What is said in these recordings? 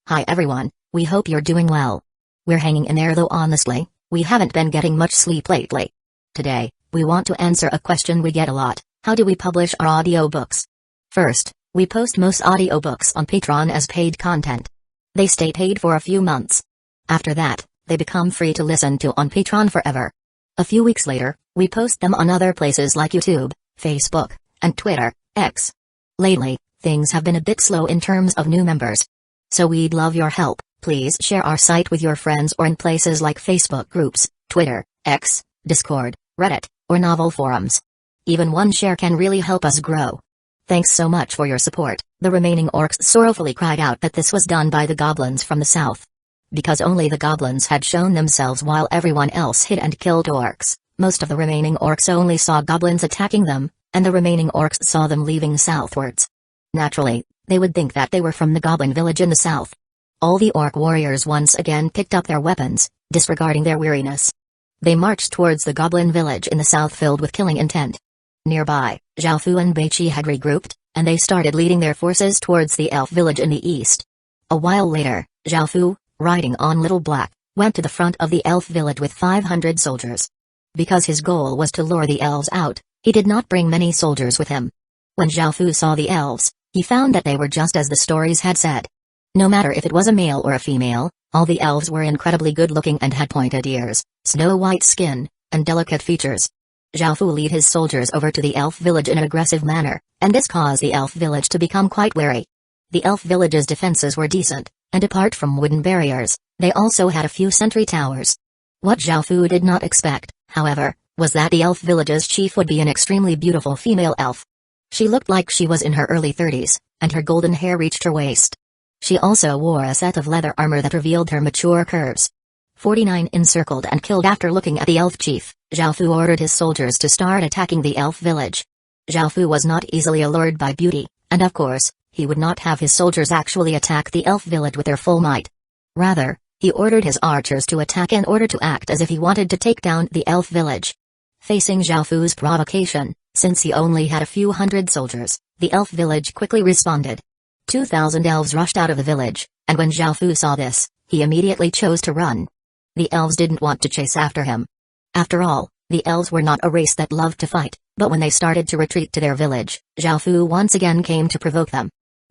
Hi everyone, we hope you're doing well. We're hanging in there though honestly, we haven't been getting much sleep lately. Today, we want to answer a question we get a lot: how do we publish our audiobooks? First, we post most audiobooks on Patreon as paid content. They stay paid for a few months. After that, they become free to listen to on Patreon forever. A few weeks later, we post them on other places like YouTube, Facebook, and Twitter, X. Lately, things have been a bit slow in terms of new members. So we'd love your help. Please share our site with your friends or in places like Facebook groups, Twitter, X, Discord, Reddit, or novel forums. Even one share can really help us grow. Thanks so much for your support. The remaining orcs sorrowfully cried out that this was done by the goblins from the south. Because only the goblins had shown themselves while everyone else hid and killed orcs, most of the remaining orcs only saw goblins attacking them, and the remaining orcs saw them leaving southwards. Naturally, they would think that they were from the goblin village in the south. All the orc warriors once again picked up their weapons, disregarding their weariness. They marched towards the goblin village in the south filled with killing intent. Nearby, Zhaofu and Beiqi had regrouped, and they started leading their forces towards the elf village in the east. A while later, Zhaofu, riding on Little Black, went to the front of the elf village with 500 soldiers. Because his goal was to lure the elves out, he did not bring many soldiers with him. When Zhaofu saw the elves, he found that they were just as the stories had said. No matter if it was a male or a female, all the elves were incredibly good-looking and had pointed ears, snow-white skin, and delicate features. Zhaofu led his soldiers over to the elf village in an aggressive manner, and this caused the elf village to become quite wary. The elf village's defenses were decent, and apart from wooden barriers, they also had a few sentry towers. What Zhaofu did not expect, however, was that the elf village's chief would be an extremely beautiful female elf. She looked like she was in her early 30s, and her golden hair reached her waist. She also wore a set of leather armor that revealed her mature curves. 49 encircled and killed. After looking at the elf chief, Zhaofu ordered his soldiers to start attacking the elf village. Zhaofu was not easily allured by beauty, and of course, he would not have his soldiers actually attack the elf village with their full might. Rather, he ordered his archers to attack in order to act as if he wanted to take down the elf village. Facing Zhaofu's provocation, since he only had a few hundred soldiers, the elf village quickly responded. 2,000 elves rushed out of the village, and when Zhaofu saw this, he immediately chose to run. The elves didn't want to chase after him. After all, the elves were not a race that loved to fight, but when they started to retreat to their village, Zhaofu once again came to provoke them.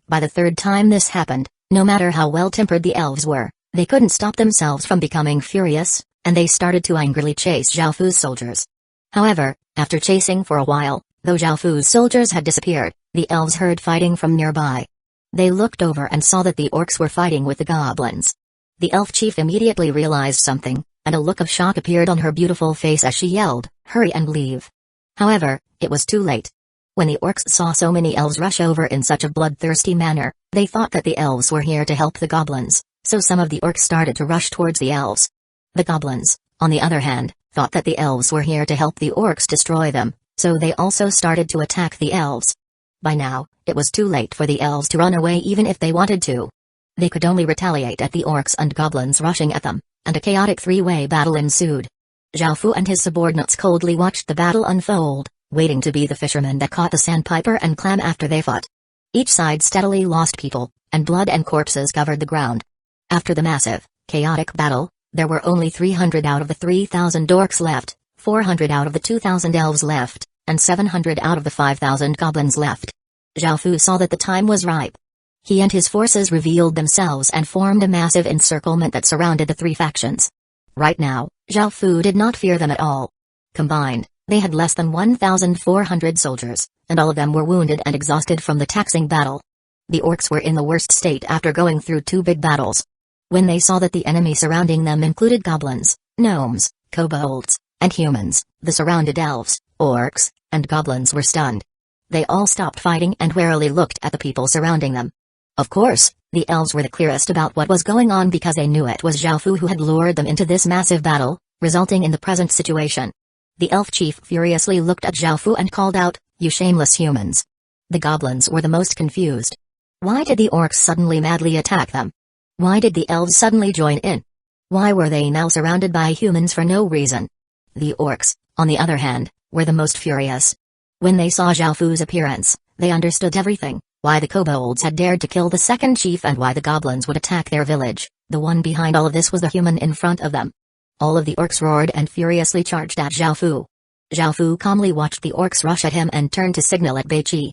By the third time this happened, no matter how well-tempered the elves were, they couldn't stop themselves from becoming furious, and they started to angrily chase Zhaofu's soldiers. However, after chasing for a while, though Zhaofu's soldiers had disappeared, the elves heard fighting from nearby. They looked over and saw that the orcs were fighting with the goblins. The elf chief immediately realized something, and a look of shock appeared on her beautiful face as she yelled, "Hurry and leave." However, it was too late. When the orcs saw so many elves rush over in such a bloodthirsty manner, they thought that the elves were here to help the goblins, so some of the orcs started to rush towards the elves. The goblins, on the other hand, thought that the elves were here to help the orcs destroy them, so they also started to attack the elves. By now, it was too late for the elves to run away even if they wanted to. They could only retaliate at the orcs and goblins rushing at them, and a chaotic three-way battle ensued. Zhaofu and his subordinates coldly watched the battle unfold, waiting to be the fishermen that caught the sandpiper and clam after they fought. Each side steadily lost people, and blood and corpses covered the ground. After the massive, chaotic battle, there were only 300 out of the 3,000 orcs left, 400 out of the 2,000 elves left, and 700 out of the 5,000 goblins left. Zhaofu saw that the time was ripe. He and his forces revealed themselves and formed a massive encirclement that surrounded the three factions. Right now, Zhaofu did not fear them at all. Combined, they had less than 1,400 soldiers, and all of them were wounded and exhausted from the taxing battle. The orcs were in the worst state after going through two big battles. When they saw that the enemy surrounding them included goblins, gnomes, kobolds, and humans, the surrounded elves, orcs, and goblins were stunned. They all stopped fighting and warily looked at the people surrounding them. Of course, the elves were the clearest about what was going on because they knew it was Zhaofu who had lured them into this massive battle, resulting in the present situation. The elf chief furiously looked at Zhaofu and called out, "You shameless humans." The goblins were the most confused. Why did the orcs suddenly madly attack them? Why did the elves suddenly join in? Why were they now surrounded by humans for no reason? The orcs, on the other hand, were the most furious. When they saw Zhaofu's appearance, they understood everything. why the kobolds had dared to kill the second chief and why the goblins would attack their village. The one behind all of this was the human in front of them. All of the orcs roared and furiously charged at Zhao Fu. Zhao Fu calmly watched the orcs rush at him and turned to signal at Beiqi.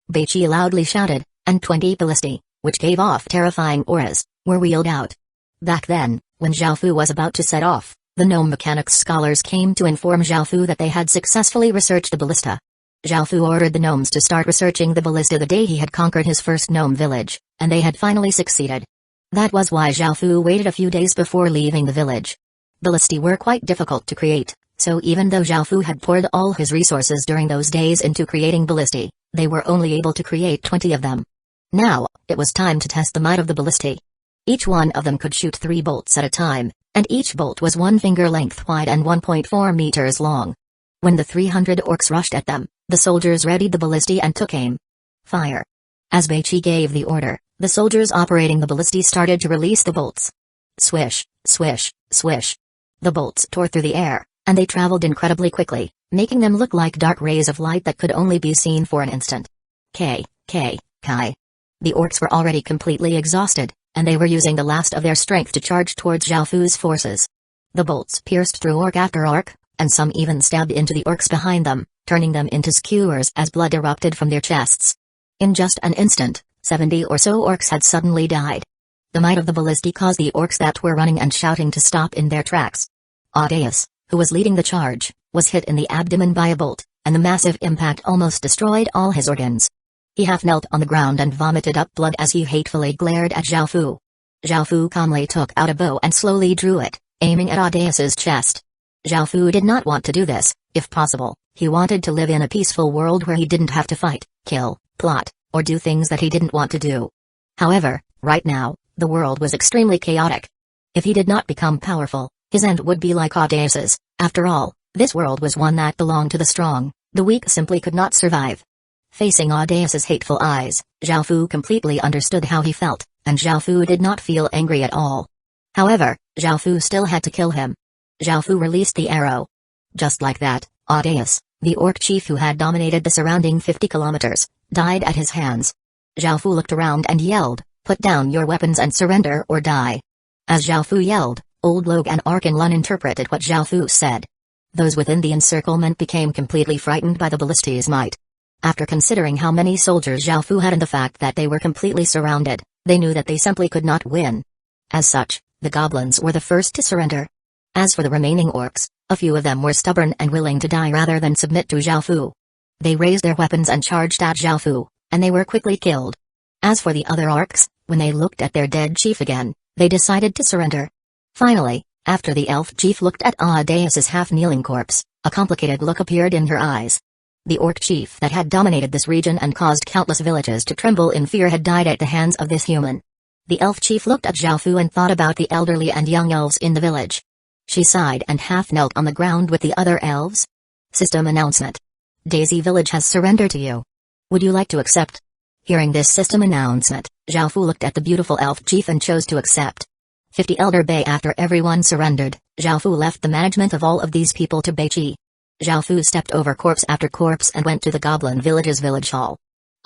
Beiqi loudly shouted, and 20 ballistae, which gave off terrifying auras, were wheeled out. Back then, when Zhao Fu was about to set off, the gnome mechanics scholars came to inform Zhao Fu that they had successfully researched the ballista. Zhao Fu ordered the gnomes to start researching the ballista the day he had conquered his first gnome village, and they had finally succeeded. That was why Zhao Fu waited a few days before leaving the village. Ballistae were quite difficult to create, so even though Zhao Fu had poured all his resources during those days into creating ballistae, they were only able to create 20 of them. Now, it was time to test the might of the ballistae. Each one of them could shoot 3 bolts at a time, and each bolt was 1 finger length wide and 1.4 meters long. When the 300 orcs rushed at them, the soldiers readied the ballistae and took aim. Fire! As Beiqi gave the order, the soldiers operating the ballistae started to release the bolts. Swish, swish, swish. The bolts tore through the air, and they traveled incredibly quickly, making them look like dark rays of light that could only be seen for an instant. Kai. The orcs were already completely exhausted, and they were using the last of their strength to charge towards Zhao Fu's forces. The bolts pierced through orc after orc, and some even stabbed into the orcs behind them, turning them into skewers as blood erupted from their chests. In just an instant, 70 or so orcs had suddenly died. The might of the ballistae caused the orcs that were running and shouting to stop in their tracks. Audius, who was leading the charge, was hit in the abdomen by a bolt, and the massive impact almost destroyed all his organs. He half knelt on the ground and vomited up blood as he hatefully glared at Zhao Fu. Zhao Fu calmly took out a bow and slowly drew it, aiming at Audius's chest. Zhao Fu did not want to do this. If possible, he wanted to live in a peaceful world where he didn't have to fight, kill, plot, or do things that he didn't want to do. However, right now, the world was extremely chaotic. If he did not become powerful, his end would be like Audius's. After all, this world was one that belonged to the strong. The weak simply could not survive. Facing Audius's hateful eyes, Zhao Fu completely understood how he felt, and Zhao Fu did not feel angry at all. However, Zhao Fu still had to kill him. Zhao Fu released the arrow. Just like that, Audius, the orc chief who had dominated the surrounding 50 kilometers, died at his hands. Zhao Fu looked around and yelled, "Put down your weapons and surrender or die." As Zhao Fu yelled, Old Log and Arkin Lun interpreted what Zhao Fu said. Those within the encirclement became completely frightened by the ballistae's might. After considering how many soldiers Zhao Fu had and the fact that they were completely surrounded, they knew that they simply could not win. As such, the goblins were the first to surrender. As for the remaining orcs, a few of them were stubborn and willing to die rather than submit to Zhao Fu. They raised their weapons and charged at Zhao Fu, and they were quickly killed. As for the other orcs, when they looked at their dead chief again, they decided to surrender. Finally, after the elf chief looked at Audius's half-kneeling corpse, a complicated look appeared in her eyes. The orc chief that had dominated this region and caused countless villages to tremble in fear had died at the hands of this human. The elf chief looked at Zhao Fu and thought about the elderly and young elves in the village. She sighed and half knelt on the ground with the other elves. System announcement. Daisy Village has surrendered to you. Would you like to accept? Hearing this system announcement, Zhao Fu looked at the beautiful elf chief and chose to accept. 50 Elder Bay. After everyone surrendered, Zhao Fu left the management of all of these people to Beiqi. Zhao Fu stepped over corpse after corpse and went to the Goblin Village's village hall.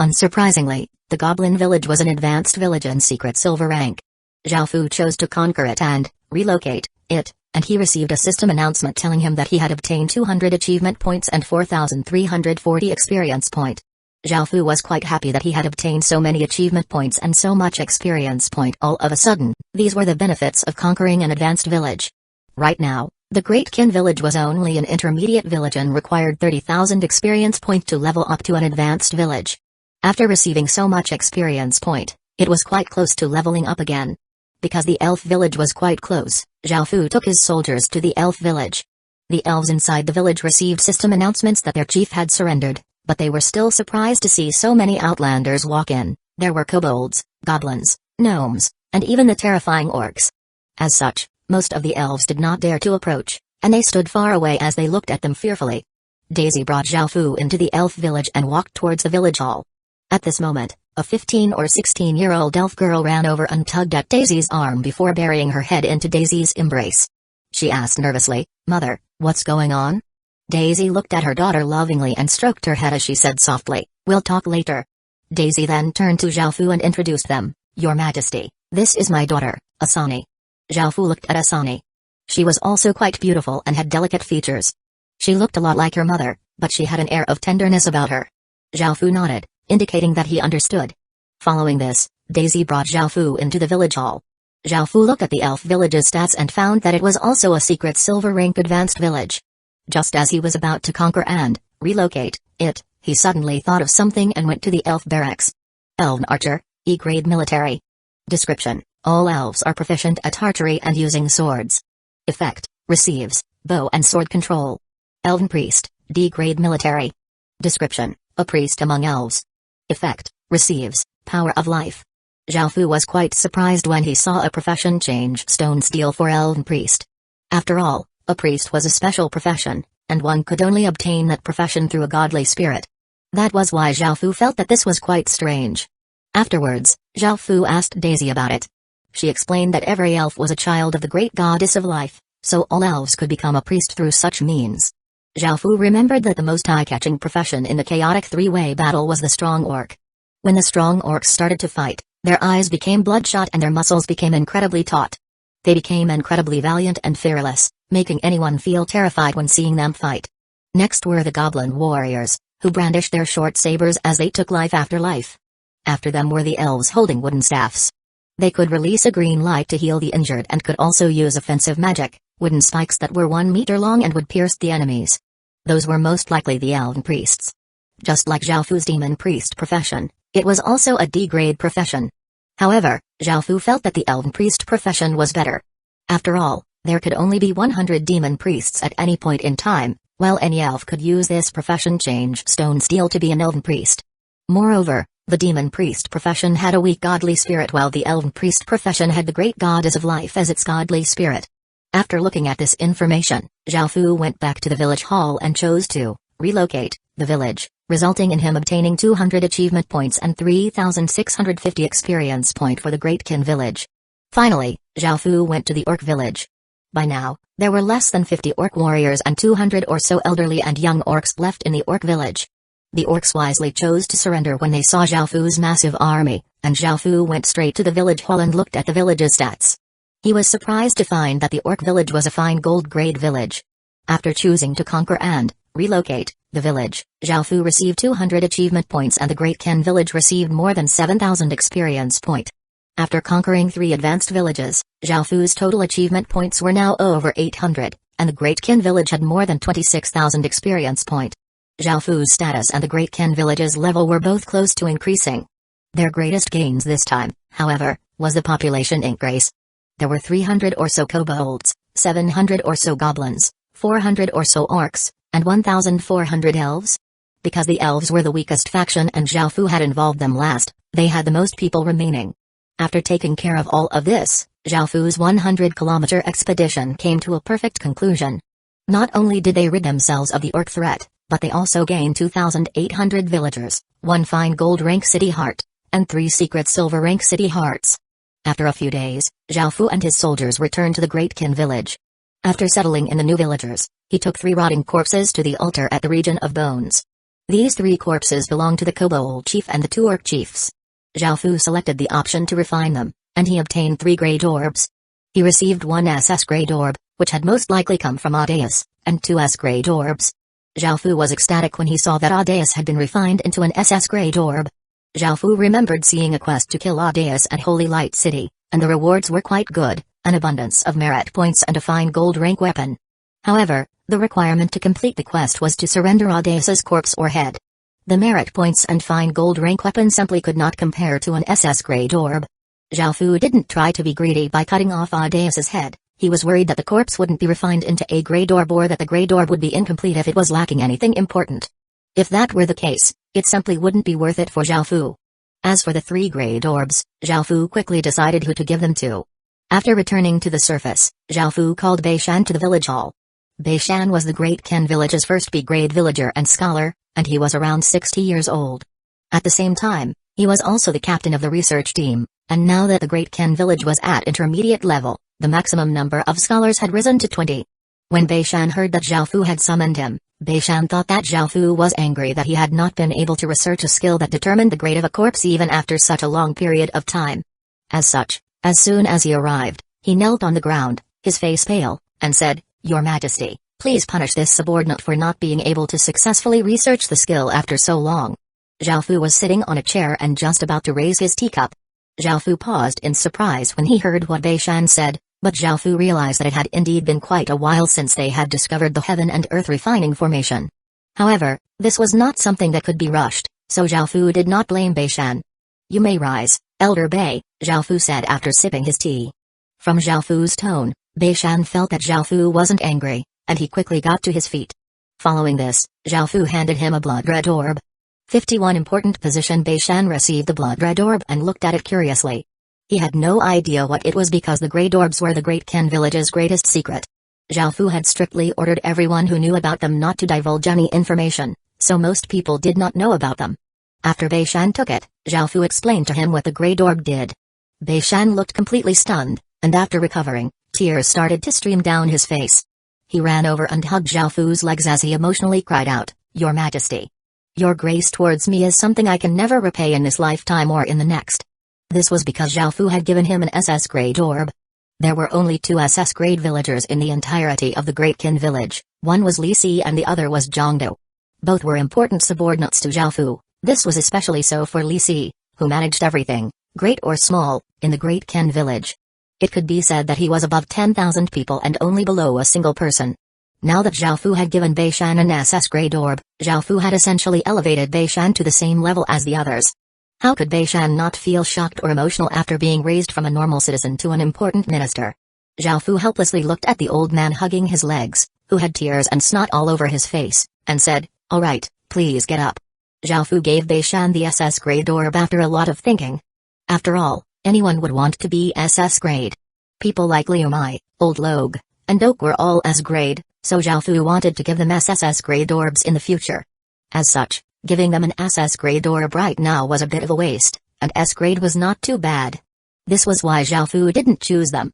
Unsurprisingly, the Goblin Village was an advanced village and secret silver rank. Zhao Fu chose to conquer it and relocate it, and he received a system announcement telling him that he had obtained 200 achievement points and 4,340 experience point. Zhao Fu was quite happy that he had obtained so many achievement points and so much experience point all of a sudden. These were the benefits of conquering an advanced village. Right now, the Great Kin Village was only an intermediate village and required 30,000 experience point to level up to an advanced village. After receiving so much experience point, it was quite close to leveling up again. Because the elf village was quite close, Zhao Fu took his soldiers to the elf village. The elves inside the village received system announcements that their chief had surrendered, but they were still surprised to see so many outlanders walk in. There were kobolds, goblins, gnomes, and even the terrifying orcs. As such, most of the elves did not dare to approach, and they stood far away as they looked at them fearfully. Daisy brought Zhao Fu into the elf village and walked towards the village hall. At this moment, a 15 or 16-year-old elf girl ran over and tugged at Daisy's arm before burying her head into Daisy's embrace. She asked nervously, "Mother, what's going on?" Daisy looked at her daughter lovingly and stroked her head as she said softly, "We'll talk later." Daisy then turned to Xiaofu and introduced them. Your Majesty, this is my daughter, Asani. Xiaofu looked at Asani. She was also quite beautiful and had delicate features. She looked a lot like her mother, but she had an air of tenderness about her. Xiaofu nodded, indicating that he understood. Following this, Daisy brought Xiaofu into the village hall. Xiaofu looked at the elf village's stats and found that it was also a secret silver rank advanced village. Just as he was about to conquer and relocate it, he suddenly thought of something and went to the elf barracks. Elven archer, E-grade military. Description: all elves are proficient at archery and using swords. Effect: receives bow and sword control. Elven priest, D-grade military. Description: a priest among elves. Effect: receives power of life. Xiaofu was quite surprised when he saw a profession change stone steel for elven priest. After all, a priest was a special profession, and one could only obtain that profession through a godly spirit. That was why Xiaofu felt that this was quite strange. Afterwards, Xiaofu asked Daisy about it. She explained that every elf was a child of the great goddess of life, so all elves could become a priest through such means. Xiaofu remembered that the most eye-catching profession in the chaotic three-way battle was the strong orc. When the strong orcs started to fight, their eyes became bloodshot and their muscles became incredibly taut. They became incredibly valiant and fearless, making anyone feel terrified when seeing them fight. Next were the goblin warriors, who brandished their short sabers as they took life after life. After them were the elves holding wooden staffs. They could release a green light to heal the injured and could also use offensive magic, wooden spikes that were 1 meter long and would pierce the enemies. Those were most likely the elven priests. Just like Xiaofu's demon priest profession, it was also a D-grade profession. However, Xiaofu felt that the elven priest profession was better. After all, there could only be 100 demon priests at any point in time, while any elf could use this profession change stone steel to be an elven priest. Moreover, the demon priest profession had a weak godly spirit while the elven priest profession had the great goddess of life as its godly spirit. After looking at this information, Xiaofu went back to the village hall and chose to relocate the village, resulting in him obtaining 200 achievement points and 3,650 experience point for the Great Kin village. Finally, Xiaofu went to the orc village. By now, there were less than 50 orc warriors and 200 or so elderly and young orcs left in the orc village. The orcs wisely chose to surrender when they saw Xiaofu's massive army, and Xiaofu went straight to the village hall and looked at the village's stats. He was surprised to find that the orc village was a fine gold-grade village. After choosing to conquer and relocate the village, Xiaofu received 200 achievement points and the Great Kin village received more than 7,000 experience point. After conquering 3 advanced villages, Xiaofu's total achievement points were now over 800, and the Great Kin village had more than 26,000 experience point. Xiaofu's status and the Great Kin village's level were both close to increasing. Their greatest gains this time, however, was the population increase. There were 300 or so kobolds, 700 or so goblins, 400 or so orcs, and 1,400 elves. Because the elves were the weakest faction and Xiaofu had involved them last, they had the most people remaining. After taking care of all of this, Xiaofu's 100-kilometer expedition came to a perfect conclusion. Not only did they rid themselves of the orc threat, but they also gained 2,800 villagers, 1 fine gold rank city heart, and 3 secret silver rank city hearts. After a few days, Xiaofu and his soldiers returned to the Great Kin village. After settling in the new villagers, he took 3 rotting corpses to the altar at the region of bones. These 3 corpses belonged to the kobold chief and the 2 orc chiefs. Xiaofu selected the option to refine them, and he obtained 3 great orbs. He received 1 SS great orb, which had most likely come from Audius, and 2 S great orbs. Xiaofu was ecstatic when he saw that Audius had been refined into an SS great orb. Xiaofu remembered seeing a quest to kill Audius at Holy Light City, and the rewards were quite good, an abundance of merit points and a fine gold rank weapon. However, the requirement to complete the quest was to surrender Audius's corpse or head. The merit points and fine gold rank weapon simply could not compare to an SS grade orb. Xiaofu didn't try to be greedy by cutting off Audius's head. He was worried that the corpse wouldn't be refined into a grade orb or that the grade orb would be incomplete if it was lacking anything important. If that were the case, it simply wouldn't be worth it for Xiaofu. As for the 3 grade orbs, Xiaofu quickly decided who to give them to. After returning to the surface, Xiaofu called Beishan to the village hall. Beishan was the Great Kin village's first B-grade villager and scholar, and he was around 60 years old. At the same time, he was also the captain of the research team, and now that the Great Kin village was at intermediate level, the maximum number of scholars had risen to 20. When Beishan heard that Zhao Fu had summoned him, Beishan thought that Zhao Fu was angry that he had not been able to research a skill that determined the grade of a corpse even after such a long period of time. As such, as soon as he arrived, he knelt on the ground, his face pale, and said, "Your Majesty, please punish this subordinate for not being able to successfully research the skill after so long." Zhao Fu was sitting on a chair and just about to raise his teacup. Zhao Fu paused in surprise when he heard what Beishan said, but Zhao Fu realized that it had indeed been quite a while since they had discovered the heaven and earth refining formation. However, this was not something that could be rushed, so Zhao Fu did not blame Beishan. "You may rise, Elder Bei," Zhao Fu said after sipping his tea. From Zhao Fu's tone, Beishan felt that Zhao Fu wasn't angry, and he quickly got to his feet. Following this, Zhao Fu handed him a blood-red orb. 51 Important position. Beishan received the blood-red orb and looked at it curiously. He had no idea what it was because the Great Orbs were the Great Ken village's greatest secret. Zhao Fu had strictly ordered everyone who knew about them not to divulge any information, so most people did not know about them. After Beishan took it, Zhao Fu explained to him what the Great Orb did. Beishan looked completely stunned, and after recovering, tears started to stream down his face. He ran over and hugged Zhao Fu's legs as he emotionally cried out, "Your Majesty! Your grace towards me is something I can never repay in this lifetime or in the next." This was because Zhao Fu had given him an SS grade orb. There were only 2 SS grade villagers in the entirety of the Great Qin village, one was Li Si and the other was Zhangdo. Both were important subordinates to Zhao Fu. This was especially so for Li Si, who managed everything, great or small, in the Great Qin village. It could be said that he was above 10,000 people and only below a single person. Now that Zhao Fu had given Beishan an SS grade orb, Zhao Fu had essentially elevated Beishan to the same level as the others. How could Beishan not feel shocked or emotional after being raised from a normal citizen to an important minister? Zhao Fu helplessly looked at the old man hugging his legs, who had tears and snot all over his face, and said, "All right, please get up." Zhao Fu gave Beishan the SS grade orb after a lot of thinking. After all, anyone would want to be SS grade. People like Liu Mai, Old Logue, and Doke were all S grade, so Zhao Fu wanted to give them SS grade orbs in the future. As such, giving them an SS grade orb right now was a bit of a waste, and S grade was not too bad. This was why Zhao Fu didn't choose them.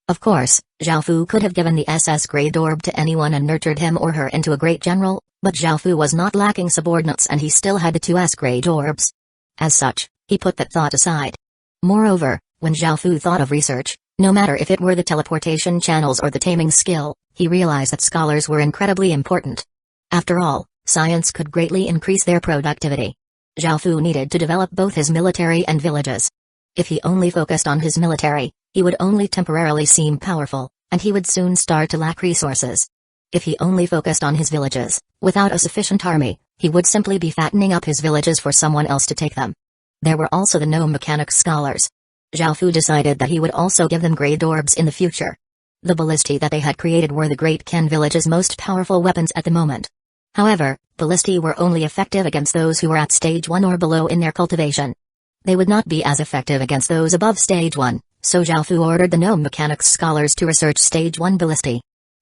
Of course, Zhao Fu could have given the SS grade orb to anyone and nurtured him or her into a great general, but Zhao Fu was not lacking subordinates and he still had the 2 S grade orbs. As such, he put that thought aside. Moreover, when Zhao Fu thought of research, no matter if it were the teleportation channels or the taming skill, he realized that scholars were incredibly important. After all, science could greatly increase their productivity. Zhao Fu needed to develop both his military and villages. If he only focused on his military, he would only temporarily seem powerful, and he would soon start to lack resources. If he only focused on his villages, without a sufficient army, he would simply be fattening up his villages for someone else to take them. There were also the gnome mechanics scholars. Zhao Fu decided that he would also give them grade orbs in the future. The ballistae that they had created were the Great Ken village's most powerful weapons at the moment. However, ballistae were only effective against those who were at stage 1 or below in their cultivation. They would not be as effective against those above stage 1, so Zhao Fu ordered the gnome mechanics scholars to research stage 1 ballistae.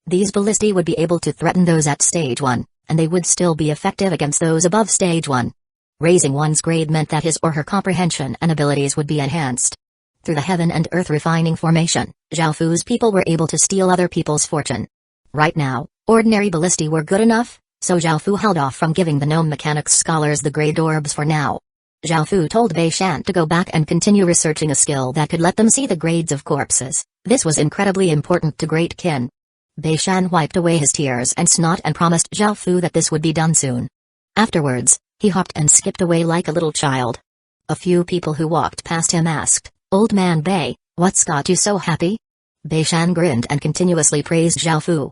These ballistae would be able to threaten those at stage 1, and they would still be effective against those above stage 1. Raising one's grade meant that his or her comprehension and abilities would be enhanced. Through the heaven and earth refining formation, Zhao Fu's people were able to steal other people's fortune. Right now, ordinary ballistae were good enough, so Zhao Fu held off from giving the gnome mechanics scholars the grade orbs for now. Zhao Fu told Beishan to go back and continue researching a skill that could let them see the grades of corpses. This was incredibly important to Great Qin. Beishan wiped away his tears and snot and promised Zhao Fu that this would be done soon. Afterwards, he hopped and skipped away like a little child. A few people who walked past him asked, "Old man Bei, what's got you so happy?" Beishan grinned and continuously praised Zhao Fu.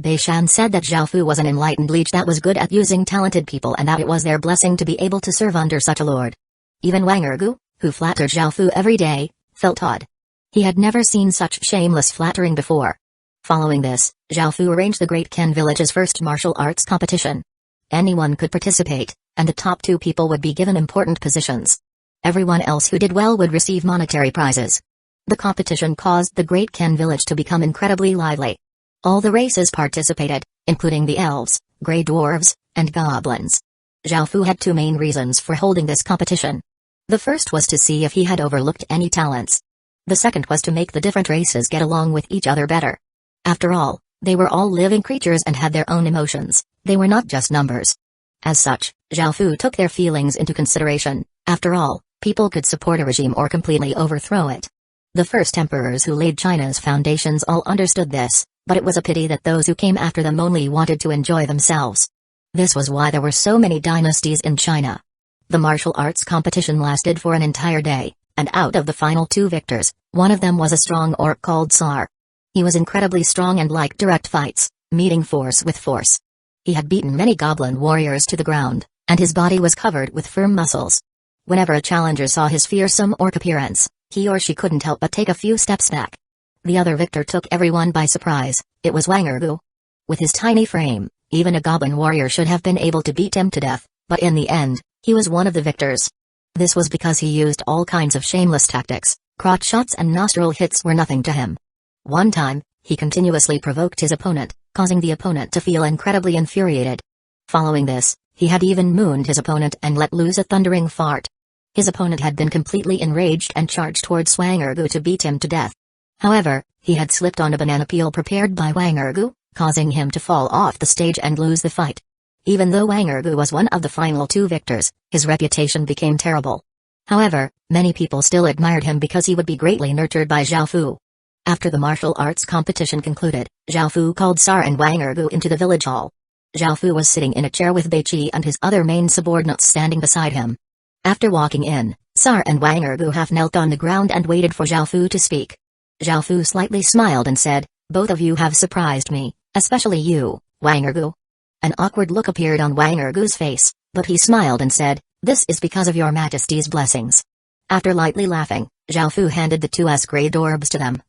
Beishan said that Zhao Fu was an enlightened leech that was good at using talented people and that it was their blessing to be able to serve under such a lord. Even Wang Ergu, who flattered Zhao Fu every day, felt odd. He had never seen such shameless flattering before. Following this, Zhao Fu arranged the Great Ken village's first martial arts competition. Anyone could participate, and the top 2 people would be given important positions. Everyone else who did well would receive monetary prizes. The competition caused the Great Ken village to become incredibly lively. All the races participated, including the elves, grey dwarves, and goblins. Zhao Fu had 2 main reasons for holding this competition. The first was to see if he had overlooked any talents. The second was to make the different races get along with each other better. After all, They were all living creatures and had their own emotions, they were not just numbers. As such, Zhao Fu took their feelings into consideration. After all, people could support a regime or completely overthrow it. The first emperors who laid China's foundations all understood this, but it was a pity that those who came after them only wanted to enjoy themselves. This was why there were so many dynasties in China. The martial arts competition lasted for an entire day, and out of the final 2 victors, one of them was a strong orc called Sar. He was incredibly strong and liked direct fights, meeting force with force. He had beaten many goblin warriors to the ground, and his body was covered with firm muscles. Whenever a challenger saw his fearsome orc appearance, he or she couldn't help but take a few steps back. The other victor took everyone by surprise. It was Wang Ergu. With his tiny frame, even a goblin warrior should have been able to beat him to death, but in the end, he was one of the victors. This was because he used all kinds of shameless tactics. Crotch shots and nostril hits were nothing to him. One time, he continuously provoked his opponent, causing the opponent to feel incredibly infuriated. Following this, he had even mooned his opponent and let loose a thundering fart. His opponent had been completely enraged and charged towards Wang Ergu to beat him to death. However, he had slipped on a banana peel prepared by Wang Ergu, causing him to fall off the stage and lose the fight. Even though Wang Ergu was one of the final 2 victors, his reputation became terrible. However, many people still admired him because he would be greatly nurtured by Zhao Fu. After the martial arts competition concluded, Zhao Fu called Sar and Wang Ergu into the village hall. Zhao Fu was sitting in a chair with Beiqi and his other main subordinates standing beside him. After walking in, Sar and Wang Ergu half knelt on the ground and waited for Zhao Fu to speak. Zhao Fu slightly smiled and said, "Both of you have surprised me, especially you, Wang Ergu." An awkward look appeared on Wang Ergu's face, but he smiled and said, "This is because of your majesty's blessings." After lightly laughing, Zhao Fu handed the 2 grade orbs to them.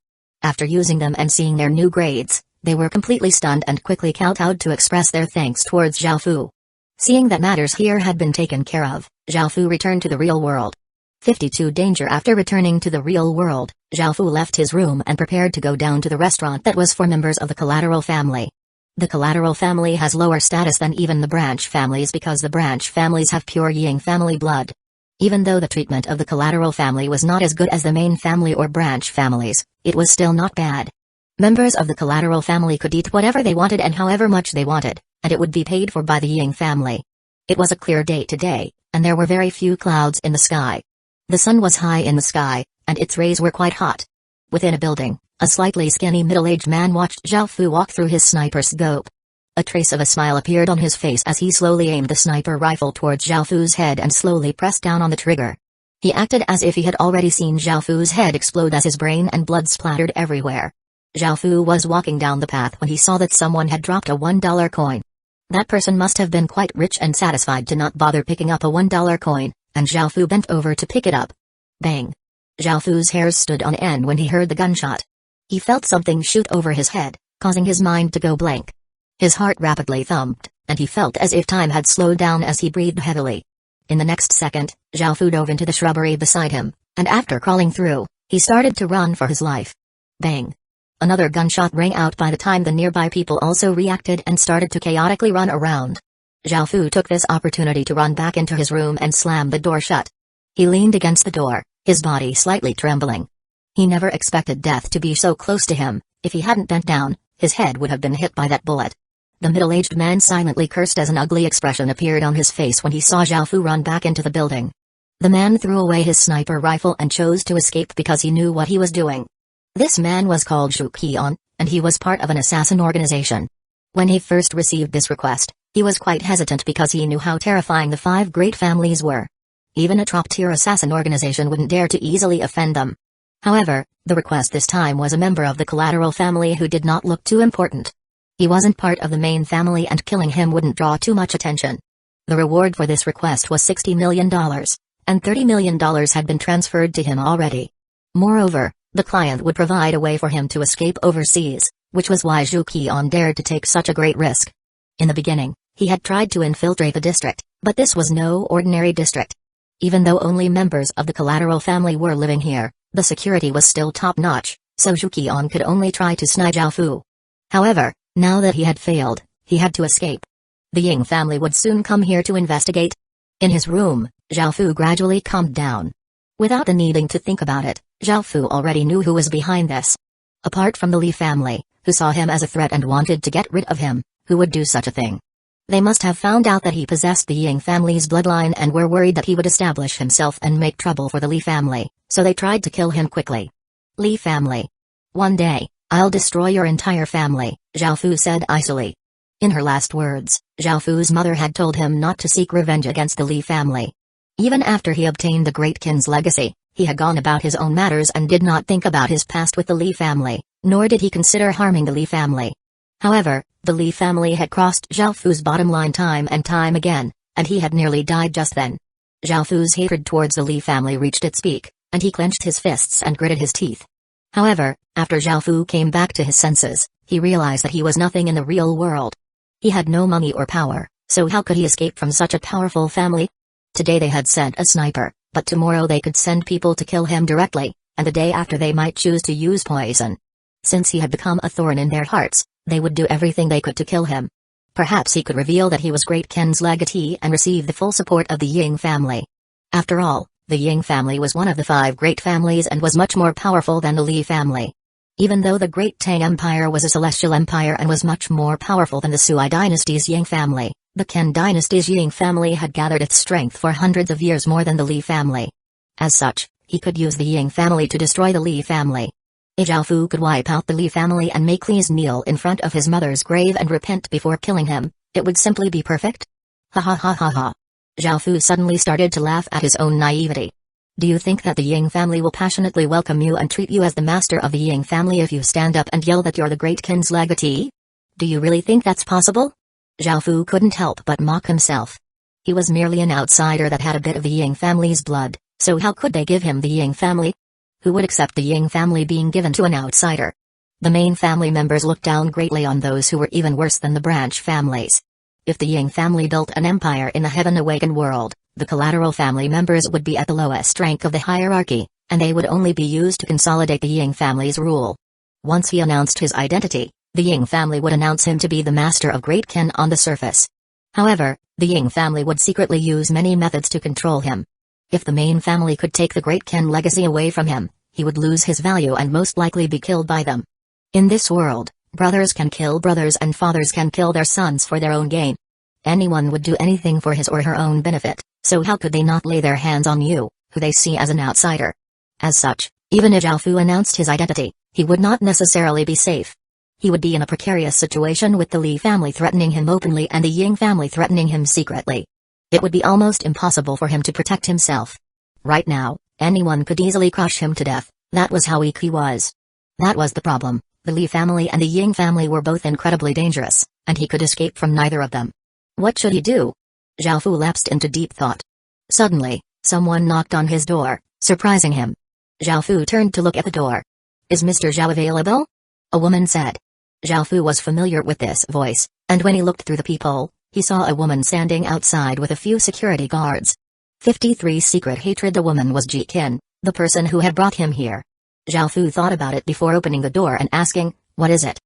After using them and seeing their new grades, they were completely stunned and quickly kowtowed to express their thanks towards Zhao Fu. Seeing that matters here had been taken care of, Zhao Fu returned to the real world. 52 Danger. After returning to the real world, Zhao Fu left his room and prepared to go down to the restaurant that was for members of the collateral family. The collateral family has lower status than even the branch families because the branch families have pure Ying family blood. Even though the treatment of the collateral family was not as good as the main family or branch families, it was still not bad. Members of the collateral family could eat whatever they wanted and however much they wanted, and it would be paid for by the Ying family. It was a clear day today, and there were very few clouds in the sky. The sun was high in the sky, and its rays were quite hot. Within a building, a slightly skinny middle-aged man watched Zhao Fu walk through his sniper scope. A trace of a smile appeared on his face as he slowly aimed the sniper rifle towards Zhao Fu's head and slowly pressed down on the trigger. He acted as if he had already seen Zhao Fu's head explode as his brain and blood splattered everywhere. Zhao Fu was walking down the path when he saw that someone had dropped a $1 coin. That person must have been quite rich and satisfied to not bother picking up a $1 coin, and Zhao Fu bent over to pick it up. Bang! Zhao Fu's hairs stood on end when he heard the gunshot. He felt something shoot over his head, causing his mind to go blank. His heart rapidly thumped, and he felt as if time had slowed down as he breathed heavily. In the next second, Zhao Fu dove into the shrubbery beside him, and after crawling through, he started to run for his life. Bang! Another gunshot rang out by the time the nearby people also reacted and started to chaotically run around. Zhao Fu took this opportunity to run back into his room and slam the door shut. He leaned against the door, his body slightly trembling. He never expected death to be so close to him. If he hadn't bent down, his head would have been hit by that bullet. The middle-aged man silently cursed as an ugly expression appeared on his face when he saw Zhao Fu run back into the building. The man threw away his sniper rifle and chose to escape because he knew what he was doing. This man was called Zhu Qian, and he was part of an assassin organization. When he first received this request, he was quite hesitant because he knew how terrifying the 5 great families were. Even a top-tier assassin organization wouldn't dare to easily offend them. However, the request this time was a member of the collateral family who did not look too important. He wasn't part of the main family and killing him wouldn't draw too much attention. The reward for this request was $60 million, and $30 million had been transferred to him already. Moreover, the client would provide a way for him to escape overseas, which was why Zhu Qian dared to take such a great risk. In the beginning, he had tried to infiltrate the district, but this was no ordinary district. Even though only members of the collateral family were living here, the security was still top-notch, so Zhu Qian could only try to snide Zhao Fu. However, now that he had failed, he had to escape. The Ying family would soon come here to investigate. In his room, Zhao Fu gradually calmed down. Without the needing to think about it, Zhao Fu already knew who was behind this. Apart from the Li family, who saw him as a threat and wanted to get rid of him. Who would do such a thing? They must have found out that he possessed the Ying family's bloodline and were worried that he would establish himself and make trouble for the Li family, so they tried to kill him quickly. Li family. One day, I'll destroy your entire family, Zhao Fu said icily. In her last words, Zhao Fu's mother had told him not to seek revenge against the Li family. Even after he obtained the Great Kin's legacy, he had gone about his own matters and did not think about his past with the Li family, nor did he consider harming the Li family. However, the Li family had crossed Zhao Fu's bottom line time and time again, and he had nearly died just then. Zhao Fu's hatred towards the Li family reached its peak, and he clenched his fists and gritted his teeth. However, after Zhao Fu came back to his senses, he realized that he was nothing in the real world. He had no money or power, so how could he escape from such a powerful family? Today they had sent a sniper, but tomorrow they could send people to kill him directly, and the day after they might choose to use poison. Since he had become a thorn in their hearts, they would do everything they could to kill him. Perhaps he could reveal that he was Great Ken's legatee and receive the full support of the Ying family. After all, the Ying family was one of the 5 great families and was much more powerful than the Li family. Even though the Great Tang Empire was a celestial empire and was much more powerful than the Sui dynasty's Ying family, the Ken dynasty's Ying family had gathered its strength for hundreds of years more than the Li family. As such, he could use the Ying family to destroy the Li family. Zhao Fu could wipe out the Li family and make Li's kneel in front of his mother's grave and repent before killing him. It would simply be perfect. Ha ha ha ha ha. Zhao Fu suddenly started to laugh at his own naivety. Do you think that the Ying family will passionately welcome you and treat you as the master of the Ying family if you stand up and yell that you're the Great Kin's legatee? Do you really think that's possible? Zhao Fu couldn't help but mock himself. He was merely an outsider that had a bit of the Ying family's blood, so how could they give him the Ying family? Who would accept the Ying family being given to an outsider? The main family members looked down greatly on those who were even worse than the branch families. If the Ying family built an empire in the Heaven Awakened world, the collateral family members would be at the lowest rank of the hierarchy, and they would only be used to consolidate the Ying family's rule. Once he announced his identity, the Ying family would announce him to be the master of Great Ken on the surface. However, the Ying family would secretly use many methods to control him. If the main family could take the Great Ken legacy away from him, he would lose his value and most likely be killed by them. In this world, brothers can kill brothers and fathers can kill their sons for their own gain. Anyone would do anything for his or her own benefit, so how could they not lay their hands on you, who they see as an outsider? As such, even if Zhao Fu announced his identity, he would not necessarily be safe. He would be in a precarious situation with the Li family threatening him openly and the Ying family threatening him secretly. It would be almost impossible for him to protect himself. Right now, anyone could easily crush him to death. That was how weak he was. That was the problem. The Li family and the Ying family were both incredibly dangerous, and he could escape from neither of them. What should he do? Zhao Fu lapsed into deep thought. Suddenly, someone knocked on his door, surprising him. Zhao Fu turned to look at the door. Is Mr. Zhao available? A woman said. Zhao Fu was familiar with this voice, and when he looked through the peephole, he saw a woman standing outside with a few security guards. 53 Secret Hatred. The woman was Ji Qin, the person who had brought him here. Zhao Fu thought about it before opening the door and asking, what is it?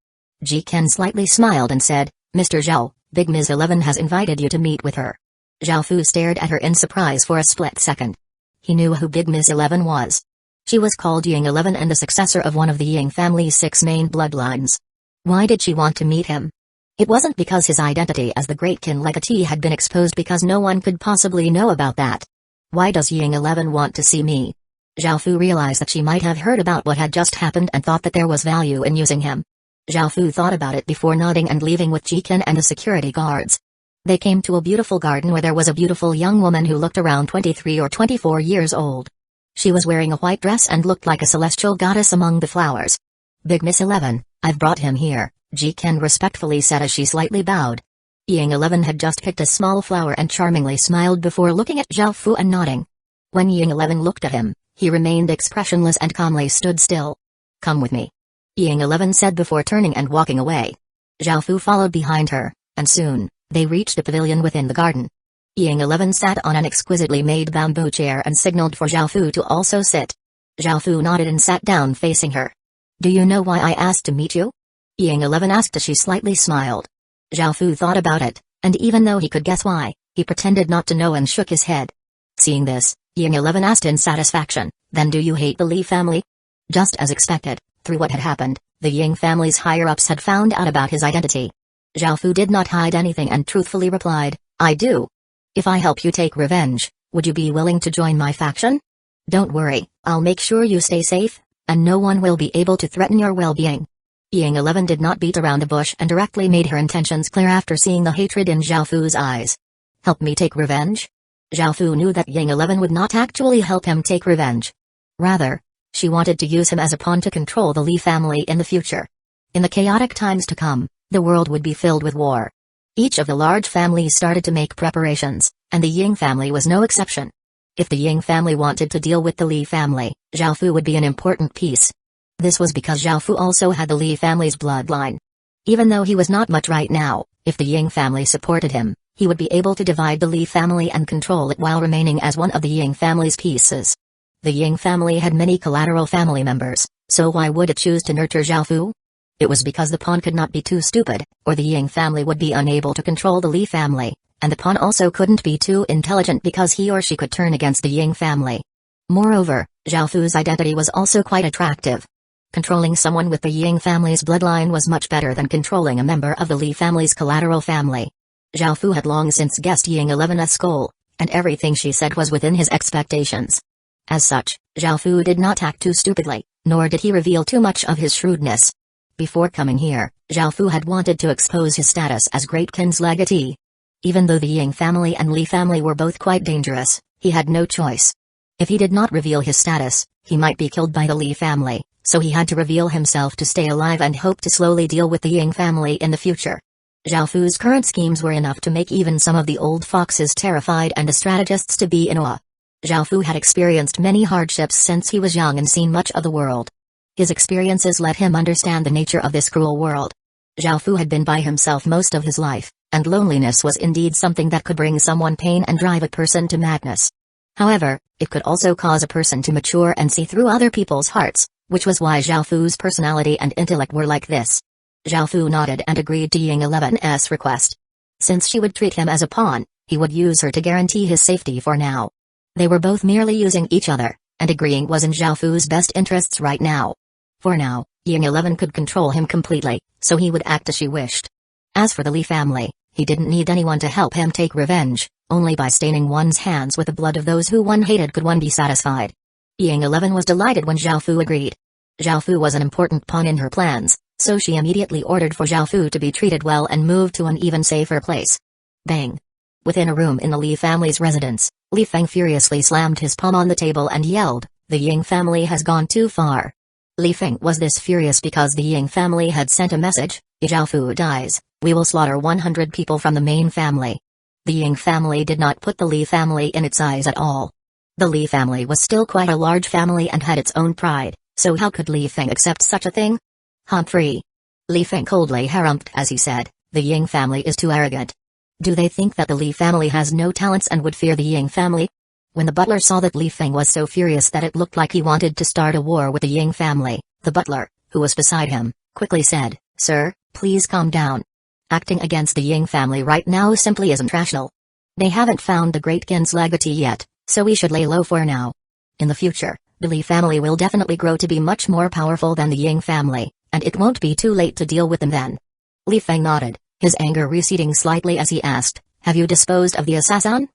Ji Qin slightly smiled and said, Mr. Zhao, Big Ms. 11 has invited you to meet with her. Zhao Fu stared at her in surprise for a split second. He knew who Big Ms. 11 was. She was called Ying 11 and the successor of one of the Ying family's 6 main bloodlines. Why did she want to meet him? It wasn't because his identity as the Great Kin legatee had been exposed, because no one could possibly know about that. Why does Ying 11 want to see me? Zhao Fu realized that she might have heard about what had just happened and thought that there was value in using him. Zhao Fu thought about it before nodding and leaving with Ji Qin and the security guards. They came to a beautiful garden where there was a beautiful young woman who looked around 23 or 24 years old. She was wearing a white dress and looked like a celestial goddess among the flowers. Big Miss 11, I've brought him here, Ji Qin respectfully said as she slightly bowed. Ying 11 had just picked a small flower and charmingly smiled before looking at Zhao Fu and nodding. When Ying 11 looked at him, he remained expressionless and calmly stood still. Come with me, Ying 11 said before turning and walking away. Zhao Fu followed behind her, and soon, they reached a pavilion within the garden. Ying 11 sat on an exquisitely made bamboo chair and signaled for Zhao Fu to also sit. Zhao Fu nodded and sat down facing her. Do you know why I asked to meet you? Ying 11 asked as she slightly smiled. Zhao Fu thought about it, and even though he could guess why, he pretended not to know and shook his head. Seeing this, Ying 11 asked in satisfaction, then do you hate the Li family? Just as expected, through what had happened, The Ying family's higher-ups had found out about his identity. Zhao Fu did not hide anything and truthfully replied, "I do. If I help you take revenge, would you be willing to join my faction? Don't worry, I'll make sure you stay safe, and no one will be able to threaten your well-being." Ying 11 did not beat around the bush and directly made her intentions clear after seeing the hatred in Zhao Fu's eyes. Help me take revenge? Zhao Fu knew that Ying 11 would not actually help him take revenge. Rather, she wanted to use him as a pawn to control the Li family in the future. In the chaotic times to come, the world would be filled with war. Each of the large families started to make preparations, and the Ying family was no exception. If the Ying family wanted to deal with the Li family, Zhao Fu would be an important piece. This was because Zhao Fu also had the Li family's bloodline. Even though he was not much right now, if the Ying family supported him, he would be able to divide the Li family and control it while remaining as one of the Ying family's pieces. The Ying family had many collateral family members, so why would it choose to nurture Zhao Fu? It was because the pawn could not be too stupid, or the Ying family would be unable to control the Li family, and the pawn also couldn't be too intelligent because he or she could turn against the Ying family. Moreover, Zhao Fu's identity was also quite attractive. Controlling someone with the Ying family's bloodline was much better than controlling a member of the Li family's collateral family. Zhao Fu had long since guessed Ying 11's goal, and everything she said was within his expectations. As such, Zhao Fu did not act too stupidly, nor did he reveal too much of his shrewdness. Before coming here, Zhao Fu had wanted to expose his status as Great Kin's legatee. Even though the Ying family and Li family were both quite dangerous, he had no choice. If he did not reveal his status, he might be killed by the Li family, so he had to reveal himself to stay alive and hope to slowly deal with the Ying family in the future. Zhao Fu's current schemes were enough to make even some of the old foxes terrified and the strategists to be in awe. Zhao Fu had experienced many hardships since he was young and seen much of the world. His experiences let him understand the nature of this cruel world. Zhao Fu had been by himself most of his life, and loneliness was indeed something that could bring someone pain and drive a person to madness. However, it could also cause a person to mature and see through other people's hearts, which was why Zhao Fu's personality and intellect were like this. Zhao Fu nodded and agreed to Ying 11's request. Since she would treat him as a pawn, he would use her to guarantee his safety for now. They were both merely using each other, and agreeing was in Zhao Fu's best interests right now. For now, Ying 11 could control him completely, so he would act as she wished. As for the Li family, he didn't need anyone to help him take revenge, only by staining one's hands with the blood of those who one hated could one be satisfied. Ying 11 was delighted when Zhao Fu agreed. Zhao Fu was an important pawn in her plans, so she immediately ordered for Zhao Fu to be treated well and moved to an even safer place. Bang! Within a room in the Li family's residence, Li Feng furiously slammed his palm on the table and yelled, "The Ying family has gone too far." Li Feng was this furious because the Ying family had sent a message, "If Zhao Fu dies, we will slaughter 100 people from the main family." The Ying family did not put the Li family in its eyes at all. The Li family was still quite a large family and had its own pride, so how could Li Feng accept such a thing? Humphrey. Li Feng coldly harumphed as he said, "The Ying family is too arrogant. Do they think that the Li family has no talents and would fear the Ying family?" When the butler saw that Li Feng was so furious that it looked like he wanted to start a war with the Ying family, the butler, who was beside him, quickly said, "Sir, please calm down. Acting against the Ying family right now simply isn't rational. They haven't found the Great Kin's legatee yet, so we should lay low for now. In the future, the Li family will definitely grow to be much more powerful than the Ying family, and it won't be too late to deal with them then." Li Feng nodded, his anger receding slightly as he asked, "Have you disposed of the assassin?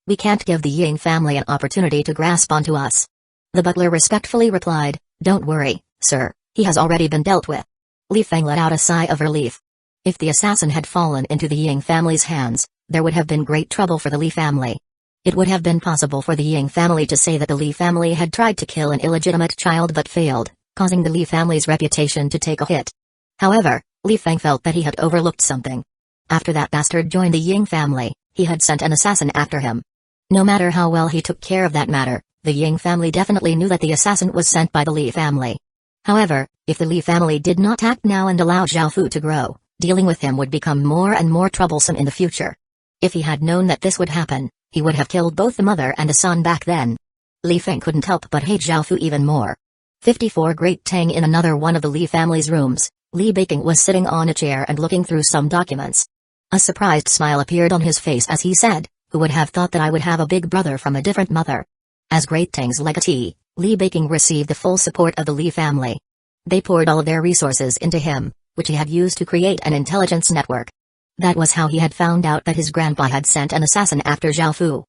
We can't give the Ying family an opportunity to grasp onto us." The butler respectfully replied, "Don't worry, sir, he has already been dealt with." Li Feng let out a sigh of relief. If the assassin had fallen into the Ying family's hands, there would have been great trouble for the Li family. It would have been possible for the Ying family to say that the Li family had tried to kill an illegitimate child but failed, causing the Li family's reputation to take a hit. However, Li Feng felt that he had overlooked something. After that bastard joined the Ying family, he had sent an assassin after him. No matter how well he took care of that matter, the Ying family definitely knew that the assassin was sent by the Li family. However, if the Li family did not act now and allow Zhao Fu to grow, dealing with him would become more and more troublesome in the future. If he had known that this would happen, he would have killed both the mother and the son back then. Li Feng couldn't help but hate Zhao Fu even more. 54 Great Tang. In another one of the Li family's rooms, Li Baking was sitting on a chair and looking through some documents. A surprised smile appeared on his face as he said, "Who would have thought that I would have a big brother from a different mother?" As Great Tang's legatee, Li Baking received the full support of the Li family. They poured all of their resources into him, which he had used to create an intelligence network. That was how he had found out that his grandpa had sent an assassin after Zhao Fu.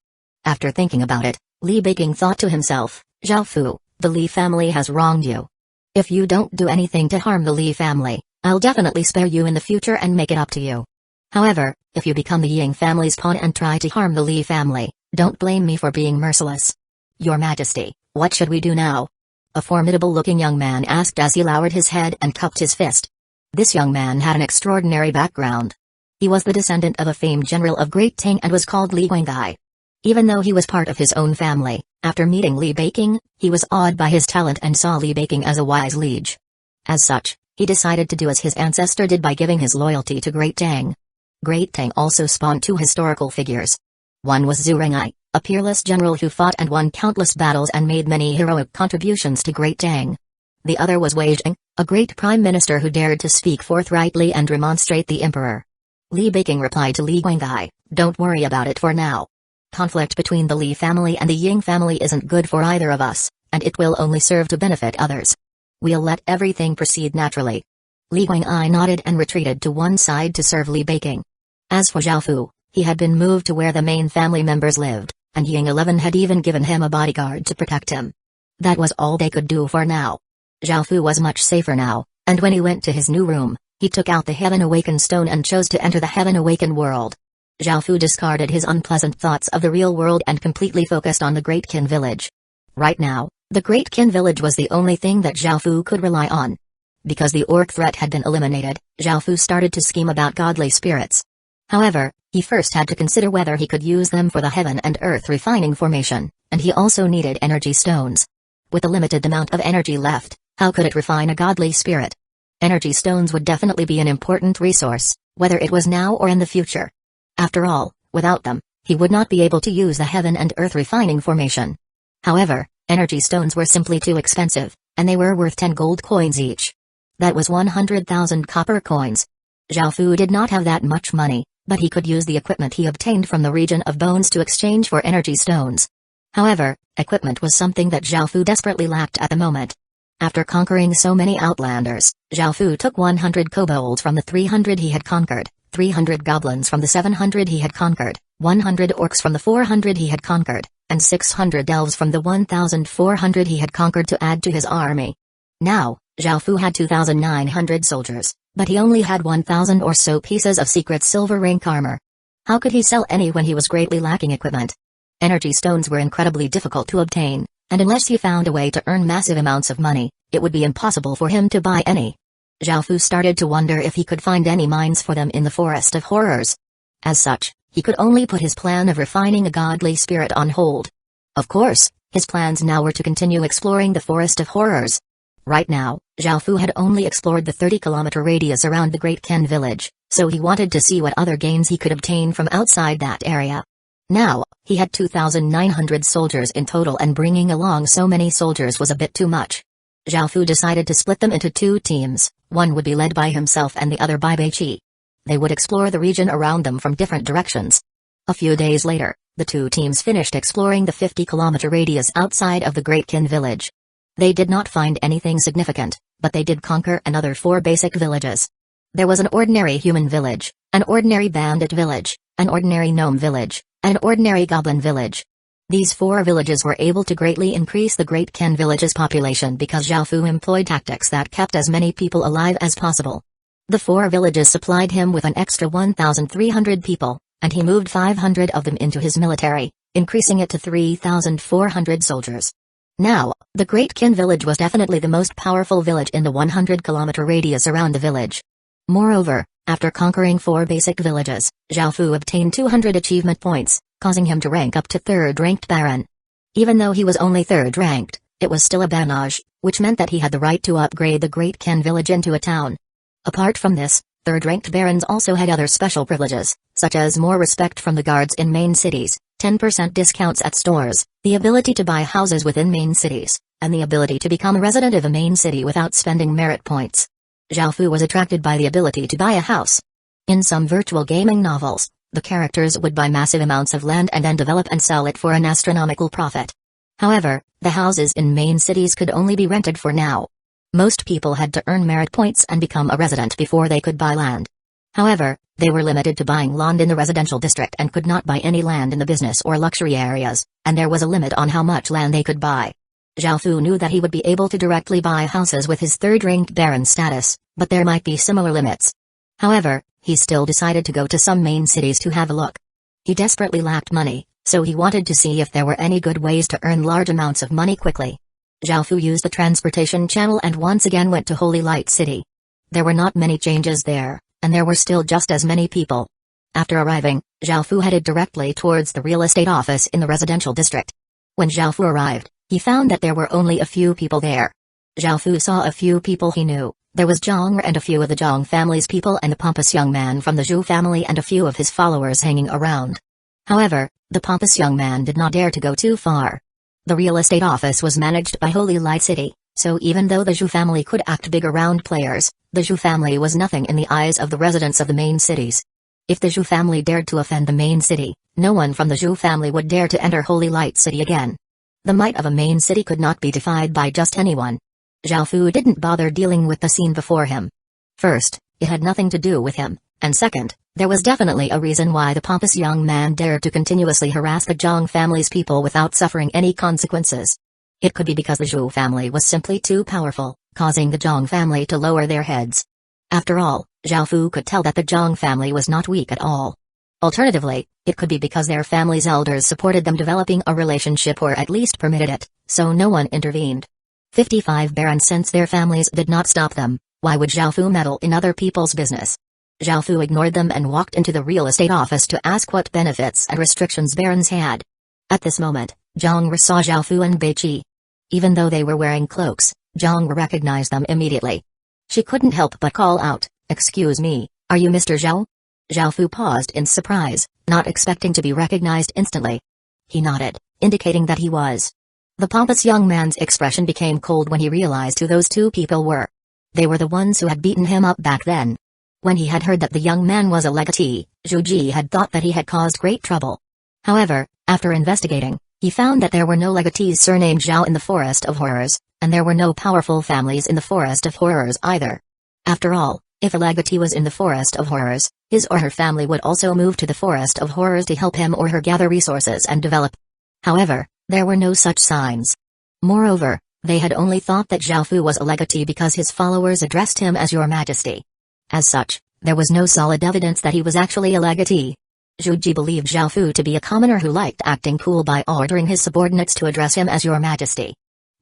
After thinking about it, Li Beiqing thought to himself, Zhao Fu, the Li family has wronged you. If you don't do anything to harm the Li family, I'll definitely spare you in the future and make it up to you. However, if you become the Ying family's pawn and try to harm the Li family, don't blame me for being merciless. Your Majesty, what should we do now? A formidable-looking young man asked as he lowered his head and cupped his fist. This young man had an extraordinary background. He was the descendant of a famed general of Great Tang and was called Li Guangai. Even though he was part of his own family, after meeting Li Beiqing, he was awed by his talent and saw Li Beiqing as a wise liege. As such, he decided to do as his ancestor did by giving his loyalty to Great Tang. Great Tang also spawned two historical figures. One was Rukongai, a peerless general who fought and won countless battles and made many heroic contributions to Great Tang. The other was Aizen, a great prime minister who dared to speak forthrightly and remonstrate the emperor. Li Beiqing replied to Li Guangai, don't worry about it for now. Conflict between the Li family and the Ying family isn't good for either of us, and it will only serve to benefit others. We'll let everything proceed naturally. Li Guangai nodded and retreated to one side to serve Li Beiqing. As for Zhao Fu, he had been moved to where the main family members lived, and Ying 11 had even given him a bodyguard to protect him. That was all they could do for now. Zhao Fu was much safer now, and when he went to his new room, he took out the Heaven Awakened stone and chose to enter the Heaven Awakened world. Zhao Fu discarded his unpleasant thoughts of the real world and completely focused on the Great Qin village. Right now, the Great Qin village was the only thing that Zhao Fu could rely on. Because the orc threat had been eliminated, Zhao Fu started to scheme about godly spirits. However, he first had to consider whether he could use them for the heaven and earth refining formation, and he also needed energy stones. With a limited amount of energy left, how could it refine a godly spirit? Energy stones would definitely be an important resource, whether it was now or in the future. After all, without them, he would not be able to use the heaven and earth refining formation. However, energy stones were simply too expensive, and they were worth 10 gold coins each. That was 100,000 copper coins. Zhao Fu did not have that much money, but he could use the equipment he obtained from the region of bones to exchange for energy stones. However, equipment was something that Zhao Fu desperately lacked at the moment. After conquering so many outlanders, Zhao Fu took 100 kobolds from the 300 he had conquered, 300 goblins from the 700 he had conquered, 100 orcs from the 400 he had conquered, and 600 elves from the 1,400 he had conquered to add to his army. Now, Zhao Fu had 2,900 soldiers, but he only had 1,000 or so pieces of secret silver rank armor. How could he sell any when he was greatly lacking equipment? Energy stones were incredibly difficult to obtain, and unless he found a way to earn massive amounts of money, it would be impossible for him to buy any. Zhao Fu started to wonder if he could find any mines for them in the Forest of Horrors. As such, he could only put his plan of refining a godly spirit on hold. Of course, his plans now were to continue exploring the Forest of Horrors. Right now, Zhao Fu had only explored the 30-kilometer radius around the Great Qin village, so he wanted to see what other gains he could obtain from outside that area. Now, he had 2,900 soldiers in total, and bringing along so many soldiers was a bit too much. Zhao Fu decided to split them into two teams, one would be led by himself and the other by Beiqi. They would explore the region around them from different directions. A few days later, the two teams finished exploring the 50-kilometer radius outside of the Great Qin village. They did not find anything significant, but they did conquer another 4 basic villages. There was an ordinary human village, an ordinary bandit village, an ordinary gnome village, and an ordinary goblin village. These 4 villages were able to greatly increase the Great Qin village's population because Zhao Fu employed tactics that kept as many people alive as possible. The 4 villages supplied him with an extra 1,300 people, and he moved 500 of them into his military, increasing it to 3,400 soldiers. Now, the Great Qin village was definitely the most powerful village in the 100-kilometer radius around the village. Moreover, after conquering 4 basic villages, Zhao Fu obtained 200 achievement points, causing him to rank up to 3rd-ranked Baron. Even though he was only 3rd-ranked, it was still a baronage, which meant that he had the right to upgrade the Great Qin village into a town. Apart from this, 3rd-ranked barons also had other special privileges, such as more respect from the guards in main cities, 10% discounts at stores, the ability to buy houses within main cities, and the ability to become a resident of a main city without spending merit points. Zhao Fu was attracted by the ability to buy a house. In some virtual gaming novels, the characters would buy massive amounts of land and then develop and sell it for an astronomical profit. However, the houses in main cities could only be rented for now. Most people had to earn merit points and become a resident before they could buy land. However, they were limited to buying land in the residential district and could not buy any land in the business or luxury areas, and there was a limit on how much land they could buy. Zhao Fu knew that he would be able to directly buy houses with his third-ranked baron status, but there might be similar limits. However, he still decided to go to some main cities to have a look. He desperately lacked money, so he wanted to see if there were any good ways to earn large amounts of money quickly. Zhao Fu used the transportation channel and once again went to Holy Light City. There were not many changes there, and there were still just as many people. After arriving, Zhao Fu headed directly towards the real estate office in the residential district. When Zhao Fu arrived, he found that there were only a few people there. Zhao Fu saw a few people he knew. There was Zhang and a few of the Zhang family's people and a pompous young man from the Zhu family and a few of his followers hanging around. However, the pompous young man did not dare to go too far. The real estate office was managed by Holy Light City, so even though the Zhu family could act big around players, the Zhu family was nothing in the eyes of the residents of the main cities. If the Zhu family dared to offend the main city, no one from the Zhu family would dare to enter Holy Light City again. The might of a main city could not be defied by just anyone. Zhao Fu didn't bother dealing with the scene before him. First, it had nothing to do with him, and second, there was definitely a reason why the pompous young man dared to continuously harass the Zhang family's people without suffering any consequences. It could be because the Zhu family was simply too powerful, causing the Zhang family to lower their heads. After all, Zhao Fu could tell that the Zhang family was not weak at all. Alternatively, it could be because their family's elders supported them developing a relationship or at least permitted it, so no one intervened. 55 barons. Since their families did not stop them, why would Zhao Fu meddle in other people's business? Zhao Fu ignored them and walked into the real estate office to ask what benefits and restrictions barons had. At this moment, Zhang saw Zhao Fu and Beiqi. Even though they were wearing cloaks, Zhang recognized them immediately. She couldn't help but call out, "Excuse me, are you Mr. Zhao?" Zhao Fu paused in surprise, not expecting to be recognized instantly. He nodded, indicating that he was. The pompous young man's expression became cold when he realized who those two people were. They were the ones who had beaten him up back then. When he had heard that the young man was a legatee, Zhu Ji had thought that he had caused great trouble. However, after investigating, he found that there were no legatees surnamed Zhao in the Forest of Horrors, and there were no powerful families in the Forest of Horrors either. After all, if a legatee was in the Forest of Horrors, his or her family would also move to the Forest of Horrors to help him or her gather resources and develop. However, there were no such signs. Moreover, they had only thought that Zhao Fu was a legatee because his followers addressed him as Your Majesty. As such, there was no solid evidence that he was actually a legatee. Zhu Ji believed Zhao Fu to be a commoner who liked acting cool by ordering his subordinates to address him as Your Majesty.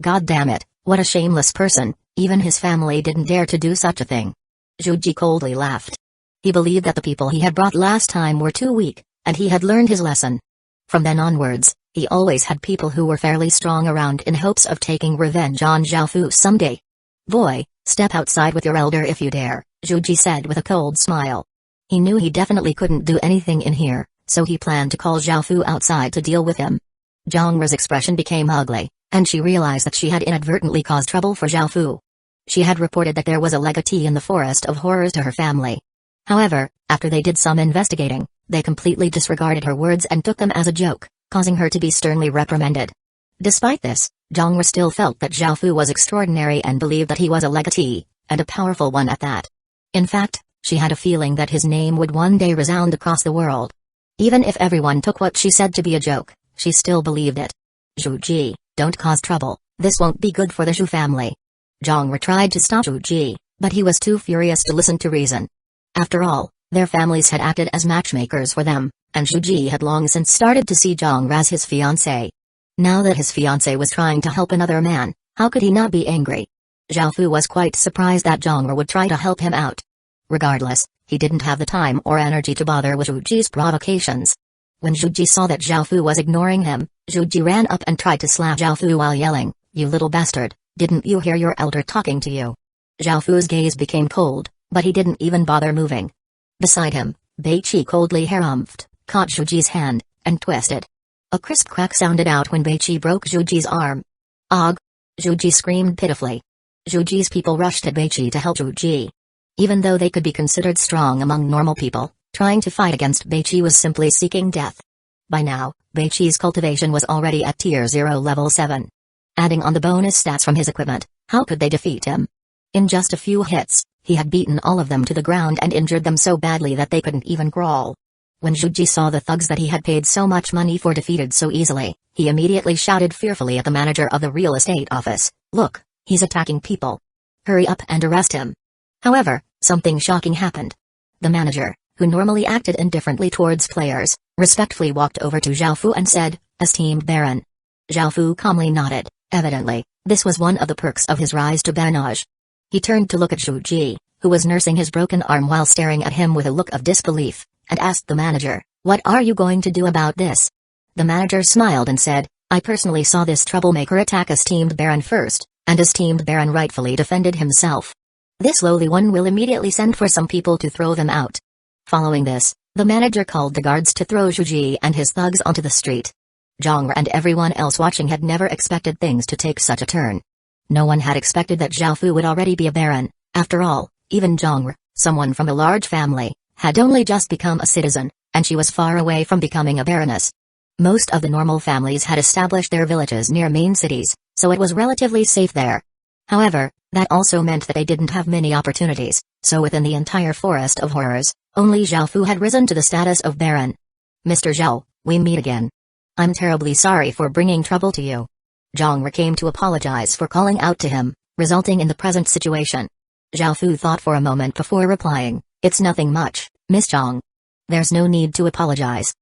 God damn it, what a shameless person, even his family didn't dare to do such a thing. Zhu Ji coldly laughed. He believed that the people he had brought last time were too weak, and he had learned his lesson. From then onwards, he always had people who were fairly strong around in hopes of taking revenge on Zhao Fu someday. Boy, step outside with your elder if you dare, Zhu Ji said with a cold smile. He knew he definitely couldn't do anything in here, so he planned to call Zhao Fu outside to deal with him. Zhang's expression became ugly, and she realized that she had inadvertently caused trouble for Zhao Fu. She had reported that there was a legatee in the Forest of Horrors to her family. However, after they did some investigating, they completely disregarded her words and took them as a joke, causing her to be sternly reprimanded. Despite this, Zhang still felt that Zhao Fu was extraordinary and believed that he was a legatee, and a powerful one at that. In fact, she had a feeling that his name would one day resound across the world. Even if everyone took what she said to be a joke, she still believed it. Zhu Ji, don't cause trouble, this won't be good for the Zhu family. Zhang tried to stop Zhu Ji, but he was too furious to listen to reason. After all, their families had acted as matchmakers for them, and Zhu Ji had long since started to see Zhang as his fiancé. Now that his fiancé was trying to help another man, how could he not be angry? Zhao Fu was quite surprised that Zhang would try to help him out. Regardless, he didn't have the time or energy to bother with Zhu Ji's provocations. When Zhu Ji saw that Zhao Fu was ignoring him, Zhu Ji ran up and tried to slap Zhao Fu while yelling, "You little bastard, didn't you hear your elder talking to you?" Zhao Fu's gaze became cold, but he didn't even bother moving. Beside him, Beiqi coldly harumphed, caught Zhu Ji's hand, and twisted. A crisp crack sounded out when Beiqi broke Zhu Ji's arm. "Ugh!" Zhu Ji screamed pitifully. Zhu Ji's people rushed at Beiqi to help Zhu Ji. Even though they could be considered strong among normal people, trying to fight against Beiqi was simply seeking death. By now, Beiqi's cultivation was already at Tier 0 level 7. Adding on the bonus stats from his equipment, how could they defeat him? In just a few hits, he had beaten all of them to the ground and injured them so badly that they couldn't even crawl. When Shuji saw the thugs that he had paid so much money for defeated so easily, he immediately shouted fearfully at the manager of the real estate office, "Look, he's attacking people. Hurry up and arrest him." However, something shocking happened. The manager, who normally acted indifferently towards players, respectfully walked over to Zhao Fu and said, "Esteemed Baron." Zhao Fu calmly nodded. Evidently, this was one of the perks of his rise to baronage. He turned to look at Shuji, who was nursing his broken arm while staring at him with a look of disbelief, and asked the manager, "What are you going to do about this?" The manager smiled and said, "I personally saw this troublemaker attack esteemed Baron first, and esteemed Baron rightfully defended himself. This lowly one will immediately send for some people to throw them out." Following this, the manager called the guards to throw Shuji and his thugs onto the street. Zhang and everyone else watching had never expected things to take such a turn. No one had expected that Zhao Fu would already be a baron. After all, even Zhang, someone from a large family, had only just become a citizen, and she was far away from becoming a baroness. Most of the normal families had established their villages near main cities, so it was relatively safe there. However, that also meant that they didn't have many opportunities, so within the entire forest of horrors, only Zhao Fu had risen to the status of baron. "Mr. Zhao, we meet again. I'm terribly sorry for bringing trouble to you." Zhang came to apologize for calling out to him, resulting in the present situation. Zhao Fu thought for a moment before replying, "It's nothing much, Miss Zhang. There's no need to apologize."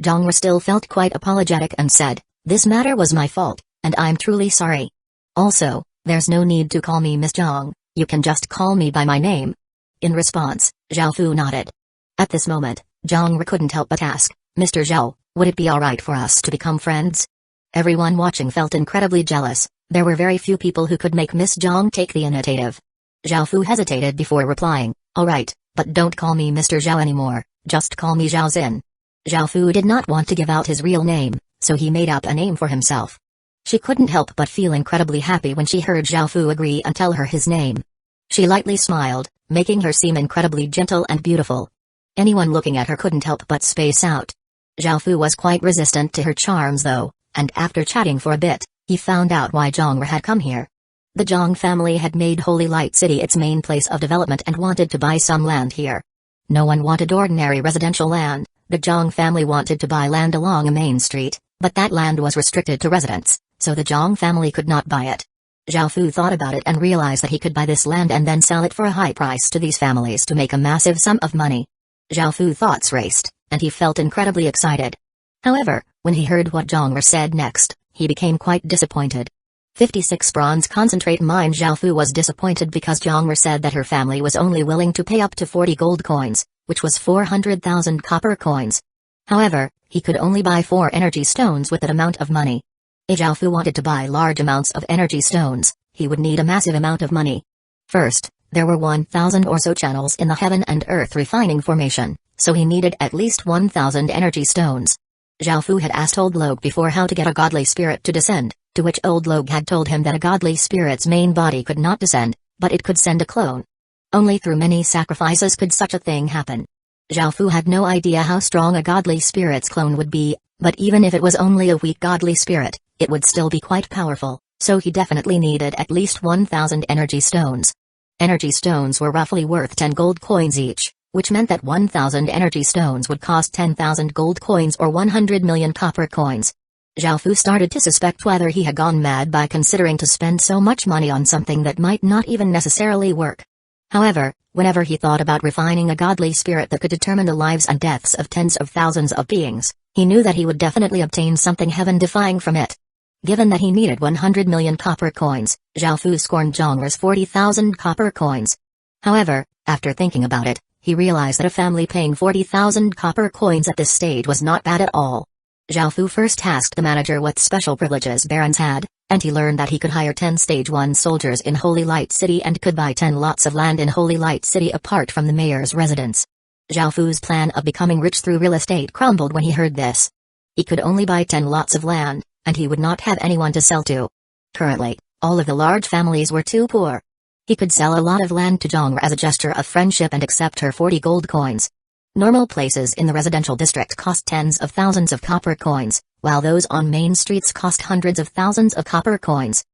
Zhang still felt quite apologetic and said, "This matter was my fault, and I'm truly sorry. Also, there's no need to call me Miss Zhang, you can just call me by my name." In response, Zhao Fu nodded. At this moment, Zhang couldn't help but ask, "Mr. Zhao, would it be alright for us to become friends?" Everyone watching felt incredibly jealous. There were very few people who could make Miss Zhang take the initiative. Zhao Fu hesitated before replying, "Alright, but don't call me Mr. Zhao anymore, just call me Zhao Xin." Zhao Fu did not want to give out his real name, so he made up a name for himself. She couldn't help but feel incredibly happy when she heard Zhao Fu agree and tell her his name. She lightly smiled, making her seem incredibly gentle and beautiful. Anyone looking at her couldn't help but space out. Zhao Fu was quite resistant to her charms though, and after chatting for a bit, he found out why Zhang had come here. The Zhang family had made Holy Light City its main place of development and wanted to buy some land here. No one wanted ordinary residential land. The Zhang family wanted to buy land along a main street, but that land was restricted to residents, so the Zhang family could not buy it. Zhao Fu thought about it and realized that he could buy this land and then sell it for a high price to these families to make a massive sum of money. Zhao Fu thoughts raced, and he felt incredibly excited. However, when he heard what Zhang said next, he became quite disappointed. 56 bronze concentrate mine. Zhao Fu was disappointed because Zhang said that her family was only willing to pay up to 40 gold coins, which was 400,000 copper coins. However, he could only buy 4 energy stones with that amount of money. If Zhao Fu wanted to buy large amounts of energy stones, he would need a massive amount of money. First, there were 1,000 or so channels in the heaven and earth refining formation, so he needed at least 1,000 energy stones. Zhao Fu had asked Old Log before how to get a godly spirit to descend, to which Old Log had told him that a godly spirit's main body could not descend, but it could send a clone. Only through many sacrifices could such a thing happen. Zhao Fu had no idea how strong a godly spirit's clone would be, but even if it was only a weak godly spirit, it would still be quite powerful, so he definitely needed at least 1,000 energy stones. Energy stones were roughly worth 10 gold coins each, which meant that 1,000 energy stones would cost 10,000 gold coins or 100 million copper coins. Zhao Fu started to suspect whether he had gone mad by considering to spend so much money on something that might not even necessarily work. However, whenever he thought about refining a godly spirit that could determine the lives and deaths of tens of thousands of beings, he knew that he would definitely obtain something heaven-defying from it. Given that he needed 100 million copper coins, Zhao Fu scorned Zhang's 40,000 copper coins. However, after thinking about it, he realized that a family paying 40,000 copper coins at this stage was not bad at all. Zhao Fu first asked the manager what special privileges barons had, and he learned that he could hire 10 Stage 1 soldiers in Holy Light City and could buy 10 lots of land in Holy Light City apart from the mayor's residence. Zhao Fu's plan of becoming rich through real estate crumbled when he heard this. He could only buy 10 lots of land, and he would not have anyone to sell to. Currently, all of the large families were too poor. He could sell a lot of land to Zhang as a gesture of friendship and accept her 40 gold coins. Normal places in the residential district cost tens of thousands of copper coins, while those on main streets cost hundreds of thousands of copper coins.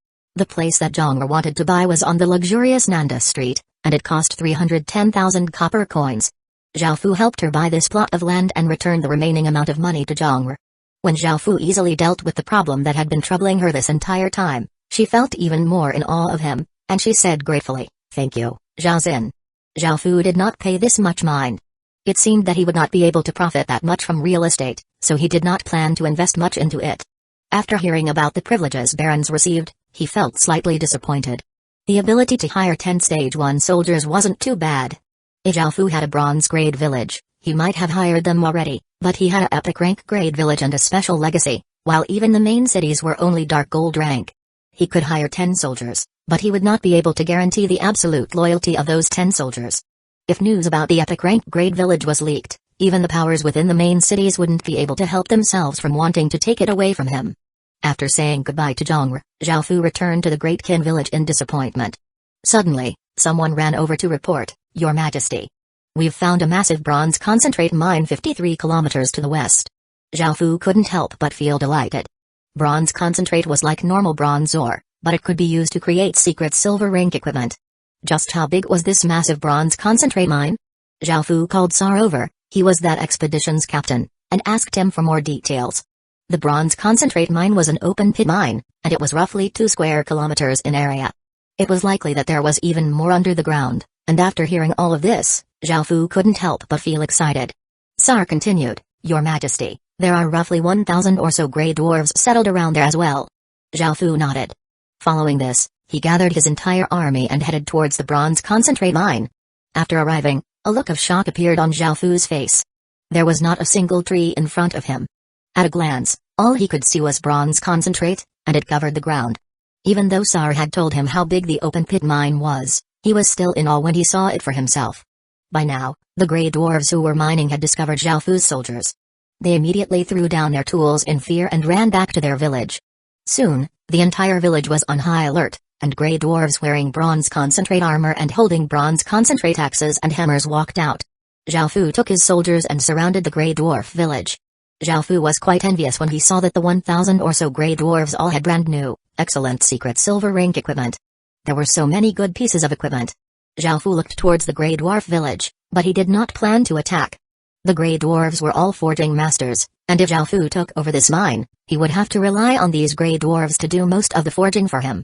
The place that Zhong'er wanted to buy was on the luxurious Nanda Street, and it cost 310,000 copper coins. Zhao Fu helped her buy this plot of land and returned the remaining amount of money to Zhong'er. When Zhao Fu easily dealt with the problem that had been troubling her this entire time, she felt even more in awe of him, and she said gratefully, "Thank you, Zhao Xin." Zhao Fu did not pay this much mind. It seemed that he would not be able to profit that much from real estate, so he did not plan to invest much into it. After hearing about the privileges barons received, he felt slightly disappointed. The ability to hire 10 Stage 1 soldiers wasn't too bad. If Zhao Fu had a bronze grade village, he might have hired them already, but he had an epic rank grade village and a special legacy, while even the main cities were only dark gold rank. He could hire 10 soldiers, but he would not be able to guarantee the absolute loyalty of those 10 soldiers. If news about the epic rank grade village was leaked, even the powers within the main cities wouldn't be able to help themselves from wanting to take it away from him. After saying goodbye to Zhong'er, Zhao Fu returned to the Great Qin village in disappointment. Suddenly, someone ran over to report, "Your Majesty. We've found a massive bronze concentrate mine 53 kilometers to the west." Zhao Fu couldn't help but feel delighted. Bronze concentrate was like normal bronze ore, but it could be used to create secret silver rank equipment. Just how big was this massive bronze concentrate mine? Zhao Fu called Sar over, he was that expedition's captain, and asked him for more details. The bronze concentrate mine was an open-pit mine, and it was roughly 2 square kilometers in area. It was likely that there was even more under the ground, and after hearing all of this, Zhao Fu couldn't help but feel excited. Sar continued, "Your Majesty, there are roughly 1,000 or so grey dwarves settled around there as well." Zhao Fu nodded. Following this, he gathered his entire army and headed towards the bronze concentrate mine. After arriving, a look of shock appeared on Zhao Fu's face. There was not a single tree in front of him. At a glance, all he could see was bronze concentrate, and it covered the ground. Even though Sar had told him how big the open-pit mine was, he was still in awe when he saw it for himself. By now, the grey dwarves who were mining had discovered Zhao Fu's soldiers. They immediately threw down their tools in fear and ran back to their village. Soon, the entire village was on high alert, and grey dwarves wearing bronze concentrate armor and holding bronze concentrate axes and hammers walked out. Zhao Fu took his soldiers and surrounded the grey dwarf village. Zhao Fu was quite envious when he saw that the 1,000 or so grey dwarves all had brand new, excellent secret silver rank equipment. There were so many good pieces of equipment. Zhao Fu looked towards the grey dwarf village, but he did not plan to attack. The grey dwarves were all forging masters, and if Zhao Fu took over this mine, he would have to rely on these grey dwarves to do most of the forging for him.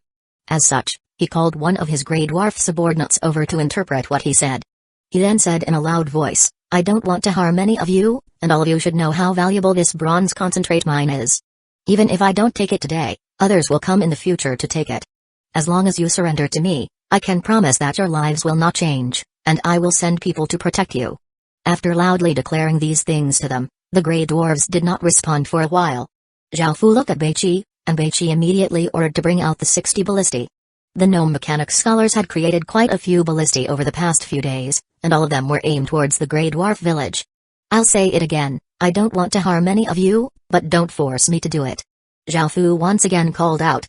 As such, he called one of his grey dwarf subordinates over to interpret what he said. He then said in a loud voice, "I don't want to harm any of you, and all of you should know how valuable this bronze concentrate mine is. Even if I don't take it today, others will come in the future to take it. As long as you surrender to me, I can promise that your lives will not change, and I will send people to protect you." After loudly declaring these things to them, the grey dwarves did not respond for a while. Zhao Fu looked at Beiqi, and Beiqi immediately ordered to bring out the 60 ballistae. The gnome mechanics scholars had created quite a few ballistae over the past few days, and all of them were aimed towards the grey dwarf village. "I'll say it again, I don't want to harm any of you, but don't force me to do it." Zhao Fu once again called out.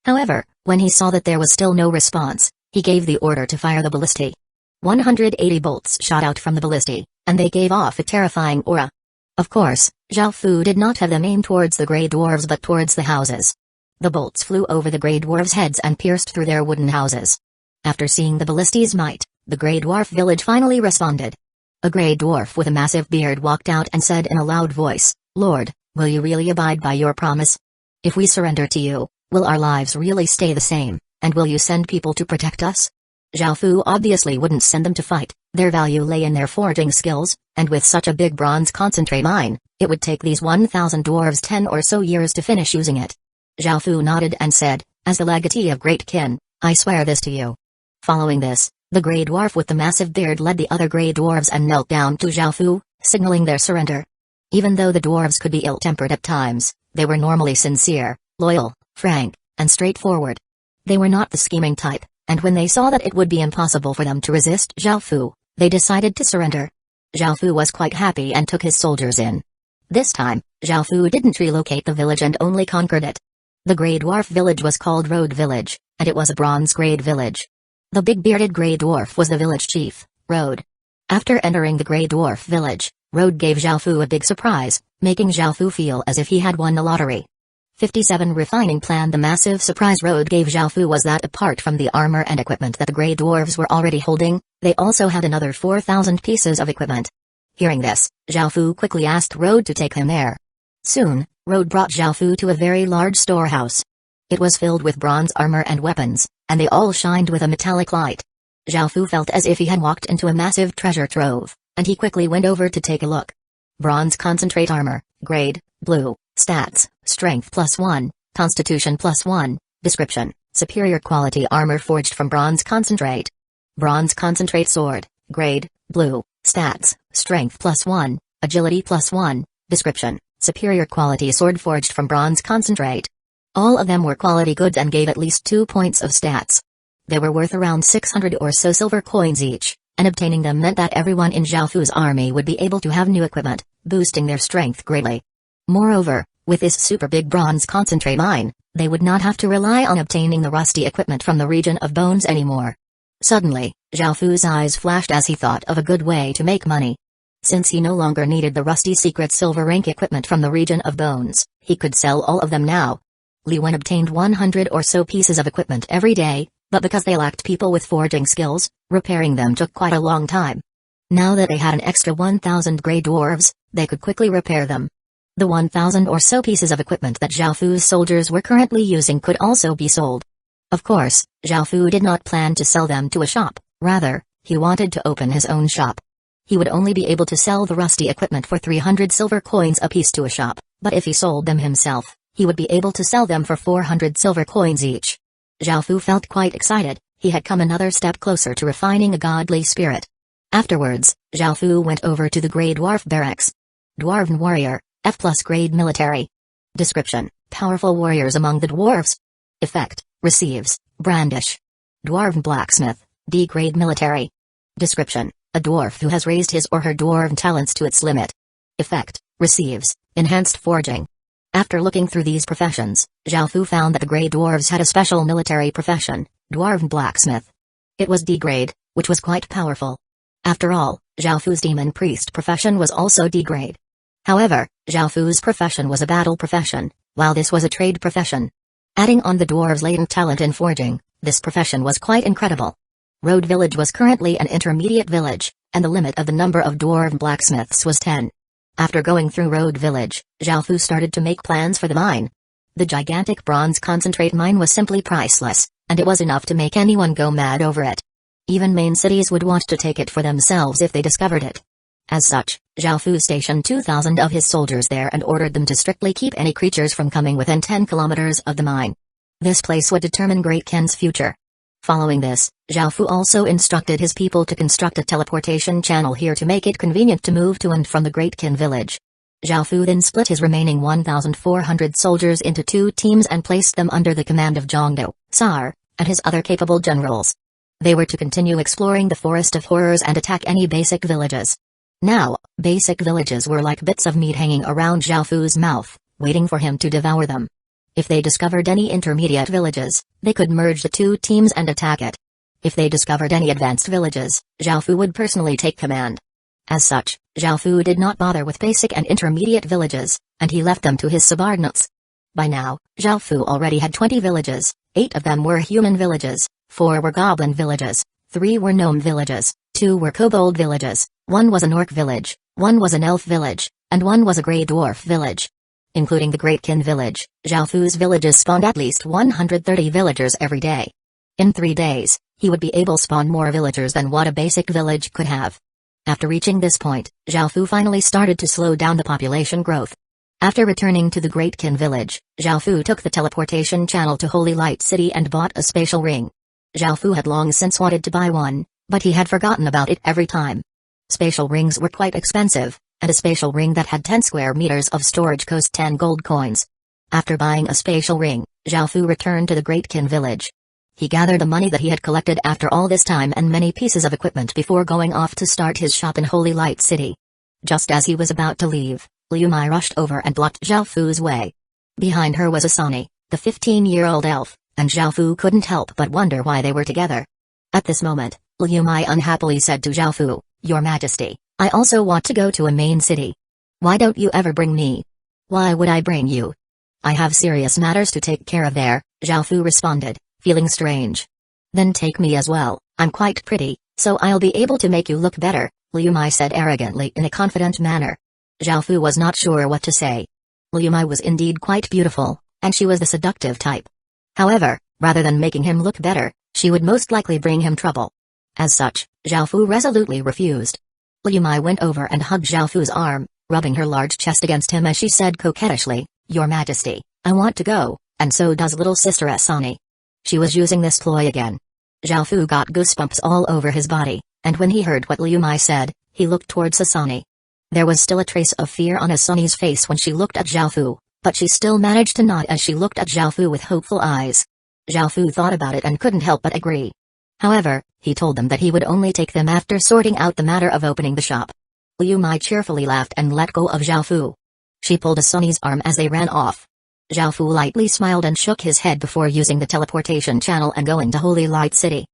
However, when he saw that there was still no response, he gave the order to fire the ballistae. 180 bolts shot out from the ballistae, and they gave off a terrifying aura. Of course, Zhao Fu did not have them aimed towards the grey dwarves but towards the houses. The bolts flew over the grey dwarves' heads and pierced through their wooden houses. After seeing the ballistae's might, the grey dwarf village finally responded. A grey dwarf with a massive beard walked out and said in a loud voice, "Lord, will you really abide by your promise? If we surrender to you, will our lives really stay the same, and will you send people to protect us?" Zhao Fu obviously wouldn't send them to fight, their value lay in their forging skills, and with such a big bronze concentrate mine, it would take these 1,000 dwarves 10 or so years to finish using it. Zhao Fu nodded and said, "As the legatee of Great Qin, I swear this to you." Following this, the grey dwarf with the massive beard led the other grey dwarves and knelt down to Zhao Fu, signaling their surrender. Even though the dwarves could be ill-tempered at times, they were normally sincere, loyal, frank, and straightforward. They were not the scheming type, and when they saw that it would be impossible for them to resist Zhao Fu, they decided to surrender. Zhao Fu was quite happy and took his soldiers in. This time, Zhao Fu didn't relocate the village and only conquered it. The grey dwarf village was called Road Village, and it was a bronze grade village. The big bearded grey dwarf was the village chief, Road. After entering the grey dwarf village, Road gave Zhao Fu a big surprise, making Zhao Fu feel as if he had won the lottery. 57 Refining plan. The massive surprise Road gave Xiaofu was that apart from the armor and equipment that the Grey Dwarves were already holding, they also had another 4,000 pieces of equipment. Hearing this, Xiaofu quickly asked Road to take him there. Soon, Road brought Xiaofu to a very large storehouse. It was filled with bronze armor and weapons, and they all shined with a metallic light. Xiaofu felt as if he had walked into a massive treasure trove, and he quickly went over to take a look. Bronze concentrate armor, grade, blue, stats, strength +1, constitution +1, description, superior quality armor forged from bronze concentrate. Bronze concentrate sword, grade, blue, stats, strength +1, agility +1, description, superior quality sword forged from bronze concentrate. All of them were quality goods and gave at least 2 points of stats. They were worth around 600 or so silver coins each, and obtaining them meant that everyone in Xiaofu's army would be able to have new equipment, boosting their strength greatly. Moreover, with this super big bronze concentrate mine, they would not have to rely on obtaining the rusty equipment from the region of bones anymore. Suddenly, Xiaofu's eyes flashed as he thought of a good way to make money. Since he no longer needed the rusty secret silver rank equipment from the region of bones, he could sell all of them now. Li Wen obtained 100 or so pieces of equipment every day, but because they lacked people with forging skills, repairing them took quite a long time. Now that they had an extra 1,000 Grey Dwarves, they could quickly repair them. The 1,000 or so pieces of equipment that Xiaofu's soldiers were currently using could also be sold. Of course, Xiaofu did not plan to sell them to a shop, rather, he wanted to open his own shop. He would only be able to sell the rusty equipment for 300 silver coins apiece to a shop, but if he sold them himself, he would be able to sell them for 400 silver coins each. Xiaofu felt quite excited, he had come another step closer to refining a godly spirit. Afterwards, Xiaofu went over to the Grey Dwarf barracks. Dwarven warrior, F+ grade military. Description, powerful warriors among the dwarves. Effect, receives, brandish. Dwarven blacksmith, D grade military. Description, a dwarf who has raised his or her dwarven talents to its limit. Effect, receives, enhanced forging. After looking through these professions, Xiaofu found that the Grey Dwarves had a special military profession, Dwarven Blacksmith. It was D grade, which was quite powerful. After all, Xiaofu's Demon Priest profession was also D grade. However, Xiaofu's profession was a battle profession, while this was a trade profession. Adding on the dwarves' latent talent in forging, this profession was quite incredible. Road Village was currently an intermediate village, and the limit of the number of dwarven blacksmiths was 10. After going through Road Village, Xiaofu started to make plans for the mine. The gigantic bronze concentrate mine was simply priceless, and it was enough to make anyone go mad over it. Even main cities would want to take it for themselves if they discovered it. As such, Xiaofu stationed 2,000 of his soldiers there and ordered them to strictly keep any creatures from coming within 10 kilometers of the mine. This place would determine Great Qin's future. Following this, Xiaofu also instructed his people to construct a teleportation channel here to make it convenient to move to and from the Great Qin village. Xiaofu then split his remaining 1,400 soldiers into 2 teams and placed them under the command of Zhongdo, Sar, and his other capable generals. They were to continue exploring the Forest of Horrors and attack any basic villages. Now, basic villages were like bits of meat hanging around Xiaofu's mouth, waiting for him to devour them. If they discovered any intermediate villages, they could merge the 2 teams and attack it. If they discovered any advanced villages, Xiaofu would personally take command. As such, Xiaofu did not bother with basic and intermediate villages, and he left them to his subordinates. By now, Xiaofu already had 20 villages, 8 of them were human villages, 4 were goblin villages, 3 were gnome villages, 2 were kobold villages, 1 was an orc village, 1 was an elf village, and 1 was a grey dwarf village. Including the Great Qin village, Xiaofu's villages spawned at least 130 villagers every day. In 3 days, he would be able to spawn more villagers than what a basic village could have. After reaching this point, Xiaofu finally started to slow down the population growth. After returning to the Great Qin village, Xiaofu took the teleportation channel to Holy Light City and bought a spatial ring. Xiaofu had long since wanted to buy one, but he had forgotten about it every time. Spatial rings were quite expensive, and a spatial ring that had 10 square meters of storage cost 10 gold coins. After buying a spatial ring, Xiaofu returned to the Great Qin village. He gathered the money that he had collected after all this time and many pieces of equipment before going off to start his shop in Holy Light City. Just as he was about to leave, Liu Mai rushed over and blocked Xiaofu's way. Behind her was Asani, the 15-year-old elf, and Xiaofu couldn't help but wonder why they were together. At this moment, Liu Mai unhappily said to Xiaofu, "Your Majesty, I also want to go to a main city. Why don't you ever bring me?" "Why would I bring you? I have serious matters to take care of there, Zhaofu responded, feeling strange. Then take me as well, I'm quite pretty, so I'll be able to make you look better, Liu Mai said arrogantly in a confident manner. Zhaofu was not sure what to say. Liu Mai was indeed quite beautiful, and she was the seductive type. However, rather than making him look better, she would most likely bring him trouble. As such, Zhaofu resolutely refused. Liu Mai went over and hugged Zhaofu's arm, rubbing her large chest against him as she said coquettishly, Your Majesty, I want to go, and so does little sister Asani. She was using this ploy again. Zhaofu got goosebumps all over his body, and when he heard what Liu Mai said, he looked towards Asani. There was still a trace of fear on Asani's face when she looked at Zhaofu, but she still managed to nod as she looked at Zhaofu with hopeful eyes. Zhaofu thought about it and couldn't help but agree. However, he told them that he would only take them after sorting out the matter of opening the shop. Liu Mai cheerfully laughed and let go of Zhaofu. She pulled Asani's arm as they ran off. Zhaofu lightly smiled and shook his head before using the teleportation channel and going to Holy Light City.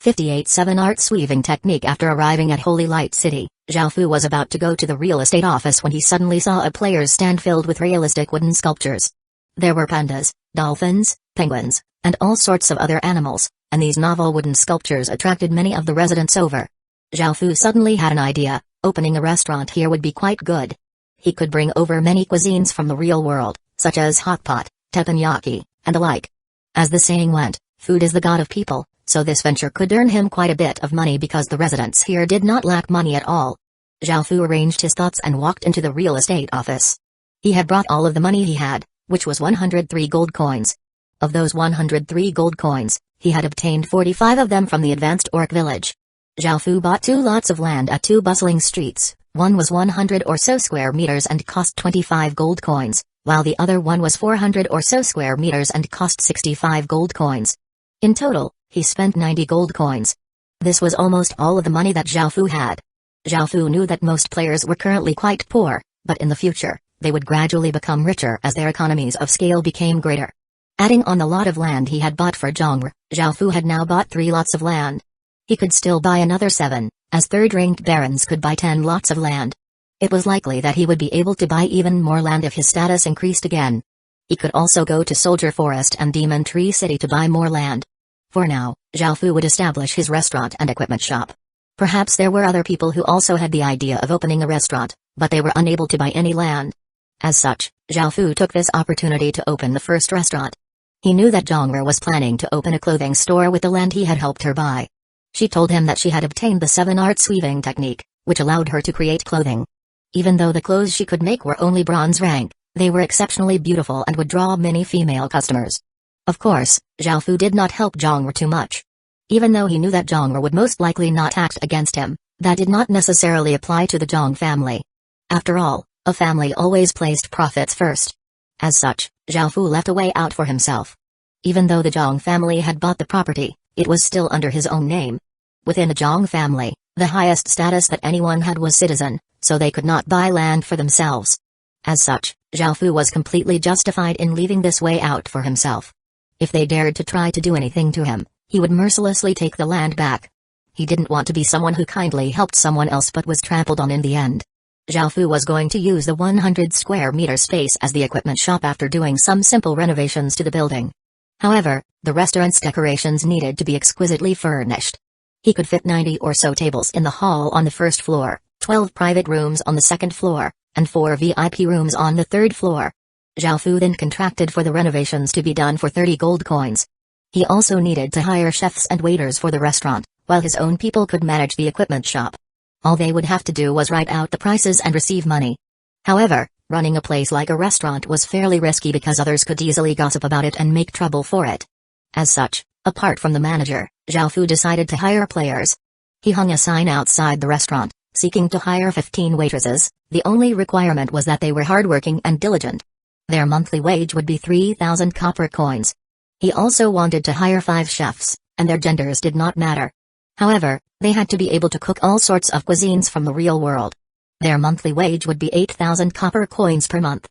58-7 Arts Weaving Technique. After arriving at Holy Light City, Zhaofu was about to go to the real estate office when he suddenly saw a player's stand filled with realistic wooden sculptures. There were pandas, dolphins, penguins, and all sorts of other animals, and these novel wooden sculptures attracted many of the residents over. Zhaofu suddenly had an idea: opening a restaurant here would be quite good. He could bring over many cuisines from the real world, such as hot pot, teppanyaki, and the like. As the saying went, food is the god of people, so this venture could earn him quite a bit of money because the residents here did not lack money at all. Zhaofu arranged his thoughts and walked into the real estate office. He had brought all of the money he had, which was 103 gold coins. Of those 103 gold coins, he had obtained 45 of them from the advanced orc village. Zhaofu bought 2 lots of land at 2 bustling streets. One was 100 or so square meters and cost 25 gold coins, while the other one was 400 or so square meters and cost 65 gold coins. In total, he spent 90 gold coins. This was almost all of the money that Zhaofu had. Zhaofu knew that most players were currently quite poor, but in the future, they would gradually become richer as their economies of scale became greater. Adding on the lot of land he had bought for Zhongr, Zhaofu had now bought 3 lots of land. He could still buy another 7, as third-ranked barons could buy 10 lots of land. It was likely that he would be able to buy even more land if his status increased again. He could also go to Soldier Forest and Demon Tree City to buy more land. For now, Zhaofu would establish his restaurant and equipment shop. Perhaps there were other people who also had the idea of opening a restaurant, but they were unable to buy any land. As such, Zhaofu took this opportunity to open the first restaurant. He knew that Zhongr was planning to open a clothing store with the land he had helped her buy. She told him that she had obtained the 7 arts weaving technique, which allowed her to create clothing. Even though the clothes she could make were only bronze rank, they were exceptionally beautiful and would draw many female customers. Of course, Zhaofu did not help Zhongr too much. Even though he knew that Zhongr would most likely not act against him, that did not necessarily apply to the Zhong family. After all, a family always placed profits first. As such, Zhaofu left a way out for himself. Even though the Zhong family had bought the property, it was still under his own name. Within the Zhong family, the highest status that anyone had was citizen, so they could not buy land for themselves. As such, Zhaofu was completely justified in leaving this way out for himself. If they dared to try to do anything to him, he would mercilessly take the land back. He didn't want to be someone who kindly helped someone else but was trampled on in the end. Zhaofu was going to use the 100 square meter space as the equipment shop after doing some simple renovations to the building. However, the restaurant's decorations needed to be exquisitely furnished. He could fit 90 or so tables in the hall on the first floor, 12 private rooms on the second floor, and 4 VIP rooms on the third floor. Zhaofu then contracted for the renovations to be done for 30 gold coins. He also needed to hire chefs and waiters for the restaurant, while his own people could manage the equipment shop. All they would have to do was write out the prices and receive money. However, running a place like a restaurant was fairly risky because others could easily gossip about it and make trouble for it. As such, apart from the manager, Zhaofu decided to hire players. He hung a sign outside the restaurant, seeking to hire 15 waitresses. The only requirement was that they were hardworking and diligent. Their monthly wage would be 3,000 copper coins. He also wanted to hire 5 chefs, and their genders did not matter. However, they had to be able to cook all sorts of cuisines from the real world. Their monthly wage would be 8,000 copper coins per month.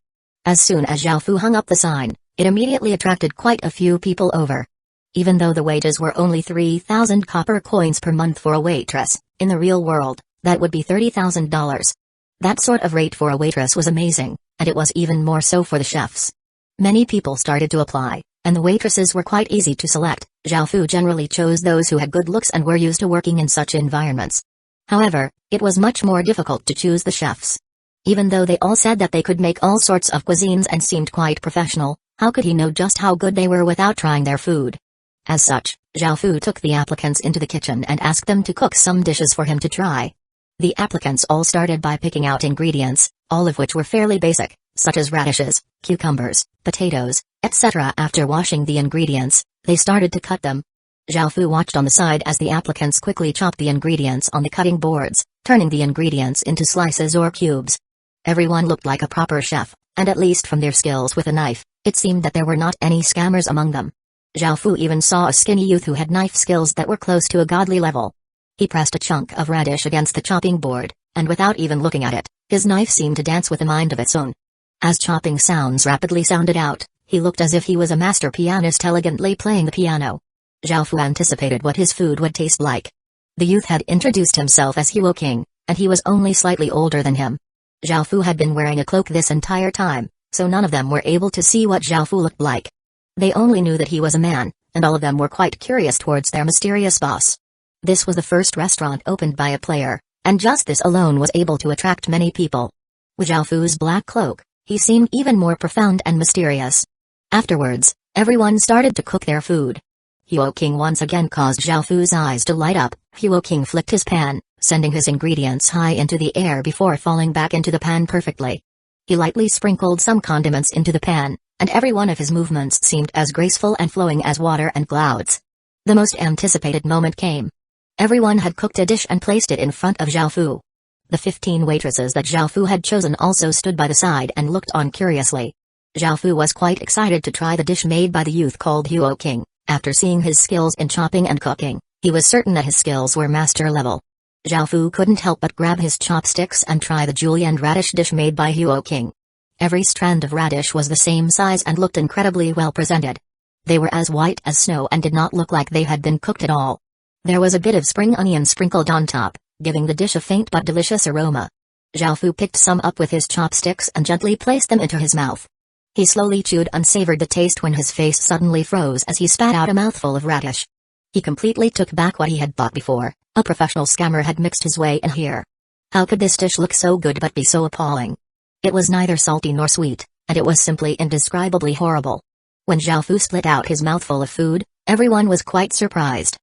As soon as Zhaofu hung up the sign, it immediately attracted quite a few people over. Even though the wages were only 3,000 copper coins per month for a waitress, in the real world, that would be $30,000. That sort of rate for a waitress was amazing, and it was even more so for the chefs. Many people started to apply, and the waitresses were quite easy to select. Zhao Fu generally chose those who had good looks and were used to working in such environments. However, it was much more difficult to choose the chefs. Even though they all said that they could make all sorts of cuisines and seemed quite professional, how could he know just how good they were without trying their food? As such, Zhao Fu took the applicants into the kitchen and asked them to cook some dishes for him to try. The applicants all started by picking out ingredients, all of which were fairly basic, such as radishes, cucumbers, potatoes, etc. After washing the ingredients, they started to cut them. Zhao Fu watched on the side as the applicants quickly chopped the ingredients on the cutting boards, turning the ingredients into slices or cubes. Everyone looked like a proper chef, and at least from their skills with a knife, it seemed that there were not any scammers among them. Zhao Fu even saw a skinny youth who had knife skills that were close to a godly level. He pressed a chunk of radish against the chopping board, and without even looking at it, his knife seemed to dance with a mind of its own. As chopping sounds rapidly sounded out, he looked as if he was a master pianist elegantly playing the piano. Zhao Fu anticipated what his food would taste like. The youth had introduced himself as Hueco, and he was only slightly older than him. Zhao Fu had been wearing a cloak this entire time, so none of them were able to see what Zhao Fu looked like. They only knew that he was a man, and all of them were quite curious towards their mysterious boss. This was the first restaurant opened by a player, and just this alone was able to attract many people. With Zhao Fu's black cloak, he seemed even more profound and mysterious. Afterwards, everyone started to cook their food. Hueco once again caused Zhao Fu's eyes to light up. Hueco flicked his pan, sending his ingredients high into the air before falling back into the pan perfectly. He lightly sprinkled some condiments into the pan, and every one of his movements seemed as graceful and flowing as water and clouds. The most anticipated moment came. Everyone had cooked a dish and placed it in front of Zhao Fu. The 15 waitresses that Zhao Fu had chosen also stood by the side and looked on curiously. Zhao Fu was quite excited to try the dish made by the youth called Hueco. After seeing his skills in chopping and cooking, he was certain that his skills were master level. Zhao Fu couldn't help but grab his chopsticks and try the julienne radish dish made by Hueco. Every strand of radish was the same size and looked incredibly well presented. They were as white as snow and did not look like they had been cooked at all. There was a bit of spring onion sprinkled on top, giving the dish a faint but delicious aroma. Zhao Fu picked some up with his chopsticks and gently placed them into his mouth. He slowly chewed and savored the taste when his face suddenly froze as he spat out a mouthful of radish. He completely took back what he had thought before. A professional scammer had mixed his way in here. How could this dish look so good but be so appalling? It was neither salty nor sweet, and it was simply indescribably horrible. When Zhao Fu split out his mouthful of food, everyone was quite surprised.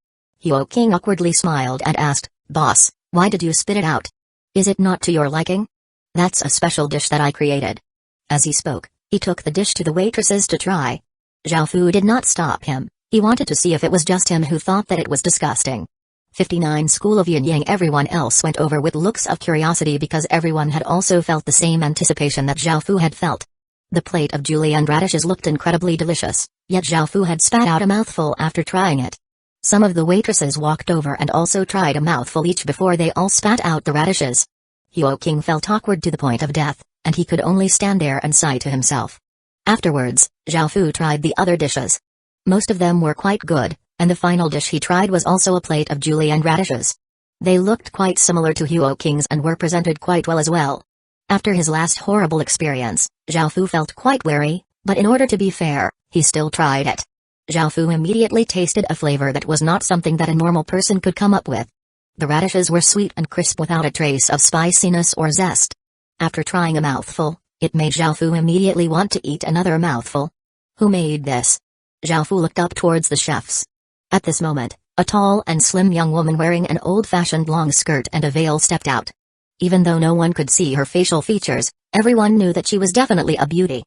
Hueco awkwardly smiled and asked, "Boss, why did you spit it out? Is it not to your liking? That's a special dish that I created." As he spoke, he took the dish to the waitresses to try. Zhao Fu did not stop him. He wanted to see if it was just him who thought that it was disgusting. 59 School of Yin Yang. Everyone else went over with looks of curiosity because everyone had also felt the same anticipation that Zhao Fu had felt. The plate of julienne radishes looked incredibly delicious, yet Zhao Fu had spat out a mouthful after trying it. Some of the waitresses walked over and also tried a mouthful each before they all spat out the radishes. Hueco felt awkward to the point of death, and he could only stand there and sigh to himself. Afterwards, Zhao Fu tried the other dishes. Most of them were quite good, and the final dish he tried was also a plate of julienne radishes. They looked quite similar to Hueco's and were presented quite well as well. After his last horrible experience, Zhao Fu felt quite wary, but in order to be fair, he still tried it. Zhao Fu immediately tasted a flavor that was not something that a normal person could come up with. The radishes were sweet and crisp without a trace of spiciness or zest. After trying a mouthful, it made Zhao Fu immediately want to eat another mouthful. Who made this? Zhao Fu looked up towards the chefs. At this moment, a tall and slim young woman wearing an old-fashioned long skirt and a veil stepped out. Even though no one could see her facial features, everyone knew that she was definitely a beauty.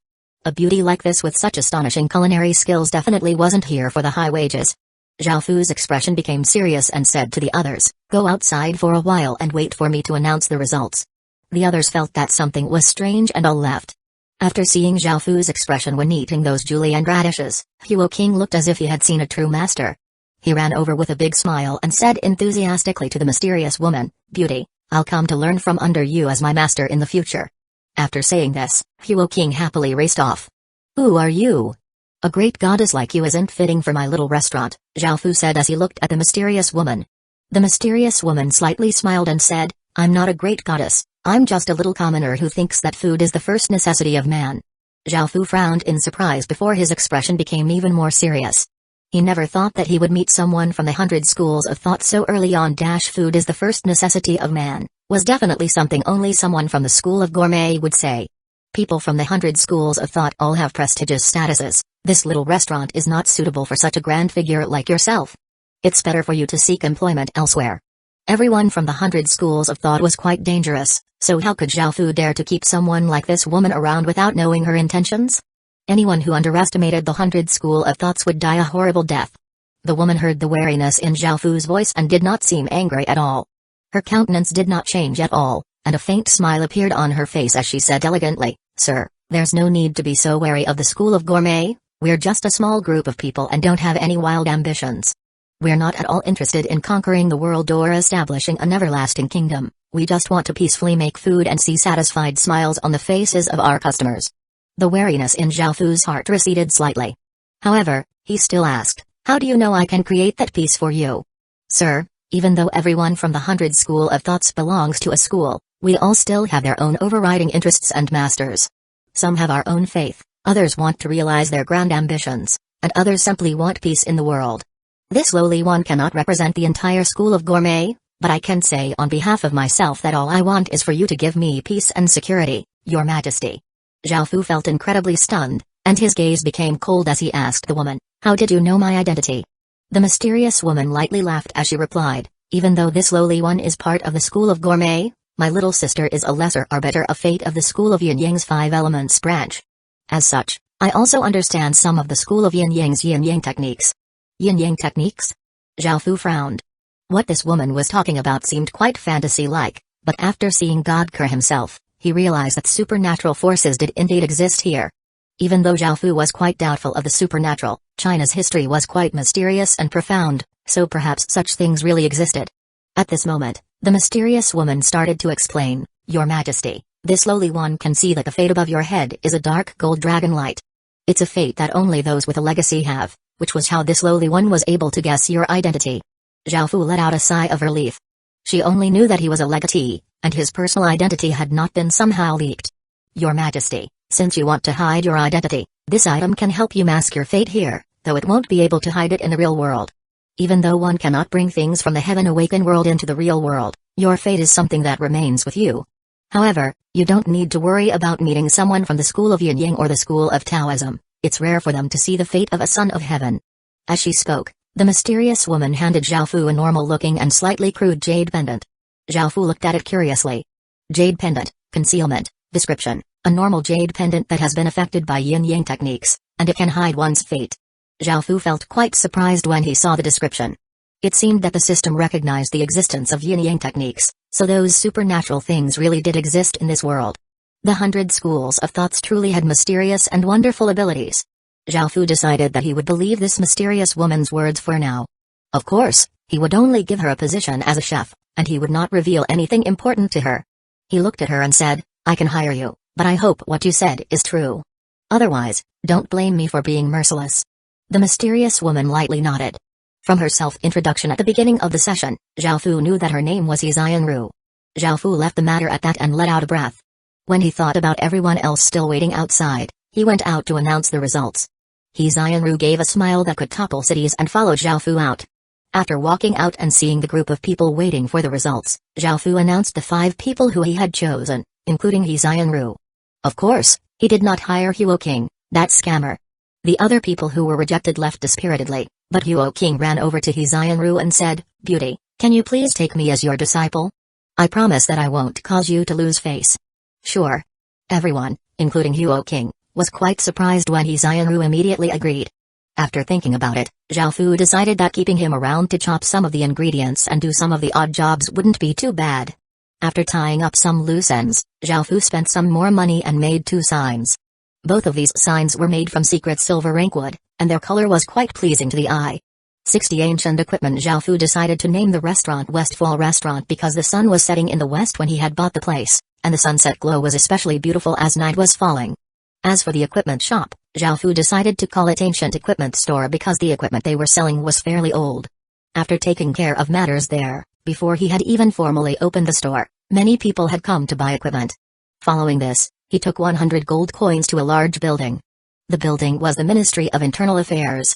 A beauty like this with such astonishing culinary skills definitely wasn't here for the high wages. Zhao Fu's expression became serious and said to the others, "Go outside for a while and wait for me to announce the results." The others felt that something was strange and all left. After seeing Zhao Fu's expression when eating those julienne radishes, Hueco looked as if he had seen a true master. He ran over with a big smile and said enthusiastically to the mysterious woman, "Beauty, I'll come to learn from under you as my master in the future." After saying this, Hueco happily raced off. "Who are you? A great goddess like you isn't fitting for my little restaurant," Zhao Fu said as he looked at the mysterious woman. The mysterious woman slightly smiled and said, "I'm not a great goddess, I'm just a little commoner who thinks that food is the first necessity of man." Zhao Fu frowned in surprise before his expression became even more serious. He never thought that he would meet someone from the 100 schools of thought so early on. Food is the first necessity of man, was definitely something only someone from the school of gourmet would say. People from the 100 schools of thought all have prestigious statuses. This little restaurant is not suitable for such a grand figure like yourself. It's better for you to seek employment elsewhere. Everyone from the 100 schools of thought was quite dangerous, so how could Zhao Fu dare to keep someone like this woman around without knowing her intentions? Anyone who underestimated the 100 school of thoughts would die a horrible death. The woman heard the wariness in Zhao Fu's voice and did not seem angry at all. Her countenance did not change at all, and a faint smile appeared on her face as she said elegantly, "Sir, there's no need to be so wary of the school of gourmet. We're just a small group of people and don't have any wild ambitions. We're not at all interested in conquering the world or establishing an everlasting kingdom. We just want to peacefully make food and see satisfied smiles on the faces of our customers." The wariness in Zhao Fu's heart receded slightly. However, he still asked, "How do you know I can create that peace for you?" "Sir, even though everyone from the 100 school of thoughts belongs to a school, we all still have their own overriding interests and masters. Some have our own faith, others want to realize their grand ambitions, and others simply want peace in the world. This lowly one cannot represent the entire school of gourmet, but I can say on behalf of myself that all I want is for you to give me peace and security, Your Majesty." Zhao Fu felt incredibly stunned, and his gaze became cold as he asked the woman, "How did you know my identity?" The mysterious woman lightly laughed as she replied, "Even though this lowly one is part of the school of gourmet, my little sister is a lesser arbiter of fate of the school of Yin Yang's 5 elements branch. As such, I also understand some of the school of Yin Yang's Yin Yang techniques." "Yin Yang techniques?" Zhao Fu frowned. What this woman was talking about seemed quite fantasy-like, but after seeing Godker himself, he realized that supernatural forces did indeed exist here. Even though Zhao Fu was quite doubtful of the supernatural, China's history was quite mysterious and profound, so perhaps such things really existed. At this moment, the mysterious woman started to explain, "Your Majesty, this lowly one can see that the fate above your head is a dark gold dragon light. It's a fate that only those with a legacy have, which was how this lowly one was able to guess your identity." Zhao Fu let out a sigh of relief. She only knew that he was a legatee, and his personal identity had not been somehow leaked. "Your Majesty, since you want to hide your identity, this item can help you mask your fate here, though it won't be able to hide it in the real world. Even though one cannot bring things from the Heaven Awakened world into the real world, your fate is something that remains with you. However, you don't need to worry about meeting someone from the school of Yin Yang or the school of Taoism. It's rare for them to see the fate of a son of heaven." As she spoke, the mysterious woman handed Zhao Fu a normal-looking and slightly crude jade pendant. Zhao Fu looked at it curiously. Jade pendant, concealment, description, a normal jade pendant that has been affected by yin-yang techniques, and it can hide one's fate. Zhao Fu felt quite surprised when he saw the description. It seemed that the system recognized the existence of yin-yang techniques, so those supernatural things really did exist in this world. The 100 schools of thoughts truly had mysterious and wonderful abilities. Zhao Fu decided that he would believe this mysterious woman's words for now. Of course, he would only give her a position as a chef, and he would not reveal anything important to her. He looked at her and said, "I can hire you, but I hope what you said is true. Otherwise, don't blame me for being merciless." The mysterious woman lightly nodded. From her self-introduction at the beginning of the session, Zhao Fu knew that her name was Aizen Ru. Zhao Fu left the matter at that and let out a breath. When he thought about everyone else still waiting outside, he went out to announce the results. Aizen Ru gave a smile that could topple cities and followed Zhao Fu out. After walking out and seeing the group of people waiting for the results, Zhao Fu announced the 5 people who he had chosen, including Aizen Ru. Of course, he did not hire Hueco, that scammer. The other people who were rejected left dispiritedly, but Hueco ran over to Aizen Ru and said, "Beauty, can you please take me as your disciple? I promise that I won't cause you to lose face." "Sure." Everyone, including Hueco, was quite surprised when Aizen Ru immediately agreed. After thinking about it, Zhao Fu decided that keeping him around to chop some of the ingredients and do some of the odd jobs wouldn't be too bad. After tying up some loose ends, Zhao Fu spent some more money and made 2 signs. Both of these signs were made from secret silver inkwood, and their color was quite pleasing to the eye. 60 ancient equipment. Zhao Fu decided to name the restaurant Westfall Restaurant because the sun was setting in the west when he had bought the place, and the sunset glow was especially beautiful as night was falling. As for the equipment shop, Zhao Fu decided to call it Ancient Equipment Store because the equipment they were selling was fairly old. After taking care of matters there, before he had even formally opened the store, many people had come to buy equipment. Following this, He took 100 gold coins to a large building. The building was the Ministry of Internal Affairs.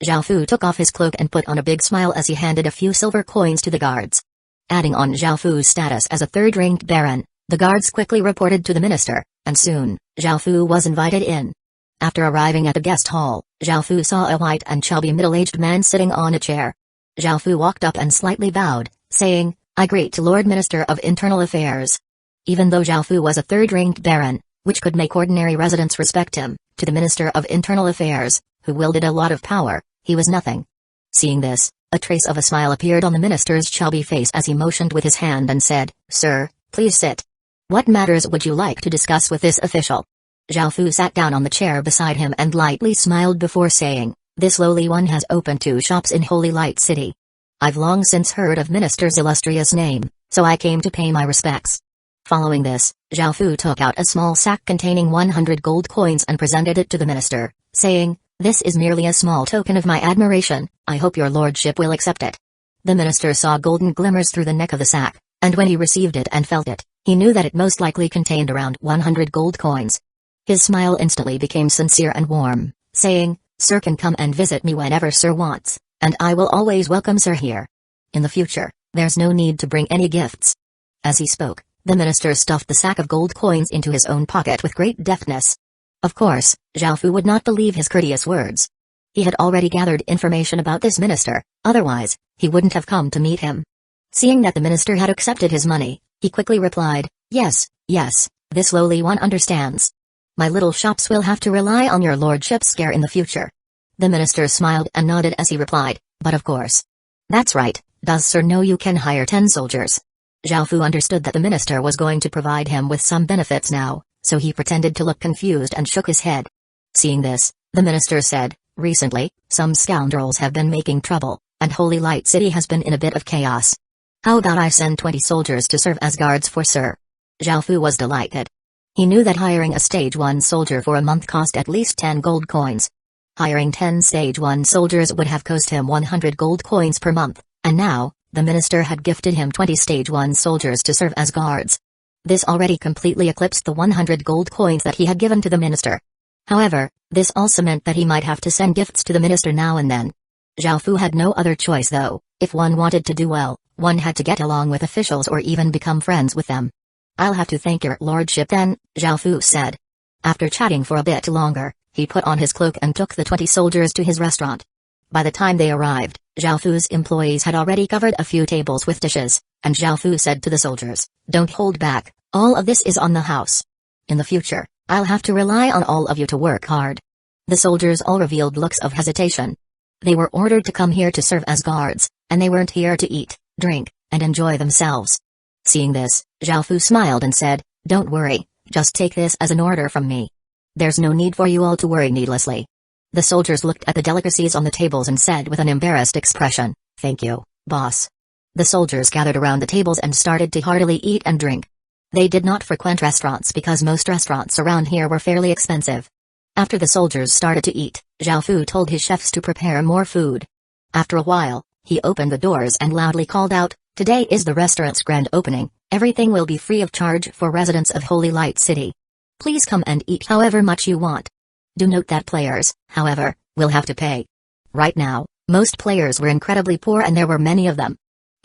Zhao Fu took off his cloak and put on a big smile as he handed a few silver coins to the guards. Adding on Zhao Fu's status as a third-ranked baron, the guards quickly reported to the minister, and soon, Zhao Fu was invited in. After arriving at the guest hall, Zhao Fu saw a white and chubby middle-aged man sitting on a chair. Zhao Fu walked up and slightly bowed, saying, "I greet to Lord Minister of Internal Affairs." Even though Zhao Fu was a third-ranked baron, which could make ordinary residents respect him, to the Minister of Internal Affairs, who wielded a lot of power, he was nothing. Seeing this, a trace of a smile appeared on the minister's chubby face as he motioned with his hand and said, "Sir, please sit. What matters would you like to discuss with this official?" Zhao Fu sat down on the chair beside him and lightly smiled before saying, "This lowly one has opened 2 shops in Holy Light City. I've long since heard of Minister's illustrious name, so I came to pay my respects." Following this, Zhao Fu took out a small sack containing 100 gold coins and presented it to the minister, saying, "This is merely a small token of my admiration, I hope your lordship will accept it." The minister saw golden glimmers through the neck of the sack, and when he received it and felt it, he knew that it most likely contained around 100 gold coins. His smile instantly became sincere and warm, saying, "Sir can come and visit me whenever Sir wants, and I will always welcome Sir here. In the future, there's no need to bring any gifts." As he spoke, the minister stuffed the sack of gold coins into his own pocket with great deftness. Of course, Zhao Fu would not believe his courteous words. He had already gathered information about this minister, otherwise, he wouldn't have come to meet him. Seeing that the minister had accepted his money, he quickly replied, yes, this lowly one understands. My little shops will have to rely on your lordship's care in the future." The minister smiled and nodded as he replied, "But of course." "That's right, does Sir know you can hire 10 soldiers?" Zhao Fu understood that the minister was going to provide him with some benefits now, so he pretended to look confused and shook his head. Seeing this, the minister said, "Recently, some scoundrels have been making trouble, and Holy Light City has been in a bit of chaos. How about I send 20 soldiers to serve as guards for Sir?" Zhao Fu was delighted. He knew that hiring a Stage 1 soldier for a month cost at least 10 gold coins. Hiring 10 Stage 1 soldiers would have cost him 100 gold coins per month, and now, the minister had gifted him 20 Stage 1 soldiers to serve as guards. This already completely eclipsed the 100 gold coins that he had given to the minister. However, this also meant that he might have to send gifts to the minister now and then. Zhao Fu had no other choice though. If one wanted to do well, one had to get along with officials or even become friends with them. "I'll have to thank your lordship then," Zhao Fu said. After chatting for a bit longer, he put on his cloak and took the 20 soldiers to his restaurant. By the time they arrived, Zhao Fu's employees had already covered a few tables with dishes, and Zhao Fu said to the soldiers, "Don't hold back, all of this is on the house. In the future, I'll have to rely on all of you to work hard." The soldiers all revealed looks of hesitation. They were ordered to come here to serve as guards, and they weren't here to eat, drink, and enjoy themselves. Seeing this, Zhao Fu smiled and said, "Don't worry, just take this as an order from me. There's no need for you all to worry needlessly." The soldiers looked at the delicacies on the tables and said with an embarrassed expression, "Thank you, boss." The soldiers gathered around the tables and started to heartily eat and drink. They did not frequent restaurants because most restaurants around here were fairly expensive. After the soldiers started to eat, Zhao Fu told his chefs to prepare more food. After a while, he opened the doors and loudly called out, "Today is the restaurant's grand opening, everything will be free of charge for residents of Holy Light City. Please come and eat however much you want. Do note that players, however, will have to pay." Right now, most players were incredibly poor and there were many of them.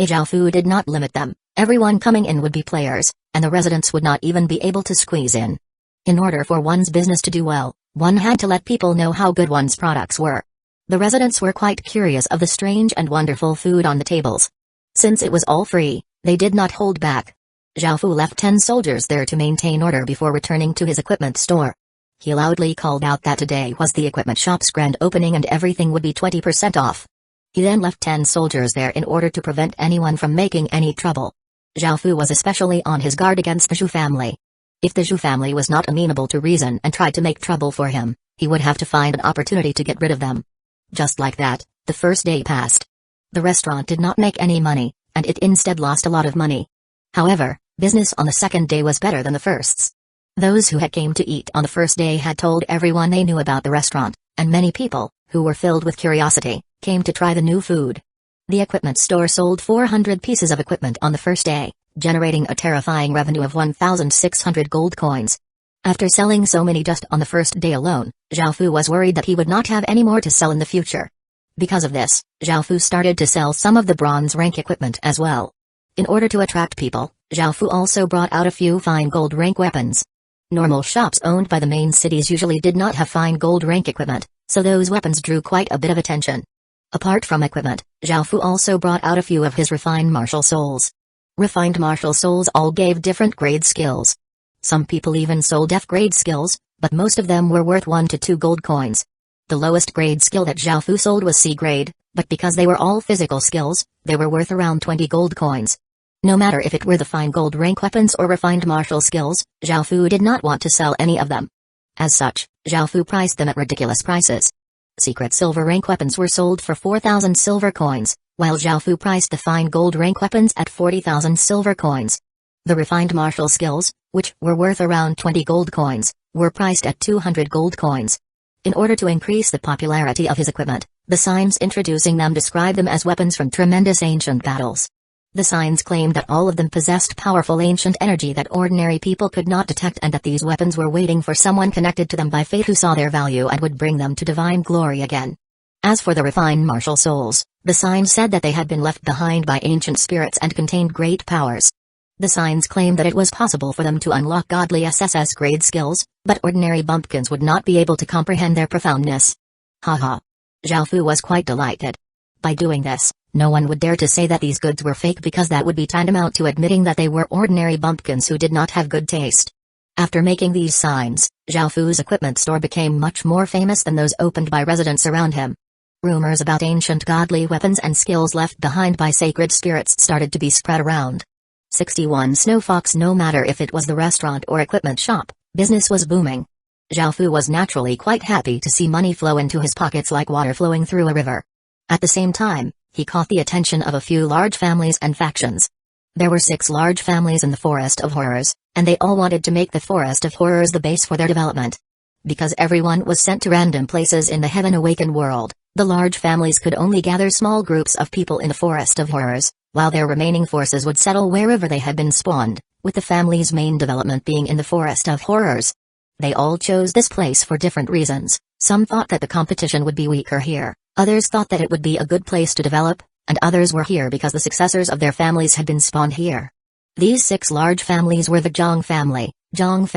Zhao Fu did not limit them, everyone coming in would be players, and the residents would not even be able to squeeze in. In order for one's business to do well, one had to let people know how good one's products were. The residents were quite curious of the strange and wonderful food on the tables. Since it was all free, they did not hold back. Zhao Fu left 10 soldiers there to maintain order before returning to his equipment store. He loudly called out that today was the equipment shop's grand opening and everything would be 20% off. He then left 10 soldiers there in order to prevent anyone from making any trouble. Zhao Fu was especially on his guard against the Zhu family. If the Zhu family was not amenable to reason and tried to make trouble for him, he would have to find an opportunity to get rid of them. Just like that, the first day passed. The restaurant did not make any money, and it instead lost a lot of money. However, business on the second day was better than the first's. Those who had came to eat on the first day had told everyone they knew about the restaurant, and many people, who were filled with curiosity, came to try the new food. The equipment store sold 400 pieces of equipment on the first day, generating a terrifying revenue of 1,600 gold coins. After selling so many just on the first day alone, Zhao Fu was worried that he would not have any more to sell in the future. Because of this, Zhao Fu started to sell some of the bronze rank equipment as well. In order to attract people, Zhao Fu also brought out a few fine gold rank weapons. Normal shops owned by the main cities usually did not have fine gold rank equipment, so those weapons drew quite a bit of attention. Apart from equipment, Zhao Fu also brought out a few of his refined martial souls. Refined martial souls all gave different grade skills. Some people even sold F-grade skills, but most of them were worth 1 to 2 gold coins. The lowest grade skill that Zhao Fu sold was C-grade, but because they were all physical skills, they were worth around 20 gold coins. No matter if it were the fine gold rank weapons or refined martial skills, Zhao Fu did not want to sell any of them. As such, Zhao Fu priced them at ridiculous prices. Secret silver rank weapons were sold for 4,000 silver coins, while Zhao Fu priced the fine gold rank weapons at 40,000 silver coins. The refined martial skills, which were worth around 20 gold coins, were priced at 200 gold coins. In order to increase the popularity of his equipment, the signs introducing them describe them as weapons from tremendous ancient battles. The signs claimed that all of them possessed powerful ancient energy that ordinary people could not detect, and that these weapons were waiting for someone connected to them by fate who saw their value and would bring them to divine glory again. As for the refined martial souls, the signs said that they had been left behind by ancient spirits and contained great powers. The signs claimed that it was possible for them to unlock godly SSS grade skills, but ordinary bumpkins would not be able to comprehend their profoundness. Haha. Zhao Fu was quite delighted. By doing this, no one would dare to say that these goods were fake, because that would be tantamount to admitting that they were ordinary bumpkins who did not have good taste. After making these signs, Zhao Fu's equipment store became much more famous than those opened by residents around him. Rumors about ancient godly weapons and skills left behind by sacred spirits started to be spread around. 61 Snow Fox. No matter if it was the restaurant or equipment shop, business was booming. Zhao Fu was naturally quite happy to see money flow into his pockets like water flowing through a river. At the same time, he caught the attention of a few large families and factions. There were 6 large families in the Forest of Horrors, and they all wanted to make the Forest of Horrors the base for their development. Because everyone was sent to random places in the Heaven Awakened world, the large families could only gather small groups of people in the Forest of Horrors, while their remaining forces would settle wherever they had been spawned, with the family's main development being in the Forest of Horrors. They all chose this place for different reasons. Some thought that the competition would be weaker here, others thought that it would be a good place to develop, and others were here because the successors of their families had been spawned here. These 6 large families were the Zhang family, Cao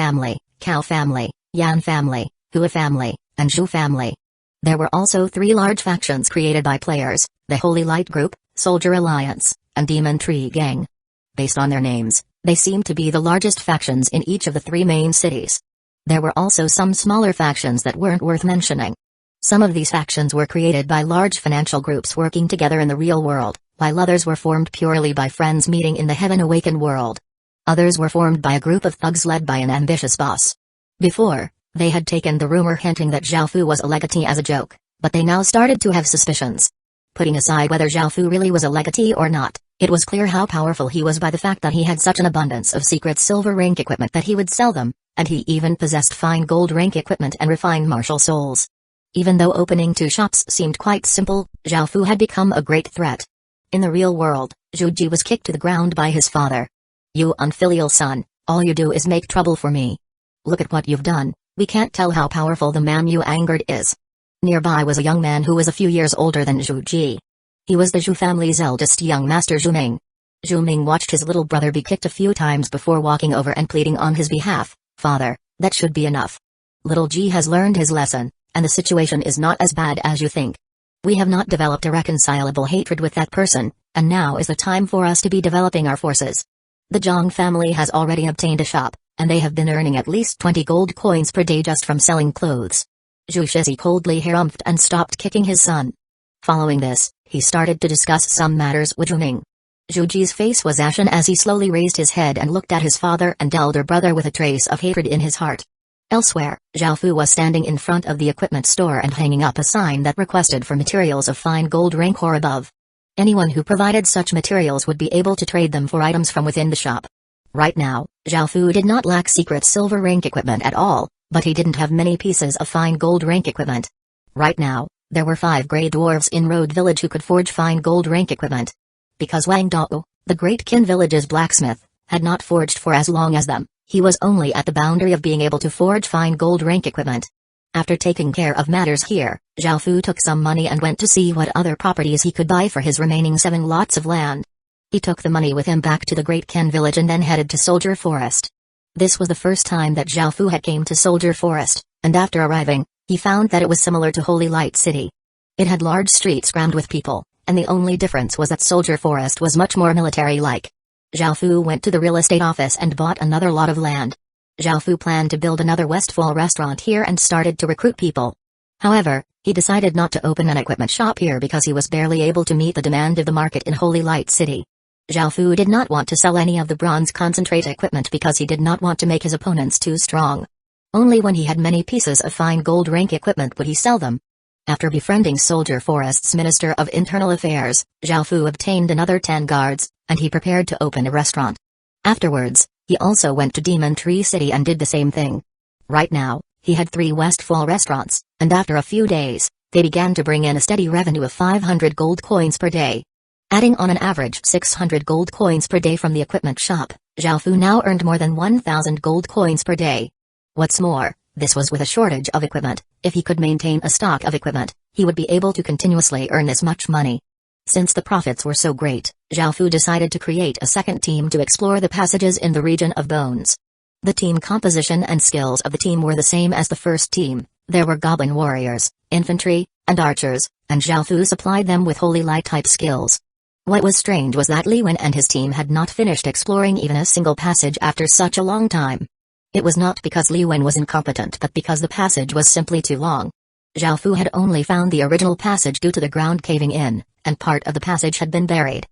family, Yan family, Hua family, and Zhu family. There were also 3 large factions created by players, the Holy Light Group, Soldier Alliance, and Demon Tree Gang. Based on their names, they seemed to be the largest factions in each of the 3 main cities. There were also some smaller factions that weren't worth mentioning. Some of these factions were created by large financial groups working together in the real world, while others were formed purely by friends meeting in the Heaven Awakened world. Others were formed by a group of thugs led by an ambitious boss. Before, they had taken the rumor hinting that Zhao Fu was a legatee as a joke, but they now started to have suspicions. Putting aside whether Zhao Fu really was a legatee or not, it was clear how powerful he was by the fact that he had such an abundance of secret silver rank equipment that he would sell them, and he even possessed fine gold rank equipment and refined martial souls. Even though opening 2 shops seemed quite simple, Zhao Fu had become a great threat. In the real world, Zhu Ji was kicked to the ground by his father. "You unfilial son, all you do is make trouble for me. Look at what you've done. We can't tell how powerful the man you angered is." Nearby was a young man who was a few years older than Zhu Ji. He was the Zhu family's eldest young master, Zhu Ming. Zhu Ming watched his little brother be kicked a few times before walking over and pleading on his behalf. "Father, that should be enough. Little Ji has learned his lesson, and the situation is not as bad as you think. We have not developed a reconcilable hatred with that person, and now is the time for us to be developing our forces. The Zhang family has already obtained a shop, and they have been earning at least 20 gold coins per day just from selling clothes." Zhu Shizi coldly harumphed and stopped kicking his son. Following this, he started to discuss some matters with Zhu Ming. Zhu Ji's face was ashen as he slowly raised his head and looked at his father and elder brother with a trace of hatred in his heart. Elsewhere, Zhao Fu was standing in front of the equipment store and hanging up a sign that requested for materials of fine gold rank or above. Anyone who provided such materials would be able to trade them for items from within the shop. Right now, Zhao Fu did not lack secret silver rank equipment at all, but he didn't have many pieces of fine gold rank equipment. Right now, there were 5 grey dwarves in Road Village who could forge fine gold rank equipment. Because Wang Dao, the Great Qin Village's blacksmith, had not forged for as long as them, He was only at the boundary of being able to forge fine gold rank equipment. After taking care of matters here, Xiaofu took some money and went to see what other properties he could buy for his remaining 7 lots of land. He took the money with him back to the Great Ken village and then headed to Soldier Forest. This was the first time that Xiaofu had came to Soldier Forest, and after arriving, he found that it was similar to Holy Light City. It had large streets crammed with people, and the only difference was that Soldier Forest was much more military-like. Xiaofu went to the real estate office and bought another lot of land. Xiaofu planned to build another Westfall restaurant here and started to recruit people. However, he decided not to open an equipment shop here because he was barely able to meet the demand of the market in Holy Light City. Xiaofu did not want to sell any of the bronze concentrate equipment because he did not want to make his opponents too strong. Only when he had many pieces of fine gold rank equipment would he sell them. After befriending Soldier Forest's Minister of Internal Affairs, Xiaofu obtained another 10 guards, and he prepared to open a restaurant. Afterwards, he also went to Demon Tree City and did the same thing. Right now, he had 3 Westfall restaurants, and after a few days, they began to bring in a steady revenue of 500 gold coins per day. Adding on an average 600 gold coins per day from the equipment shop, Xiaofu now earned more than 1,000 gold coins per day. What's more, this was with a shortage of equipment. If he could maintain a stock of equipment, he would be able to continuously earn this much money. Since the profits were so great, Xiaofu decided to create a second team to explore the passages in the region of bones. The team composition and skills of the team were the same as the first team. There were goblin warriors, infantry, and archers, and Xiaofu supplied them with holy light type skills. What was strange was that Li Wen and his team had not finished exploring even a single passage after such a long time. It was not because Li Wen was incompetent but because the passage was simply too long. Xiaofu had only found the original passage due to the ground caving in, and part of the passage had been buried.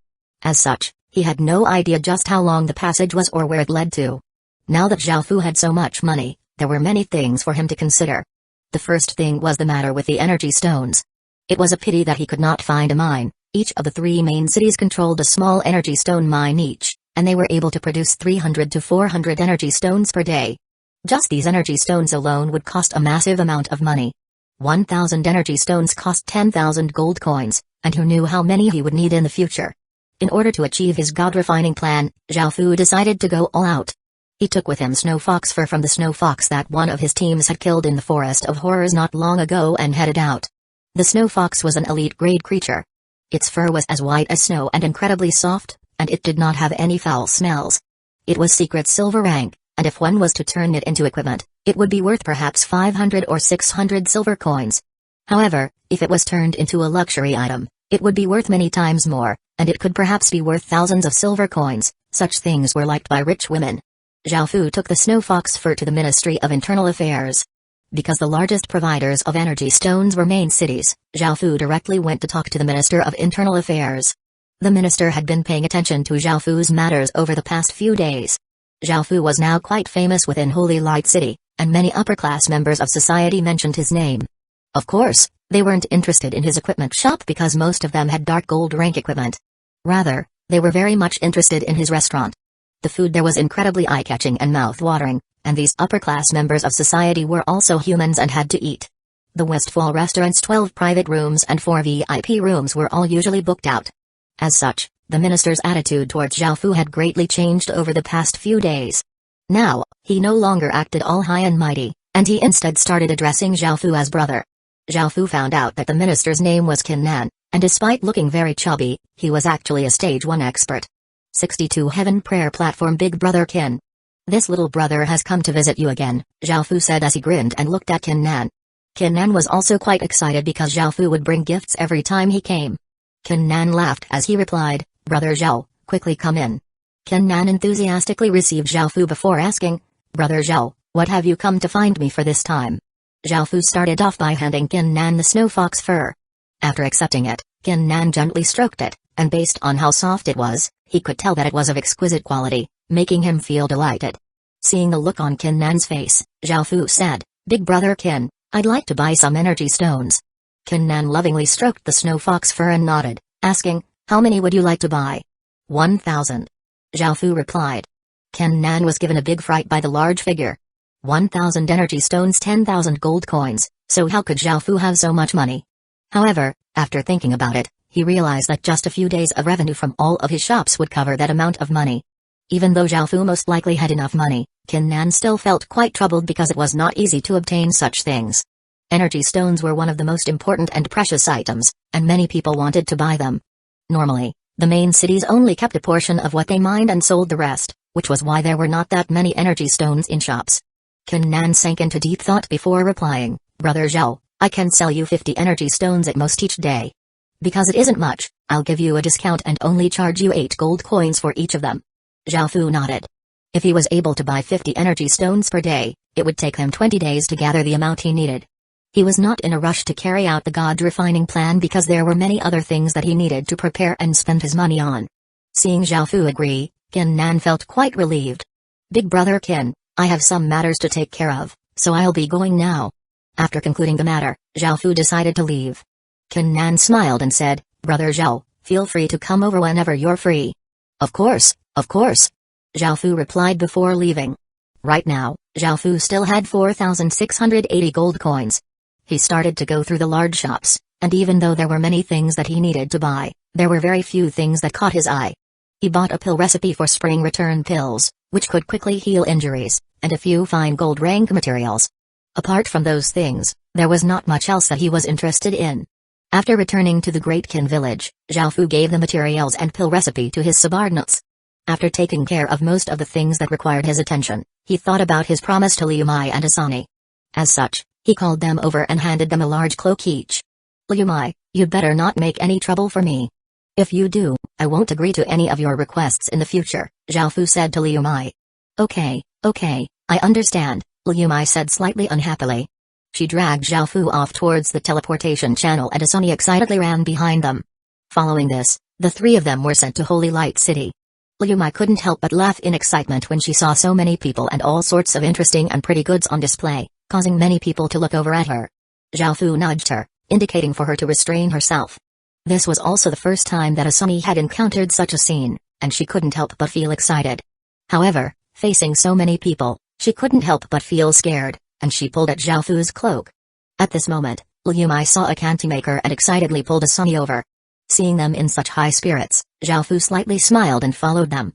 As such, he had no idea just how long the passage was or where it led to. Now that Xiaofu had so much money, there were many things for him to consider. The first thing was the matter with the energy stones. It was a pity that he could not find a mine. Each of the 3 main cities controlled a small energy stone mine each, and they were able to produce 300 to 400 energy stones per day. Just these energy stones alone would cost a massive amount of money. 1,000 energy stones cost 10,000 gold coins, and who knew how many he would need in the future. In order to achieve his god-refining plan, Xiaofu decided to go all out. He took with him snow fox fur from the snow fox that one of his teams had killed in the Forest of Horrors not long ago and headed out. The snow fox was an elite-grade creature. Its fur was as white as snow and incredibly soft, and it did not have any foul smells. It was secret silver rank, and if one was to turn it into equipment, it would be worth perhaps 500 or 600 silver coins. However, if it was turned into a luxury item, it would be worth many times more, and it could perhaps be worth thousands of silver coins. Such things were liked by rich women. Xiaofu took the snow fox fur to the Ministry of Internal Affairs. Because the largest providers of energy stones were main cities, Xiaofu directly went to talk to the Minister of Internal Affairs. The minister had been paying attention to Xiaofu's matters over the past few days. Xiaofu was now quite famous within Holy Light City, and many upper-class members of society mentioned his name. Of course, they weren't interested in his equipment shop because most of them had dark gold rank equipment. Rather, they were very much interested in his restaurant. The food there was incredibly eye-catching and mouth-watering, and these upper-class members of society were also humans and had to eat. The Westfall restaurant's 12 private rooms and 4 VIP rooms were all usually booked out. As such, the minister's attitude towards Xiaofu had greatly changed over the past few days. Now, he no longer acted all high and mighty, and he instead started addressing Xiaofu as brother. Xiaofu found out that the minister's name was Qin Nan, and despite looking very chubby, he was actually a stage 1 expert. 62 Heaven Prayer Platform Big Brother Qin. This little brother has come to visit you again, Xiaofu said as he grinned and looked at Qin Nan. Qin Nan was also quite excited because Xiaofu would bring gifts every time he came. Qin Nan laughed as he replied, Brother Zhao, quickly come in. Qin Nan enthusiastically received Xiaofu before asking, Brother Zhao, what have you come to find me for this time? Xiaofu started off by handing Qin Nan the snow fox fur. After accepting it, Qin Nan gently stroked it, and based on how soft it was, he could tell that it was of exquisite quality, making him feel delighted. Seeing the look on Qin Nan's face, Xiaofu said, Big Brother Qin, I'd like to buy some energy stones. Qin Nan lovingly stroked the snow fox fur and nodded, asking, How many would you like to buy? 1,000. Xiaofu replied. Qin Nan was given a big fright by the large figure. 1,000 energy stones, 10,000 gold coins, so how could Xiaofu have so much money? However, after thinking about it, he realized that just a few days of revenue from all of his shops would cover that amount of money. Even though Zhao Fu most likely had enough money, Qin Nan still felt quite troubled because it was not easy to obtain such things. Energy stones were one of the most important and precious items, and many people wanted to buy them. Normally, the main cities only kept a portion of what they mined and sold the rest, which was why there were not that many energy stones in shops. Qin Nan sank into deep thought before replying, "Brother Zhao, I can sell you 50 energy stones at most each day. Because it isn't much, I'll give you a discount and only charge you 8 gold coins for each of them." Zhao Fu nodded. If he was able to buy 50 energy stones per day, it would take him 20 days to gather the amount he needed. He was not in a rush to carry out the god-refining plan because there were many other things that he needed to prepare and spend his money on. Seeing Zhao Fu agree, Qin Nan felt quite relieved. "Big brother Qin, I have some matters to take care of, so I'll be going now." After concluding the matter, Zhao Fu decided to leave. Qin Nan smiled and said, "Brother Zhao, feel free to come over whenever you're free." Of course, of course," Zhao Fu replied before leaving. Right now, Zhao Fu still had 4,680 gold coins. He started to go through the large shops, and even though there were many things that he needed to buy, there were very few things that caught his eye. He bought a pill recipe for spring return pills, which could quickly heal injuries, and a few fine gold rank materials. Apart from those things, there was not much else that he was interested in. After returning to the Great Qin village, Zhao Fu gave the materials and pill recipe to his subordinates. After taking care of most of the things that required his attention, he thought about his promise to Liu Mai and Asani. As such, he called them over and handed them a large cloak each. "Liu Mai, you'd better not make any trouble for me. If you do, I won't agree to any of your requests in the future," Zhao Fu said to Liu Mai. Okay, I understand," Liu Mai said slightly unhappily. She dragged Zhao Fu off towards the teleportation channel and Asani excitedly ran behind them. Following this, the three of them were sent to Holy Light City. Liu Mai couldn't help but laugh in excitement when she saw so many people and all sorts of interesting and pretty goods on display, causing many people to look over at her. Zhao Fu nudged her, indicating for her to restrain herself. This was also the first time that Asani had encountered such a scene, and she couldn't help but feel excited. However, facing so many people, she couldn't help but feel scared, and she pulled at Zhao Fu's cloak. At this moment, Liu Mai saw a candy maker and excitedly pulled Asani over. Seeing them in such high spirits, Zhao Fu slightly smiled and followed them.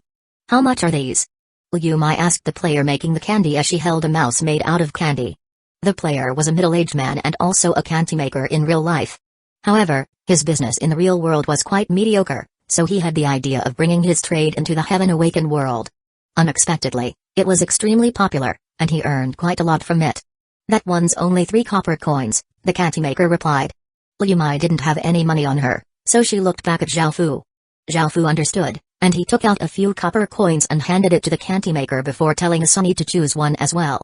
"How much are these?" Liu Mai asked the player making the candy as she held a mouse made out of candy. The player was a middle-aged man and also a candy maker in real life. However, his business in the real world was quite mediocre, so he had the idea of bringing his trade into the Heaven Awakened world. Unexpectedly, it was extremely popular, and he earned quite a lot from it. "That one's only 3 copper coins," the candy maker replied. Liu Mai didn't have any money on her, so she looked back at Zhao Fu. Zhao Fu understood, and he took out a few copper coins and handed it to the candy maker before telling Asani to choose one as well.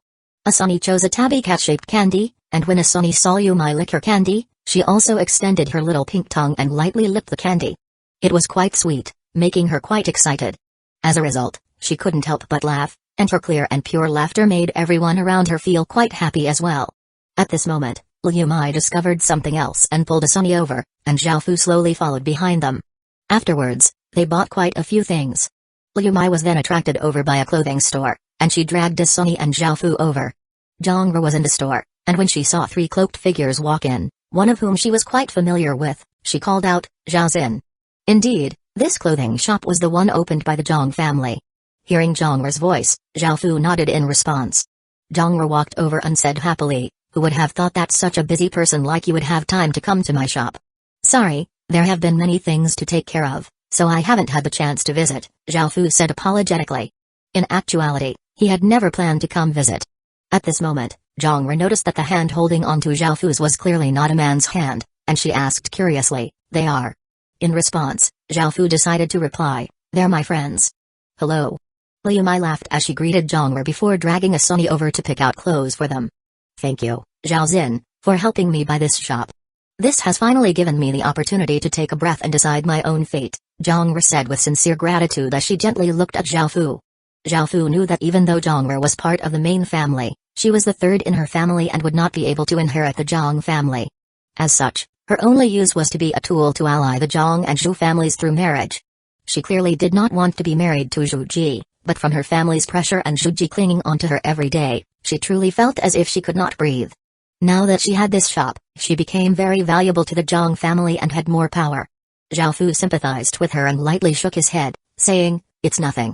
Asani chose a tabby cat-shaped candy, and when Asani saw Liu Mai lick her candy, she also extended her little pink tongue and lightly licked the candy. It was quite sweet, making her quite excited. As a result, she couldn't help but laugh, and her clear and pure laughter made everyone around her feel quite happy as well. At this moment, Liu Mai discovered something else and pulled Asani over, and Zhao Fu slowly followed behind them. Afterwards, they bought quite a few things. Liu Mai was then attracted over by a clothing store, and she dragged Asani and Zhao Fu over. Zhongru was in the store, and when she saw 3 cloaked figures walk in, one of whom she was quite familiar with, she called out, "Zhao Xin." Indeed, this clothing shop was the one opened by the Zhong family. Hearing Zhongru's voice, Zhao Fu nodded in response. Zhongru walked over and said happily, "Who would have thought that such a busy person like you would have time to come to my shop?" "Sorry, there have been many things to take care of, so I haven't had the chance to visit," Zhao Fu said apologetically. In actuality, he had never planned to come visit. At this moment, Zhongru noticed that the hand holding onto Zhao Fu's was clearly not a man's hand, and she asked curiously, "They are?" In response, Zhao Fu decided to reply, "They're my friends." "Hello." Liu Mai laughed as she greeted Zhongru before dragging Asani over to pick out clothes for them. "Thank you, Zhao Xin, for helping me buy this shop. This has finally given me the opportunity to take a breath and decide my own fate," Zhongru said with sincere gratitude as she gently looked at Zhao Fu. Zhao Fu knew that even though Zhongru was part of the main family, she was the third in her family and would not be able to inherit the Zhong family. As such, her only use was to be a tool to ally the Zhong and Zhu families through marriage. She clearly did not want to be married to Zhu Ji, but from her family's pressure and Zhu Ji clinging onto her every day, she truly felt as if she could not breathe. Now that she had this shop, she became very valuable to the Zhong family and had more power. Zhao Fu sympathized with her and lightly shook his head, saying, "It's nothing."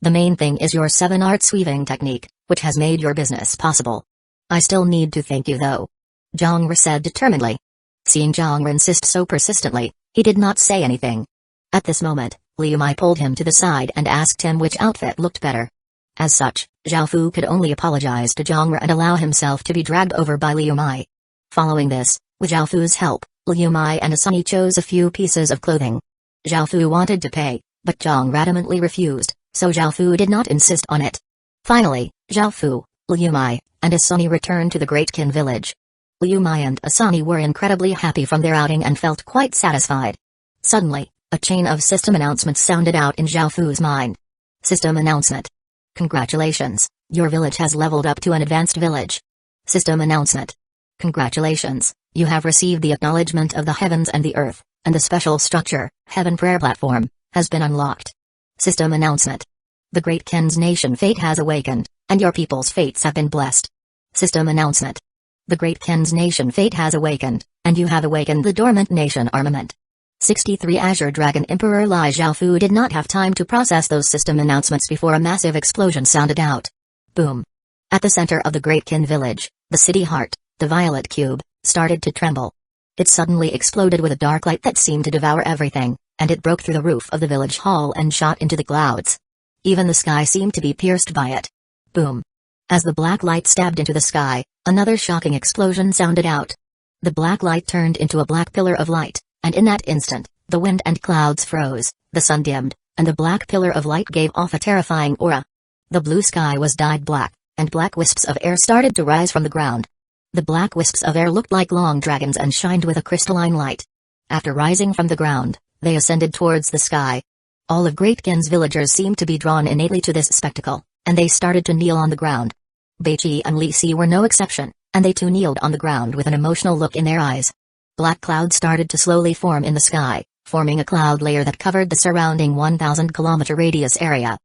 The main thing is your 7-arts weaving technique, which has made your business possible. I still need to thank you though. Zhongru said determinedly. Seeing Zhongru insist so persistently, he did not say anything. At this moment, Liu Mai pulled him to the side and asked him which outfit looked better. As such, Zhao Fu could only apologize to Zhongru and allow himself to be dragged over by Liu Mai. Following this, with Zhao Fu's help, Liu Mai and Asani chose a few pieces of clothing. Zhao Fu wanted to pay, but Zhong adamantly refused, so Zhao Fu did not insist on it. Finally, Zhao Fu, Liu Mai, and Asani returned to the Great Qin village. Liu Mai and Asani were incredibly happy from their outing and felt quite satisfied. Suddenly, a chain of system announcements sounded out in Zhao Fu's mind. System announcement. Congratulations, your village has leveled up to an advanced village. System announcement. Congratulations, you have received the acknowledgement of the heavens and the earth, and the special structure, Heaven Prayer Platform, has been unlocked. System announcement. The Great Qin's nation fate has awakened, and your people's fates have been blessed. System announcement. The Great Qin's nation fate has awakened, and you have awakened the dormant nation armament. 63 Azure Dragon Emperor Li Zhaofu did not have time to process those system announcements before a massive explosion sounded out. Boom. At the center of the Great Qin village, the city heart, the violet cube, started to tremble. It suddenly exploded with a dark light that seemed to devour everything, and it broke through the roof of the village hall and shot into the clouds. Even the sky seemed to be pierced by it. Boom. As the black light stabbed into the sky, another shocking explosion sounded out. The black light turned into a black pillar of light, and in that instant, the wind and clouds froze, the sun dimmed, and the black pillar of light gave off a terrifying aura. The blue sky was dyed black, and black wisps of air started to rise from the ground. The black wisps of air looked like long dragons and shined with a crystalline light. After rising from the ground, they ascended towards the sky. All of Great Qin's villagers seemed to be drawn innately to this spectacle, and they started to kneel on the ground. Beiqi and Li Si were no exception, and they too kneeled on the ground with an emotional look in their eyes. Black clouds started to slowly form in the sky, forming a cloud layer that covered the surrounding 1,000-kilometer radius area.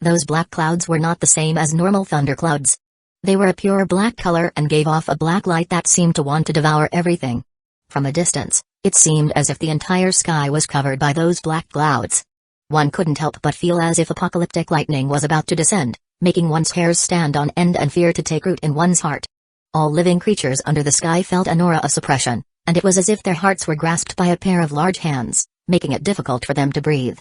Those black clouds were not the same as normal thunderclouds. They were a pure black color and gave off a black light that seemed to want to devour everything. From a distance, it seemed as if the entire sky was covered by those black clouds. One couldn't help but feel as if apocalyptic lightning was about to descend, making one's hairs stand on end and fear to take root in one's heart. All living creatures under the sky felt an aura of suppression, and it was as if their hearts were grasped by a pair of large hands, making it difficult for them to breathe.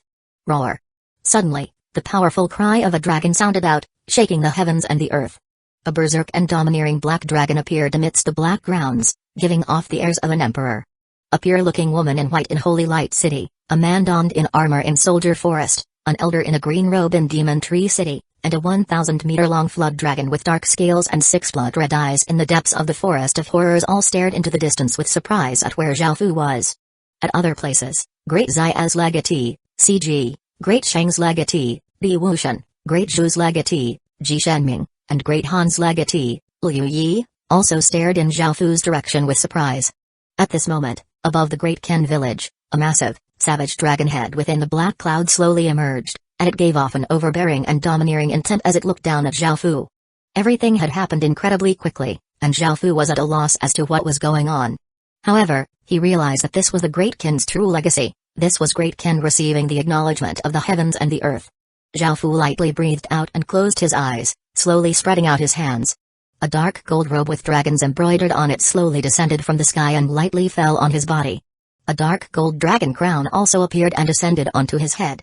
Roar. Suddenly, the powerful cry of a dragon sounded out, shaking the heavens and the earth. A berserk and domineering black dragon appeared amidst the black grounds, giving off the airs of an emperor. A pure-looking woman in white in Holy Light City, a man donned in armor in Soldier Forest, an elder in a green robe in Demon Tree City, and a 1,000-meter-long flood dragon with dark scales and 6 blood-red eyes in the depths of the Forest of Horrors all stared into the distance with surprise at where Zhao Fu was. At other places, Great Zai's legatee, CG, Great Shang's legatee, Bi Wushan, Great Zhu's legatee, Ji Shenming, and Great Han's legatee, Liu Yi, also stared in Zhao Fu's direction with surprise. At this moment, above the Great Qin village, a massive, savage dragon head within the black cloud slowly emerged, and it gave off an overbearing and domineering intent as it looked down at Zhao Fu. Everything had happened incredibly quickly, and Zhao Fu was at a loss as to what was going on. However, he realized that this was the Great Qin's true legacy. This was Great Qin receiving the acknowledgement of the heavens and the earth. Zhao Fu lightly breathed out and closed his eyes, slowly spreading out his hands. A dark gold robe with dragons embroidered on it slowly descended from the sky and lightly fell on his body. A dark gold dragon crown also appeared and descended onto his head.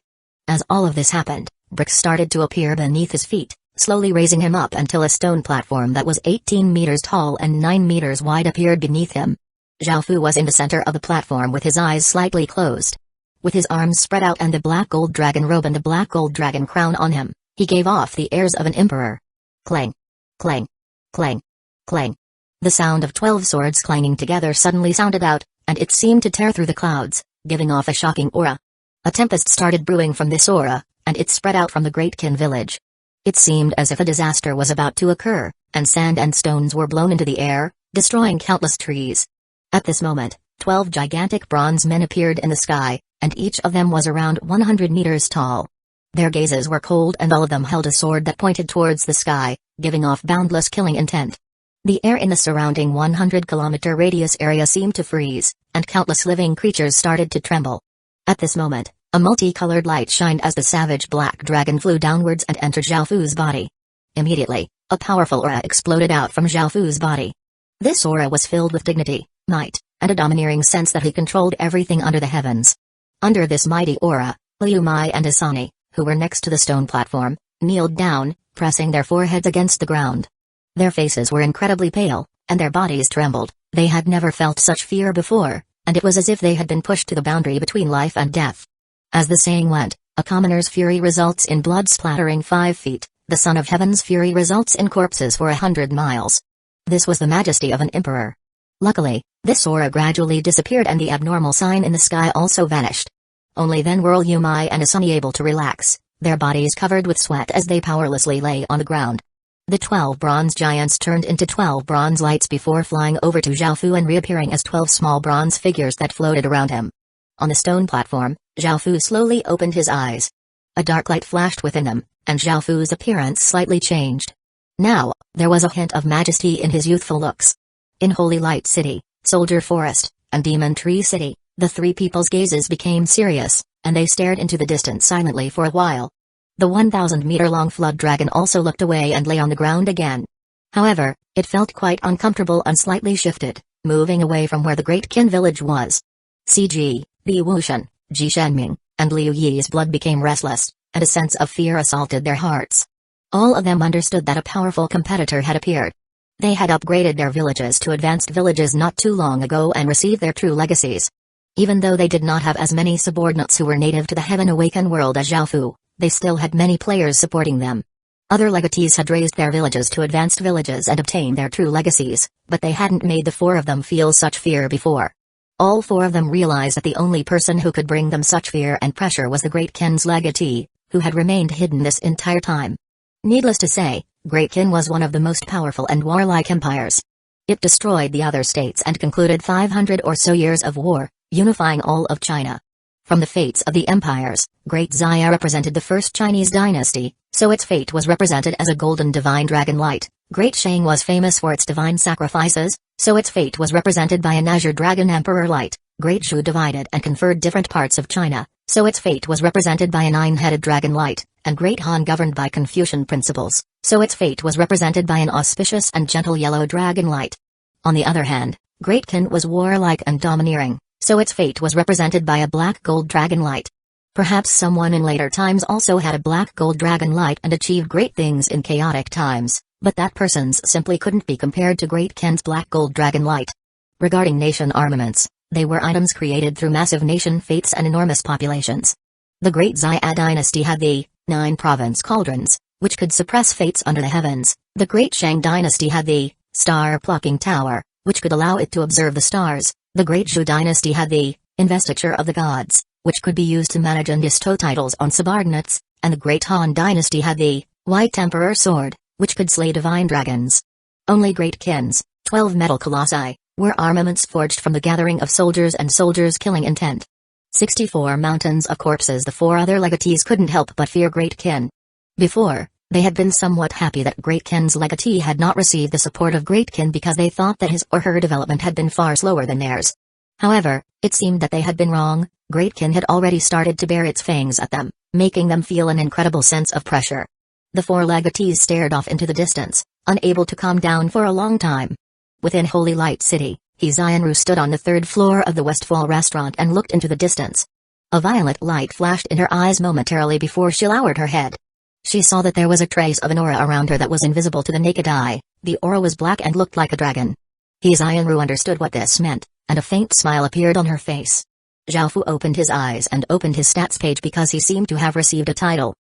As all of this happened, bricks started to appear beneath his feet, slowly raising him up until a stone platform that was 18 meters tall and 9 meters wide appeared beneath him. Zhao Fu was in the center of the platform with his eyes slightly closed. With his arms spread out and the black gold dragon robe and the black gold dragon crown on him, he gave off the airs of an emperor. Clang! Clang! Clang! Clang! The sound of 12 swords clanging together suddenly sounded out, and it seemed to tear through the clouds, giving off a shocking aura. A tempest started brewing from this aura, and it spread out from the Great Qin village. It seemed as if a disaster was about to occur, and sand and stones were blown into the air, destroying countless trees. At this moment, 12 gigantic bronze men appeared in the sky, and each of them was around 100 meters tall. Their gazes were cold and all of them held a sword that pointed towards the sky, giving off boundless killing intent. The air in the surrounding 100-kilometer radius area seemed to freeze, and countless living creatures started to tremble. At this moment, A multicolored light shined as the savage black dragon flew downwards and entered Zhao Fu's body. Immediately, a powerful aura exploded out from Zhao Fu's body. This aura was filled with dignity, might, and a domineering sense that he controlled everything under the heavens. Under this mighty aura, Liu Mai and Asani, who were next to the stone platform, kneeled down, pressing their foreheads against the ground. Their faces were incredibly pale, and their bodies trembled. They had never felt such fear before, and it was as if they had been pushed to the boundary between life and death. As the saying went, a commoner's fury results in blood splattering 5 feet, the Son of Heaven's fury results in corpses for 100 miles. This was the majesty of an emperor. Luckily, this aura gradually disappeared and the abnormal sign in the sky also vanished. Only then were Liu Mai and Asani able to relax, their bodies covered with sweat as they powerlessly lay on the ground. The 12 bronze giants turned into 12 bronze lights before flying over to Zhao Fu and reappearing as 12 small bronze figures that floated around him. On the stone platform, Zhao Fu slowly opened his eyes. A dark light flashed within them, and Zhao Fu's appearance slightly changed. Now, there was a hint of majesty in his youthful looks. In Holy Light City, Soldier Forest, and Demon Tree City, the three people's gazes became serious, and they stared into the distance silently for a while. The 1,000-meter-long flood dragon also looked away and lay on the ground again. However, it felt quite uncomfortable and slightly shifted, moving away from where the Great Qin village was. CG, Li Wuxian, Ji Shenming, and Liu Yi's blood became restless, and a sense of fear assaulted their hearts. All of them understood that a powerful competitor had appeared. They had upgraded their villages to advanced villages not too long ago and received their true legacies. Even though they did not have as many subordinates who were native to the Heaven Awakened world as Zhao Fu, they still had many players supporting them. Other legatees had raised their villages to advanced villages and obtained their true legacies, but they hadn't made the 4 of them feel such fear before. All 4 of them realized that the only person who could bring them such fear and pressure was the Great Qin's legatee, who had remained hidden this entire time. Needless to say, Great Qin was one of the most powerful and warlike empires. It destroyed the other states and concluded 500 or so years of war, unifying all of China. From the fates of the empires, Great Xia represented the first Chinese dynasty, so its fate was represented as a golden divine dragon light. Great Shang was famous for its divine sacrifices, so its fate was represented by an azure dragon emperor light. Great Shu divided and conferred different parts of China, so its fate was represented by a 9-headed dragon light, and Great Han governed by Confucian principles, so its fate was represented by an auspicious and gentle yellow dragon light. On the other hand, Great Qin was warlike and domineering, so its fate was represented by a black gold dragon light. Perhaps someone in later times also had a black gold dragon light and achieved great things in chaotic times, but that person's simply couldn't be compared to Great Qin's black gold dragon light. Regarding nation armaments, they were items created through massive nation fates and enormous populations. The Great Xia dynasty had the 9 province cauldrons, which could suppress fates under the heavens. The Great Shang dynasty had the star-plucking tower, which could allow it to observe the stars. The Great Zhou dynasty had the investiture of the gods, which could be used to manage and bestow titles on subordinates, and the Great Han dynasty had the White Emperor sword, which could slay divine dragons. Only Great Qin's 12 metal colossi were armaments forged from the gathering of soldiers and soldiers' killing intent. 64 mountains of corpses. The 4 other legatees couldn't help but fear Great Qin. Before, they had been somewhat happy that Great Qin's legatee had not received the support of Great Qin because they thought that his or her development had been far slower than theirs. However, it seemed that they had been wrong. Great Qin had already started to bare its fangs at them, making them feel an incredible sense of pressure. The 4 legatees stared off into the distance, unable to calm down for a long time. Within Holy Light City, Xianru stood on the 3rd floor of the Westfall restaurant and looked into the distance. A violet light flashed in her eyes momentarily before she lowered her head. She saw that there was a trace of an aura around her that was invisible to the naked eye. The aura was black and looked like a dragon. Xianru understood what this meant, and a faint smile appeared on her face. Zhao Fu opened his eyes and opened his stats page because he seemed to have received a title.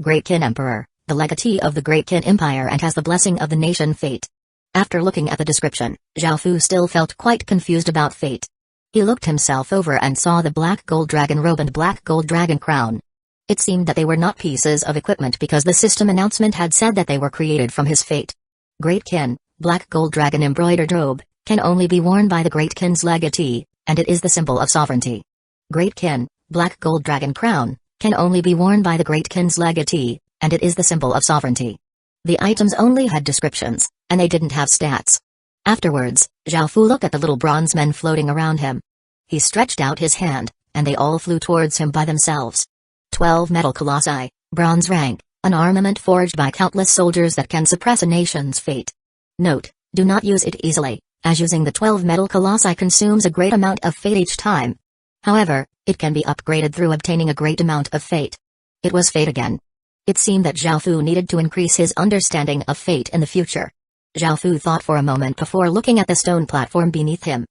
Great Qin Emperor, the legatee of the Great Qin Empire and has the blessing of the nation fate. After looking at the description, Zhao Fu still felt quite confused about fate. He looked himself over and saw the black gold dragon robe and black gold dragon crown. It seemed that they were not pieces of equipment because the system announcement had said that they were created from his fate. Great Qin, black gold dragon embroidered robe, can only be worn by the Great Qin's legatee, and it is the symbol of sovereignty. Great Qin, black gold dragon crown, can only be worn by the Great Qin's legatee, and it is the symbol of sovereignty. The items only had descriptions, and they didn't have stats. Afterwards, Zhao Fu looked at the little bronze men floating around him. He stretched out his hand, and they all flew towards him by themselves. 12 metal colossi, bronze rank, an armament forged by countless soldiers that can suppress a nation's fate. Note: do not use it easily, as using the 12 metal colossi consumes a great amount of fate each time. However, it can be upgraded through obtaining a great amount of fate. It was fate again. It seemed that Zhao Fu needed to increase his understanding of fate in the future. Zhao Fu thought for a moment before looking at the stone platform beneath him.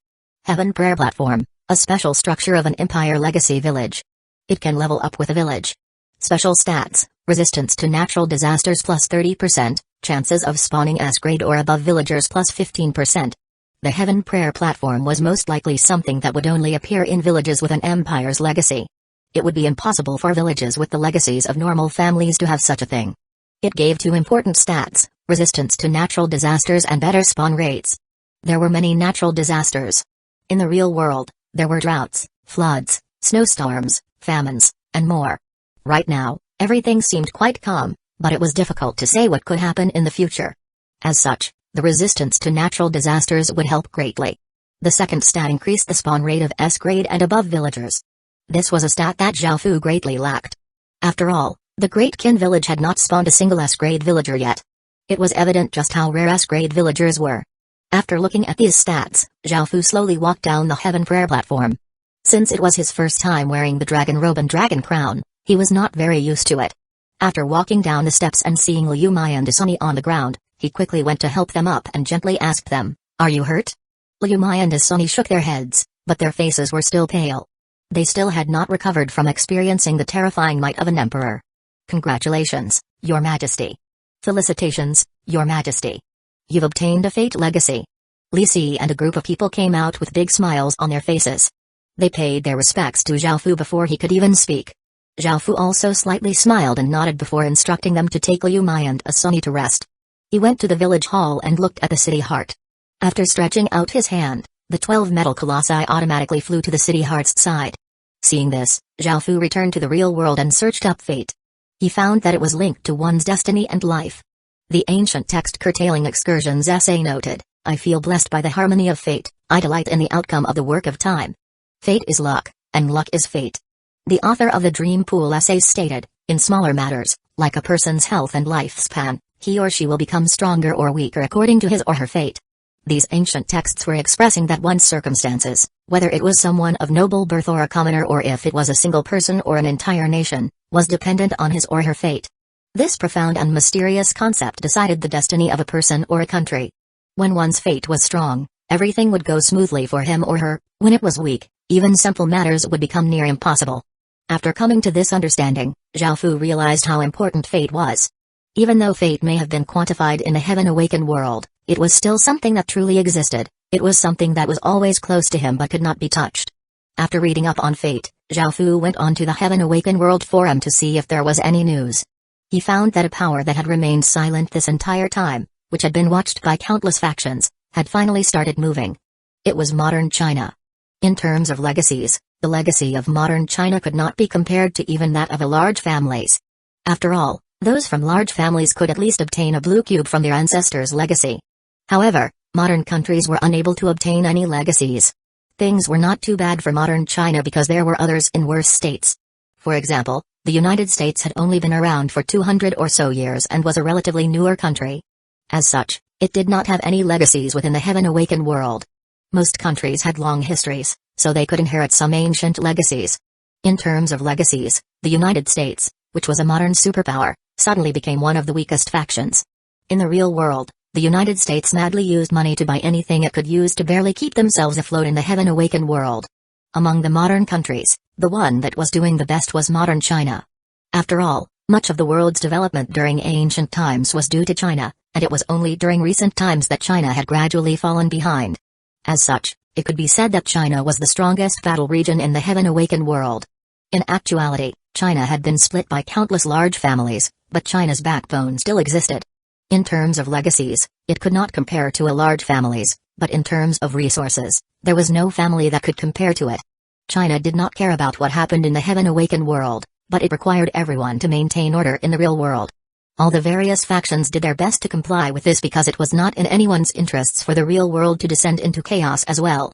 Heaven Prayer Platform, a special structure of an Empire Legacy village. It can level up with a village. Special stats: resistance to natural disasters plus 30%, chances of spawning S-grade or above villagers plus 15%. The Heaven Prayer Platform was most likely something that would only appear in villages with an empire's legacy. It would be impossible for villages with the legacies of normal families to have such a thing. It gave 2 important stats: resistance to natural disasters and better spawn rates. There were many natural disasters. In the real world, there were droughts, floods, snowstorms, famines, and more. Right now, everything seemed quite calm, but it was difficult to say what could happen in the future. As such, the resistance to natural disasters would help greatly. The second stat increased the spawn rate of S-grade and above villagers. This was a stat that Zhao Fu greatly lacked. After all, the Great Qin village had not spawned a single S-grade villager yet. It was evident just how rare S-grade villagers were. After looking at these stats, Zhao Fu slowly walked down the Heaven Prayer Platform. Since it was his first time wearing the dragon robe and dragon crown, he was not very used to it. After walking down the steps and seeing Liu Mai and Asuni on the ground, he quickly went to help them up and gently asked them, "Are you hurt?" Liu Mai and Asuni shook their heads, but their faces were still pale. They still had not recovered from experiencing the terrifying might of an emperor. "Congratulations, Your Majesty." "Felicitations, Your Majesty. You've obtained a fate legacy." Li Si and a group of people came out with big smiles on their faces. They paid their respects to Zhao Fu before he could even speak. Zhao Fu also slightly smiled and nodded before instructing them to take Liu Mai and Asuni to rest. He went to the village hall and looked at the city heart. After stretching out his hand, the 12 metal colossi automatically flew to the city heart's side. Seeing this, Zhao Fu returned to the real world and searched up fate. He found that it was linked to one's destiny and life. The ancient text curtailing excursions essay noted, "I feel blessed by the harmony of fate, I delight in the outcome of the work of time. Fate is luck, and luck is fate." The author of the Dream Pool essays stated, "In smaller matters, like a person's health and lifespan, he or she will become stronger or weaker according to his or her fate." These ancient texts were expressing that one's circumstances, whether it was someone of noble birth or a commoner or if it was a single person or an entire nation, was dependent on his or her fate. This profound and mysterious concept decided the destiny of a person or a country. When one's fate was strong, everything would go smoothly for him or her. When it was weak, even simple matters would become near impossible. After coming to this understanding, Zhao Fu realized how important fate was. Even though fate may have been quantified in the Heaven Awakened world, it was still something that truly existed. It was something that was always close to him but could not be touched. After reading up on fate, Zhao Fu went on to the Heaven Awakened World Forum to see if there was any news. He found that a power that had remained silent this entire time, which had been watched by countless factions, had finally started moving. It was modern China. In terms of legacies, the legacy of modern China could not be compared to even that of a large families. After all, those from large families could at least obtain a blue cube from their ancestors' legacy. However, modern countries were unable to obtain any legacies. Things were not too bad for modern China because there were others in worse states. For example, the United States had only been around for 200 or so years and was a relatively newer country. As such, it did not have any legacies within the Heaven Awakened world. Most countries had long histories, so they could inherit some ancient legacies. In terms of legacies, the United States, which was a modern superpower, suddenly became one of the weakest factions. In the real world, the United States madly used money to buy anything it could use to barely keep themselves afloat in the Heaven Awakened world. Among the modern countries, the one that was doing the best was modern China. After all, much of the world's development during ancient times was due to China, and it was only during recent times that China had gradually fallen behind. As such, it could be said that China was the strongest battle region in the Heaven Awakened world. In actuality, China had been split by countless large families, but China's backbone still existed. In terms of legacies, it could not compare to a large families, but in terms of resources, there was no family that could compare to it. China did not care about what happened in the Heaven Awakened world, but it required everyone to maintain order in the real world. All the various factions did their best to comply with this because it was not in anyone's interests for the real world to descend into chaos as well.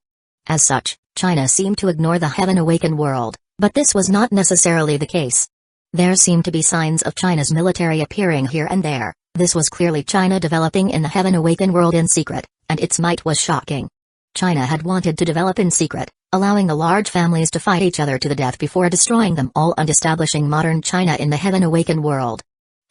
As such, China seemed to ignore the heaven-awakened world, but this was not necessarily the case. There seemed to be signs of China's military appearing here and there. This was clearly China developing in the heaven-awakened world in secret, and its might was shocking. China had wanted to develop in secret, allowing the large families to fight each other to the death before destroying them all and establishing modern China in the heaven-awakened world.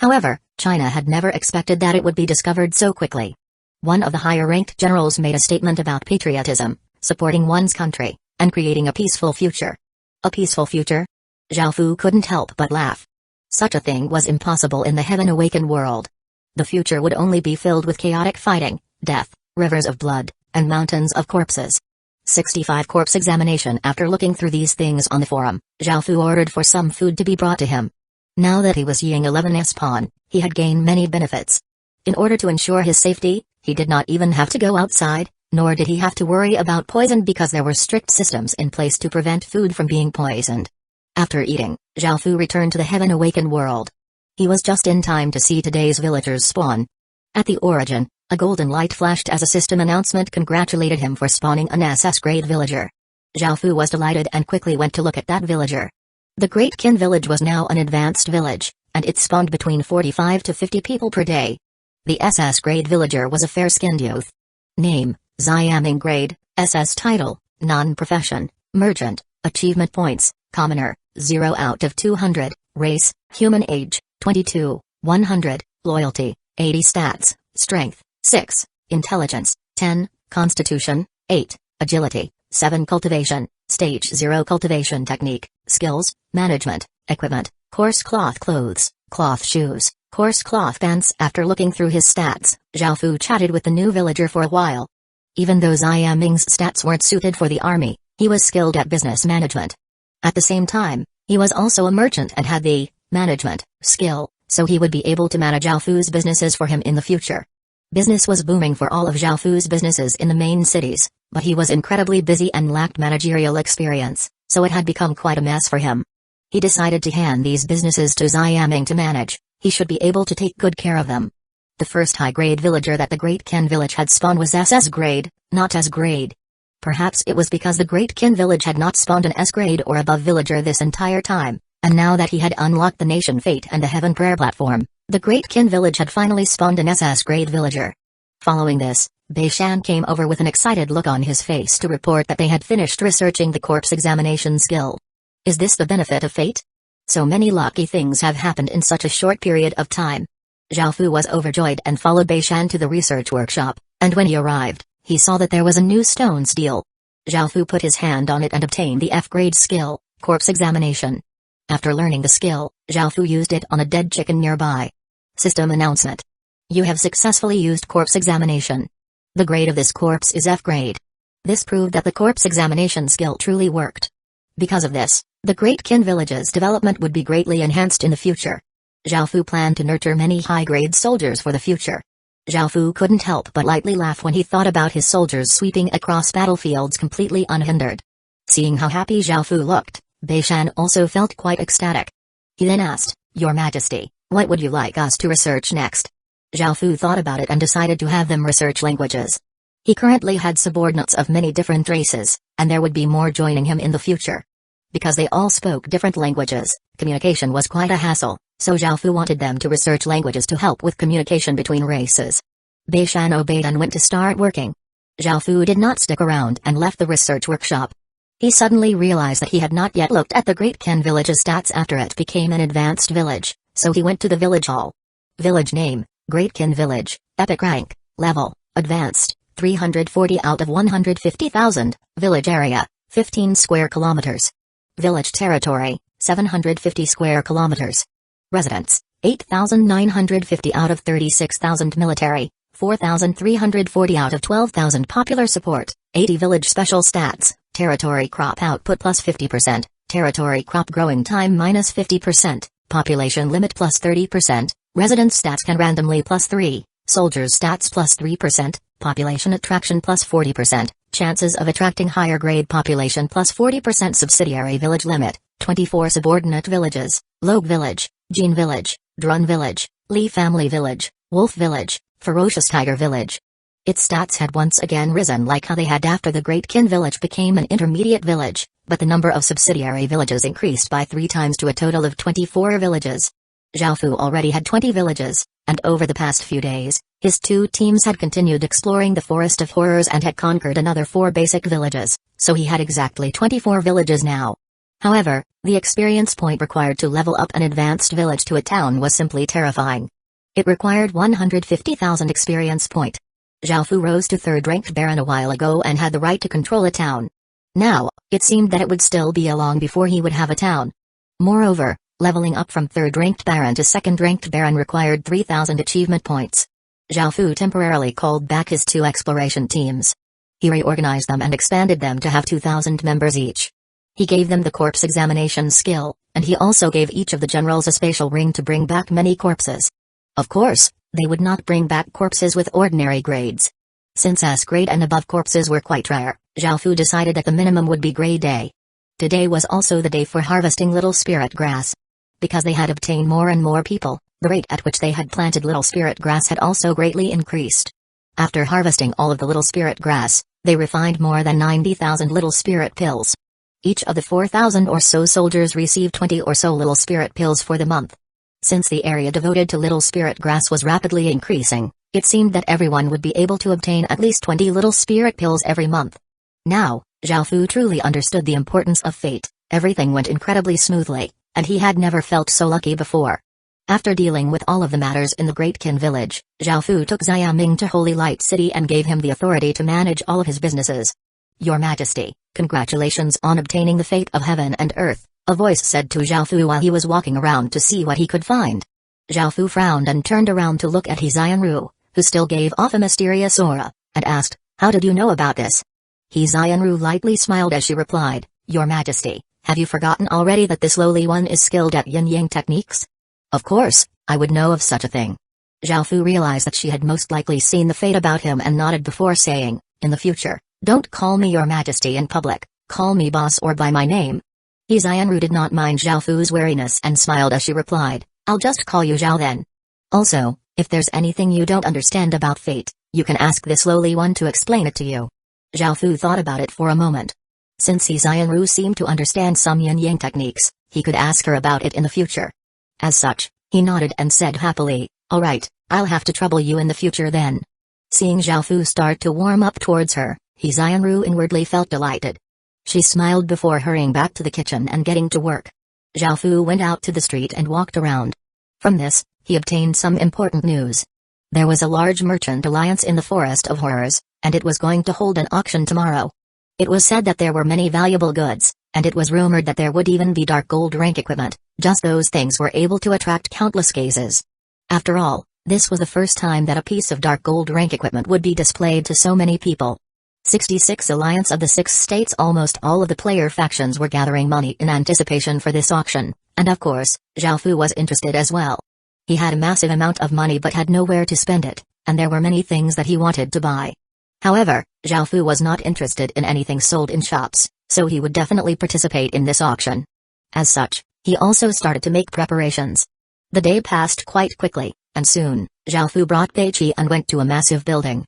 However, China had never expected that it would be discovered so quickly. One of the higher-ranked generals made a statement about patriotism, supporting one's country, and creating a peaceful future. A peaceful future? Zhao Fu couldn't help but laugh. Such a thing was impossible in the heaven-awakened world. The future would only be filled with chaotic fighting, death, rivers of blood, and mountains of corpses. 65 Corpse examination. After looking through these things on the forum, Zhao Fu ordered for some food to be brought to him. Now that he was Ying 11's pawn, he had gained many benefits. In order to ensure his safety, he did not even have to go outside, nor did he have to worry about poison because there were strict systems in place to prevent food from being poisoned. After eating, Zhao Fu returned to the heaven-awakened world. He was just in time to see today's villagers spawn. At the origin, a golden light flashed as a system announcement congratulated him for spawning an SS-grade villager. Zhao Fu was delighted and quickly went to look at that villager. The Great Qin village was now an advanced village, and it spawned between 45 to 50 people per day. The SS-grade villager was a fair-skinned youth. Name, Xiaming grade, SS title, non-profession, merchant, achievement points, commoner, 0 out of 200, race, human age, 22, 100, loyalty, 80 stats, strength, 6, intelligence, 10, constitution, 8, agility, 7 cultivation, stage 0 cultivation technique, skills, management, equipment, coarse cloth clothes, cloth shoes, coarse cloth pants. After looking through his stats, Zhao Fu chatted with the new villager for a while. Even though Xiaming's stats weren't suited for the army, he was skilled at business management. At the same time, he was also a merchant and had the management skill, so he would be able to manage Zhao Fu's businesses for him in the future. Business was booming for all of Zhao Fu's businesses in the main cities, but he was incredibly busy and lacked managerial experience, so it had become quite a mess for him. He decided to hand these businesses to Xiaming to manage. He should be able to take good care of them. The first high-grade villager that the Great Qin village had spawned was SS grade, not S grade. Perhaps it was because the Great Qin village had not spawned an S grade or above villager this entire time, and now that he had unlocked the Nation Fate and the Heaven Prayer platform, the Great Qin village had finally spawned an SS grade villager. Following this, Bei Shan came over with an excited look on his face to report that they had finished researching the corpse examination skill. Is this the benefit of fate? So many lucky things have happened in such a short period of time. Zhao Fu was overjoyed and followed Bei Shan to the research workshop, and when he arrived, he saw that there was a new stone stele. Zhao Fu put his hand on it and obtained the F-grade skill, corpse examination. After learning the skill, Zhao Fu used it on a dead chicken nearby. System announcement. You have successfully used corpse examination. The grade of this corpse is F grade. This proved that the corpse examination skill truly worked. Because of this, the Great Qin village's development would be greatly enhanced in the future. Zhao Fu planned to nurture many high-grade soldiers for the future. Zhao Fu couldn't help but lightly laugh when he thought about his soldiers sweeping across battlefields completely unhindered. Seeing how happy Zhao Fu looked, Bei Shan also felt quite ecstatic. He then asked, Your Majesty, what would you like us to research next? Zhao Fu thought about it and decided to have them research languages. He currently had subordinates of many different races, and there would be more joining him in the future. Because they all spoke different languages, communication was quite a hassle, so Zhao Fu wanted them to research languages to help with communication between races. Bei Shan obeyed and went to start working. Zhao Fu did not stick around and left the research workshop. He suddenly realized that he had not yet looked at the Great Qin village's stats after it became an advanced village, so he went to the village hall. Village name, Great Qin Village, Epic Rank, Level, Advanced, 340 out of 150,000, Village Area, 15 square kilometers. Village Territory, 750 square kilometers. Residents, 8,950 out of 36,000. Military, 4,340 out of 12,000. Popular support, 80. Village special stats, territory crop output plus 50%, territory crop growing time minus 50%, population limit plus 30%, residence stats can randomly plus 3, soldiers stats plus 3%, population attraction plus 40%, chances of attracting higher grade population plus 40%. Subsidiary village limit, 24 subordinate villages, Logue Village, Jean Village, Drun Village, Lee Family Village, Wolf Village, Ferocious Tiger Village. Its stats had once again risen like how they had after the Great Kin village became an intermediate village, but the number of subsidiary villages increased by 3 times to a total of 24 villages. Xiaofu already had 20 villages, and over the past few days, his 2 teams had continued exploring the Forest of Horrors and had conquered another 4 basic villages, so he had exactly 24 villages now. However, the experience point required to level up an advanced village to a town was simply terrifying. It required 150,000 experience point. Xiaofu rose to 3rd ranked Baron a while ago and had the right to control a town. Now, it seemed that it would still be a long before he would have a town. Moreover, leveling up from 3rd ranked Baron to 2nd ranked Baron required 3,000 achievement points. Xiaofu temporarily called back his 2 exploration teams. He reorganized them and expanded them to have 2,000 members each. He gave them the corpse examination skill, and he also gave each of the generals a spatial ring to bring back many corpses. Of course, they would not bring back corpses with ordinary grades. Since S grade and above corpses were quite rare, Xiaofu decided that the minimum would be grade A. Today was also the day for harvesting little spirit grass. Because they had obtained more and more people, the rate at which they had planted little spirit grass had also greatly increased. After harvesting all of the little spirit grass, they refined more than 90,000 little spirit pills. Each of the 4,000 or so soldiers received 20 or so little spirit pills for the month. Since the area devoted to little spirit grass was rapidly increasing, it seemed that everyone would be able to obtain at least 20 little spirit pills every month. Now, Xiaofu truly understood the importance of fate. Everything went incredibly smoothly, and he had never felt so lucky before. After dealing with all of the matters in the Great Kin village, Xiaofu took Xiaming to Holy Light City and gave him the authority to manage all of his businesses. Your Majesty, congratulations on obtaining the fate of heaven and earth, a voice said to Xiaofu while he was walking around to see what he could find. Xiaofu frowned and turned around to look at Hizianru, who still gave off a mysterious aura, and asked, "How did you know about this?" Hizianru lightly smiled as she replied, "Your Majesty, have you forgotten already that this lowly one is skilled at yin-yang techniques?" "Of course, I would know of such a thing." Xiaofu realized that she had most likely seen the fate about him and nodded before saying, "In the future, don't call me Your Majesty in public, call me boss or by my name." Hizianru did not mind Xiaofu's wariness and smiled as she replied, "I'll just call you Zhao then. Also, if there's anything you don't understand about fate, you can ask this lowly one to explain it to you." Xiaofu thought about it for a moment. Since Hizianru seemed to understand some yin-yang techniques, he could ask her about it in the future. As such, he nodded and said happily, "All right, I'll have to trouble you in the future then." Seeing Xiaofu start to warm up towards her, Hizianru inwardly felt delighted. She smiled before hurrying back to the kitchen and getting to work. Xiaofu went out to the street and walked around. From this, he obtained some important news. There was a large merchant alliance in the Forest of Horrors, and it was going to hold an auction tomorrow. It was said that there were many valuable goods, and it was rumored that there would even be dark gold rank equipment. Just those things were able to attract countless gazes. After all, this was the first time that a piece of dark gold rank equipment would be displayed to so many people. 66 Alliance of the 6 states. Almost all of the player factions were gathering money in anticipation for this auction, and of course, Xiaofu was interested as well. He had a massive amount of money but had nowhere to spend it, and there were many things that he wanted to buy. However, Xiaofu was not interested in anything sold in shops, so he would definitely participate in this auction. As such, he also started to make preparations. The day passed quite quickly, and soon, Xiaofu brought Beiqi and went to a massive building.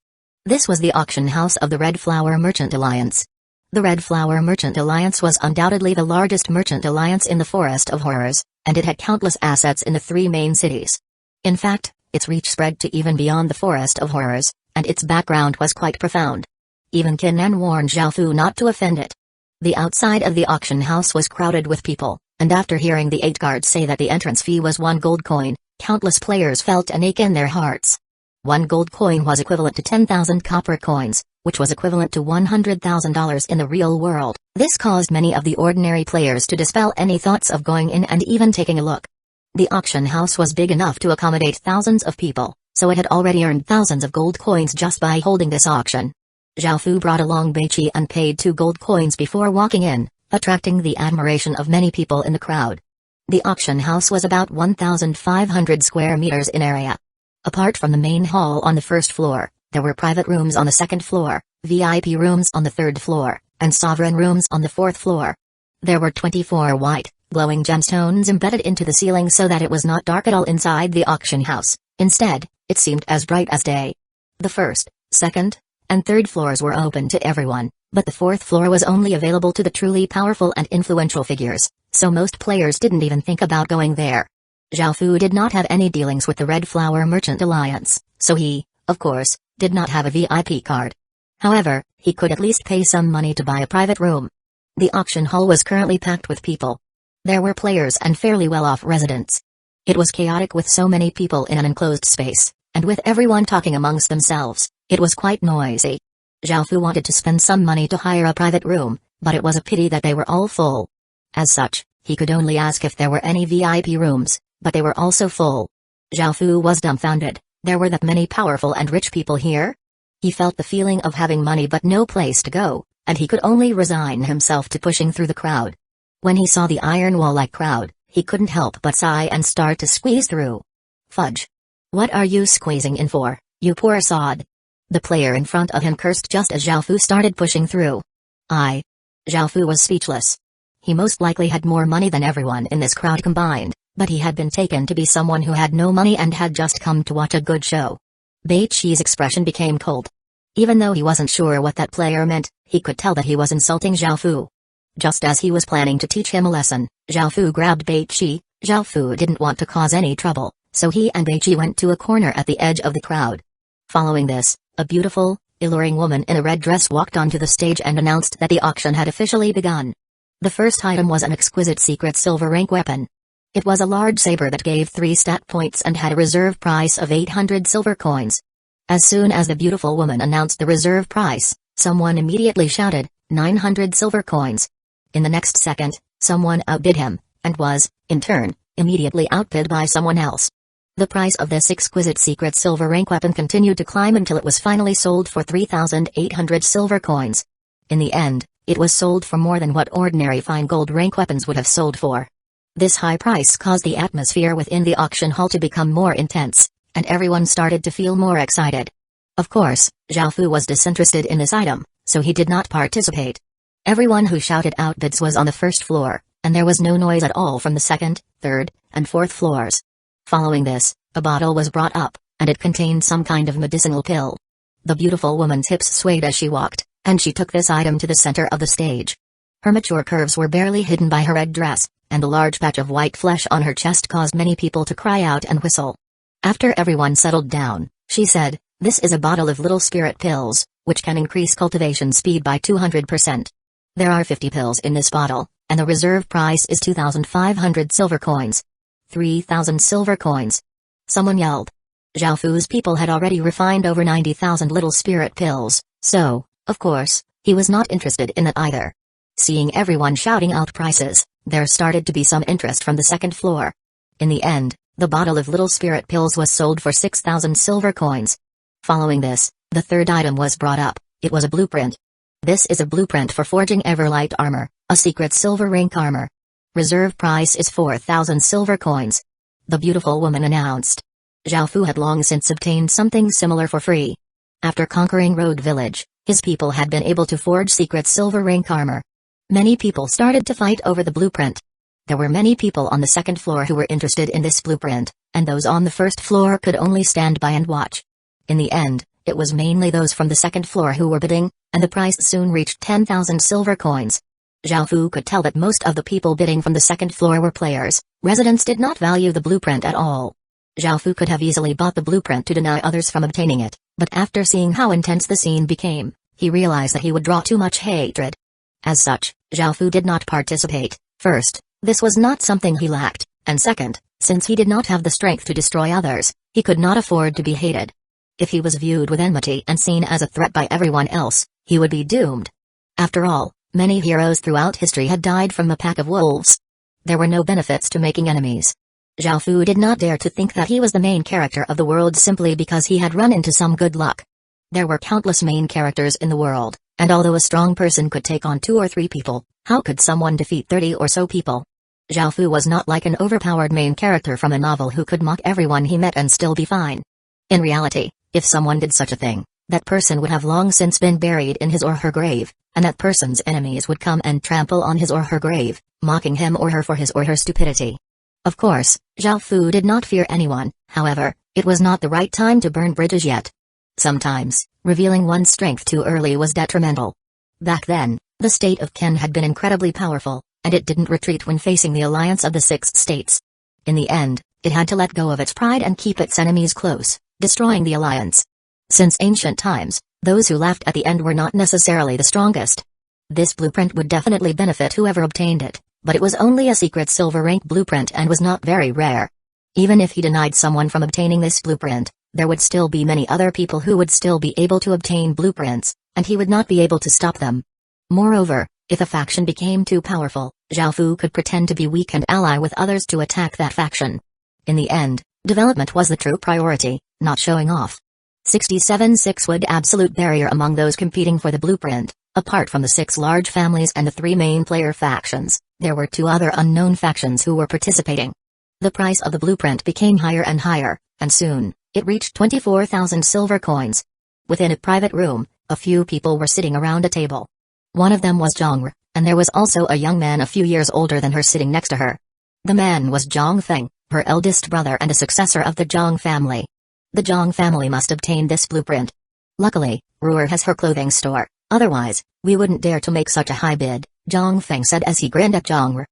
This was the auction house of the Red Flower Merchant Alliance. The Red Flower Merchant Alliance was undoubtedly the largest merchant alliance in the Forest of Horrors, and it had countless assets in the 3 main cities. In fact, its reach spread to even beyond the Forest of Horrors, and its background was quite profound. Even Kinnan warned Xiaofu not to offend it. The outside of the auction house was crowded with people, and after hearing the 8 guards say that the entrance fee was 1 gold coin, countless players felt an ache in their hearts. 1 gold coin was equivalent to 10,000 copper coins, which was equivalent to $100,000 in the real world. This caused many of the ordinary players to dispel any thoughts of going in and even taking a look. The auction house was big enough to accommodate thousands of people, so it had already earned thousands of gold coins just by holding this auction. Xiaofu brought along Beiqi and paid 2 gold coins before walking in, attracting the admiration of many people in the crowd. The auction house was about 1,500 square meters in area. Apart from the main hall on the 1st floor, there were private rooms on the 2nd floor, VIP rooms on the 3rd floor, and sovereign rooms on the 4th floor. There were 24 white, glowing gemstones embedded into the ceiling so that it was not dark at all inside the auction house. Instead, it seemed as bright as day. The first, second, and third floors were open to everyone, but the fourth floor was only available to the truly powerful and influential figures, so most players didn't even think about going there. Xiaofu did not have any dealings with the Red Flower Merchant Alliance, so he, of course, did not have a VIP card. However, he could at least pay some money to buy a private room. The auction hall was currently packed with people. There were players and fairly well-off residents. It was chaotic with so many people in an enclosed space, and with everyone talking amongst themselves, it was quite noisy. Xiaofu wanted to spend some money to hire a private room, but it was a pity that they were all full. As such, he could only ask if there were any VIP rooms, but they were also full. Xiaofu was dumbfounded. There were that many powerful and rich people here? He felt the feeling of having money but no place to go, and he could only resign himself to pushing through the crowd. When he saw the iron wall-like crowd, he couldn't help but sigh and start to squeeze through. Fudge! What are you squeezing in for, you poor sod? The player in front of him cursed just as Xiaofu started pushing through. Xiaofu was speechless. He most likely had more money than everyone in this crowd combined, but he had been taken to be someone who had no money and had just come to watch a good show. Beiqi's expression became cold. Even though he wasn't sure what that player meant, he could tell that he was insulting Xiaofu. Just as he was planning to teach him a lesson, Xiaofu grabbed Beiqi. Xiaofu didn't want to cause any trouble, so he and Beiqi went to a corner at the edge of the crowd. Following this, a beautiful, alluring woman in a red dress walked onto the stage and announced that the auction had officially begun. The first item was an exquisite secret silver rank weapon. It was a large saber that gave 3 stat points and had a reserve price of 800 silver coins. As soon as the beautiful woman announced the reserve price, someone immediately shouted, 900 silver coins. In the next second, someone outbid him, and was, in turn, immediately outbid by someone else. The price of this exquisite secret silver rank weapon continued to climb until it was finally sold for 3,800 silver coins. In the end, it was sold for more than what ordinary fine gold rank weapons would have sold for. This high price caused the atmosphere within the auction hall to become more intense, and everyone started to feel more excited. Of course, Xiaofu was disinterested in this item, so he did not participate. Everyone who shouted outbids was on the first floor, and there was no noise at all from the second, third, and fourth floors. Following this, a bottle was brought up, and it contained some kind of medicinal pill. The beautiful woman's hips swayed as she walked, and she took this item to the center of the stage. Her mature curves were barely hidden by her red dress, and the large patch of white flesh on her chest caused many people to cry out and whistle. After everyone settled down, she said, "This is a bottle of little spirit pills, which can increase cultivation speed by 200%. There are 50 pills in this bottle, and the reserve price is 2,500 silver coins. 3,000 silver coins." Someone yelled. Xiaofu's people had already refined over 90,000 little spirit pills, so, of course, he was not interested in that either. Seeing everyone shouting out prices, there started to be some interest from the second floor. In the end, the bottle of little spirit pills was sold for 6,000 silver coins. Following this, the third item was brought up. It was a blueprint. This is a blueprint for forging Everlight armor, a secret silver rank armor. Reserve price is 4,000 silver coins. The beautiful woman announced. Xiaofu had long since obtained something similar for free. After conquering Road Village, his people had been able to forge secret silver rank armor. Many people started to fight over the blueprint. There were many people on the second floor who were interested in this blueprint, and those on the first floor could only stand by and watch. In the end, it was mainly those from the second floor who were bidding, and the price soon reached 10,000 silver coins. Xiaofu could tell that most of the people bidding from the second floor were players. Residents did not value the blueprint at all. Xiaofu could have easily bought the blueprint to deny others from obtaining it, but after seeing how intense the scene became, he realized that he would draw too much hatred. As such, Xiaofu did not participate. First, this was not something he lacked, and second, since he did not have the strength to destroy others, he could not afford to be hated. If he was viewed with enmity and seen as a threat by everyone else, he would be doomed. After all, many heroes throughout history had died from a pack of wolves. There were no benefits to making enemies. Xiaofu did not dare to think that he was the main character of the world simply because he had run into some good luck. There were countless main characters in the world, and although a strong person could take on 2 or 3 people, how could someone defeat 30 or so people? Xiaofu was not like an overpowered main character from a novel who could mock everyone he met and still be fine. In reality, if someone did such a thing, that person would have long since been buried in his or her grave, and that person's enemies would come and trample on his or her grave, mocking him or her for his or her stupidity. Of course, Xiaofu did not fear anyone, however, it was not the right time to burn bridges yet. Sometimes, Revealing one's strength too early was detrimental. Back then, the state of Ken had been incredibly powerful, and it didn't retreat when facing the alliance of the 6 states. In the end, it had to let go of its pride and keep its enemies close, destroying the alliance. Since ancient times, those who laughed at the end were not necessarily the strongest. This blueprint would definitely benefit whoever obtained it, but it was only a secret silver rank blueprint and was not very rare. Even if he denied someone from obtaining this blueprint, there would still be many other people who would still be able to obtain blueprints, and he would not be able to stop them. Moreover, if a faction became too powerful, Zhao Fu could pretend to be weak and ally with others to attack that faction. In the end, development was the true priority, not showing off. 67-6 would absolute barrier among those competing for the blueprint. Apart from the 6 large families and the 3 main player factions, there were 2 other unknown factions who were participating. The price of the blueprint became higher and higher, and soon, it reached 24,000 silver coins. Within a private room, a few people were sitting around a table. One of them was Zhongru, and there was also a young man a few years older than her sitting next to her. The man was Zhang Feng, her eldest brother and a successor of the Zhang family. The Zhang family must obtain this blueprint. Luckily, Ruer has her clothing store, otherwise, we wouldn't dare to make such a high bid, Zhang Feng said as he grinned at Zhongru.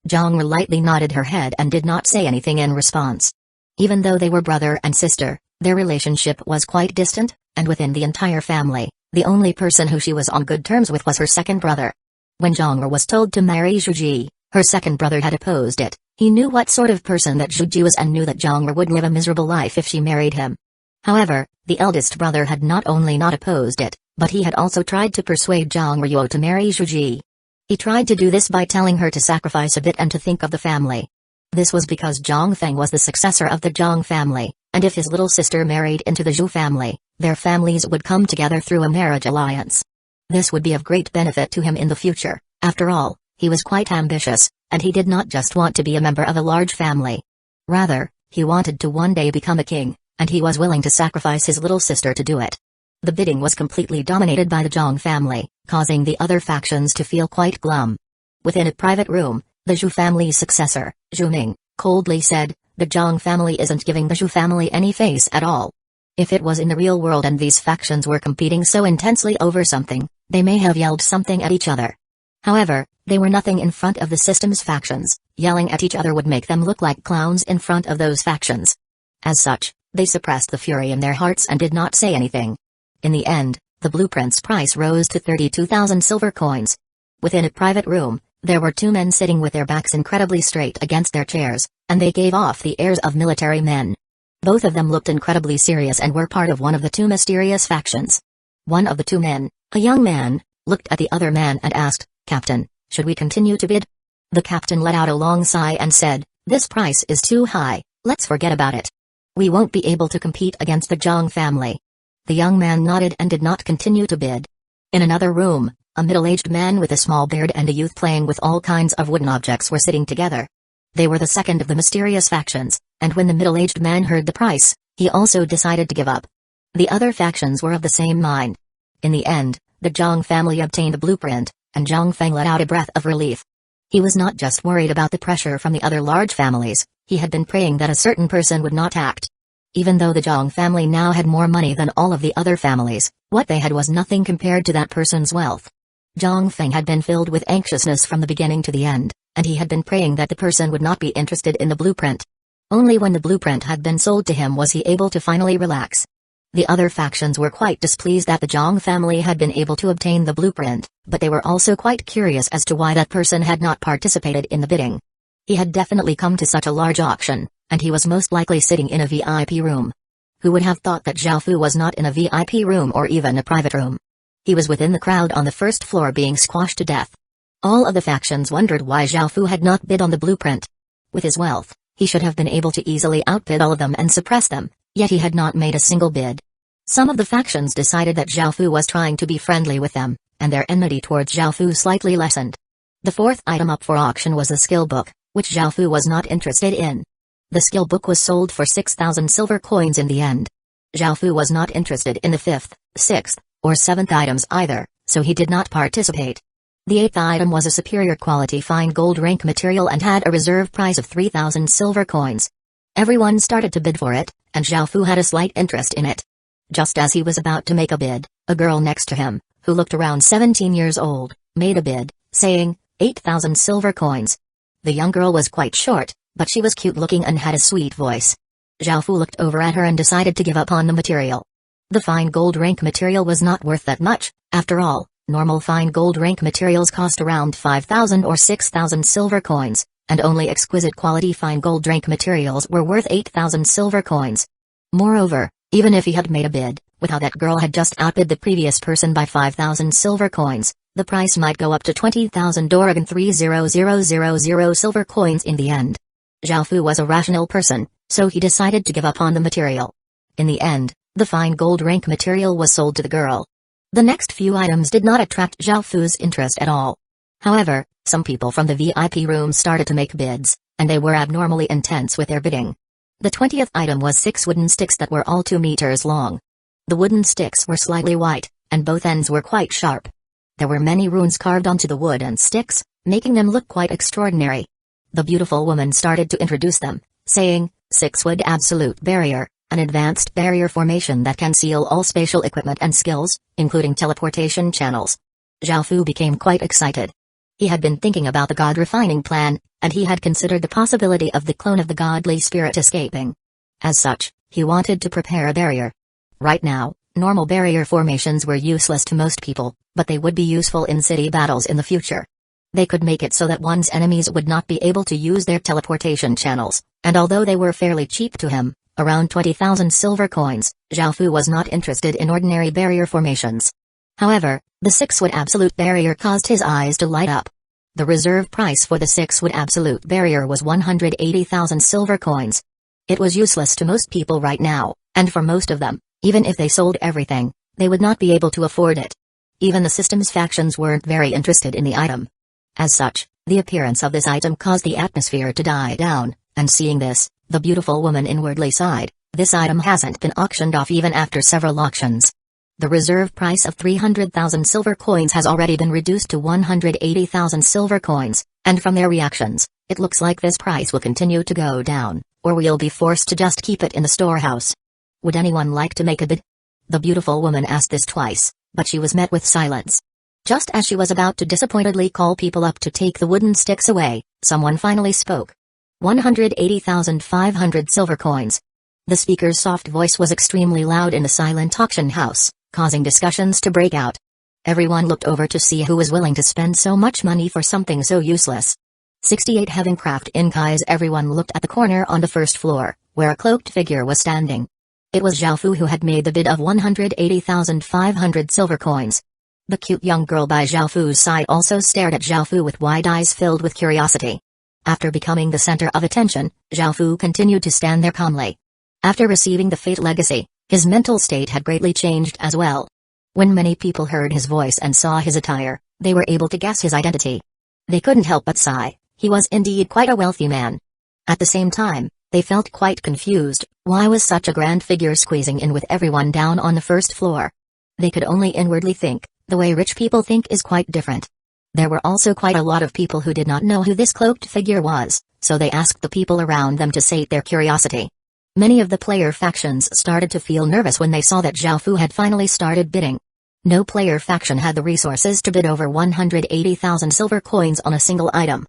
Zhongru lightly nodded her head and did not say anything in response. Even though they were brother and sister, their relationship was quite distant, and within the entire family, the only person who she was on good terms with was her second brother. When Zhongru was told to marry Zhuji, her second brother had opposed it. He knew what sort of person that Zhuji was and knew that Zhongru would live a miserable life if she married him. However, the eldest brother had not only not opposed it, but he had also tried to persuade Zhongru to marry Zhuji. He tried to do this by telling her to sacrifice a bit and to think of the family. This was because Zhang Feng was the successor of the Zhang family, and if his little sister married into the Zhu family, their families would come together through a marriage alliance. This would be of great benefit to him in the future. After all, he was quite ambitious, and he did not just want to be a member of a large family. Rather, he wanted to one day become a king, and he was willing to sacrifice his little sister to do it. The bidding was completely dominated by the Zhang family, causing the other factions to feel quite glum. Within a private room, the Zhu family's successor, Zhu Ming, coldly said, "The Zhang family isn't giving the Zhu family any face at all. If it was in the real world and these factions were competing so intensely over something, they may have yelled something at each other. However, they were nothing in front of the system's factions. Yelling at each other would make them look like clowns in front of those factions. As such, they suppressed the fury in their hearts and did not say anything. In the end, the blueprint's price rose to 32,000 silver coins. Within a private room, there were 2 men sitting with their backs incredibly straight against their chairs, and they gave off the airs of military men. Both of them looked incredibly serious and were part of one of the 2 mysterious factions. One of the 2 men, a young man, looked at the other man and asked, "Captain, should we continue to bid?" The captain let out a long sigh and said, "This price is too high, let's forget about it. We won't be able to compete against the Zhang family." The young man nodded and did not continue to bid. In another room, a middle-aged man with a small beard and a youth playing with all kinds of wooden objects were sitting together. They were the second of the mysterious factions, and when the middle-aged man heard the price, he also decided to give up. The other factions were of the same mind. In the end, the Zhang family obtained a blueprint, and Zhang Feng let out a breath of relief. He was not just worried about the pressure from the other large families, he had been praying that a certain person would not act. Even though the Zhang family now had more money than all of the other families, what they had was nothing compared to that person's wealth. Zhang Feng had been filled with anxiousness from the beginning to the end, and he had been praying that the person would not be interested in the blueprint. Only when the blueprint had been sold to him was he able to finally relax. The other factions were quite displeased that the Zhang family had been able to obtain the blueprint, but they were also quite curious as to why that person had not participated in the bidding. He had definitely come to such a large auction, and he was most likely sitting in a VIP room. Who would have thought that Zhao Fu was not in a VIP room or even a private room? He was within the crowd on the first floor being squashed to death. All of the factions wondered why Zhao Fu had not bid on the blueprint. With his wealth, he should have been able to easily outbid all of them and suppress them, yet he had not made a single bid. Some of the factions decided that Zhao Fu was trying to be friendly with them, and their enmity towards Zhao Fu slightly lessened. The fourth item up for auction was a skill book, which Zhao Fu was not interested in. The skill book was sold for 6,000 silver coins in the end. Zhao Fu was not interested in the 5th, 6th, or 7th items either, so he did not participate. The 8th item was a superior quality fine gold rank material and had a reserve price of 3,000 silver coins. Everyone started to bid for it, and Zhao Fu had a slight interest in it. Just as he was about to make a bid, a girl next to him, who looked around 17 years old, made a bid, saying, 8,000 silver coins. The young girl was quite short, but she was cute-looking and had a sweet voice. Zhao Fu looked over at her and decided to give up on the material. The fine gold rank material was not worth that much. After all, normal fine gold rank materials cost around 5,000 or 6,000 silver coins, and only exquisite quality fine gold rank materials were worth 8,000 silver coins. Moreover, even if he had made a bid, with how that girl had just outbid the previous person by 5,000 silver coins, the price might go up to 20,000 Oregon 30000 silver coins in the end. Zhao Fu was a rational person, so he decided to give up on the material. In the end, the fine gold rank material was sold to the girl. The next few items did not attract Zhao Fu's interest at all. However, some people from the VIP room started to make bids, and they were abnormally intense with their bidding. The 20th item was 6 wooden sticks that were all 2 meters long. The wooden sticks were slightly white, and both ends were quite sharp. There were many runes carved onto the wood and sticks, making them look quite extraordinary. The beautiful woman started to introduce them, saying, 6 wood absolute barrier, an advanced barrier formation that can seal all spatial equipment and skills, including teleportation channels. Zhao Fu became quite excited. He had been thinking about the god refining plan, and he had considered the possibility of the clone of the godly spirit escaping. As such, he wanted to prepare a barrier. Right now, normal barrier formations were useless to most people, but they would be useful in city battles in the future. They could make it so that one's enemies would not be able to use their teleportation channels, and although they were fairly cheap to him, around 20,000 silver coins, Zhao Fu was not interested in ordinary barrier formations. However, the 6-wood absolute barrier caused his eyes to light up. The reserve price for the 6-wood absolute barrier was 180,000 silver coins. It was useless to most people right now, and for most of them, even if they sold everything, they would not be able to afford it. Even the system's factions weren't very interested in the item. As such, the appearance of this item caused the atmosphere to die down, and seeing this, the beautiful woman inwardly sighed. This item hasn't been auctioned off even after several auctions. The reserve price of 300,000 silver coins has already been reduced to 180,000 silver coins, and from their reactions, it looks like this price will continue to go down, or we'll be forced to just keep it in the storehouse. Would anyone like to make a bid? The beautiful woman asked this twice, but she was met with silence. Just as she was about to disappointedly call people up to take the wooden sticks away, someone finally spoke. 180,500 silver coins. The speaker's soft voice was extremely loud in the silent auction house, causing discussions to break out. Everyone looked over to see who was willing to spend so much money for something so useless. 68 Heavencraft in Kai's. Everyone looked at the corner on the first floor, where a cloaked figure was standing. It was Zhao Fu who had made the bid of 180,500 silver coins. The cute young girl by Zhao Fu's side also stared at Zhao Fu with wide eyes filled with curiosity. After becoming the center of attention, Zhao Fu continued to stand there calmly. After receiving the Fate Legacy, his mental state had greatly changed as well. When many people heard his voice and saw his attire, they were able to guess his identity. They couldn't help but sigh. He was indeed quite a wealthy man. At the same time, they felt quite confused. Why was such a grand figure squeezing in with everyone down on the first floor? They could only inwardly think, the way rich people think is quite different. There were also quite a lot of people who did not know who this cloaked figure was, so they asked the people around them to sate their curiosity. Many of the player factions started to feel nervous when they saw that Zhao Fu had finally started bidding. No player faction had the resources to bid over 180,000 silver coins on a single item.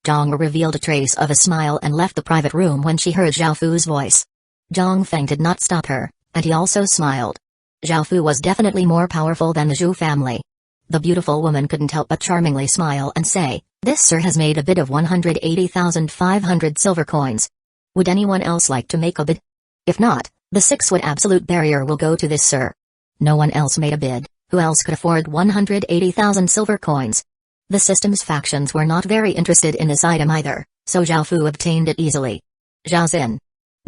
Zhang revealed a trace of a smile and left the private room when she heard Zhao Fu's voice. Zhang Feng did not stop her, and he also smiled. Zhao Fu was definitely more powerful than the Zhu family. The beautiful woman couldn't help but charmingly smile and say, "This sir has made a bid of 180,500 silver coins. Would anyone else like to make a bid? If not, the 6-wood absolute barrier will go to this sir." No one else made a bid. Who else could afford 180,000 silver coins? The system's factions were not very interested in this item either, so Zhao Fu obtained it easily. Zhao Xin.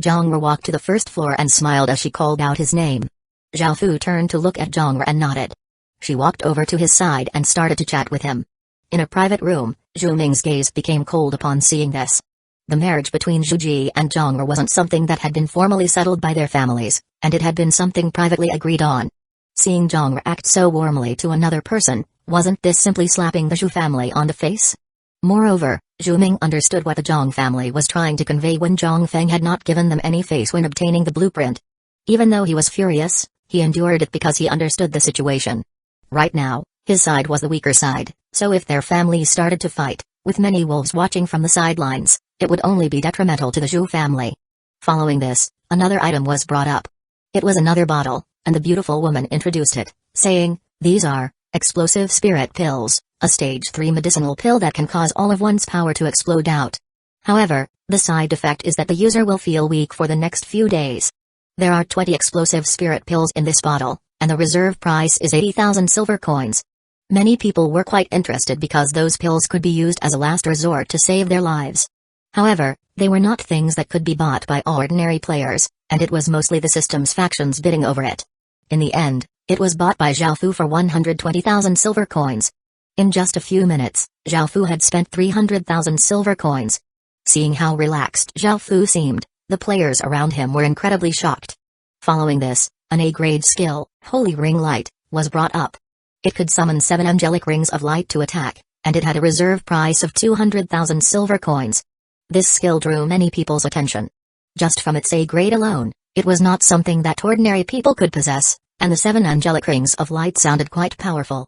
Zhang walked to the first floor and smiled as she called out his name. Zhao Fu turned to look at Zhang and nodded. She walked over to his side and started to chat with him. In a private room, Zhu Ming's gaze became cold upon seeing this. The marriage between Zhu Ji and Zhang wasn't something that had been formally settled by their families, and it had been something privately agreed on. Seeing Zhang act so warmly to another person, wasn't this simply slapping the Zhu family on the face? Moreover, Zhu Ming understood what the Zhang family was trying to convey when Zhang Feng had not given them any face when obtaining the blueprint. Even though he was furious, He endured it because he understood the situation. Right now, his side was the weaker side, so if their families started to fight, with many wolves watching from the sidelines, it would only be detrimental to the Zhu family. Following this, another item was brought up. It was another bottle, and the beautiful woman introduced it, saying, "These are explosive spirit pills, a stage 3 medicinal pill that can cause all of one's power to explode out. However, the side effect is that the user will feel weak for the next few days. There are 20 explosive spirit pills in this bottle, and the reserve price is 80,000 silver coins." Many people were quite interested because those pills could be used as a last resort to save their lives. However, they were not things that could be bought by ordinary players, and it was mostly the system's factions bidding over it. In the end, it was bought by Zhao Fu for 120,000 silver coins. In just a few minutes, Zhao Fu had spent 300,000 silver coins. Seeing how relaxed Zhao Fu seemed, the players around him were incredibly shocked. Following this, an A-grade skill, Holy Ring Light, was brought up. It could summon 7 angelic rings of light to attack, and it had a reserve price of 200,000 silver coins. This skill drew many people's attention. Just from its A-grade alone, it was not something that ordinary people could possess, and the 7 angelic rings of light sounded quite powerful.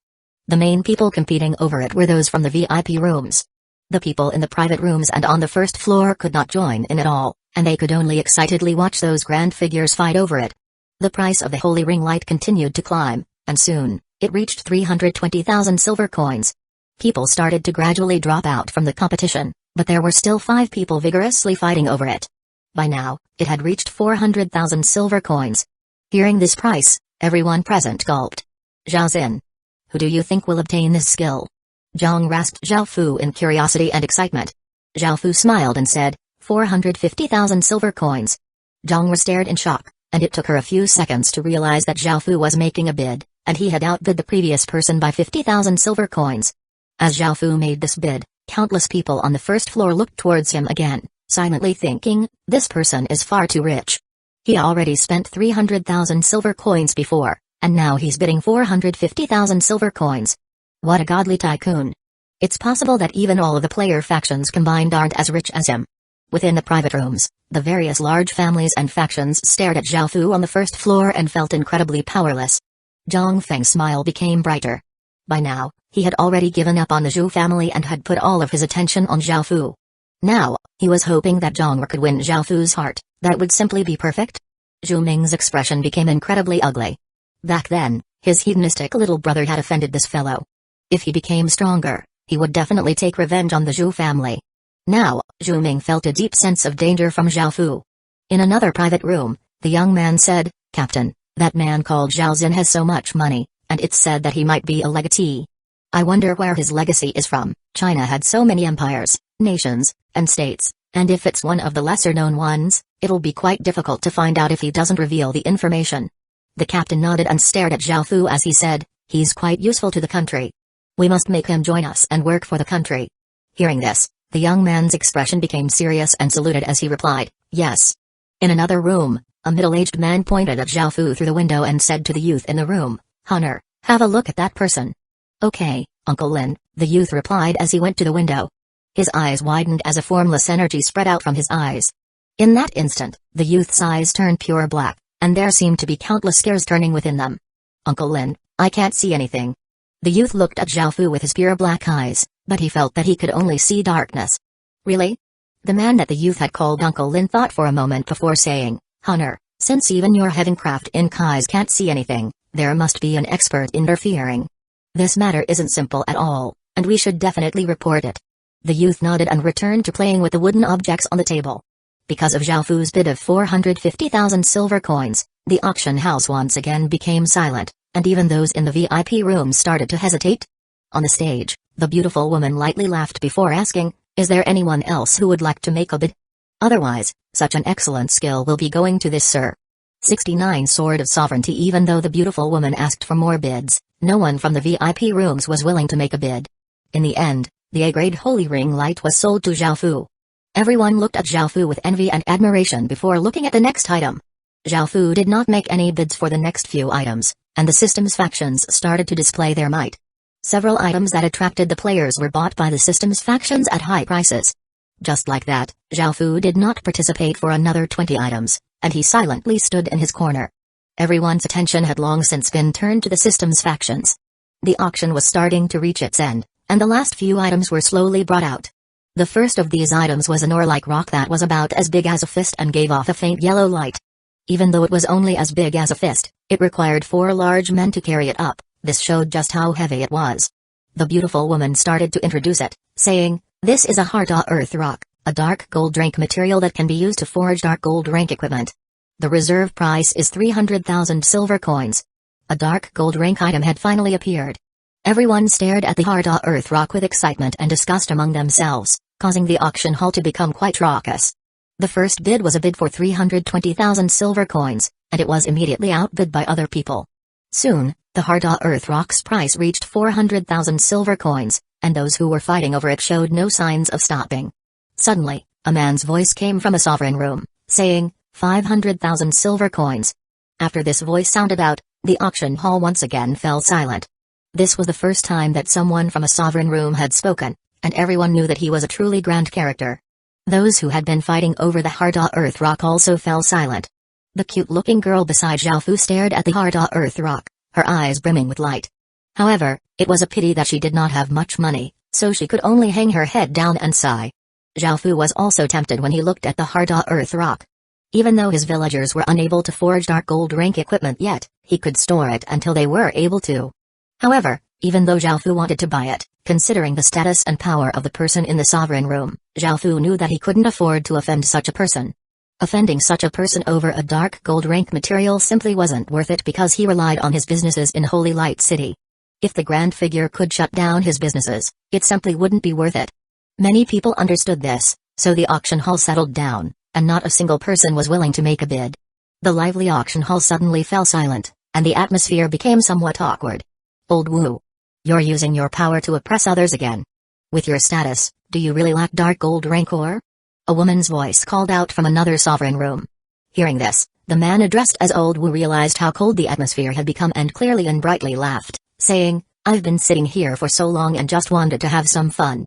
The main people competing over it were those from the VIP rooms. The people in the private rooms and on the first floor could not join in at all, and they could only excitedly watch those grand figures fight over it. The price of the Holy Ring Light continued to climb, and soon, it reached 320,000 silver coins. People started to gradually drop out from the competition, but there were still 5 people vigorously fighting over it. By now, it had reached 400,000 silver coins. Hearing this price, everyone present gulped. "Zhao Xin. Who do you think will obtain this skill?" Zhang asked Zhao Fu in curiosity and excitement. Zhao Fu smiled and said, 450,000 silver coins. Zhang stared in shock, and it took her a few seconds to realize that Zhao Fu was making a bid, and he had outbid the previous person by 50,000 silver coins. As Zhao Fu made this bid, countless people on the first floor looked towards him again, silently thinking, this person is far too rich. He already spent 300,000 silver coins before, and now he's bidding 450,000 silver coins. What a godly tycoon. It's possible that even all of the player factions combined aren't as rich as him. Within the private rooms, the various large families and factions stared at Zhao Fu on the first floor and felt incredibly powerless. Zhang Feng's smile became brighter. By now, he had already given up on the Zhu family and had put all of his attention on Zhao Fu. Now, he was hoping that Zhang could win Zhao Fu's heart. That would simply be perfect. Zhu Ming's expression became incredibly ugly. Back then, his hedonistic little brother had offended this fellow. If he became stronger, he would definitely take revenge on the Zhu family. Now, Zhu Ming felt a deep sense of danger from Zhao Fu. In another private room, the young man said, "Captain, that man called Zhao Xin has so much money, and it's said that he might be a legatee. I wonder where his legacy is from. China had so many empires, nations, and states, and if it's one of the lesser-known ones, it'll be quite difficult to find out if he doesn't reveal the information." The captain nodded and stared at Zhao Fu as he said, "He's quite useful to the country. We must make him join us and work for the country." Hearing this, the young man's expression became serious and saluted as he replied, "Yes." In another room, a middle-aged man pointed at Zhao Fu through the window and said to the youth in the room, "Hunter, have a look at that person." "Okay, Uncle Lin," the youth replied as he went to the window. His eyes widened as a formless energy spread out from his eyes. In that instant, the youth's eyes turned pure black, and there seemed to be countless scares turning within them. "Uncle Lin, I can't see anything." The youth looked at Zhao Fu with his pure black eyes, but he felt that he could only see darkness. "Really?" The man that the youth had called Uncle Lin thought for a moment before saying, "Hunter, since even your heavencraft in Kai's can't see anything, there must be an expert interfering. This matter isn't simple at all, and we should definitely report it." The youth nodded and returned to playing with the wooden objects on the table. Because of Zhao Fu's bid of 450,000 silver coins, the auction house once again became silent, and even those in the VIP room started to hesitate. On the stage, the beautiful woman lightly laughed before asking, "Is there anyone else who would like to make a bid? Otherwise, such an excellent skill will be going to this Sir 69 Sword of Sovereignty." Even though the beautiful woman asked for more bids, no one from the VIP rooms was willing to make a bid. In the end, the A-grade Holy Ring Light was sold to Zhao Fu. Everyone looked at Zhao Fu with envy and admiration before looking at the next item. Zhao Fu did not make any bids for the next few items, and the system's factions started to display their might. Several items that attracted the players were bought by the system's factions at high prices. Just like that, Zhao Fu did not participate for another 20 items, and he silently stood in his corner. Everyone's attention had long since been turned to the system's factions. The auction was starting to reach its end, and the last few items were slowly brought out. The first of these items was an ore-like rock that was about as big as a fist and gave off a faint yellow light. Even though it was only as big as a fist, it required 4 large men to carry it up. This showed just how heavy it was. The beautiful woman started to introduce it, saying, "This is a Harut earth rock, a dark gold rank material that can be used to forge dark gold rank equipment. The reserve price is 300,000 silver coins." A dark gold rank item had finally appeared. Everyone stared at the Harut earth rock with excitement and discussed among themselves, causing the auction hall to become quite raucous. The first bid was a bid for 320,000 silver coins, and it was immediately outbid by other people. Soon, the Harut earth rock's price reached 400,000 silver coins, and those who were fighting over it showed no signs of stopping. Suddenly, a man's voice came from a sovereign room, saying, 500,000 silver coins. After this voice sounded out, the auction hall once again fell silent. This was the first time that someone from a sovereign room had spoken, and everyone knew that he was a truly grand character. Those who had been fighting over the Harut earth rock also fell silent. The cute-looking girl beside Xiaofu stared at the Harut earth rock, her eyes brimming with light. However, it was a pity that she did not have much money, so she could only hang her head down and sigh. Xiaofu was also tempted when he looked at the Harut earth rock. Even though his villagers were unable to forge dark gold rank equipment yet, he could store it until they were able to. However, even though Xiaofu wanted to buy it, considering the status and power of the person in the sovereign room, Xiaofu knew that he couldn't afford to offend such a person. Offending such a person over a dark gold rank material simply wasn't worth it because he relied on his businesses in Holy Light City. If the grand figure could shut down his businesses, it simply wouldn't be worth it. Many people understood this, so the auction hall settled down, and not a single person was willing to make a bid. The lively auction hall suddenly fell silent, and the atmosphere became somewhat awkward. Old Wu. You're using your power to oppress others again. With your status, do you really lack dark gold rank ore? A woman's voice called out from another sovereign room. Hearing this, the man addressed as Old Wu realized how cold the atmosphere had become and clearly and brightly laughed, saying, I've been sitting here for so long and just wanted to have some fun.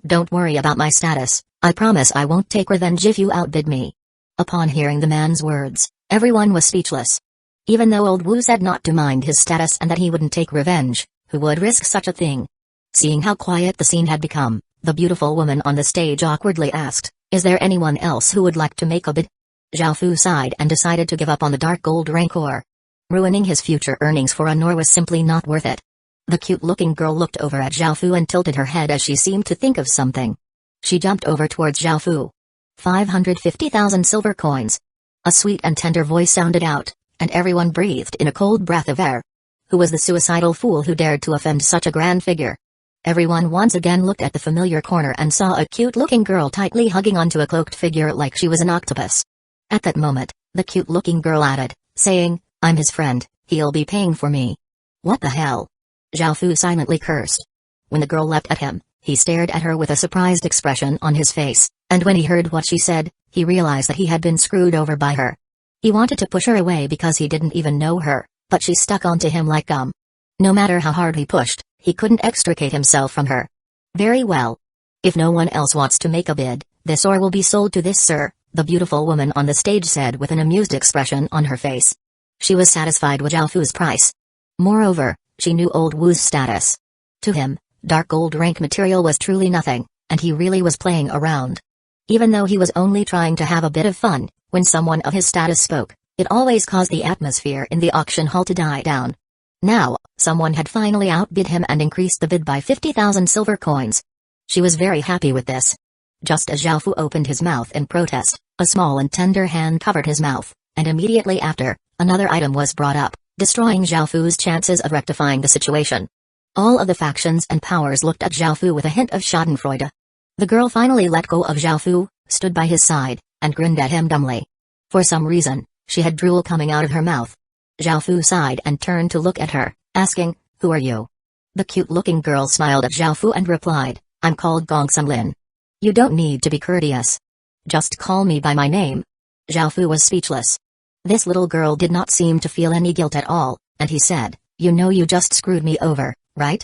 Don't worry about my status, I promise I won't take revenge if you outbid me. Upon hearing the man's words, everyone was speechless. Even though Old Wu said not to mind his status and that he wouldn't take revenge, who would risk such a thing? Seeing how quiet the scene had become, the beautiful woman on the stage awkwardly asked, Is there anyone else who would like to make a bid? Xiaofu sighed and decided to give up on the dark gold rank ore. Ruining his future earnings for an ore was simply not worth it. The cute-looking girl looked over at Xiaofu and tilted her head as she seemed to think of something. She jumped over towards Xiaofu. 550,000 silver coins. A sweet and tender voice sounded out, and everyone breathed in a cold breath of air. Who was the suicidal fool who dared to offend such a grand figure? Everyone once again looked at the familiar corner and saw a cute-looking girl tightly hugging onto a cloaked figure like she was an octopus. At that moment, the cute-looking girl added, saying, I'm his friend, he'll be paying for me. What the hell? Xiaofu silently cursed. When the girl leapt at him, he stared at her with a surprised expression on his face, and when he heard what she said, he realized that he had been screwed over by her. He wanted to push her away because he didn't even know her, but she stuck onto him like gum. No matter how hard he pushed, he couldn't extricate himself from her. Very well. If no one else wants to make a bid, this ore will be sold to this sir, the beautiful woman on the stage said with an amused expression on her face. She was satisfied with Xiaofu's price. Moreover, she knew Old Wu's status. To him, dark gold rank material was truly nothing, and he really was playing around. Even though he was only trying to have a bit of fun, when someone of his status spoke, it always caused the atmosphere in the auction hall to die down. Now, someone had finally outbid him and increased the bid by 50,000 silver coins. She was very happy with this. Just as Xiaofu opened his mouth in protest, a small and tender hand covered his mouth, and immediately after, another item was brought up, destroying Xiaofu's chances of rectifying the situation. All of the factions and powers looked at Xiaofu with a hint of schadenfreude. The girl finally let go of Xiaofu, stood by his side, and grinned at him dumbly. For some reason, she had drool coming out of her mouth. Xiaofu sighed and turned to look at her, asking, Who are you? The cute-looking girl smiled at Xiaofu and replied, I'm called Gong Sunlin. You don't need to be courteous. Just call me by my name. Xiaofu was speechless. This little girl did not seem to feel any guilt at all, and he said, You know you just screwed me over, right?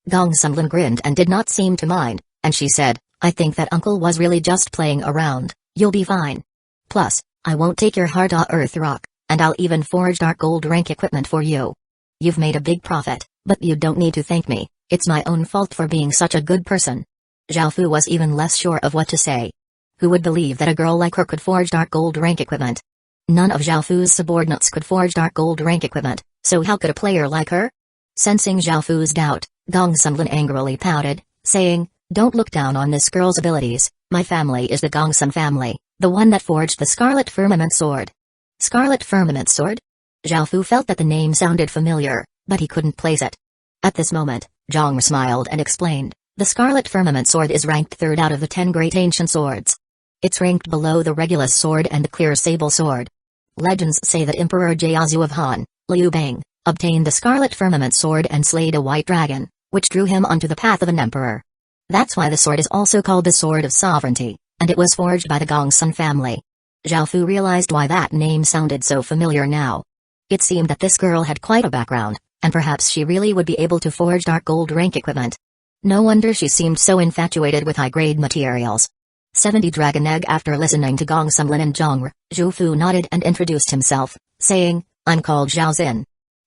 Gong Sunlin grinned and did not seem to mind, and she said, I think that uncle was really just playing around, you'll be fine. Plus, I won't take your Harut earth rock, and I'll even forge dark gold rank equipment for you. You've made a big profit, but you don't need to thank me, it's my own fault for being such a good person. Zhao Fu was even less sure of what to say. Who would believe that a girl like her could forge dark gold rank equipment? None of Zhao Fu's subordinates could forge dark gold rank equipment, so how could a player like her? Sensing Zhao Fu's doubt, Gong Sunlin angrily pouted, saying, "Don't look down on this girl's abilities, my family is the Gongsun family, the one that forged the Scarlet Firmament Sword." Scarlet Firmament Sword? Zhao Fu felt that the name sounded familiar, but he couldn't place it. At this moment, Zhang smiled and explained, "The Scarlet Firmament Sword is ranked 3rd out of the 10 great ancient swords. It's ranked below the Regulus Sword and the Clear Sable Sword. Legends say that Emperor Jiezu of Han, Liu Bang, obtained the Scarlet Firmament Sword and slayed a white dragon, which drew him onto the path of an emperor. That's why the sword is also called the Sword of Sovereignty, and it was forged by the Gongsun family." Zhao Fu realized why that name sounded so familiar now. It seemed that this girl had quite a background, and perhaps she really would be able to forge dark gold rank equipment. No wonder she seemed so infatuated with high-grade materials. 70 Dragon Egg. After listening to Gong Sunlin and Zhang, Zhou Fu nodded and introduced himself, saying, "I'm called Zhao Xin."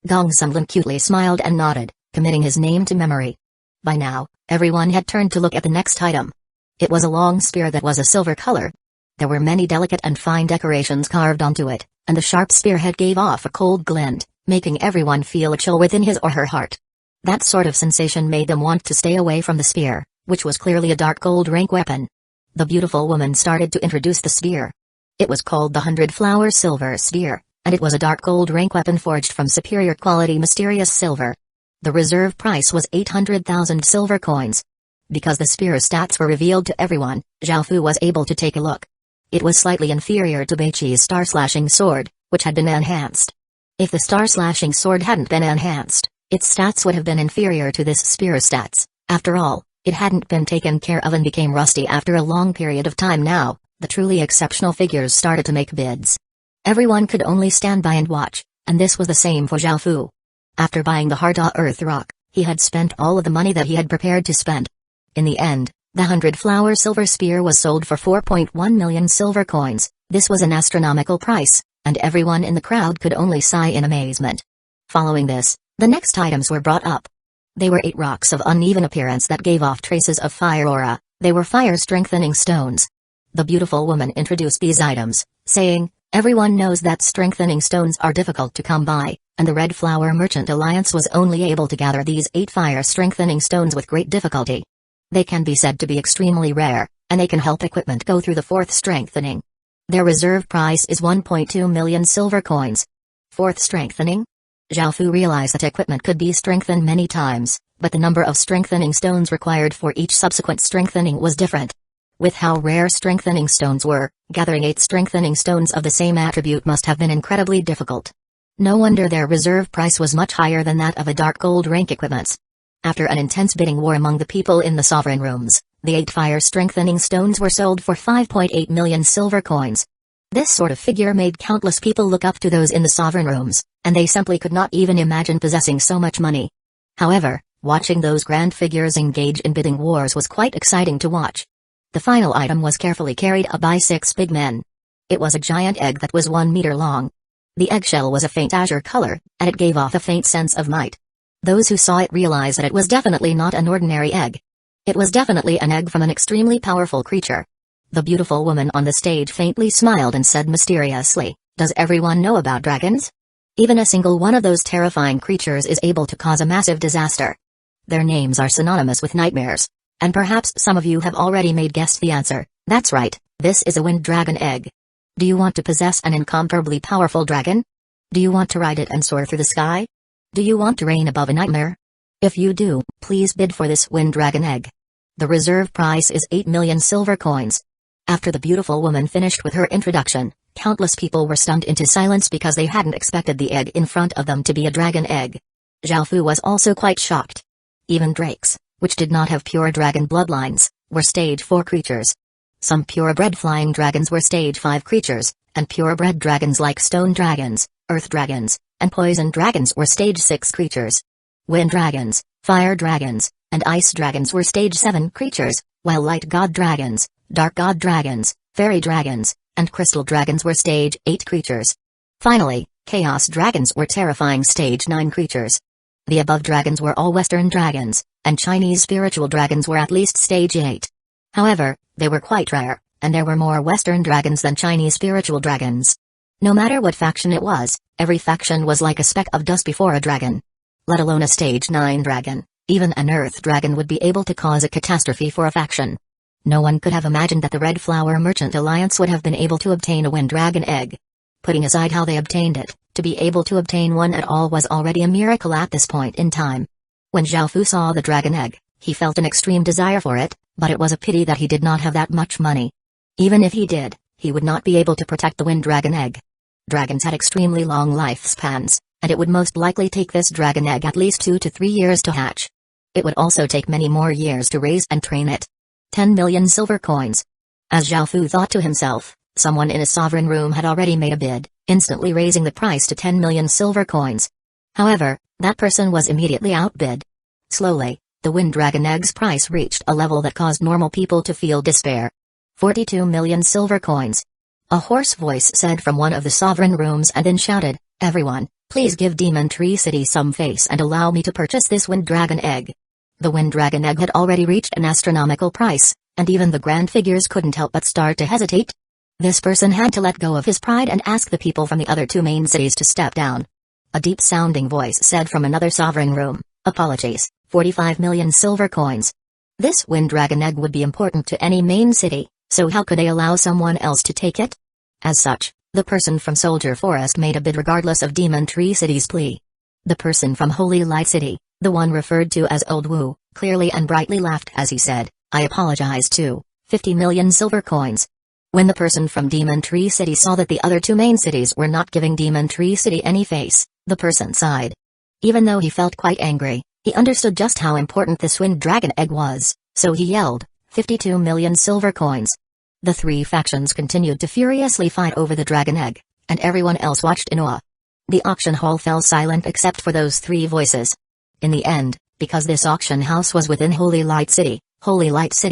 Gong Sunlin cutely smiled and nodded, committing his name to memory. By now, everyone had turned to look at the next item. It was a long spear that was a silver color. There were many delicate and fine decorations carved onto it, and the sharp spearhead gave off a cold glint, making everyone feel a chill within his or her heart. That sort of sensation made them want to stay away from the spear, which was clearly a dark gold rank weapon. The beautiful woman started to introduce the spear. It was called the 100-Flower Silver Spear, and it was a dark gold rank weapon forged from superior quality mysterious silver. The reserve price was 800,000 silver coins. Because the spear's stats were revealed to everyone, Zhao Fu was able to take a look. It was slightly inferior to Beiqi's star-slashing sword, which had been enhanced. If the star-slashing sword hadn't been enhanced, its stats would have been inferior to this spear's stats. After all, it hadn't been taken care of and became rusty after a long period of time now. The truly exceptional figures started to make bids. Everyone could only stand by and watch, and this was the same for Zhao Fu. After buying the Harta Earth Rock, he had spent all of the money that he had prepared to spend. In the end, the 100-Flower Silver Spear was sold for 4.1 million silver coins. This was an astronomical price, and everyone in the crowd could only sigh in amazement. Following this, the next items were brought up. They were 8 rocks of uneven appearance that gave off traces of fire aura. They were fire-strengthening stones. The beautiful woman introduced these items, saying, "Everyone knows that strengthening stones are difficult to come by, and the Red Flower Merchant Alliance was only able to gather these 8 fire-strengthening stones with great difficulty. They can be said to be extremely rare, and they can help equipment go through the 4th strengthening. Their reserve price is 1.2 million silver coins." 4th strengthening? Zhao Fu realized that equipment could be strengthened many times, but the number of strengthening stones required for each subsequent strengthening was different. With how rare strengthening stones were, gathering 8 strengthening stones of the same attribute must have been incredibly difficult. No wonder their reserve price was much higher than that of a dark gold rank equipments. After an intense bidding war among the people in the sovereign rooms, the 8 fire strengthening stones were sold for 5.8 million silver coins. This sort of figure made countless people look up to those in the sovereign rooms, and they simply could not even imagine possessing so much money. However, watching those grand figures engage in bidding wars was quite exciting to watch. The final item was carefully carried up by 6 big men. It was a giant egg that was 1 meter long. The eggshell was a faint azure color, and it gave off a faint sense of might. Those who saw it realized that it was definitely not an ordinary egg. It was definitely an egg from an extremely powerful creature. The beautiful woman on the stage faintly smiled and said mysteriously, "Does everyone know about dragons? Even a single one of those terrifying creatures is able to cause a massive disaster. Their names are synonymous with nightmares. And perhaps some of you have already guessed the answer. That's right, this is a wind dragon egg. Do you want to possess an incomparably powerful dragon? Do you want to ride it and soar through the sky? Do you want to reign above a nightmare? If you do, please bid for this wind dragon egg. The reserve price is 8 million silver coins." After the beautiful woman finished with her introduction, countless people were stunned into silence because they hadn't expected the egg in front of them to be a dragon egg. Zhao Fu was also quite shocked. Even drakes, which did not have pure dragon bloodlines, were stage 4 creatures. Some purebred flying dragons were stage 5 creatures, and purebred dragons like stone dragons, earth dragons, and poison dragons were stage 6 creatures. Wind dragons, fire dragons, and ice dragons were stage 7 creatures, while light god dragons, dark god dragons, fairy dragons, and crystal dragons were stage 8 creatures. Finally, Chaos dragons were terrifying Stage 9 creatures. The above dragons were all Western dragons, and Chinese spiritual dragons were at least Stage 8. However, they were quite rare, and there were more Western dragons than Chinese spiritual dragons. No matter what faction it was, every faction was like a speck of dust before a dragon. Let alone a Stage 9 dragon, even an Earth dragon would be able to cause a catastrophe for a faction. No one could have imagined that the Red Flower Merchant Alliance would have been able to obtain a Wind Dragon egg. Putting aside how they obtained it, to be able to obtain one at all was already a miracle at this point in time. When Zhao Fu saw the dragon egg, he felt an extreme desire for it, but it was a pity that he did not have that much money. Even if he did, he would not be able to protect the Wind Dragon egg. Dragons had extremely long lifespans, and it would most likely take this dragon egg at least 2 to 3 years to hatch. It would also take many more years to raise and train it. 10 million silver coins. As Zhao Fu thought to himself, someone in a sovereign room had already made a bid, instantly raising the price to 10 million silver coins. However, that person was immediately outbid. Slowly, the Wind Dragon egg's price reached a level that caused normal people to feel despair. 42 million silver coins. A hoarse voice said from one of the sovereign rooms and then shouted, "Everyone, please give Demon Tree City some face and allow me to purchase this Wind Dragon egg." The Wind Dragon egg had already reached an astronomical price, and even the grand figures couldn't help but start to hesitate. This person had to let go of his pride and ask the people from the other 2 main cities to step down. A deep-sounding voice said from another sovereign room, "Apologies, 45 million silver coins." This Wind Dragon egg would be important to any main city, so how could they allow someone else to take it? As such, the person from Soldier Forest made a bid regardless of Demon Tree City's plea. The person from Holy Light City, the one referred to as Old Wu, clearly and brightly laughed as he said, "I apologize too, 50 million silver coins." When the person from Demon Tree City saw that the other 2 main cities were not giving Demon Tree City any face, the person sighed. Even though he felt quite angry, he understood just how important this Wind Dragon egg was, so he yelled, 52 million silver coins. The 3 factions continued to furiously fight over the dragon egg, and everyone else watched in awe. The auction hall fell silent except for those 3 voices. In the end, because this auction house was within Holy Light City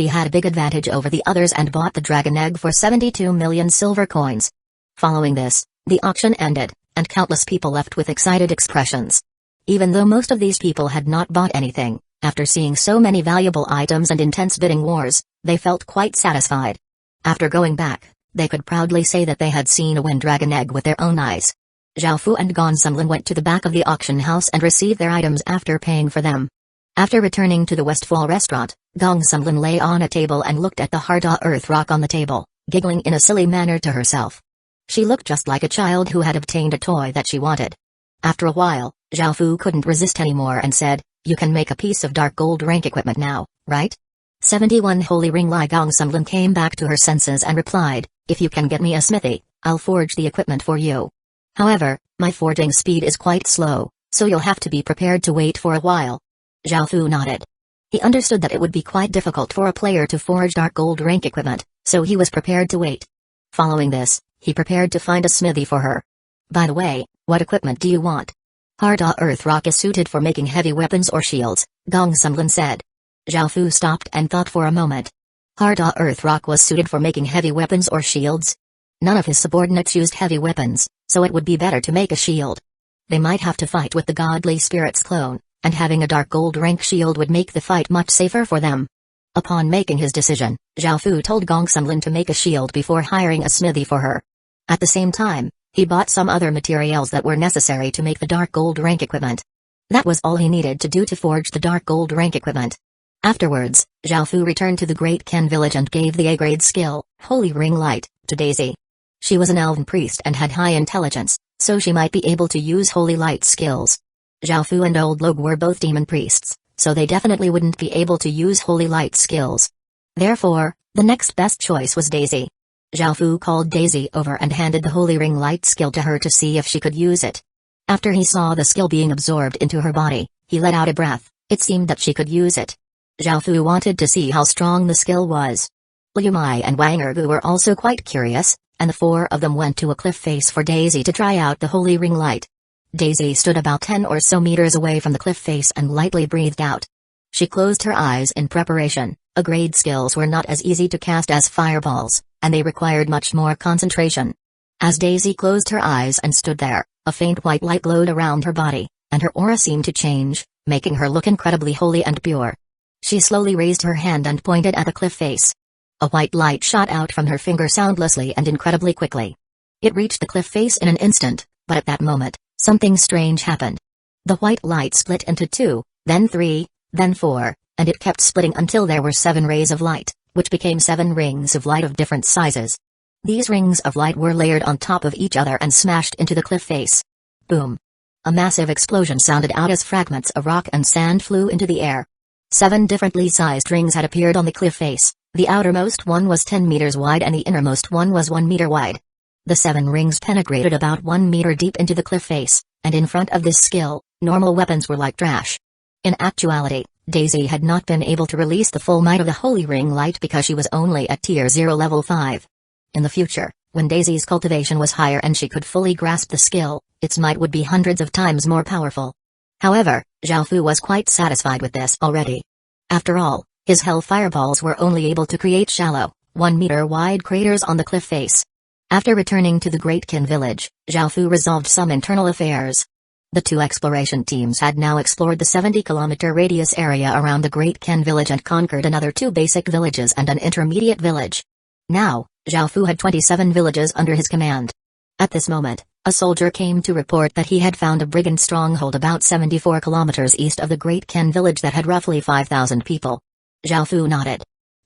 had a big advantage over the others and bought the dragon egg for 72 million silver coins. Following this, the auction ended, and countless people left with excited expressions. Even though most of these people had not bought anything, after seeing so many valuable items and intense bidding wars, they felt quite satisfied. After going back, they could proudly say that they had seen a Wind Dragon egg with their own eyes. Zhao Fu and Gong Sunlin went to the back of the auction house and received their items after paying for them. After returning to the Westfall restaurant, Gong Sunlin lay on a table and looked at the hard earth rock on the table, giggling in a silly manner to herself. She looked just like a child who had obtained a toy that she wanted. After a while, Zhao Fu couldn't resist anymore and said, "You can make a piece of dark gold rank equipment now, right?" 71 Holy Ring Lai. Gong Sunlin came back to her senses and replied, "If you can get me a smithy, I'll forge the equipment for you. However, my forging speed is quite slow, so you'll have to be prepared to wait for a while." Zhao Fu nodded. He understood that it would be quite difficult for a player to forge dark gold rank equipment, so he was prepared to wait. Following this, he prepared to find a smithy for her. "By the way, what equipment do you want?" "Hard earth rock is suited for making heavy weapons or shields," Gong Sunlin said. Zhao Fu stopped and thought for a moment. Hard earth rock was suited for making heavy weapons or shields? None of his subordinates used heavy weapons, so it would be better to make a shield. They might have to fight with the Godly Spirit's clone, and having a dark gold rank shield would make the fight much safer for them. Upon making his decision, Zhao Fu told Gong Sunlin to make a shield before hiring a smithy for her. At the same time, he bought some other materials that were necessary to make the dark gold rank equipment. That was all he needed to do to forge the dark gold rank equipment. Afterwards, Zhao Fu returned to the Great Ken village and gave the A-grade skill, Holy Ring Light, to Daisy. She was an elven priest and had high intelligence, so she might be able to use Holy Light skills. Zhao Fu and Old Log were both demon priests, so they definitely wouldn't be able to use Holy Light skills. Therefore, the next best choice was Daisy. Zhao Fu called Daisy over and handed the Holy Ring Light skill to her to see if she could use it. After he saw the skill being absorbed into her body, he let out a breath. It seemed that she could use it. Zhao Fu wanted to see how strong the skill was. Liu Mai and Wang Ergu were also quite curious, and the 4 of them went to a cliff face for Daisy to try out the Holy Ring Light. Daisy stood about 10 or so meters away from the cliff face and lightly breathed out. She closed her eyes in preparation. A-grade skills were not as easy to cast as fireballs, and they required much more concentration. As Daisy closed her eyes and stood there, A faint white light glowed around her body, and her aura seemed to change, making her look incredibly holy and pure. She slowly raised her hand and pointed at the cliff face. A white light shot out from her finger soundlessly and incredibly quickly. It reached the cliff face in an instant, but at that moment, something strange happened. The white light split into 2, then 3, then 4, and it kept splitting until there were 7 rays of light, which became 7 rings of light of different sizes. These rings of light were layered on top of each other and smashed into the cliff face. Boom! A massive explosion sounded out as fragments of rock and sand flew into the air. 7 differently sized rings had appeared on the cliff face. The outermost one was 10 meters wide and the innermost one was 1 meter wide. The 7 rings penetrated about 1 meter deep into the cliff face, and in front of this skill, normal weapons were like trash. In actuality, Daisy had not been able to release the full might of the Holy Ring Light because she was only at Tier 0 level 5. In the future, when Daisy's cultivation was higher and she could fully grasp the skill, its might would be hundreds of times more powerful. However, Zhao Fu was quite satisfied with this already. After all, his hell fireballs were only able to create shallow, 1 meter wide craters on the cliff face. After returning to the Great Qin village, Zhao Fu resolved some internal affairs. The 2 exploration teams had now explored the 70-kilometer radius area around the Great Qin village and conquered another 2 basic villages and an intermediate village. Now, Zhao Fu had 27 villages under his command. At this moment, a soldier came to report that he had found a brigand stronghold about 74 kilometers east of the Great Qin village that had roughly 5,000 people. Zhao Fu nodded.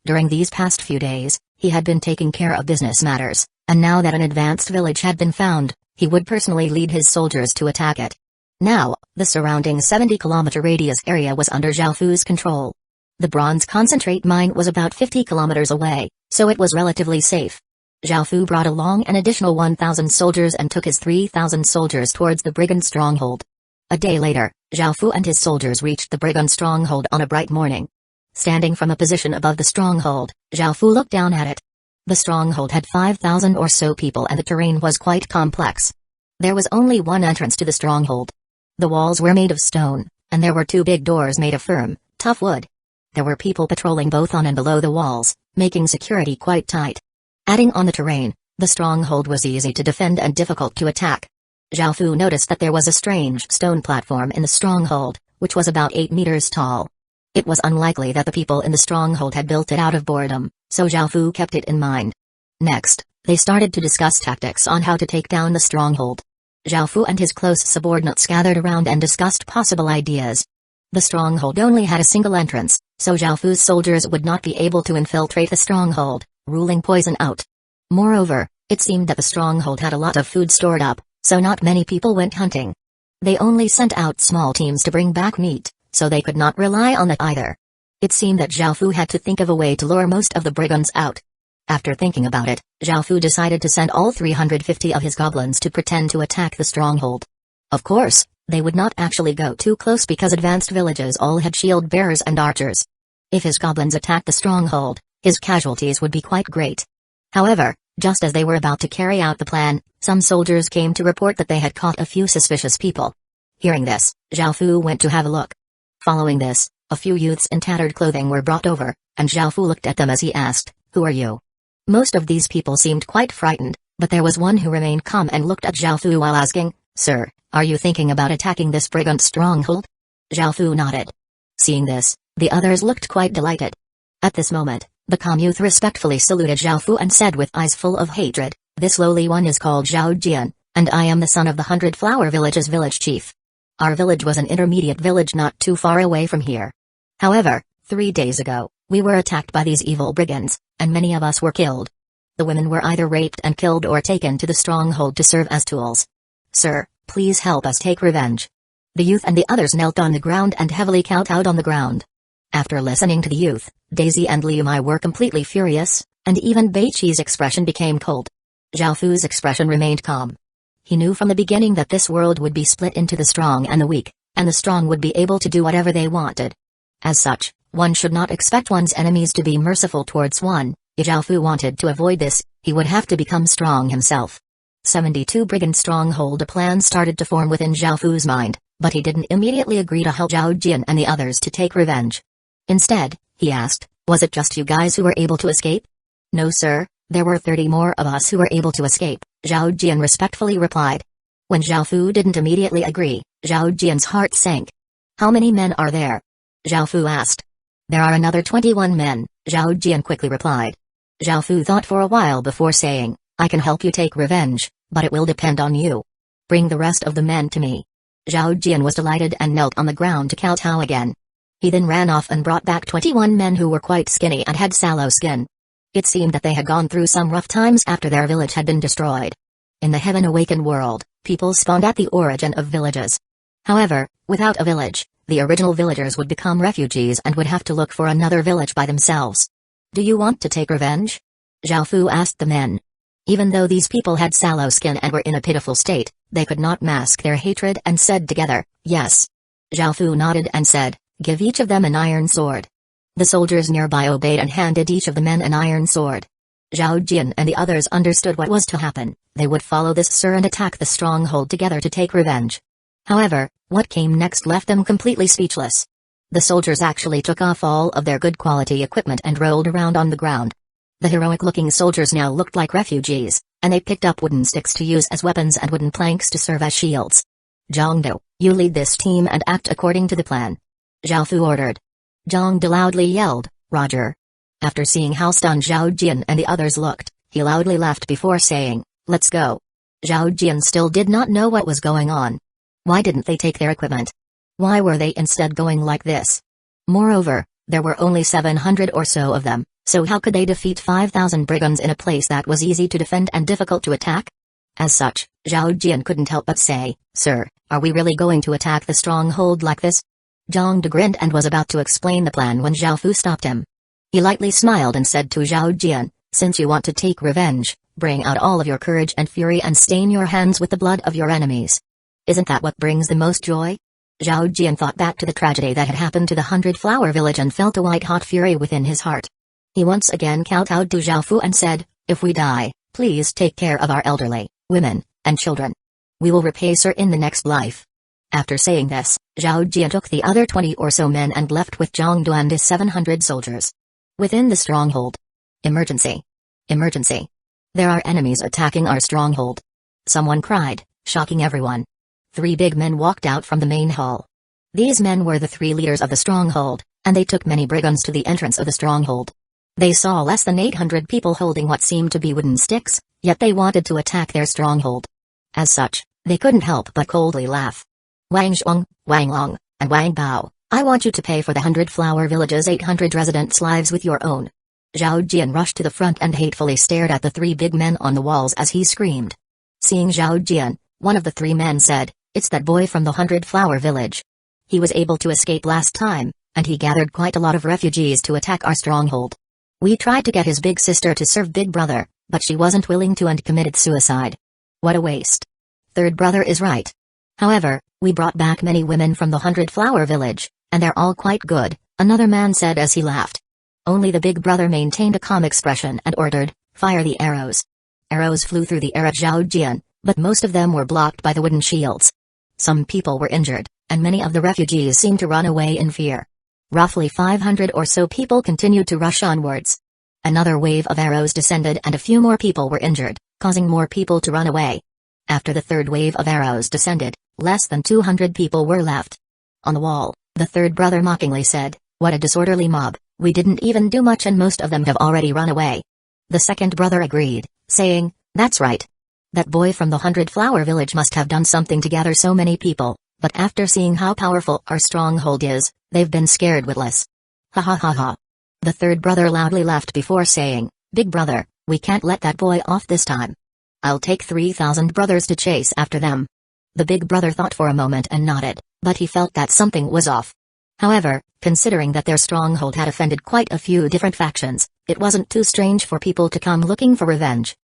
During these past few days, he had been taking care of business matters, and now that an advanced village had been found, he would personally lead his soldiers to attack it. Now, the surrounding 70-kilometer radius area was under Zhao Fu's control. The bronze concentrate mine was about 50 kilometers away, so it was relatively safe. Zhao Fu brought along an additional 1,000 soldiers and took his 3,000 soldiers towards the brigand stronghold. A day later, Zhao Fu and his soldiers reached the brigand stronghold on a bright morning. Standing from a position above the stronghold, Zhao Fu looked down at it. The stronghold had 5,000 or so people and the terrain was quite complex. There was only one entrance to the stronghold. The walls were made of stone, and there were 2 big doors made of firm, tough wood. There were people patrolling both on and below the walls, making security quite tight. Adding on the terrain, the stronghold was easy to defend and difficult to attack. Zhao Fu noticed that there was a strange stone platform in the stronghold, which was about 8 meters tall. It was unlikely that the people in the stronghold had built it out of boredom, so Zhao Fu kept it in mind. Next, they started to discuss tactics on how to take down the stronghold. Zhao Fu and his close subordinates gathered around and discussed possible ideas. The stronghold only had a single entrance, so Zhao Fu's soldiers would not be able to infiltrate the stronghold, ruling poison out. Moreover, it seemed that the stronghold had a lot of food stored up, so not many people went hunting. They only sent out small teams to bring back meat, so they could not rely on that either. It seemed that Zhao Fu had to think of a way to lure most of the brigands out. After thinking about it, Zhao Fu decided to send all 350 of his goblins to pretend to attack the stronghold. Of course, they would not actually go too close because advanced villages all had shield bearers and archers. If his goblins attacked the stronghold, his casualties would be quite great. However, just as they were about to carry out the plan, some soldiers came to report that they had caught a few suspicious people. Hearing this, Zhao Fu went to have a look. Following this, a few youths in tattered clothing were brought over, and Zhao Fu looked at them as he asked, "Who are you?" Most of these people seemed quite frightened, but there was one who remained calm and looked at Zhao Fu while asking, "Sir, are you thinking about attacking this brigand stronghold?" Zhao Fu nodded. Seeing this, the others looked quite delighted. At this moment, the calm youth respectfully saluted Zhao Fu and said with eyes full of hatred, "This lowly one is called Zhao Jian, and I am the son of the 100 Flower Village's village chief. Our village was an intermediate village not too far away from here. However, 3 days ago, we were attacked by these evil brigands, and many of us were killed. The women were either raped and killed or taken to the stronghold to serve as tools. Sir, please help us take revenge." The youth and the others knelt on the ground and heavily kowtowed on the ground. After listening to the youth, Daisy and Liu Mai were completely furious, and even Beiqi's expression became cold. Zhao Fu's expression remained calm. He knew from the beginning that this world would be split into the strong and the weak, and the strong would be able to do whatever they wanted. As such, one should not expect one's enemies to be merciful towards one. If Zhao Fu wanted to avoid this, he would have to become strong himself. 72 Brigand Stronghold. A plan started to form within Zhao Fu's mind, but he didn't immediately agree to help Zhao Jian and the others to take revenge. Instead, he asked, "Was it just you guys who were able to escape?" "No sir, there were 30 more of us who were able to escape," Zhao Jian respectfully replied. When Zhao Fu didn't immediately agree, Zhao Jian's heart sank. "How many men are there?" Zhao Fu asked. "There are another 21 men," Zhao Jian quickly replied. Zhao Fu thought for a while before saying, "I can help you take revenge, but it will depend on you. Bring the rest of the men to me." Zhao Jian was delighted and knelt on the ground to kowtow again. He then ran off and brought back 21 men who were quite skinny and had sallow skin. It seemed that they had gone through some rough times after their village had been destroyed. In the Heaven Awakened world, people spawned at the origin of villages. However, without a village, the original villagers would become refugees and would have to look for another village by themselves. "Do you want to take revenge?" Zhao Fu asked the men. Even though these people had sallow skin and were in a pitiful state, they could not mask their hatred and said together, "Yes." Zhao Fu nodded and said, "Give each of them an iron sword." The soldiers nearby obeyed and handed each of the men an iron sword. Zhao Jian and the others understood what was to happen. They would follow this sir and attack the stronghold together to take revenge. However, what came next left them completely speechless. The soldiers actually took off all of their good quality equipment and rolled around on the ground. The heroic-looking soldiers now looked like refugees, and they picked up wooden sticks to use as weapons and wooden planks to serve as shields. "Zhangde, you lead this team and act according to the plan," Zhao Fu ordered. Zhangde loudly yelled, "Roger." After seeing how stunned Zhao Jian and the others looked, he loudly laughed before saying, "Let's go." Zhao Jian still did not know what was going on. Why didn't they take their equipment? Why were they instead going like this? Moreover, there were only 700 or so of them, so how could they defeat 5,000 brigands in a place that was easy to defend and difficult to attack? As such, Zhao Jian couldn't help but say, "Sir, are we really going to attack the stronghold like this?" Zhangde grinned and was about to explain the plan when Zhao Fu stopped him. He lightly smiled and said to Zhao Jian, "Since you want to take revenge, bring out all of your courage and fury and stain your hands with the blood of your enemies. Isn't that what brings the most joy?" Zhao Jian thought back to the tragedy that had happened to the 100-flower village and felt a white-hot fury within his heart. He once again kowtowed to Zhao Fu and said, "If we die, please take care of our elderly, women, and children. We will repay sir in the next life." After saying this, Zhao Jian took the other 20 or so men and left with Zhangde and his 700 soldiers. Within the stronghold. "Emergency! Emergency! There are enemies attacking our stronghold!" someone cried, shocking everyone. 3 big men walked out from the main hall. These men were the 3 leaders of the stronghold, and they took many brigands to the entrance of the stronghold. They saw less than 800 people holding what seemed to be wooden sticks, yet they wanted to attack their stronghold. As such, they couldn't help but coldly laugh. "Wang Zhuang, Wang Long, and Wang Bao, I want you to pay for the 100-flower village's 800 residents' lives with your own." Zhao Jian rushed to the front and hatefully stared at the 3 big men on the walls as he screamed. Seeing Zhao Jian, one of the 3 men said, "It's that boy from the 100-flower village. He was able to escape last time, and he gathered quite a lot of refugees to attack our stronghold. We tried to get his big sister to serve Big Brother, but she wasn't willing to and committed suicide. What a waste. Third brother is right. However, we brought back many women from the 100-flower village, and they're all quite good," another man said as he laughed. Only the big brother maintained a calm expression and ordered, "Fire the arrows." Arrows flew through the air at Zhao Jian, but most of them were blocked by the wooden shields. Some people were injured, and many of the refugees seemed to run away in fear. Roughly 500 or so people continued to rush onwards. Another wave of arrows descended and a few more people were injured, causing more people to run away. After the third wave of arrows descended, less than 200 people were left. On the wall, the third brother mockingly said, "What a disorderly mob, we didn't even do much and most of them have already run away." The second brother agreed, saying, "That's right. That boy from the 100-flower village must have done something to gather so many people, but after seeing how powerful our stronghold is, they've been scared witless." Ha ha ha ha. The third brother loudly laughed before saying, "Big brother, we can't let that boy off this time. I'll take 3,000 brothers to chase after them." The big brother thought for a moment and nodded, but he felt that something was off. However, considering that their stronghold had offended quite a few different factions, it wasn't too strange for people to come looking for revenge.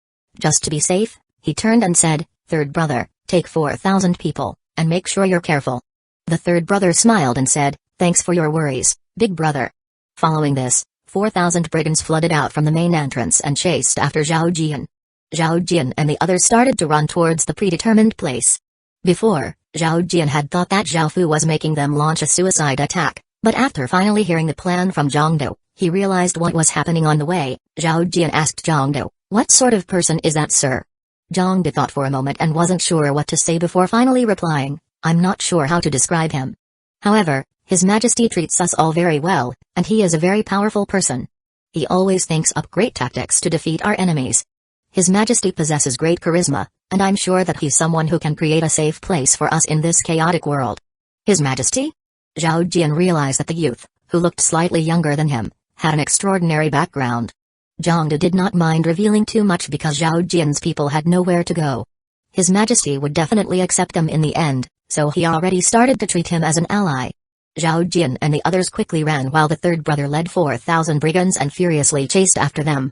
Just to be safe, he turned and said, "Third brother, take 4,000 people, and make sure you're careful." The third brother smiled and said, "Thanks for your worries, big brother." Following this, 4,000 brigands flooded out from the main entrance and chased after Zhao Jian. Zhao Jian and the others started to run towards the predetermined place. Before, Zhao Jian had thought that Zhao Fu was making them launch a suicide attack, but after finally hearing the plan from Zhangde, he realized what was happening on the way. Zhao Jian asked Zhangde, "What sort of person is that, sir?" Zhang thought for a moment and wasn't sure what to say before finally replying, I'm not sure how to describe him. However, His Majesty treats us all very well, and he is a very powerful person. He always thinks up great tactics to defeat our enemies. His Majesty possesses great charisma, and I'm sure that he's someone who can create a safe place for us in this chaotic world. His Majesty? Zhao Jian realized that the youth, who looked slightly younger than him, had an extraordinary background. Zhang De did not mind revealing too much because Zhao Jian's people had nowhere to go. His Majesty would definitely accept them in the end, so he already started to treat him as an ally. Zhao Jian and the others quickly ran while the third brother led 4,000 brigands and furiously chased after them.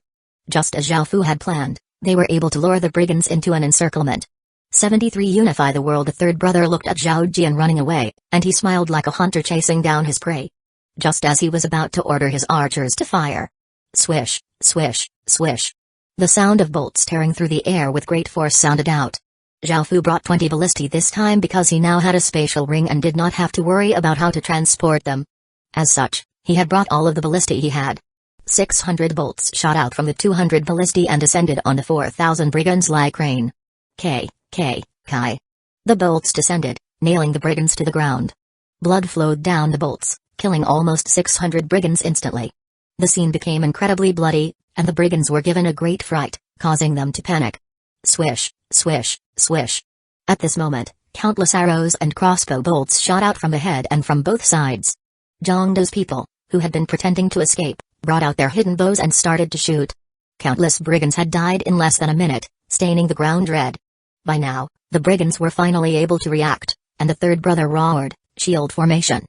Just as Zhao Fu had planned, they were able to lure the brigands into an encirclement. 73 Unify the world. The third brother looked at Zhao Jian running away, and he smiled like a hunter chasing down his prey. Just as he was about to order his archers to fire. Swish, swish, swish. The sound of bolts tearing through the air with great force sounded out. Zhao Fu brought 20 ballistae this time because he now had a spatial ring and did not have to worry about how to transport them. As such, he had brought all of the ballistae he had. 600 bolts shot out from the 200 ballistae and descended on the 4,000 brigands like rain. Kai. The bolts descended, nailing the brigands to the ground. Blood flowed down the bolts, killing almost 600 brigands instantly. The scene became incredibly bloody, and the brigands were given a great fright, causing them to panic. Swish, swish, swish. At this moment, countless arrows and crossbow bolts shot out from the head and from both sides. Zhang De's people, who had been pretending to escape, brought out their hidden bows and started to shoot. Countless brigands had died in less than a minute, staining the ground red. By now, the brigands were finally able to react, and the third brother roared, shield formation.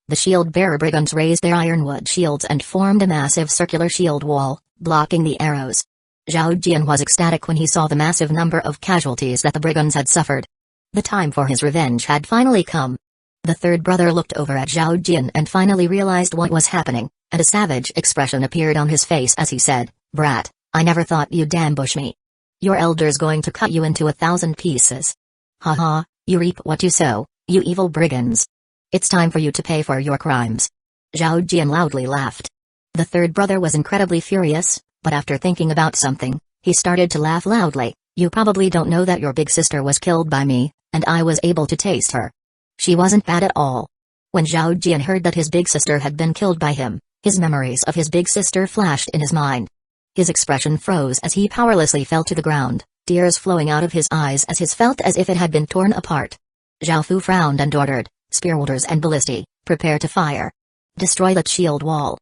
The shield-bearer brigands raised their ironwood shields and formed a massive circular shield wall, blocking the arrows. Zhao Jian was ecstatic when he saw the massive number of casualties that the brigands had suffered. The time for his revenge had finally come. The third brother looked over at Zhao Jian and finally realized what was happening, and a savage expression appeared on his face as he said, "Brat, I never thought you'd ambush me. Your elder's going to cut you into 1,000 pieces. Haha, you reap what you sow, you evil brigands. It's time for you to pay for your crimes." Zhao Jian loudly laughed. The third brother was incredibly furious, but after thinking about something, he started to laugh loudly. "You probably don't know that your big sister was killed by me, and I was able to taste her. She wasn't bad at all." When Zhao Jian heard that his big sister had been killed by him, his memories of his big sister flashed in his mind. His expression froze as he powerlessly fell to the ground, tears flowing out of his eyes as his felt as if it had been torn apart. Zhao Fu frowned and ordered, "Spearwielders and ballistae, prepare to fire. Destroy that shield wall."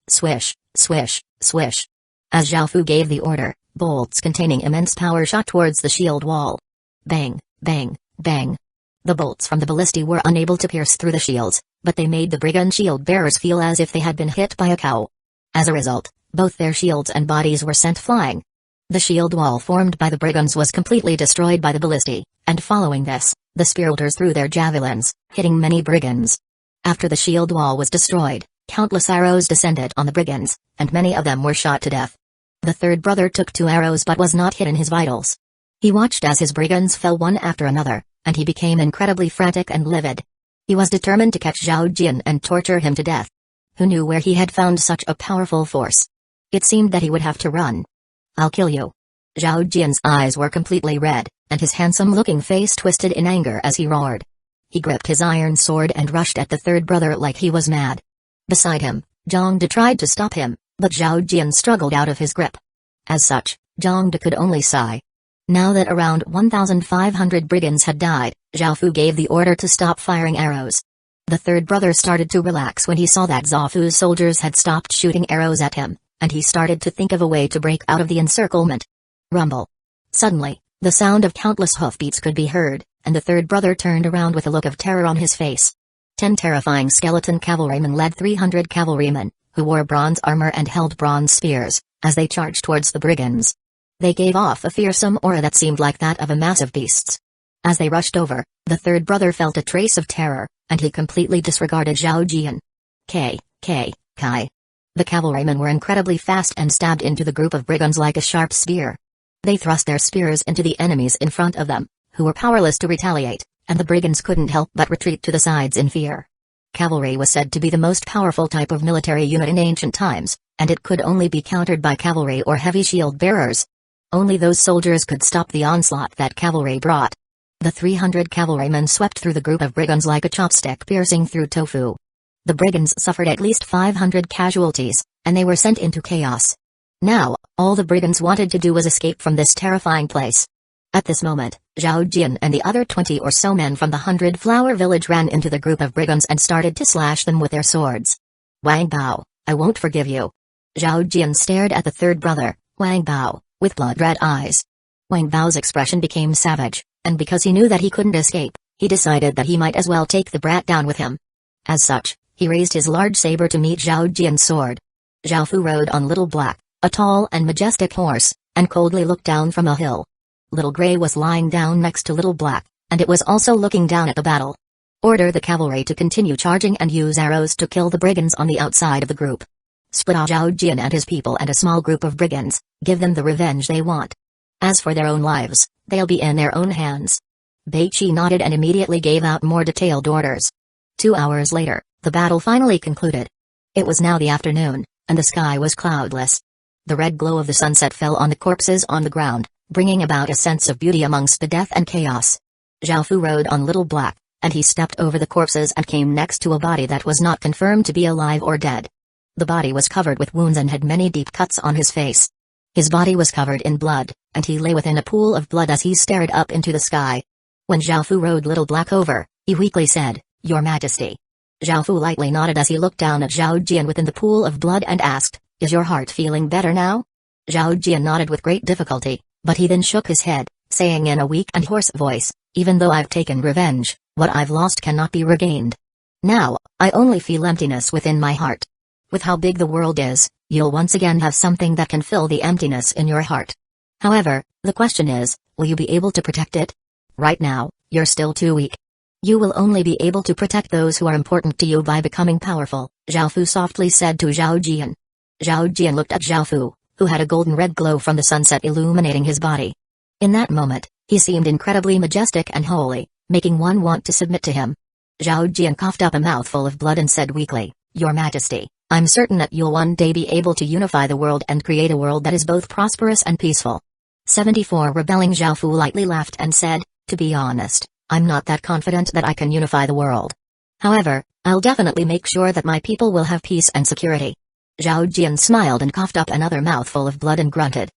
Swish, swish, swish. As Zhao Fu gave the order, bolts containing immense power shot towards the shield wall. Bang, bang, bang. The bolts from the ballistae were unable to pierce through the shields, but they made the brigand shield bearers feel as if they had been hit by a cow. As a result, both their shields and bodies were sent flying. The shield wall formed by the brigands was completely destroyed by the ballistae, and following this, the spearwielders threw their javelins, hitting many brigands. After the shield wall was destroyed, countless arrows descended on the brigands, and many of them were shot to death. The third brother took 2 arrows but was not hit in his vitals. He watched as his brigands fell one after another, and he became incredibly frantic and livid. He was determined to catch Zhao Jian and torture him to death. Who knew where he had found such a powerful force? It seemed that he would have to run. "I'll kill you." Zhao Jian's eyes were completely red, and his handsome-looking face twisted in anger as he roared. He gripped his iron sword and rushed at the third brother like he was mad. Beside him, Zhang De tried to stop him, but Zhao Jian struggled out of his grip. As such, Zhang De could only sigh. Now that around 1,500 brigands had died, Zhao Fu gave the order to stop firing arrows. The third brother started to relax when he saw that Zhao Fu's soldiers had stopped shooting arrows at him, and he started to think of a way to break out of the encirclement. Rumble. Suddenly, the sound of countless hoofbeats could be heard, and the third brother turned around with a look of terror on his face. 10 terrifying skeleton cavalrymen led 300 cavalrymen, who wore bronze armor and held bronze spears, as they charged towards the brigands. They gave off a fearsome aura that seemed like that of a massive beasts. As they rushed over, the third brother felt a trace of terror, and he completely disregarded Zhao Jian. Kai. The cavalrymen were incredibly fast and stabbed into the group of brigands like a sharp spear. They thrust their spears into the enemies in front of them, who were powerless to retaliate, and the brigands couldn't help but retreat to the sides in fear. Cavalry was said to be the most powerful type of military unit in ancient times, and it could only be countered by cavalry or heavy shield bearers. Only those soldiers could stop the onslaught that cavalry brought. The 300 cavalrymen swept through the group of brigands like a chopstick piercing through tofu. The brigands suffered at least 500 casualties, and they were sent into chaos. Now, all the brigands wanted to do was escape from this terrifying place. At this moment, Zhao Jian and the other 20 or so men from the 100 Flower Village ran into the group of brigands and started to slash them with their swords. Wang Bao, I won't forgive you. Zhao Jian stared at the third brother, Wang Bao, with blood-red eyes. Wang Bao's expression became savage, and because he knew that he couldn't escape, he decided that he might as well take the brat down with him. As such, he raised his large saber to meet Zhao Jian's sword. Zhao Fu rode on Little Black, a tall and majestic horse, and coldly looked down from a hill. Little Gray was lying down next to Little Black, and it was also looking down at the battle. Order the cavalry to continue charging and use arrows to kill the brigands on the outside of the group. Split off Zhao Jian and his people and a small group of brigands, give them the revenge they want. As for their own lives, they'll be in their own hands. Beiqi nodded and immediately gave out more detailed orders. 2 hours later, the battle finally concluded. It was now the afternoon, and the sky was cloudless. The red glow of the sunset fell on the corpses on the ground, bringing about a sense of beauty amongst the death and chaos. Zhao Fu rode on Little Black, and he stepped over the corpses and came next to a body that was not confirmed to be alive or dead. The body was covered with wounds and had many deep cuts on his face. His body was covered in blood, and he lay within a pool of blood as he stared up into the sky. When Zhao Fu rode Little Black over, he weakly said, "Your Majesty." Zhao Fu lightly nodded as he looked down at Zhao Jian within the pool of blood and asked, "Is your heart feeling better now?" Zhao Jian nodded with great difficulty, but he then shook his head, saying in a weak and hoarse voice, "Even though I've taken revenge, what I've lost cannot be regained. Now, I only feel emptiness within my heart. With how big the world is, you'll once again have something that can fill the emptiness in your heart. However, the question is, will you be able to protect it? Right now, you're still too weak. You will only be able to protect those who are important to you by becoming powerful," Zhao Fu softly said to Zhao Jian. Zhao Jian looked at Zhao Fu, who had a golden red glow from the sunset illuminating his body. In that moment, he seemed incredibly majestic and holy, making one want to submit to him. Zhao Jian coughed up a mouthful of blood and said weakly, "Your Majesty, I'm certain that you'll one day be able to unify the world and create a world that is both prosperous and peaceful." 74 Rebelling Zhao Fu lightly laughed and said, "To be honest, I'm not that confident that I can unify the world. However, I'll definitely make sure that my people will have peace and security." Zhao Jian smiled and coughed up another mouthful of blood and grunted.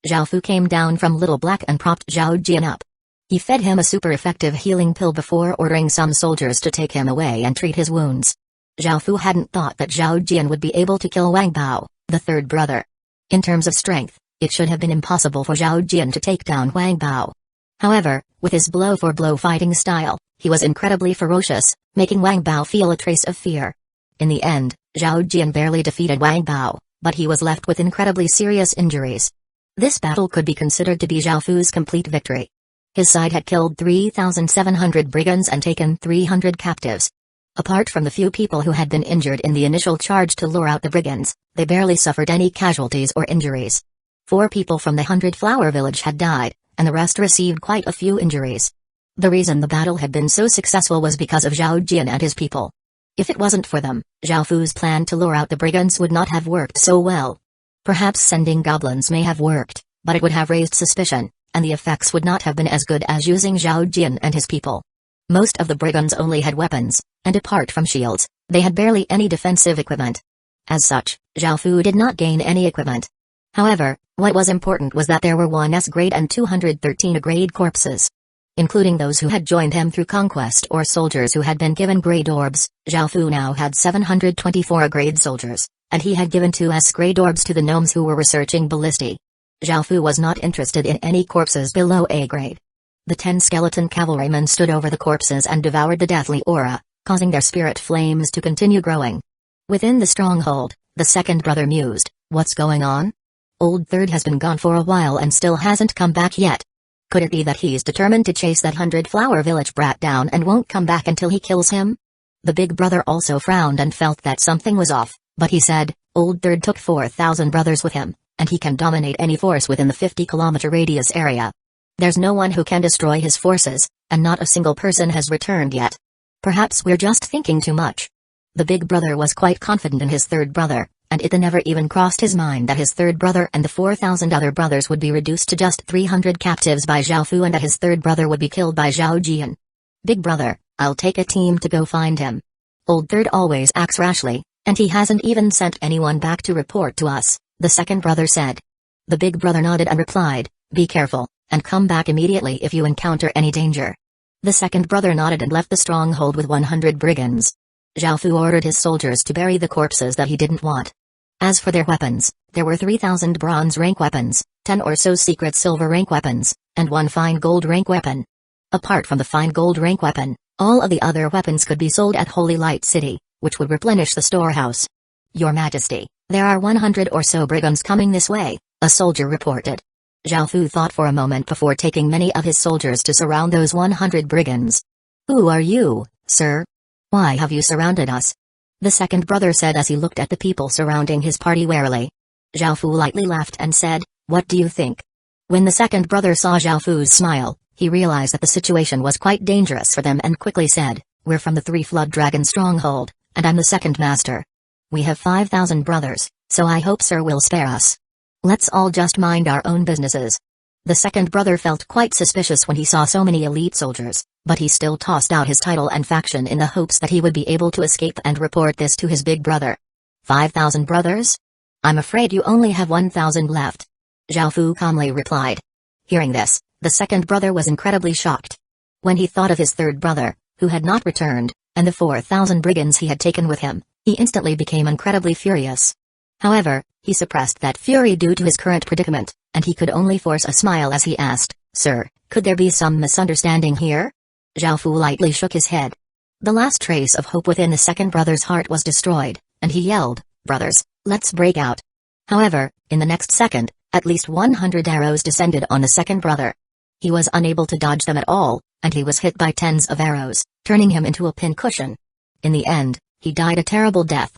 Zhao Fu came down from Little Black and propped Zhao Jian up. He fed him a super effective healing pill before ordering some soldiers to take him away and treat his wounds. Zhao Fu hadn't thought that Zhao Jian would be able to kill Wang Bao, the third brother. In terms of strength, it should have been impossible for Zhao Jian to take down Wang Bao. However, with his blow-for-blow fighting style, he was incredibly ferocious, making Wang Bao feel a trace of fear. In the end, Zhao Jian barely defeated Wang Bao, but he was left with incredibly serious injuries. This battle could be considered to be Zhao Fu's complete victory. His side had killed 3,700 brigands and taken 300 captives. Apart from the few people who had been injured in the initial charge to lure out the brigands, they barely suffered any casualties or injuries. 4 people from the 100 Flower Village had died, and the rest received quite a few injuries. The reason the battle had been so successful was because of Zhao Jian and his people. If it wasn't for them, Zhao Fu's plan to lure out the brigands would not have worked so well. Perhaps sending goblins may have worked, but it would have raised suspicion, and the effects would not have been as good as using Zhao Jian and his people. Most of the brigands only had weapons, and apart from shields, they had barely any defensive equipment. As such, Zhao Fu did not gain any equipment. However, what was important was that there were 1 S-grade and 213 A-grade corpses. Including those who had joined him through Conquest or soldiers who had been given grade orbs, Zhao Fu now had 724 A-grade soldiers, and he had given 2 S-grade orbs to the gnomes who were researching ballistae. Zhao Fu was not interested in any corpses below A-grade. The 10 skeleton cavalrymen stood over the corpses and devoured the deathly aura, causing their spirit flames to continue growing. Within the stronghold, the second brother mused, "What's going on? Old Third has been gone for a while and still hasn't come back yet. Could it be that he's determined to chase that 100 Flower Village brat down and won't come back until he kills him?" The big brother also frowned and felt that something was off, but he said, "Old Third took 4,000 brothers with him, and he can dominate any force within the 50-kilometer radius area. There's no one who can destroy his forces, and not a single person has returned yet. Perhaps we're just thinking too much." The big brother was quite confident in his third brother, and it never even crossed his mind that his third brother and the 4,000 other brothers would be reduced to just 300 captives by Zhao Fu and that his third brother would be killed by Zhao Jian. Big brother, I'll take a team to go find him. Old third always acts rashly, and he hasn't even sent anyone back to report to us, the second brother said. The big brother nodded and replied, be careful, and come back immediately if you encounter any danger. The second brother nodded and left the stronghold with 100 brigands. Zhao Fu ordered his soldiers to bury the corpses that he didn't want. As for their weapons, there were 3,000 bronze rank weapons, 10 or so secret silver rank weapons, and 1 fine gold rank weapon. Apart from the fine gold rank weapon, all of the other weapons could be sold at Holy Light City, which would replenish the storehouse. Your Majesty, there are 100 or so brigands coming this way, a soldier reported. Zhao Fu thought for a moment before taking many of his soldiers to surround those 100 brigands. Who are you, sir? Why have you surrounded us? The second brother said as he looked at the people surrounding his party warily. Zhao Fu lightly laughed and said, what do you think? When the second brother saw Zhao Fu's smile, he realized that the situation was quite dangerous for them and quickly said, we're from the Three Flood Dragon Stronghold, and I'm the second master. We have 5,000 brothers, so I hope sir will spare us. Let's all just mind our own businesses. The second brother felt quite suspicious when he saw so many elite soldiers, but he still tossed out his title and faction in the hopes that he would be able to escape and report this to his big brother. 5,000 brothers? I'm afraid you only have 1,000 left. Zhao Fu calmly replied. Hearing this, the second brother was incredibly shocked. When he thought of his third brother, who had not returned, and the 4,000 brigands he had taken with him, he instantly became incredibly furious. However, he suppressed that fury due to his current predicament, and he could only force a smile as he asked, Sir, could there be some misunderstanding here? Zhao Fu lightly shook his head. The last trace of hope within the second brother's heart was destroyed, and he yelled, Brothers, let's break out. However, in the next second, at least 100 arrows descended on the second brother. He was unable to dodge them at all, and he was hit by tens of arrows, turning him into a pincushion. In the end, he died a terrible death.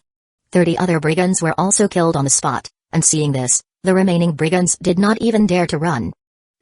30 other brigands were also killed on the spot, and seeing this, the remaining brigands did not even dare to run.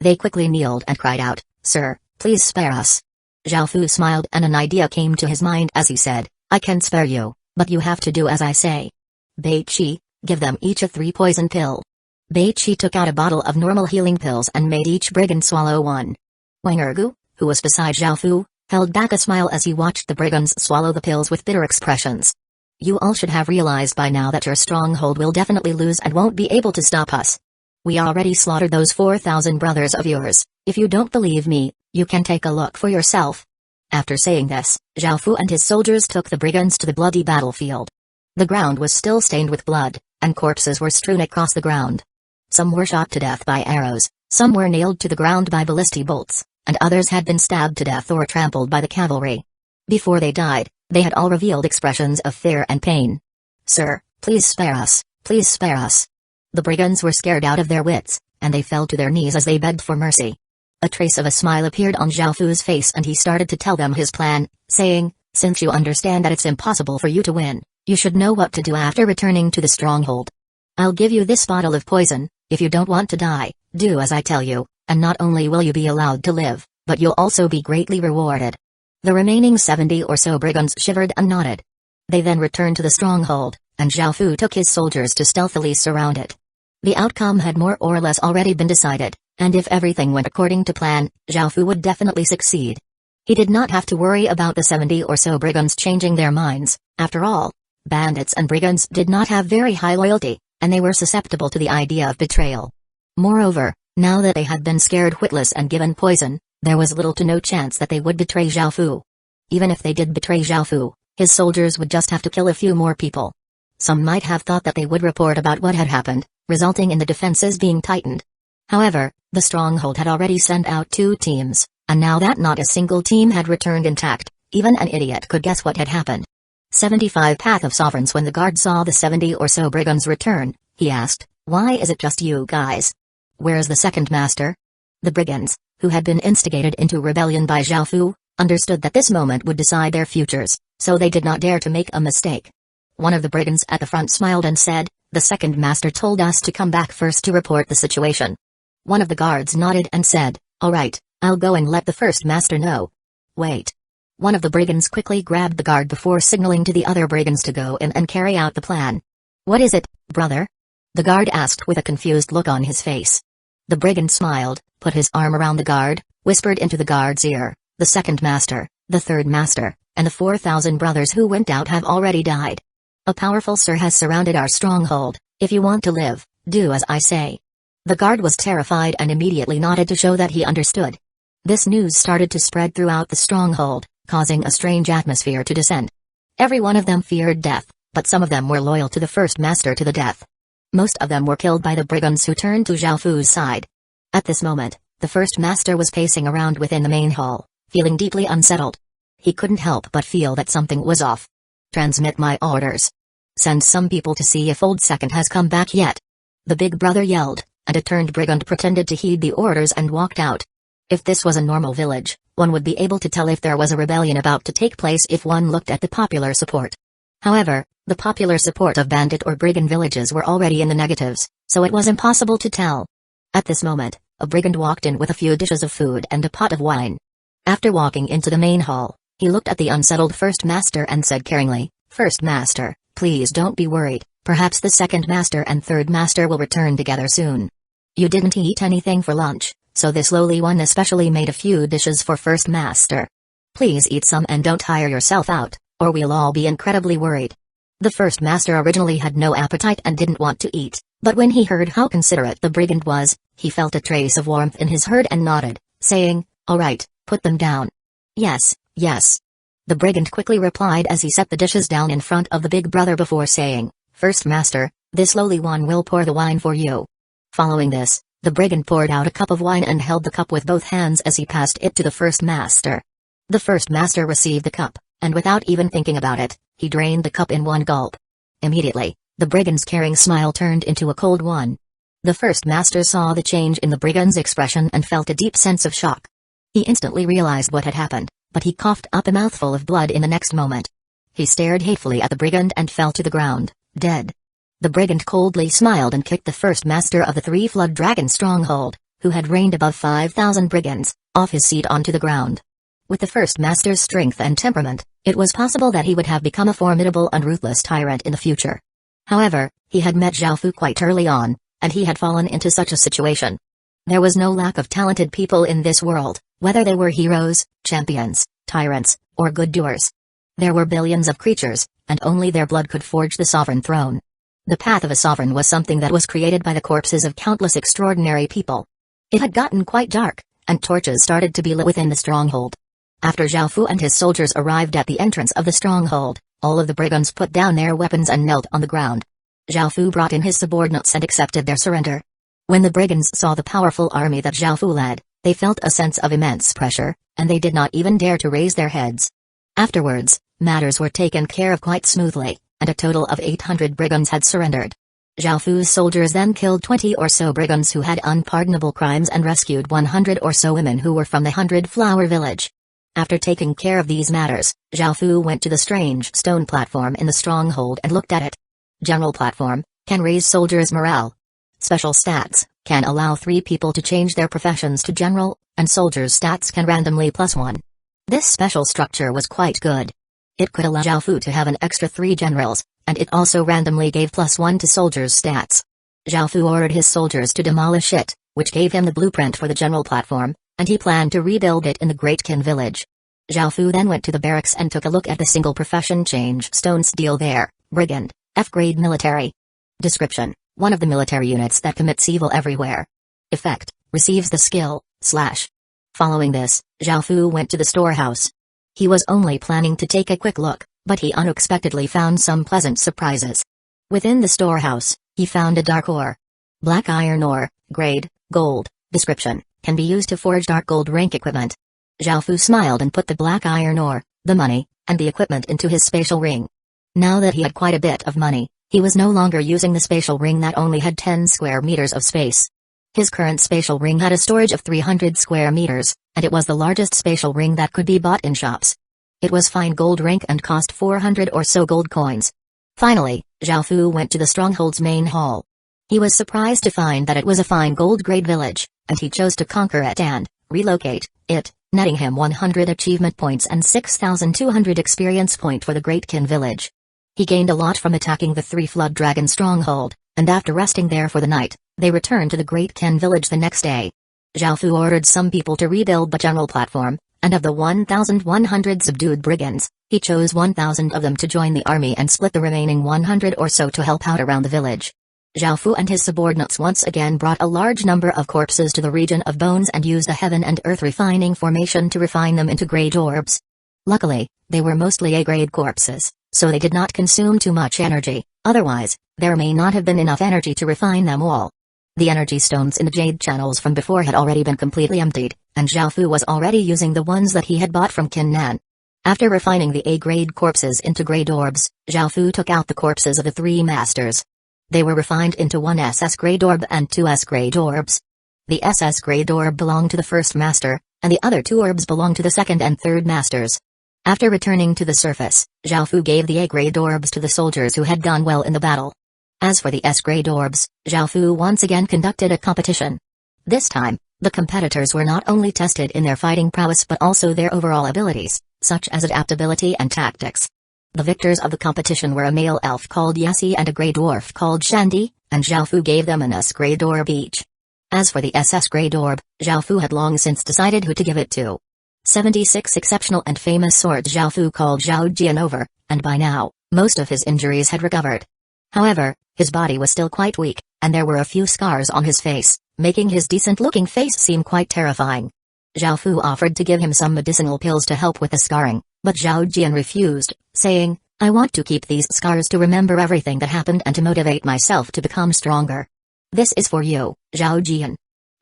They quickly kneeled and cried out, Sir, please spare us. Zhao Fu smiled and an idea came to his mind as he said, I can spare you, but you have to do as I say. Bei Qi, give them each a 3 poison pill. Bei Qi took out a bottle of normal healing pills and made each brigand swallow one. Wang Ergu, who was beside Zhao Fu, held back a smile as he watched the brigands swallow the pills with bitter expressions. You all should have realized by now that your stronghold will definitely lose and won't be able to stop us. We already slaughtered those 4,000 brothers of yours. If you don't believe me, you can take a look for yourself. After saying this, Zhao Fu and his soldiers took the brigands to the bloody battlefield. The ground was still stained with blood, and corpses were strewn across the ground. Some were shot to death by arrows, some were nailed to the ground by ballistic bolts, and others had been stabbed to death or trampled by the cavalry. Before they died, they had all revealed expressions of fear and pain. Sir, please spare us, please spare us. The brigands were scared out of their wits, and they fell to their knees as they begged for mercy. A trace of a smile appeared on Zhao Fu's face and he started to tell them his plan, saying, since you understand that it's impossible for you to win, you should know what to do after returning to the stronghold. I'll give you this bottle of poison. If you don't want to die, do as I tell you, and not only will you be allowed to live, but you'll also be greatly rewarded. The remaining 70 or so brigands shivered and nodded. They then returned to the stronghold, and Zhao Fu took his soldiers to stealthily surround it. The outcome had more or less already been decided, and if everything went according to plan, Zhao Fu would definitely succeed. He did not have to worry about the 70 or so brigands changing their minds. After all, bandits and brigands did not have very high loyalty, and they were susceptible to the idea of betrayal. Moreover, now that they had been scared witless and given poison, there was little to no chance that they would betray Zhao Fu. Even if they did betray Zhao Fu, his soldiers would just have to kill a few more people. Some might have thought that they would report about what had happened, resulting in the defenses being tightened. However, the stronghold had already sent out 2 teams, and now that not a single team had returned intact, even an idiot could guess what had happened. 75 Path of Sovereigns. When the guard saw the 70 or so brigands return, he asked, why is it just you guys? Where's the second master? The brigands, who had been instigated into rebellion by Zhao Fu, understood that this moment would decide their futures, so they did not dare to make a mistake. One of the brigands at the front smiled and said, the second master told us to come back first to report the situation. One of the guards nodded and said, all right, I'll go and let the first master know. Wait. One of the brigands quickly grabbed the guard before signaling to the other brigands to go in and carry out the plan. "What is it, brother?" the guard asked with a confused look on his face. The brigand smiled, put his arm around the guard, whispered into the guard's ear, "The second master, the third master, and the 4,000 brothers who went out have already died. A powerful sir has surrounded our stronghold. If you want to live, do as I say." The guard was terrified and immediately nodded to show that he understood. This news started to spread throughout the stronghold, causing a strange atmosphere to descend. Every one of them feared death, but some of them were loyal to the first master to the death. Most of them were killed by the brigands who turned to Zhao Fu's side. At this moment, the first master was pacing around within the main hall, feeling deeply unsettled. He couldn't help but feel that something was off. "Transmit my orders. Send some people to see if old second has come back yet." The big brother yelled, and a turned brigand pretended to heed the orders and walked out. If this was a normal village, one would be able to tell if there was a rebellion about to take place if one looked at the popular support. However, the popular support of bandit or brigand villages were already in the negatives, so it was impossible to tell. At this moment, a brigand walked in with a few dishes of food and a pot of wine. After walking into the main hall, he looked at the unsettled first master and said caringly, "First master, please don't be worried, perhaps the second master and third master will return together soon. You didn't eat anything for lunch, so this lowly one especially made a few dishes for first master. Please eat some and don't tire yourself out, or we'll all be incredibly worried." The first master originally had no appetite and didn't want to eat, but when he heard how considerate the brigand was, he felt a trace of warmth in his heart and nodded, saying, "All right, put them down." "Yes, yes." The brigand quickly replied as he set the dishes down in front of the big brother before saying, "First master, this lowly one will pour the wine for you." Following this, the brigand poured out a cup of wine and held the cup with both hands as he passed it to the first master. The first master received the cup, and without even thinking about it, he drained the cup in one gulp. Immediately, the brigand's caring smile turned into a cold one. The first master saw the change in the brigand's expression and felt a deep sense of shock. He instantly realized what had happened, but he coughed up a mouthful of blood in the next moment. He stared hatefully at the brigand and fell to the ground, dead. The brigand coldly smiled and kicked the first master of the Three Flood Dragon stronghold, who had reigned above 5,000 brigands, off his seat onto the ground. With the first master's strength and temperament, it was possible that he would have become a formidable and ruthless tyrant in the future. However, he had met Zhao Fu quite early on, and he had fallen into such a situation. There was no lack of talented people in this world, whether they were heroes, champions, tyrants, or good doers. There were billions of creatures, and only their blood could forge the sovereign throne. The path of a sovereign was something that was created by the corpses of countless extraordinary people. It had gotten quite dark, and torches started to be lit within the stronghold. After Zhao Fu and his soldiers arrived at the entrance of the stronghold, all of the brigands put down their weapons and knelt on the ground. Zhao Fu brought in his subordinates and accepted their surrender. When the brigands saw the powerful army that Zhao Fu led, they felt a sense of immense pressure, and they did not even dare to raise their heads. Afterwards, matters were taken care of quite smoothly, and a total of 800 brigands had surrendered. Zhao Fu's soldiers then killed 20 or so brigands who had unpardonable crimes and rescued 100 or so women who were from the 100-flower village. After taking care of these matters, Zhao Fu went to the strange stone platform in the stronghold and looked at it. General platform, can raise soldiers' morale. Special stats, can allow 3 people to change their professions to general, and soldiers' stats can randomly +1. This special structure was quite good. It could allow Zhao Fu to have an extra 3 generals, and it also randomly gave +1 to soldiers' stats. Zhao Fu ordered his soldiers to demolish it, which gave him the blueprint for the general platform, and he planned to rebuild it in the Great Qin village. Zhao Fu then went to the barracks and took a look at the single profession change stones deal there, brigand, F-grade military. Description: one of the military units that commits evil everywhere. Effect: receives the skill, /. Following this, Zhao Fu went to the storehouse. He was only planning to take a quick look, but he unexpectedly found some pleasant surprises. Within the storehouse, he found a dark ore. Black iron ore, grade, gold. Description: can be used to forge dark gold rank equipment. Zhao Fu smiled and put the black iron ore, the money, and the equipment into his spatial ring. Now that he had quite a bit of money, he was no longer using the spatial ring that only had 10 square meters of space. His current spatial ring had a storage of 300 square meters, and it was the largest spatial ring that could be bought in shops. It was fine gold rank and cost 400 or so gold coins. Finally, Zhao Fu went to the stronghold's main hall. He was surprised to find that it was a fine gold-grade village, and he chose to conquer it and relocate it, netting him 100 achievement points and 6,200 experience point for the Great Qin village. He gained a lot from attacking the three Flood Dragon stronghold, and after resting there for the night, they returned to the Great Ken village the next day. Zhao Fu ordered some people to rebuild the general platform, and of the 1,100 subdued brigands, he chose 1,000 of them to join the army and split the remaining 100 or so to help out around the village. Zhao Fu and his subordinates once again brought a large number of corpses to the region of bones and used a heaven and earth refining formation to refine them into grade orbs. Luckily, they were mostly A-grade corpses, so they did not consume too much energy, otherwise, there may not have been enough energy to refine them all. The energy stones in the jade channels from before had already been completely emptied, and Zhao Fu was already using the ones that he had bought from Qin Nan. After refining the A-grade corpses into grade orbs, Zhao Fu took out the corpses of the three masters. They were refined into one SS grade orb and two S grade orbs. The SS grade orb belonged to the first master, and the other two orbs belonged to the second and third masters. After returning to the surface, Zhao Fu gave the A-grade orbs to the soldiers who had done well in the battle. As for the S-grade orbs, Zhao Fu once again conducted a competition. This time, the competitors were not only tested in their fighting prowess but also their overall abilities, such as adaptability and tactics. The victors of the competition were a male elf called Yassi and a grey dwarf called Shandi, and Zhao Fu gave them an S-grade orb each. As for the SS-grade orb, Zhao Fu had long since decided who to give it to. 76 exceptional and famous swords Zhao Fu called Zhao Jian over, and by now, most of his injuries had recovered. However, his body was still quite weak, and there were a few scars on his face, making his decent-looking face seem quite terrifying. Zhao Fu offered to give him some medicinal pills to help with the scarring, but Zhao Jian refused, saying, "I want to keep these scars to remember everything that happened and to motivate myself to become stronger. This is for you, Zhao Jian."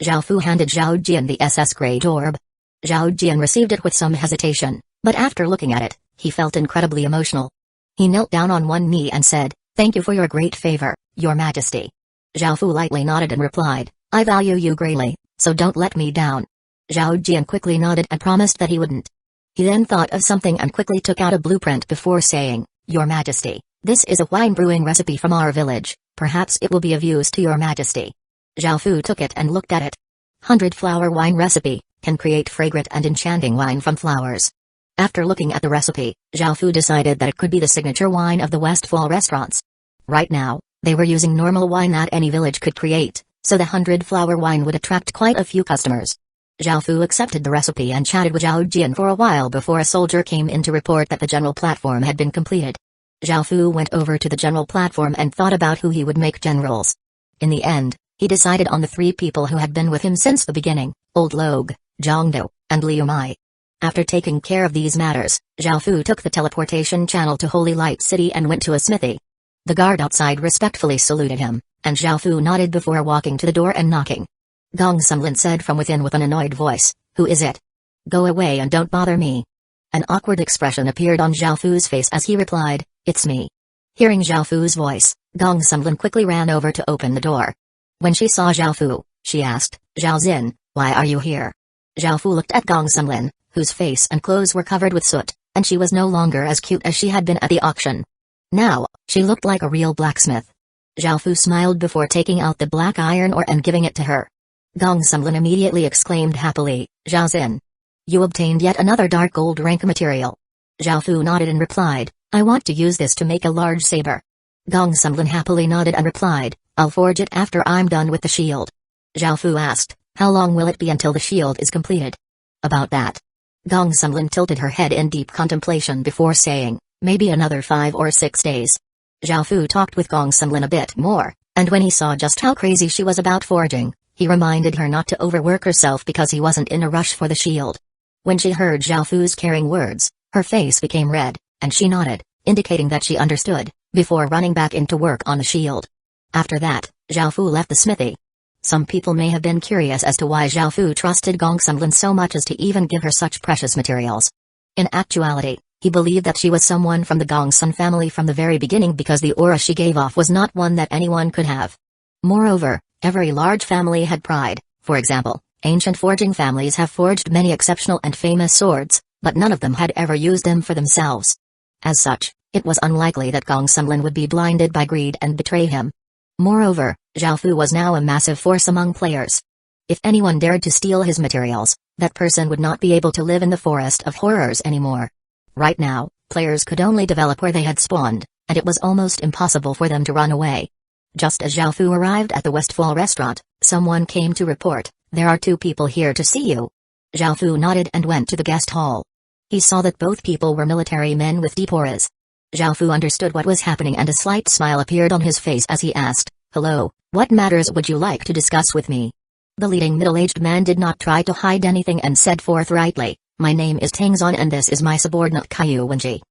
Zhao Fu handed Zhao Jian the SS grade orb. Zhao Jian received it with some hesitation, but after looking at it, he felt incredibly emotional. He knelt down on one knee and said, "Thank you for your great favor, Your Majesty." Zhao Fu lightly nodded and replied, "I value you greatly, so don't let me down." Zhao Jian quickly nodded and promised that he wouldn't. He then thought of something and quickly took out a blueprint before saying, "Your Majesty, this is a wine brewing recipe from our village, perhaps it will be of use to Your Majesty." Zhao Fu took it and looked at it. 100-flower wine recipe, can create fragrant and enchanting wine from flowers. After looking at the recipe, Zhao Fu decided that it could be the signature wine of the Westfall restaurants. Right now, they were using normal wine that any village could create, so the 100-flower wine would attract quite a few customers. Zhao Fu accepted the recipe and chatted with Zhao Jian for a while before a soldier came in to report that the general platform had been completed. Zhao Fu went over to the general platform and thought about who he would make generals. In the end, he decided on the three people who had been with him since the beginning, Old Logue, Zhongdo, and Liu Mai. After taking care of these matters, Zhao Fu took the teleportation channel to Holy Light City and went to a smithy. The guard outside respectfully saluted him, and Zhao Fu nodded before walking to the door and knocking. Gong Sumlin said from within with an annoyed voice, "Who is it? Go away and don't bother me." An awkward expression appeared on Zhao Fu's face as he replied, "It's me." Hearing Zhao Fu's voice, Gong Sumlin quickly ran over to open the door. When she saw Zhao Fu, she asked, "Zhao Xin, why are you here?" Zhao Fu looked at Gong Sumlin, whose face and clothes were covered with soot, and she was no longer as cute as she had been at the auction. Now, she looked like a real blacksmith. Zhao Fu smiled before taking out the black iron ore and giving it to her. Gong Sumlin immediately exclaimed happily, "Zhao Xin, you obtained yet another dark gold rank material." Zhao Fu nodded and replied, "I want to use this to make a large saber." Gong Sumlin happily nodded and replied, "I'll forge it after I'm done with the shield." Zhao Fu asked, "How long will it be until the shield is completed?" "About that." Gong Sumlin tilted her head in deep contemplation before saying, "Maybe another 5 or 6 days." Zhao Fu talked with Gong Sumlin a bit more, and when he saw just how crazy she was about forging, he reminded her not to overwork herself because he wasn't in a rush for the shield. When she heard Zhao Fu's caring words, her face became red, and she nodded, indicating that she understood, before running back into work on the shield. After that, Zhao Fu left the smithy. Some people may have been curious as to why Zhao Fu trusted Gong Sumlin so much as to even give her such precious materials. In actuality, he believed that she was someone from the Gong Sun family from the very beginning because the aura she gave off was not one that anyone could have. Moreover, every large family had pride. For example, ancient forging families have forged many exceptional and famous swords, but none of them had ever used them for themselves. As such, it was unlikely that Gong Sumlin would be blinded by greed and betray him. Moreover, Zhao Fu was now a massive force among players. If anyone dared to steal his materials, that person would not be able to live in the forest of horrors anymore. Right now, players could only develop where they had spawned, and it was almost impossible for them to run away. Just as Zhao Fu arrived at the Westfall restaurant, someone came to report, "There are 2 people here to see you." Zhao Fu nodded and went to the guest hall. He saw that both people were military men with deep auras. Zhao Fu understood what was happening and a slight smile appeared on his face as he asked, "Hello, what matters would you like to discuss with me?" The leading middle-aged man did not try to hide anything and said forthrightly, "My name is Tangzon and this is my subordinate Kaiyu Wenji.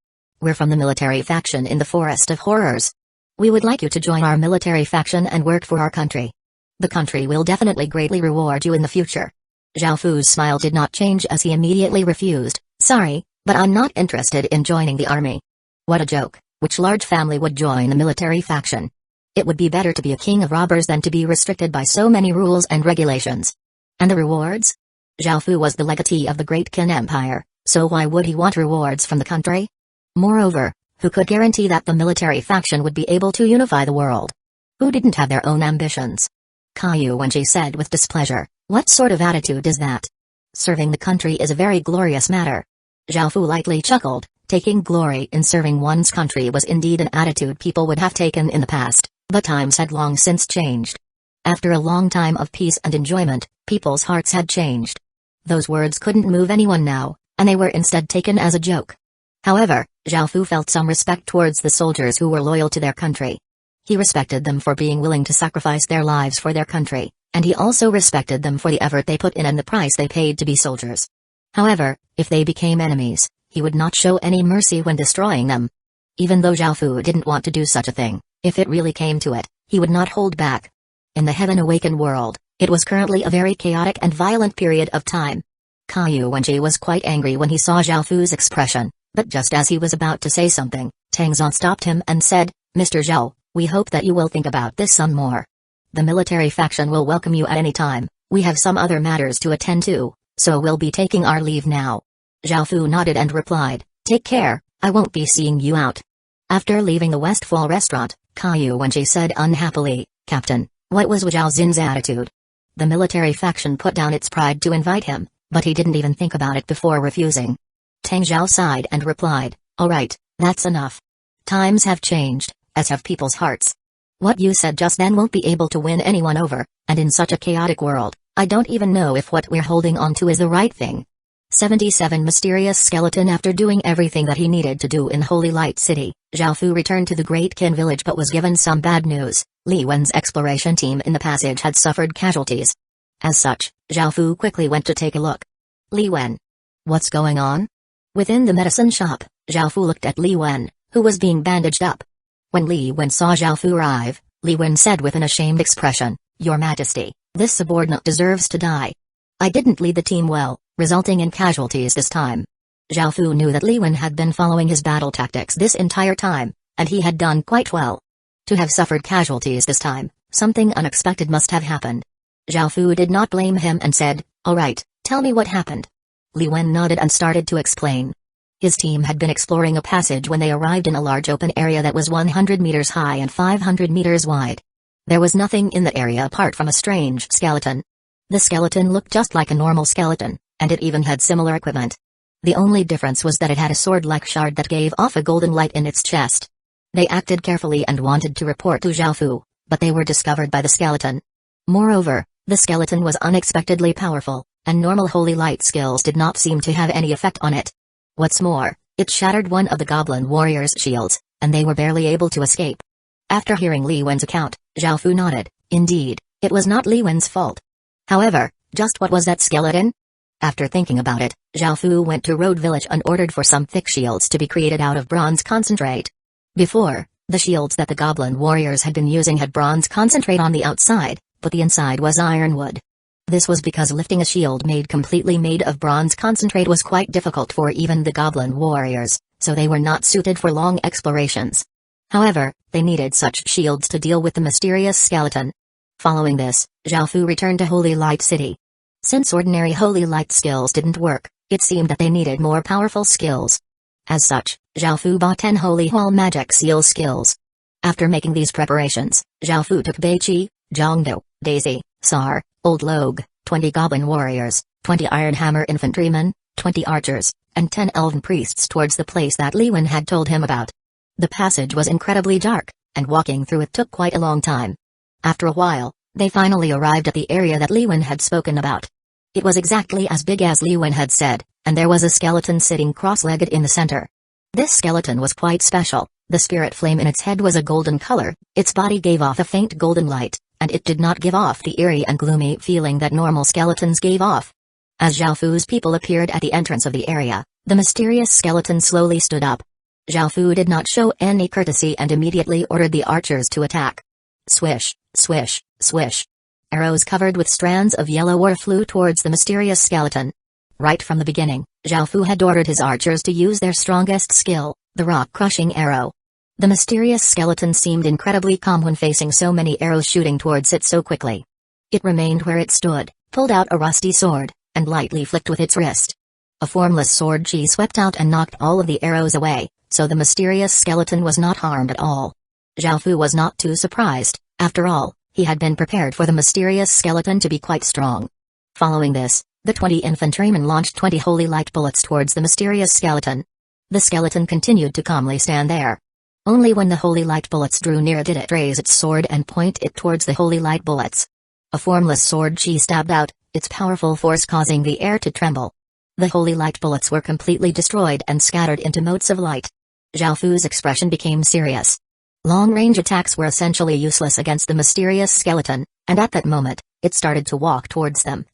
We're from the military faction in the Forest of Horrors. We would like you to join our military faction and work for our country. The country will definitely greatly reward you in the future." Zhao Fu's smile did not change as he immediately refused, "Sorry, but I'm not interested in joining the army." What a joke, which large family would join a military faction? It would be better to be a king of robbers than to be restricted by so many rules and regulations. And the rewards? Zhao Fu was the legatee of the Great Qin Empire, so why would he want rewards from the country? Moreover, who could guarantee that the military faction would be able to unify the world? Who didn't have their own ambitions? Kaiyu Wenji said with displeasure, "What sort of attitude is that? Serving the country is a very glorious matter." Zhao Fu lightly chuckled, taking glory in serving one's country was indeed an attitude people would have taken in the past, but times had long since changed. After a long time of peace and enjoyment, people's hearts had changed. Those words couldn't move anyone now, and they were instead taken as a joke. However, Zhao Fu felt some respect towards the soldiers who were loyal to their country. He respected them for being willing to sacrifice their lives for their country, and he also respected them for the effort they put in and the price they paid to be soldiers. However, if they became enemies, he would not show any mercy when destroying them. Even though Zhao Fu didn't want to do such a thing, if it really came to it, he would not hold back. In the Heaven-Awakened world, it was currently a very chaotic and violent period of time. Kaiyu Wenji was quite angry when he saw Zhao Fu's expression, but just as he was about to say something, Tangzon stopped him and said, "Mr. Zhao, we hope that you will think about this some more. The military faction will welcome you at any time. We have some other matters to attend to, so we'll be taking our leave now." Zhao Fu nodded and replied, "Take care, I won't be seeing you out." After leaving the Westfall restaurant, Kaiyu Wenji said unhappily, "Captain, what was Zhao Zin's attitude?" The military faction put down its pride to invite him, but he didn't even think about it before refusing. Tang Zhao sighed and replied, "All right, that's enough. Times have changed, as have people's hearts. What you said just then won't be able to win anyone over, and in such a chaotic world, I don't even know if what we're holding on to is the right thing." 77 Mysterious Skeleton. After doing everything that he needed to do in Holy Light City, Zhao Fu returned to the Great Qin village but was given some bad news. Li Wen's exploration team in the passage had suffered casualties. As such, Zhao Fu quickly went to take a look. "Li Wen. What's going on?" Within the medicine shop, Zhao Fu looked at Li Wen, who was being bandaged up. When Li Wen saw Zhao Fu arrive, Li Wen said with an ashamed expression, "Your Majesty, this subordinate deserves to die. I didn't lead the team well, resulting in casualties this time." Zhao Fu knew that Li Wen had been following his battle tactics this entire time, and he had done quite well. To have suffered casualties this time, something unexpected must have happened. Zhao Fu did not blame him and said, "All right, tell me what happened." Li Wen nodded and started to explain. His team had been exploring a passage when they arrived in a large open area that was 100 meters high and 500 meters wide. There was nothing in the area apart from a strange skeleton. The skeleton looked just like a normal skeleton, and it even had similar equipment. The only difference was that it had a sword-like shard that gave off a golden light in its chest. They acted carefully and wanted to report to Zhao Fu, but they were discovered by the skeleton. Moreover, the skeleton was unexpectedly powerful, and normal holy light skills did not seem to have any effect on it. What's more, it shattered one of the goblin warriors' shields, and they were barely able to escape. After hearing Li Wen's account, Zhao Fu nodded. Indeed, it was not Li Wen's fault. However, just what was that skeleton? After thinking about it, Zhao Fu went to Road Village and ordered for some thick shields to be created out of bronze concentrate. Before, the shields that the goblin warriors had been using had bronze concentrate on the outside, but the inside was ironwood. This was because lifting a shield completely made of bronze concentrate was quite difficult for even the goblin warriors, so they were not suited for long explorations. However, they needed such shields to deal with the mysterious skeleton. Following this, Zhao Fu returned to Holy Light City. Since ordinary holy light skills didn't work, it seemed that they needed more powerful skills. As such, Zhao Fu bought 10 Holy Hall magic seal skills. After making these preparations, Zhao Fu took Beiqi, Zhongdo, Daisy, Sar, Old Logue, 20 goblin warriors, 20 iron hammer infantrymen, 20 archers, and 10 elven priests towards the place that Li Wen had told him about. The passage was incredibly dark, and walking through it took quite a long time. After a while, they finally arrived at the area that Li Wen had spoken about. It was exactly as big as Li Wen had said, and there was a skeleton sitting cross-legged in the center. This skeleton was quite special. The spirit flame in its head was a golden color, its body gave off a faint golden light, and it did not give off the eerie and gloomy feeling that normal skeletons gave off. As Zhao Fu's people appeared at the entrance of the area, the mysterious skeleton slowly stood up. Zhao Fu did not show any courtesy and immediately ordered the archers to attack. Swish, swish, swish. Arrows covered with strands of yellow ore flew towards the mysterious skeleton. Right from the beginning, Zhao Fu had ordered his archers to use their strongest skill, the rock-crushing arrow. The mysterious skeleton seemed incredibly calm when facing so many arrows shooting towards it so quickly. It remained where it stood, pulled out a rusty sword, and lightly flicked with its wrist. A formless sword chi swept out and knocked all of the arrows away, so the mysterious skeleton was not harmed at all. Zhao Fu was not too surprised. After all, he had been prepared for the mysterious skeleton to be quite strong. Following this, the 20 infantrymen launched 20 holy light bullets towards the mysterious skeleton. The skeleton continued to calmly stand there. Only when the holy light bullets drew near did it raise its sword and point it towards the holy light bullets. A formless sword chi stabbed out, its powerful force causing the air to tremble. The holy light bullets were completely destroyed and scattered into motes of light. Zhao Fu's expression became serious. Long-range attacks were essentially useless against the mysterious skeleton, and at that moment, it started to walk towards them.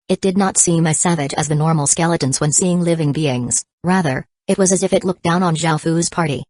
It did not seem as savage as the normal skeletons when seeing living beings, rather, it was as if it looked down on Zhao Fu's party.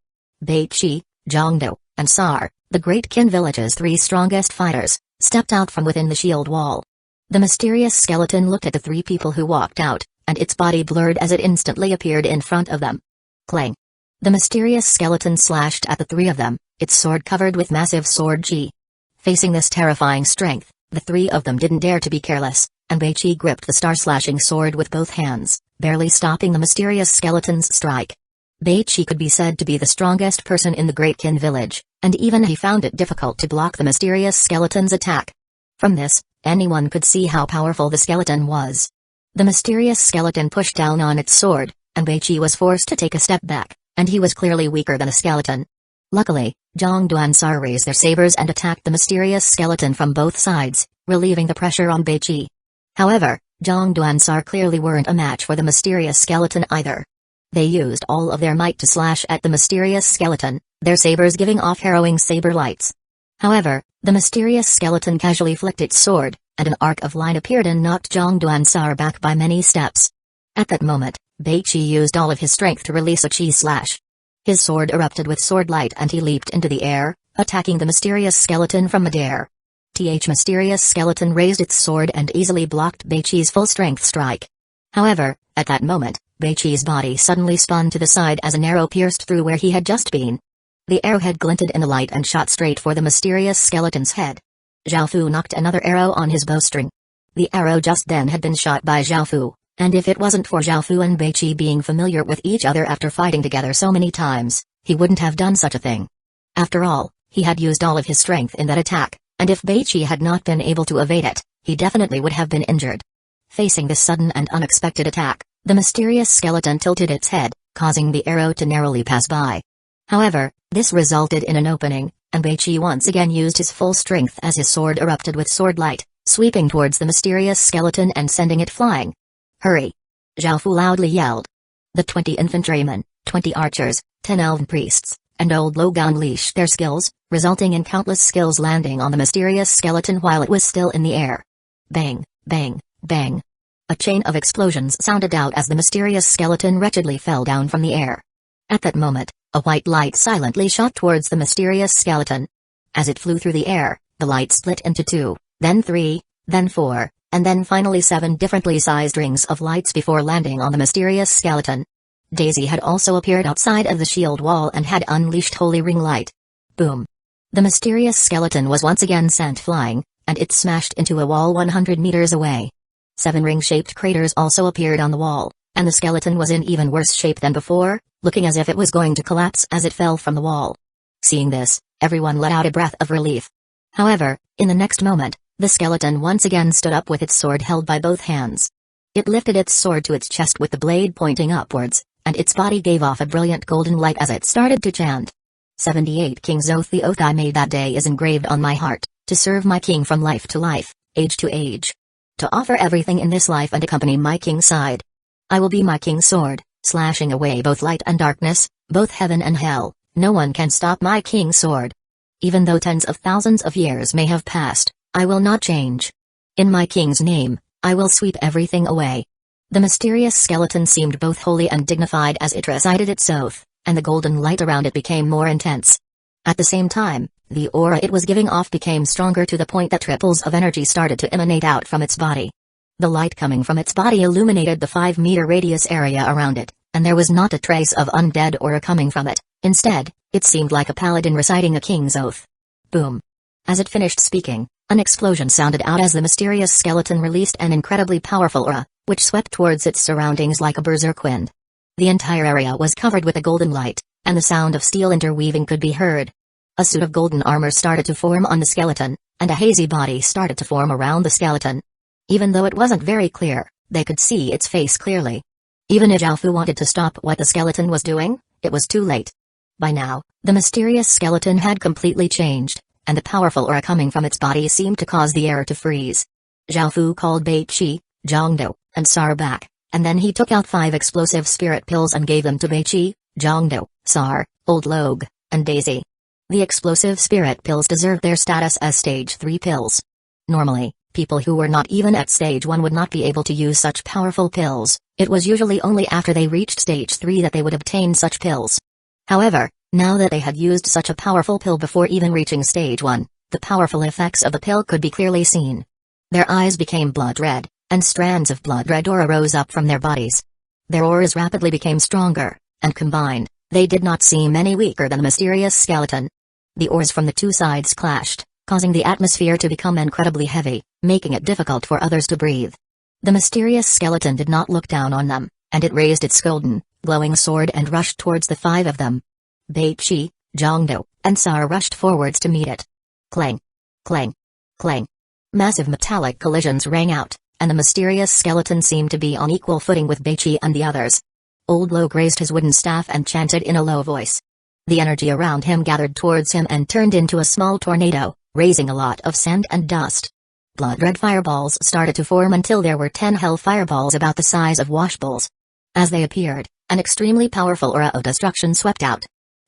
Beiqi, Zhongdo, and Sar, the Great Qin Village's 3 strongest fighters, stepped out from within the shield wall. The mysterious skeleton looked at the 3 people who walked out, and its body blurred as it instantly appeared in front of them. Clang! The mysterious skeleton slashed at the 3 of them, its sword covered with massive sword chi. Facing this terrifying strength, the 3 of them didn't dare to be careless, and Beiqi gripped the star-slashing sword with both hands, barely stopping the mysterious skeleton's strike. Beiqi could be said to be the strongest person in the Great Qin Village, and even he found it difficult to block the mysterious skeleton's attack. From this, anyone could see how powerful the skeleton was. The mysterious skeleton pushed down on its sword, and Beiqi was forced to take a step back, and he was clearly weaker than a skeleton. Luckily, Zhongdo and Sar raised their sabers and attacked the mysterious skeleton from both sides, relieving the pressure on Beiqi. However, Zhongdo and Sar clearly weren't a match for the mysterious skeleton either. They used all of their might to slash at the mysterious skeleton, their sabers giving off harrowing saber lights. However, the mysterious skeleton casually flicked its sword, and an arc of line appeared and knocked Zhongdo and Sar back by many steps. At that moment, Beiqi used all of his strength to release a chi slash. His sword erupted with sword light and he leaped into the air, attacking the mysterious skeleton from midair. The mysterious skeleton raised its sword and easily blocked Beiqi's full-strength strike. However, at that moment, Beiqi's body suddenly spun to the side as an arrow pierced through where he had just been. The arrowhead glinted in the light and shot straight for the mysterious skeleton's head. Zhao Fu knocked another arrow on his bowstring. The arrow just then had been shot by Zhao Fu, and if it wasn't for Zhao Fu and Beiqi being familiar with each other after fighting together so many times, he wouldn't have done such a thing. After all, he had used all of his strength in that attack, and if Beiqi had not been able to evade it, he definitely would have been injured. Facing this sudden and unexpected attack, the mysterious skeleton tilted its head, causing the arrow to narrowly pass by. However, this resulted in an opening, and Beiqi once again used his full strength as his sword erupted with sword light, sweeping towards the mysterious skeleton and sending it flying. Hurry! Zhao Fu loudly yelled. The 20 infantrymen, 20 archers, 10 elven priests, and old Logan unleashed their skills, resulting in countless skills landing on the mysterious skeleton while it was still in the air. Bang, bang, bang. A chain of explosions sounded out as the mysterious skeleton wretchedly fell down from the air. At that moment, a white light silently shot towards the mysterious skeleton. As it flew through the air, the light split into 2, then 3, then 4, and then finally 7 differently sized rings of lights before landing on the mysterious skeleton. Daisy had also appeared outside of the shield wall and had unleashed Holy Ring Light. Boom! The mysterious skeleton was once again sent flying, and it smashed into a wall 100 meters away. 7 ring-shaped craters also appeared on the wall, and the skeleton was in even worse shape than before, looking as if it was going to collapse as it fell from the wall. Seeing this, everyone let out a breath of relief. However, in the next moment, the skeleton once again stood up with its sword held by both hands. It lifted its sword to its chest with the blade pointing upwards, and its body gave off a brilliant golden light as it started to chant. 78 King's Oath. The oath I made that day is engraved on my heart, to serve my king from life to life, age to age. To offer everything in this life and accompany my king's side. I will be my king's sword, slashing away both light and darkness, both heaven and hell. No one can stop my king's sword. Even though tens of thousands of years may have passed, I will not change. In my king's name, I will sweep everything away. The mysterious skeleton seemed both holy and dignified as it recited its oath, and the golden light around it became more intense. At the same time, the aura it was giving off became stronger to the point that ripples of energy started to emanate out from its body. The light coming from its body illuminated the 5-meter radius area around it, and there was not a trace of undead aura coming from it. Instead, it seemed like a paladin reciting a king's oath. Boom. As it finished speaking, an explosion sounded out as the mysterious skeleton released an incredibly powerful aura, which swept towards its surroundings like a berserk wind. The entire area was covered with a golden light, and the sound of steel interweaving could be heard. A suit of golden armor started to form on the skeleton, and a hazy body started to form around the skeleton. Even though it wasn't very clear, they could see its face clearly. Even if Zhao Fu wanted to stop what the skeleton was doing, it was too late. By now, the mysterious skeleton had completely changed, and the powerful aura coming from its body seemed to cause the air to freeze. Zhao Fu called Beiqi, Zhongdo, and Sar back, and then he took out 5 explosive spirit pills and gave them to Beiqi, Zhongdo, Sar, Old Logue, and Daisy. The explosive spirit pills deserved their status as stage 3 pills. Normally, people who were not even at stage 1 would not be able to use such powerful pills. It was usually only after they reached stage 3 that they would obtain such pills. However, now that they had used such a powerful pill before even reaching stage 1, the powerful effects of the pill could be clearly seen. Their eyes became blood red, and strands of blood red aura rose up from their bodies. Their auras rapidly became stronger, and combined, they did not seem any weaker than the mysterious skeleton. The auras from the two sides clashed, causing the atmosphere to become incredibly heavy, making it difficult for others to breathe. The mysterious skeleton did not look down on them, and it raised its golden, glowing sword and rushed towards the 5 of them. Beiqi, Zhongdo, and Sar rushed forwards to meet it. Clang! Clang! Clang! Massive metallic collisions rang out, and the mysterious skeleton seemed to be on equal footing with Beiqi and the others. Old Logue raised his wooden staff and chanted in a low voice. The energy around him gathered towards him and turned into a small tornado, raising a lot of sand and dust. Blood-red fireballs started to form until there were 10 hell fireballs about the size of washballs. As they appeared, an extremely powerful aura of destruction swept out.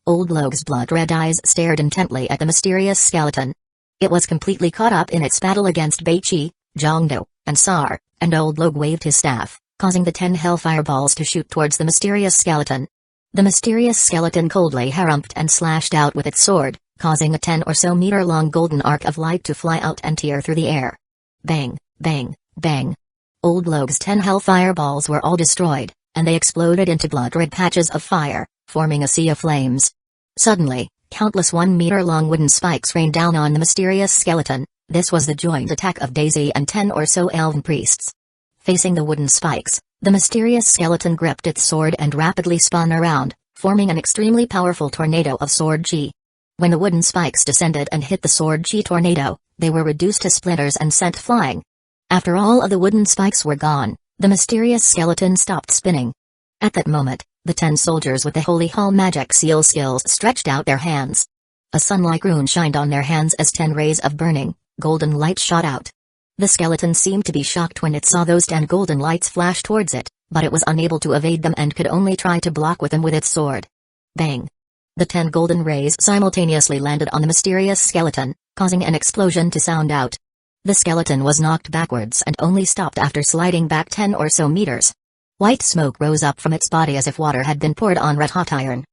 Old Logue's blood-red eyes stared intently at the mysterious skeleton. It was completely caught up in its battle against Beiqi, Zhongdo, and Sar, and Old Logue waved his staff, causing the 10 hell fireballs to shoot towards the mysterious skeleton. The mysterious skeleton coldly harumphed and slashed out with its sword, causing a 10 or so meter long golden arc of light to fly out and tear through the air. Bang, bang, bang. Old Logue's 10 hell fireballs were all destroyed, and they exploded into blood-red patches of fire, forming a sea of flames. Suddenly, countless 1 meter long wooden spikes rained down on the mysterious skeleton. This was the joint attack of Daisy and 10 or so elven priests. Facing the wooden spikes, the mysterious skeleton gripped its sword and rapidly spun around, forming an extremely powerful tornado of sword chi. When the wooden spikes descended and hit the sword chi tornado, they were reduced to splinters and sent flying. After all of the wooden spikes were gone, the mysterious skeleton stopped spinning. At that moment, the 10 soldiers with the Holy Hall magic seal skills stretched out their hands. A sun-like rune shined on their hands as 10 rays of burning, golden light shot out. The skeleton seemed to be shocked when it saw those 10 golden lights flash towards it, but it was unable to evade them and could only try to block with them with its sword. Bang! The 10 golden rays simultaneously landed on the mysterious skeleton, causing an explosion to sound out. The skeleton was knocked backwards and only stopped after sliding back 10 or so meters. White smoke rose up from its body as if water had been poured on red-hot iron.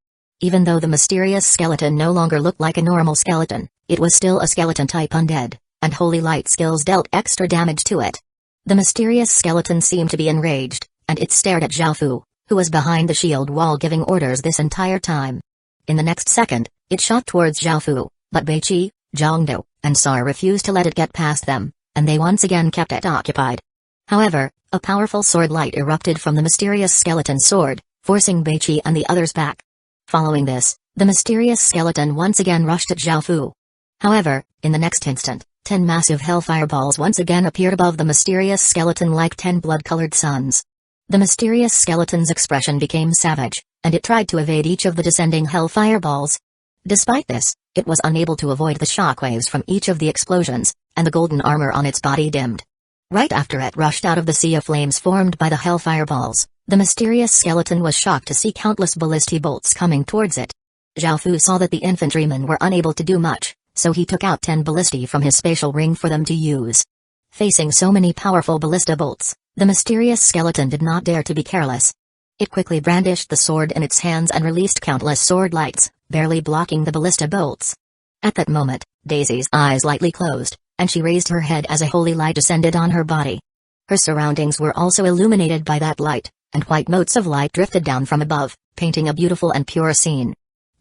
Even though the mysterious skeleton no longer looked like a normal skeleton, it was still a skeleton-type undead, and holy light skills dealt extra damage to it. The mysterious skeleton seemed to be enraged, and it stared at Zhao Fu, who was behind the shield wall giving orders this entire time. In the next second, it shot towards Zhao Fu, but Beiqi, Zhongdo, and Sar refused to let it get past them, and they once again kept it occupied. However, a powerful sword light erupted from the mysterious skeleton's sword, forcing Beiqi and the others back. Following this, the mysterious skeleton once again rushed at Zhao Fu. However, in the next instant, 10 massive hellfire balls once again appeared above the mysterious skeleton like 10 blood-colored suns. The mysterious skeleton's expression became savage, and it tried to evade each of the descending hellfire balls. Despite this, it was unable to avoid the shockwaves from each of the explosions, and the golden armor on its body dimmed. Right after it rushed out of the sea of flames formed by the hellfire balls, the mysterious skeleton was shocked to see countless ballistic bolts coming towards it. Zhao Fu saw that the infantrymen were unable to do much, so he took out 10 ballistae from his spatial ring for them to use. Facing so many powerful ballista bolts, the mysterious skeleton did not dare to be careless. It quickly brandished the sword in its hands and released countless sword lights, barely blocking the ballista bolts. At that moment, Daisy's eyes lightly closed, and she raised her head as a holy light descended on her body. Her surroundings were also illuminated by that light, and white motes of light drifted down from above, painting a beautiful and pure scene.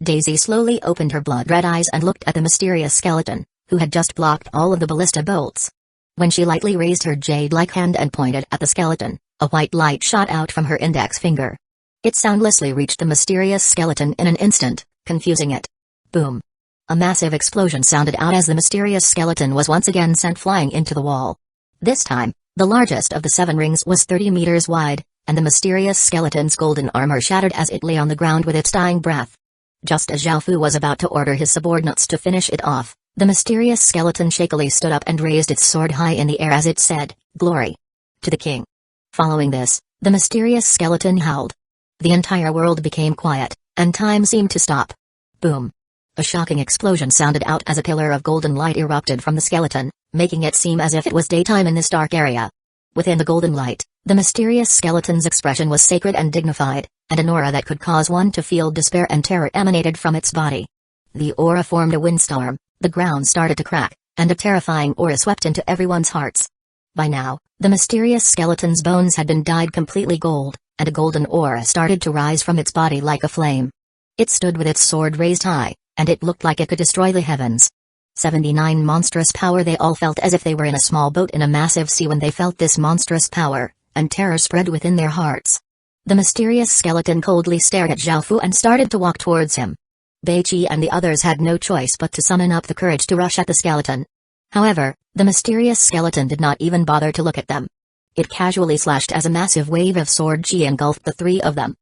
Daisy slowly opened her blood-red eyes and looked at the mysterious skeleton, who had just blocked all of the ballista bolts. When she lightly raised her jade-like hand and pointed at the skeleton, a white light shot out from her index finger. It soundlessly reached the mysterious skeleton in an instant, confusing it. Boom! A massive explosion sounded out as the mysterious skeleton was once again sent flying into the wall. This time, the largest of the 7 rings was 30 meters wide, and the mysterious skeleton's golden armor shattered as it lay on the ground with its dying breath. Just as Zhao Fu was about to order his subordinates to finish it off, the mysterious skeleton shakily stood up and raised its sword high in the air as it said, "Glory to the king." Following this, the mysterious skeleton howled. The entire world became quiet, and time seemed to stop. Boom! A shocking explosion sounded out as a pillar of golden light erupted from the skeleton, making it seem as if it was daytime in this dark area. Within the golden light, the mysterious skeleton's expression was sacred and dignified, and an aura that could cause one to feel despair and terror emanated from its body. The aura formed a windstorm, the ground started to crack, and a terrifying aura swept into everyone's hearts. By now, the mysterious skeleton's bones had been dyed completely gold, and a golden aura started to rise from its body like a flame. It stood with its sword raised high, and it looked like it could destroy the heavens. 79 monstrous power. They all felt as if they were in a small boat in a massive sea when they felt this monstrous power, and terror spread within their hearts. The mysterious skeleton coldly stared at Zhao Fu and started to walk towards him. Beiqi and the others had no choice but to summon up the courage to rush at the skeleton. However, the mysterious skeleton did not even bother to look at them. It casually slashed as a massive wave of sword chi engulfed the 3 of them.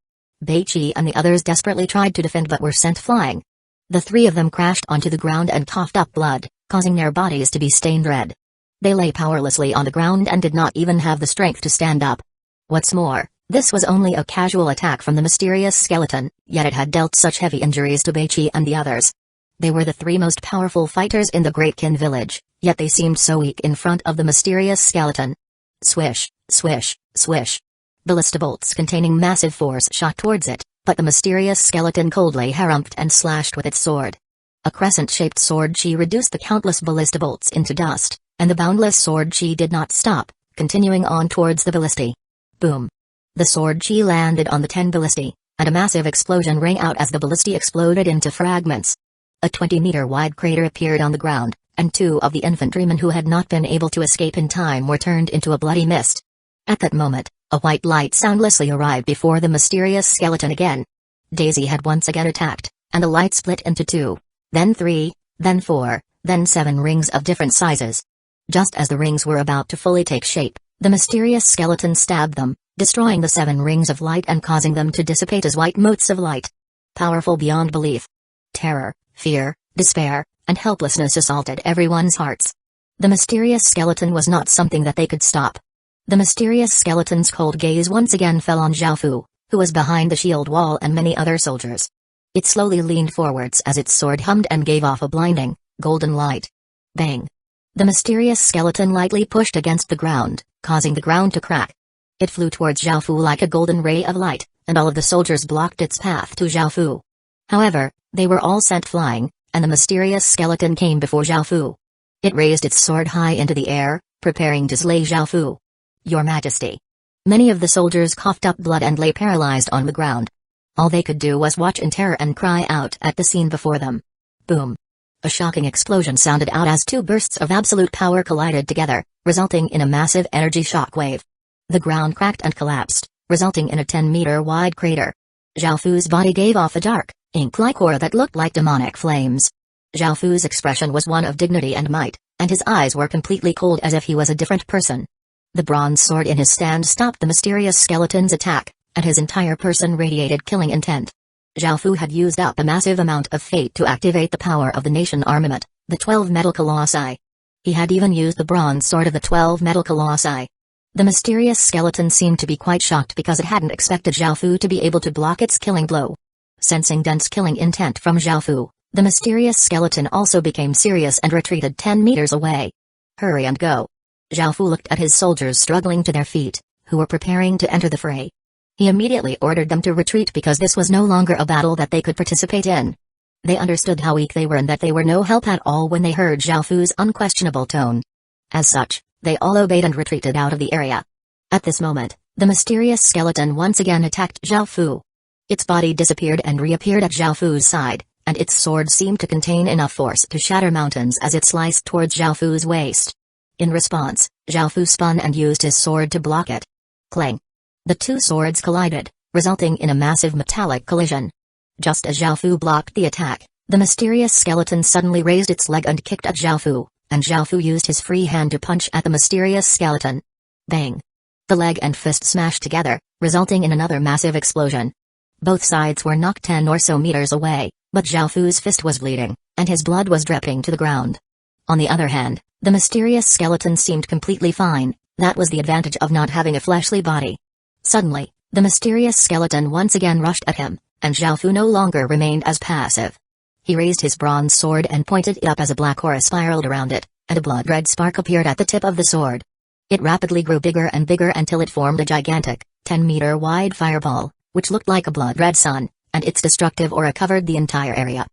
Beiqi and the others desperately tried to defend but were sent flying. The 3 of them crashed onto the ground and coughed up blood, causing their bodies to be stained red. They lay powerlessly on the ground and did not even have the strength to stand up. What's more, this was only a casual attack from the mysterious skeleton, yet it had dealt such heavy injuries to Beiqi and the others. They were the 3 most powerful fighters in the Great Qin village, yet they seemed so weak in front of the mysterious skeleton. Swish, swish, swish. Ballista bolts containing massive force shot towards it, but the mysterious skeleton coldly harumphed and slashed with its sword. A crescent-shaped sword chi reduced the countless ballista bolts into dust, and the boundless sword chi did not stop, continuing on towards the ballistae. Boom! The sword chi landed on the 10 ballistae, and a massive explosion rang out as the ballistae exploded into fragments. A 20-meter-wide crater appeared on the ground, and 2 of the infantrymen who had not been able to escape in time were turned into a bloody mist. At that moment, a white light soundlessly arrived before the mysterious skeleton again. Daisy had once again attacked, and the light split into 2, then 3, then 4, then 7 rings of different sizes. Just as the rings were about to fully take shape, the mysterious skeleton stabbed them, destroying the 7 rings of light and causing them to dissipate as white motes of light. Powerful beyond belief. Terror, fear, despair, and helplessness assaulted everyone's hearts. The mysterious skeleton was not something that they could stop. The mysterious skeleton's cold gaze once again fell on Zhao Fu, who was behind the shield wall, and many other soldiers. It slowly leaned forwards as its sword hummed and gave off a blinding, golden light. Bang! The mysterious skeleton lightly pushed against the ground, causing the ground to crack. It flew towards Zhao Fu like a golden ray of light, and all of the soldiers blocked its path to Zhao Fu. However, they were all sent flying, and the mysterious skeleton came before Zhao Fu. It raised its sword high into the air, preparing to slay Zhao Fu. "Your Majesty." Many of the soldiers coughed up blood and lay paralyzed on the ground. All they could do was watch in terror and cry out at the scene before them. Boom! A shocking explosion sounded out as 2 bursts of absolute power collided together, resulting in a massive energy shock wave. The ground cracked and collapsed, resulting in a 10-meter-wide crater. Zhao Fu's body gave off a dark, ink-like aura that looked like demonic flames. Zhao Fu's expression was one of dignity and might, and his eyes were completely cold as if he was a different person. The bronze sword in his stand stopped the mysterious skeleton's attack, and his entire person radiated killing intent. Zhao Fu had used up a massive amount of fate to activate the power of the nation armament, the 12 metal colossi. He had even used the bronze sword of the 12 metal colossi. The mysterious skeleton seemed to be quite shocked because it hadn't expected Zhao Fu to be able to block its killing blow. Sensing dense killing intent from Zhao Fu, the mysterious skeleton also became serious and retreated 10 meters away. Hurry and go. Zhao Fu looked at his soldiers struggling to their feet, who were preparing to enter the fray. He immediately ordered them to retreat because this was no longer a battle that they could participate in. They understood how weak they were and that they were no help at all when they heard Zhao Fu's unquestionable tone. As such, they all obeyed and retreated out of the area. At this moment, the mysterious skeleton once again attacked Zhao Fu. Its body disappeared and reappeared at Zhao Fu's side, and its sword seemed to contain enough force to shatter mountains as it sliced towards Zhao Fu's waist. In response, Zhao Fu spun and used his sword to block it. Clang! The two swords collided, resulting in a massive metallic collision. Just as Zhao Fu blocked the attack, the mysterious skeleton suddenly raised its leg and kicked at Zhao Fu, and Zhao Fu used his free hand to punch at the mysterious skeleton. Bang! The leg and fist smashed together, resulting in another massive explosion. Both sides were knocked 10 or so meters away, but Zhao Fu's fist was bleeding, and his blood was dripping to the ground. On the other hand, the mysterious skeleton seemed completely fine. That was the advantage of not having a fleshly body. Suddenly, the mysterious skeleton once again rushed at him, and Zhao Fu no longer remained as passive. He raised his bronze sword and pointed it up as a black aura spiraled around it, and a blood-red spark appeared at the tip of the sword. It rapidly grew bigger and bigger until it formed a gigantic, 10-meter-wide fireball, which looked like a blood-red sun, and its destructive aura covered the entire area.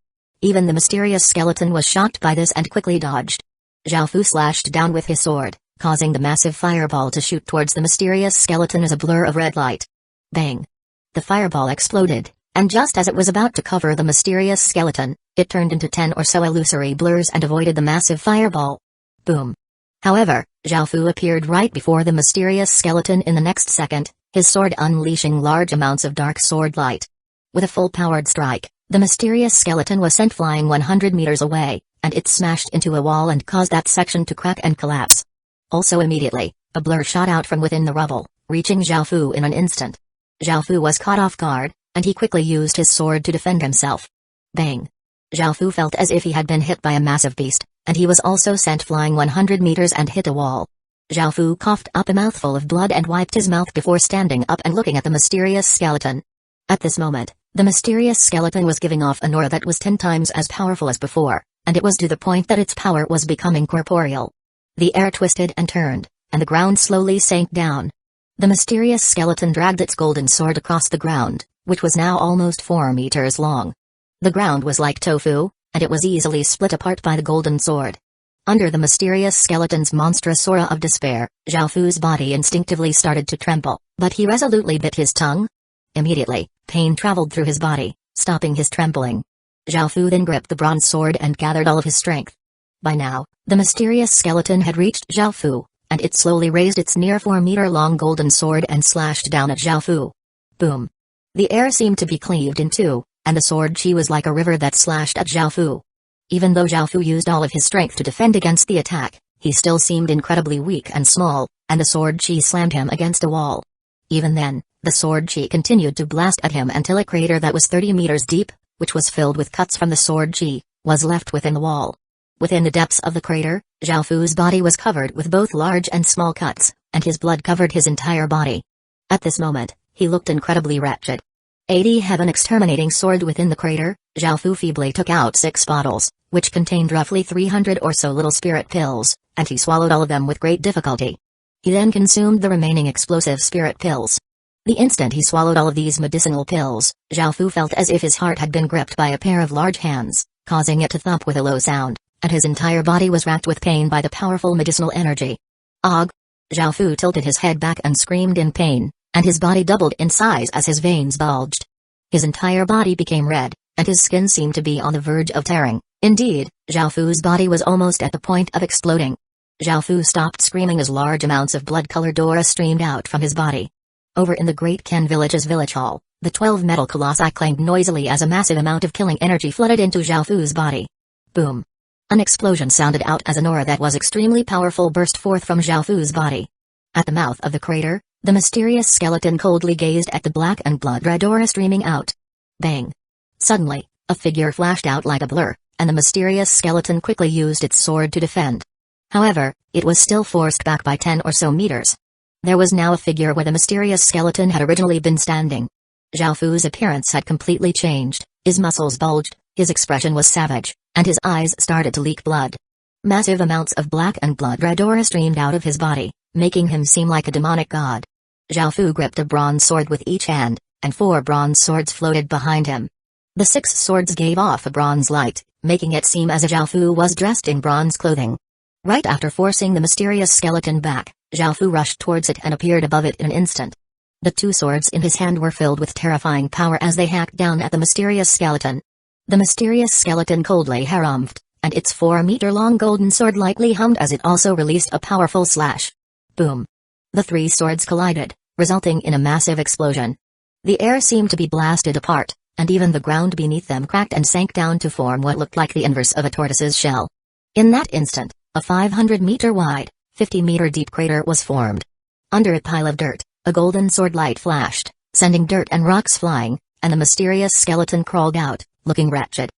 Even the mysterious skeleton was shocked by this and quickly dodged. Zhao Fu slashed down with his sword, causing the massive fireball to shoot towards the mysterious skeleton as a blur of red light. Bang! The fireball exploded, and just as it was about to cover the mysterious skeleton, it turned into 10 or so illusory blurs and avoided the massive fireball. Boom! However, Zhao Fu appeared right before the mysterious skeleton in the next second, his sword unleashing large amounts of dark sword light. With a full-powered strike, the mysterious skeleton was sent flying 100 meters away, and it smashed into a wall and caused that section to crack and collapse. Also immediately, a blur shot out from within the rubble, reaching Zhao Fu in an instant. Zhao Fu was caught off guard, and he quickly used his sword to defend himself. Bang! Zhao Fu felt as if he had been hit by a massive beast, and he was also sent flying 100 meters and hit a wall. Zhao Fu coughed up a mouthful of blood and wiped his mouth before standing up and looking at the mysterious skeleton. At this moment, the mysterious skeleton was giving off an aura that was 10 times as powerful as before, and it was to the point that its power was becoming corporeal. The air twisted and turned, and the ground slowly sank down. The mysterious skeleton dragged its golden sword across the ground, which was now almost 4 meters long. The ground was like tofu, and it was easily split apart by the golden sword. Under the mysterious skeleton's monstrous aura of despair, Zhao Fu's body instinctively started to tremble, but he resolutely bit his tongue. Immediately, pain traveled through his body, stopping his trembling. Zhao Fu then gripped the bronze sword and gathered all of his strength. By now, the mysterious skeleton had reached Zhao Fu, and it slowly raised its near 4-meter-long golden sword and slashed down at Zhao Fu. Boom! The air seemed to be cleaved in two, and the sword chi was like a river that slashed at Zhao Fu. Even though Zhao Fu used all of his strength to defend against the attack, he still seemed incredibly weak and small, and the sword chi slammed him against a wall. Even then, the sword chi continued to blast at him until a crater that was 30 meters deep, which was filled with cuts from the sword chi, was left within the wall. Within the depths of the crater, Zhao Fu's body was covered with both large and small cuts, and his blood covered his entire body. At this moment, he looked incredibly wretched. 80 Heaven Exterminating Sword within the crater, Zhao Fu feebly took out 6 bottles, which contained roughly 300 or so little spirit pills, and he swallowed all of them with great difficulty. He then consumed the remaining explosive spirit pills. The instant he swallowed all of these medicinal pills, Zhao Fu felt as if his heart had been gripped by a pair of large hands, causing it to thump with a low sound, and his entire body was racked with pain by the powerful medicinal energy. Og! Zhao Fu tilted his head back and screamed in pain, and his body doubled in size as his veins bulged. His entire body became red, and his skin seemed to be on the verge of tearing. Indeed, Zhao Fu's body was almost at the point of exploding. Zhao Fu stopped screaming as large amounts of blood-colored aura streamed out from his body. Over in the Great Ken Village's village hall, the 12 metal colossi clanged noisily as a massive amount of killing energy flooded into Zhao Fu's body. Boom! An explosion sounded out as an aura that was extremely powerful burst forth from Zhao Fu's body. At the mouth of the crater, the mysterious skeleton coldly gazed at the black and blood-red aura streaming out. Bang! Suddenly, a figure flashed out like a blur, and the mysterious skeleton quickly used its sword to defend. However, it was still forced back by 10 or so meters. There was now a figure where the mysterious skeleton had originally been standing. Zhao Fu's appearance had completely changed, his muscles bulged, his expression was savage, and his eyes started to leak blood. Massive amounts of black and blood red aura streamed out of his body, making him seem like a demonic god. Zhao Fu gripped a bronze sword with each hand, and 4 bronze swords floated behind him. The 6 swords gave off a bronze light, making it seem as if Zhao Fu was dressed in bronze clothing. Right after forcing the mysterious skeleton back, Zhao Fu rushed towards it and appeared above it in an instant. The 2 swords in his hand were filled with terrifying power as they hacked down at the mysterious skeleton. The mysterious skeleton coldly harumphed, and its 4-meter-long golden sword lightly hummed as it also released a powerful slash. Boom! The 3 swords collided, resulting in a massive explosion. The air seemed to be blasted apart, and even the ground beneath them cracked and sank down to form what looked like the inverse of a tortoise's shell. In that instant, a 500-meter-wide, 50-meter-deep crater was formed. Under a pile of dirt, a golden sword light flashed, sending dirt and rocks flying, and the mysterious skeleton crawled out, looking wretched.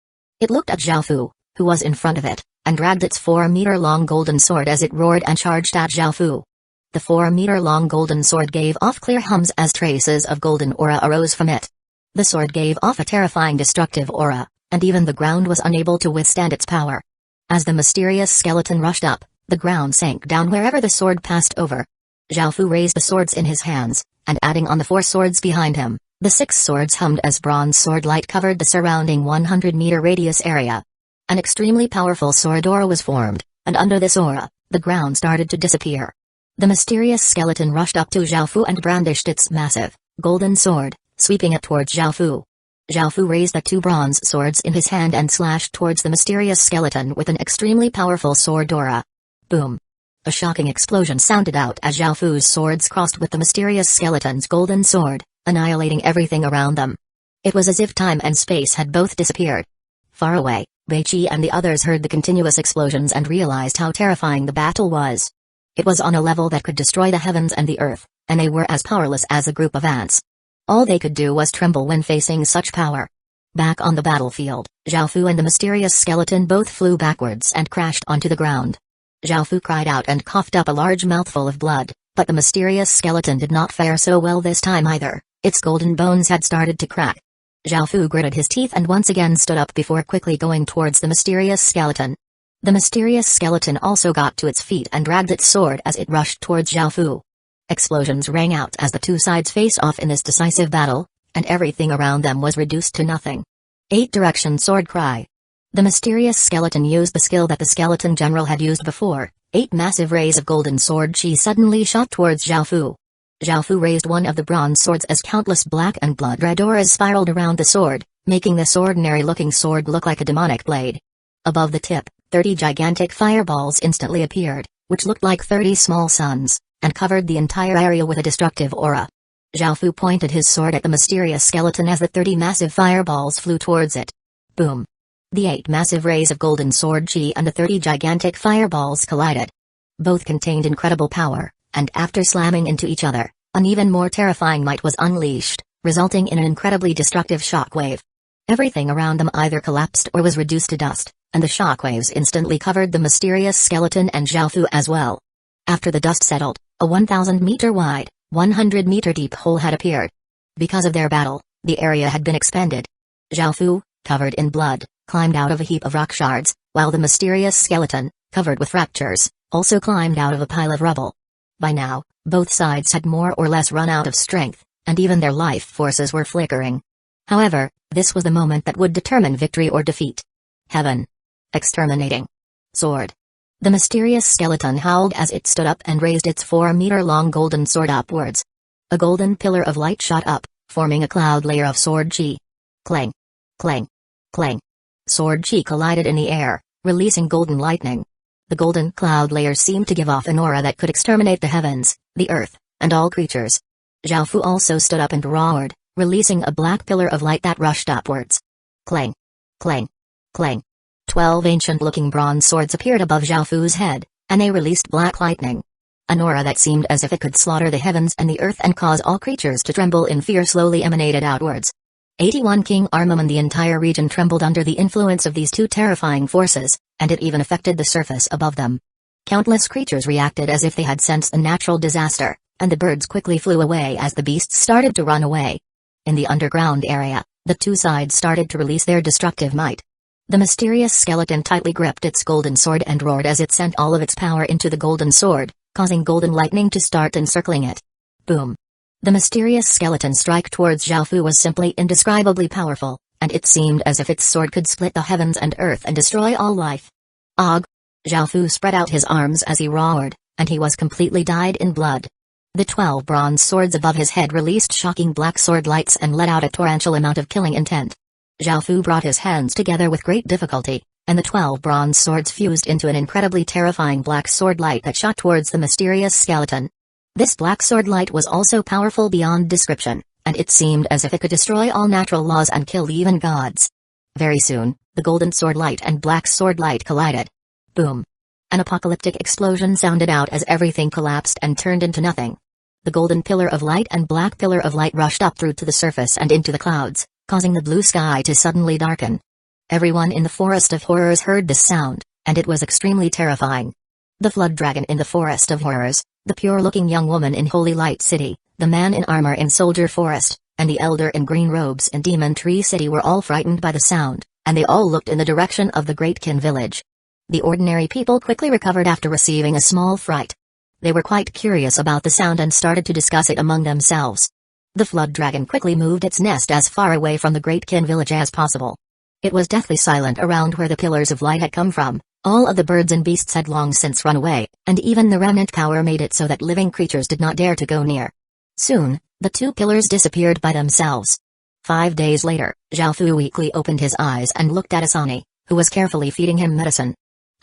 It looked at Zhao Fu, who was in front of it, and dragged its 4-meter-long golden sword as it roared and charged at Zhao Fu. The 4-meter-long golden sword gave off clear hums as traces of golden aura arose from it. The sword gave off a terrifying destructive aura, and even the ground was unable to withstand its power. As the mysterious skeleton rushed up, the ground sank down wherever the sword passed over. Zhao Fu raised the swords in his hands, and adding on the 4 swords behind him, the 6 swords hummed as bronze sword light covered the surrounding 100-meter radius area. An extremely powerful sword aura was formed, and under this aura, the ground started to disappear. The mysterious skeleton rushed up to Zhao Fu and brandished its massive, golden sword, sweeping it towards Zhao Fu. Zhao Fu raised the 2 bronze swords in his hand and slashed towards the mysterious skeleton with an extremely powerful sword aura. Boom! A shocking explosion sounded out as Zhao Fu's swords crossed with the mysterious skeleton's golden sword, annihilating everything around them. It was as if time and space had both disappeared. Far away, Beiqi and the others heard the continuous explosions and realized how terrifying the battle was. It was on a level that could destroy the heavens and the earth, and they were as powerless as a group of ants. All they could do was tremble when facing such power. Back on the battlefield, Zhao Fu and the mysterious skeleton both flew backwards and crashed onto the ground. Zhao Fu cried out and coughed up a large mouthful of blood, but the mysterious skeleton did not fare so well this time either. Its golden bones had started to crack. Zhao Fu gritted his teeth and once again stood up before quickly going towards the mysterious skeleton. The mysterious skeleton also got to its feet and dragged its sword as it rushed towards Zhao Fu. Explosions rang out as the 2 sides faced off in this decisive battle, and everything around them was reduced to nothing. 8-direction sword cry. The mysterious skeleton used the skill that the skeleton general had used before. 8 massive rays of golden sword chi suddenly shot towards Zhao Fu. Zhao Fu raised one of the bronze swords as countless black and blood red auras spiraled around the sword, making this ordinary-looking sword look like a demonic blade. Above the tip, 30 gigantic fireballs instantly appeared, which looked like 30 small suns, and covered the entire area with a destructive aura. Zhao Fu pointed his sword at the mysterious skeleton as the 30 massive fireballs flew towards it. Boom! The 8 massive rays of golden sword chi and the 30 gigantic fireballs collided. Both contained incredible power, and after slamming into each other, an even more terrifying might was unleashed, resulting in an incredibly destructive shockwave. Everything around them either collapsed or was reduced to dust, and the shockwaves instantly covered the mysterious skeleton and Zhao Fu as well. After the dust settled, a 1,000-meter wide, 100-meter deep hole had appeared. Because of their battle, the area had been expanded. Zhao Fu, covered in blood, climbed out of a heap of rock shards, while the mysterious skeleton, covered with fractures, also climbed out of a pile of rubble. By now, both sides had more or less run out of strength, and even their life forces were flickering. However, this was the moment that would determine victory or defeat. Heaven. Exterminating. Sword. The mysterious skeleton howled as it stood up and raised its 4-meter-long golden sword upwards. A golden pillar of light shot up, forming a cloud layer of sword chi. Clang. Clang. Clang. Sword chi collided in the air, releasing golden lightning. The golden cloud layer seemed to give off an aura that could exterminate the heavens, the earth, and all creatures. Zhao Fu also stood up and roared, releasing a black pillar of light that rushed upwards. Clang. Clang. Clang. 12 ancient-looking bronze swords appeared above Zhao Fu's head, and they released black lightning. An aura that seemed as if it could slaughter the heavens and the earth and cause all creatures to tremble in fear slowly emanated outwards. 81 King Armament. The entire region trembled under the influence of these two terrifying forces, and it even affected the surface above them. Countless creatures reacted as if they had sensed a natural disaster, and the birds quickly flew away as the beasts started to run away. In the underground area, the two sides started to release their destructive might. The mysterious skeleton tightly gripped its golden sword and roared as it sent all of its power into the golden sword, causing golden lightning to start encircling it. Boom! The mysterious skeleton strike towards Xiaofu was simply indescribably powerful, and it seemed as if its sword could split the heavens and earth and destroy all life. Og! Xiaofu spread out his arms as he roared, and he was completely dyed in blood. The 12 bronze swords above his head released shocking black sword lights and let out a torrential amount of killing intent. Xiaofu brought his hands together with great difficulty, and the 12 bronze swords fused into an incredibly terrifying black sword light that shot towards the mysterious skeleton. This black sword light was also powerful beyond description, and it seemed as if it could destroy all natural laws and kill even gods. Very soon, the golden sword light and black sword light collided. Boom! An apocalyptic explosion sounded out as everything collapsed and turned into nothing. The golden pillar of light and black pillar of light rushed up through to the surface and into the clouds, causing the blue sky to suddenly darken. Everyone in the Forest of Horrors heard this sound, and it was extremely terrifying. The flood dragon in the Forest of Horrors, the pure-looking young woman in Holy Light City, the man in armor in Soldier Forest, and the elder in green robes in Demon Tree City were all frightened by the sound, and they all looked in the direction of the Great Kin village. The ordinary people quickly recovered after receiving a small fright. They were quite curious about the sound and started to discuss it among themselves. The flood dragon quickly moved its nest as far away from the Great Kin village as possible. It was deathly silent around where the pillars of light had come from. All of the birds and beasts had long since run away, and even the remnant power made it so that living creatures did not dare to go near. Soon, the two pillars disappeared by themselves. 5 days later, Xiaofu weakly opened his eyes and looked at Asani, who was carefully feeding him medicine.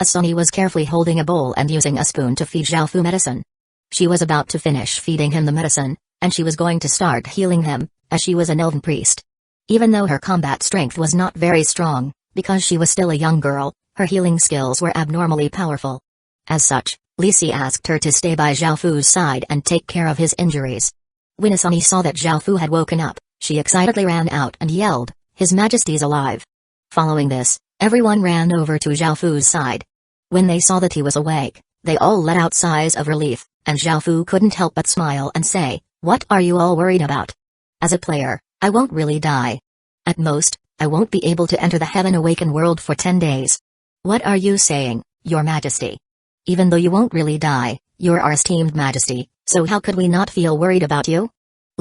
Asani was carefully holding a bowl and using a spoon to feed Xiaofu medicine. She was about to finish feeding him the medicine, and she was going to start healing him, as she was an elven priest. Even though her combat strength was not very strong, because she was still a young girl, her healing skills were abnormally powerful. As such, Lisi asked her to stay by Xiaofu's side and take care of his injuries. When Asani saw that Xiaofu had woken up, she excitedly ran out and yelled, "His Majesty's alive!" Following this, everyone ran over to Xiaofu's side. When they saw that he was awake, they all let out sighs of relief, and Xiaofu couldn't help but smile and say, "What are you all worried about? As a player, I won't really die. At most, I won't be able to enter the Heaven Awaken world for 10 days. What are you saying, Your Majesty? Even though you won't really die, you're our esteemed Majesty, so how could we not feel worried about you?"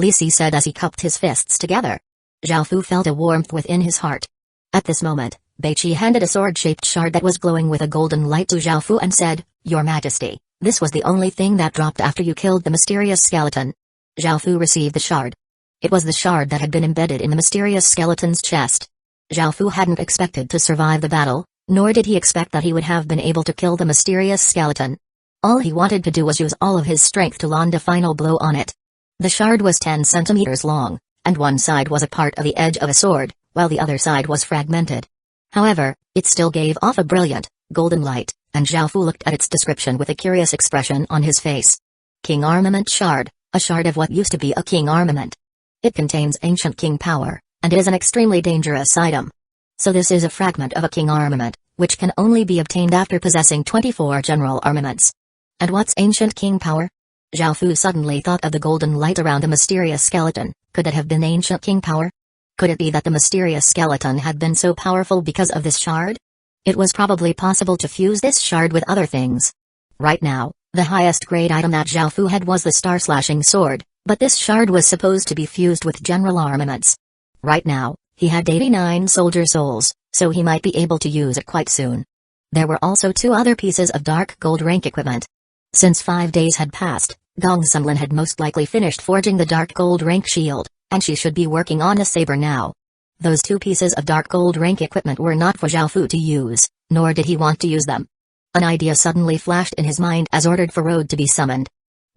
Lisi said as he cupped his fists together. Xiaofu felt a warmth within his heart. At this moment, Beiqi handed a sword-shaped shard that was glowing with a golden light to Xiaofu and said, "Your Majesty, this was the only thing that dropped after you killed the mysterious skeleton." Xiaofu received the shard. It was the shard that had been embedded in the mysterious skeleton's chest. Xiaofu hadn't expected to survive the battle, nor did he expect that he would have been able to kill the mysterious skeleton. All he wanted to do was use all of his strength to land a final blow on it. The shard was 10 centimeters long, and one side was a part of the edge of a sword, while the other side was fragmented. However, it still gave off a brilliant, golden light, and Xiaofu looked at its description with a curious expression on his face. King Armament Shard, a shard of what used to be a king armament. It contains ancient king power, and is an extremely dangerous item. So this is a fragment of a king armament, which can only be obtained after possessing 24 general armaments. And what's ancient king power? Xiaofu suddenly thought of the golden light around the mysterious skeleton. Could it have been ancient king power? Could it be that the mysterious skeleton had been so powerful because of this shard? It was probably possible to fuse this shard with other things. Right now, the highest grade item that Xiaofu had was the star-slashing sword, but this shard was supposed to be fused with general armaments. Right now, he had 89 soldier souls, so he might be able to use it quite soon. There were also 2 other pieces of dark gold rank equipment. Since 5 days had passed, Gong Sunlin had most likely finished forging the dark gold rank shield, and she should be working on a saber now. Those 2 pieces of dark gold rank equipment were not for Xiaofu to use, nor did he want to use them. An idea suddenly flashed in his mind as ordered for Road to be summoned.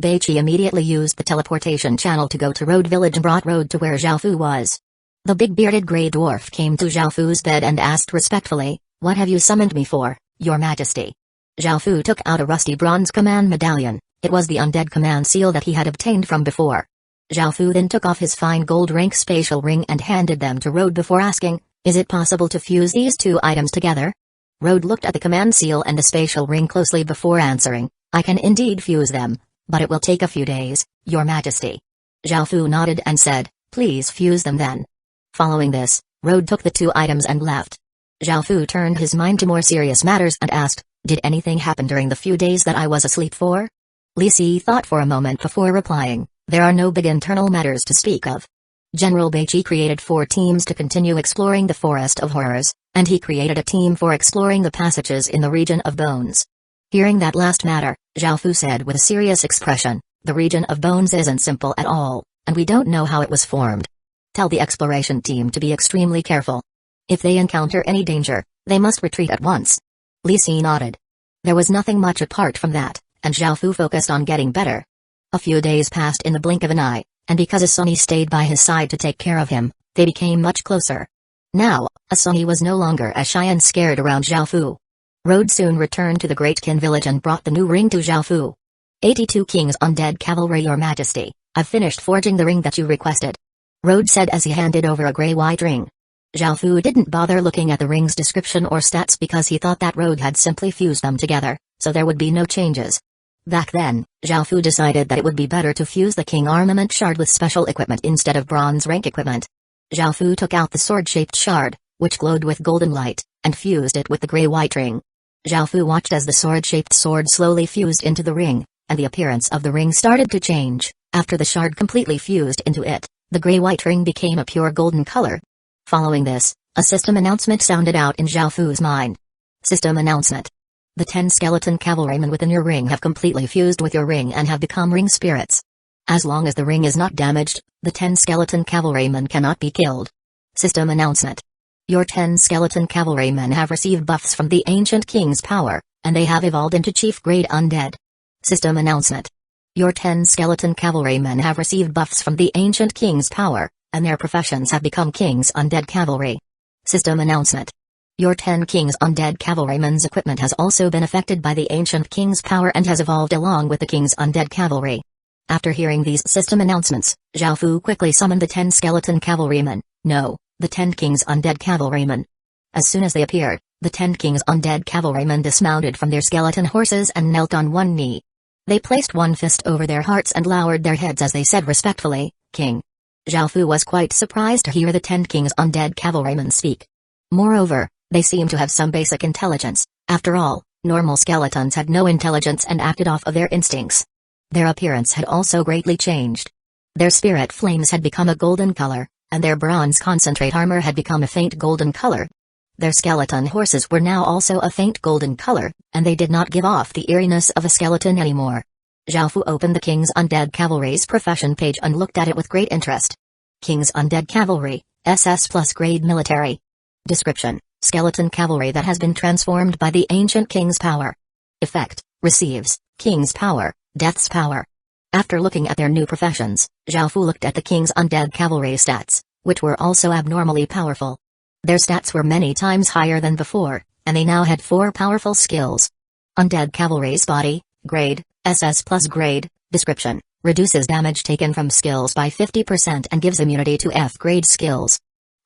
Beiqi immediately used the teleportation channel to go to Road village and brought Road to where Xiaofu was. The big bearded grey dwarf came to Xiaofu's bed and asked respectfully, "What have you summoned me for, Your Majesty?" Xiaofu took out a rusty bronze command medallion. It was the undead command seal that he had obtained from before. Zhao Fu then took off his fine gold rank spatial ring and handed them to Road before asking, "Is it possible to fuse these two items together?" Road looked at the command seal and the spatial ring closely before answering, "I can indeed fuse them, but it will take a few days, Your Majesty." Zhao Fu nodded and said, "Please fuse them then." Following this, Road took the two items and left. Zhao Fu turned his mind to more serious matters and asked, "Did anything happen during the few days that I was asleep for?" Li Si thought for a moment before replying, "There are no big internal matters to speak of." General Beichi created 4 teams to continue exploring the Forest of Horrors, and he created a team for exploring the passages in the region of Bones. Hearing that last matter, Zhao Fu said with a serious expression, "The region of Bones isn't simple at all, and we don't know how it was formed. Tell the exploration team to be extremely careful. If they encounter any danger, they must retreat at once." Li Si nodded. There was nothing much apart from that, and Zhao Fu focused on getting better. A few days passed in the blink of an eye, and because Asami stayed by his side to take care of him, they became much closer. Now, Asami was no longer as shy and scared around Zhao Fu. Road soon returned to the Great Kin village and brought the new ring to Zhao Fu. 82 King's Undead Cavalry, Your Majesty, I've finished forging the ring that you requested," Road said as he handed over a gray-white ring. Zhao Fu didn't bother looking at the ring's description or stats because he thought that Road had simply fused them together, so there would be no changes. Back then, Zhao Fu decided that it would be better to fuse the King Armament Shard with special equipment instead of bronze rank equipment. Zhao Fu took out the sword-shaped shard, which glowed with golden light, and fused it with the gray-white ring. Zhao Fu watched as the sword-shaped sword slowly fused into the ring, and the appearance of the ring started to change. After the shard completely fused into it, the gray-white ring became a pure golden color. Following this, a system announcement sounded out in Zhao Fu's mind. System announcement. The 10 skeleton cavalrymen within your ring have completely fused with your ring and have become ring spirits. As long as the ring is not damaged, the 10 skeleton cavalrymen cannot be killed. System announcement. Your 10 skeleton cavalrymen have received buffs from the ancient king's power, and they have evolved into chief grade undead. System announcement. Your 10 skeleton cavalrymen have received buffs from the ancient king's power, and their professions have become king's undead cavalry. System announcement. Your 10 King's Undead Cavalrymen's equipment has also been affected by the ancient king's power and has evolved along with the king's undead cavalry. After hearing these system announcements, Zhao Fu quickly summoned the 10 skeleton cavalrymen, the 10 King's Undead Cavalrymen. As soon as they appeared, the 10 King's Undead Cavalrymen dismounted from their skeleton horses and knelt on one knee. They placed one fist over their hearts and lowered their heads as they said respectfully, "King." Zhao Fu was quite surprised to hear the 10 King's Undead Cavalrymen speak. Moreover, they seemed to have some basic intelligence. After all, normal skeletons had no intelligence and acted off of their instincts. Their appearance had also greatly changed. Their spirit flames had become a golden color, and their bronze concentrate armor had become a faint golden color. Their skeleton horses were now also a faint golden color, and they did not give off the eeriness of a skeleton anymore. Zhao Fu opened the King's Undead Cavalry's profession page and looked at it with great interest. King's Undead Cavalry, SS plus grade military. Description: skeleton cavalry that has been transformed by the ancient king's power. Effect: receives king's power, death's power. After looking at their new professions, Zhao Fu looked at the King's Undead Cavalry stats, which were also abnormally powerful. Their stats were many times higher than before, and they now had 4 powerful skills. Undead Cavalry's body, grade, SS plus grade. Description: reduces damage taken from skills by 50% and gives immunity to F grade skills.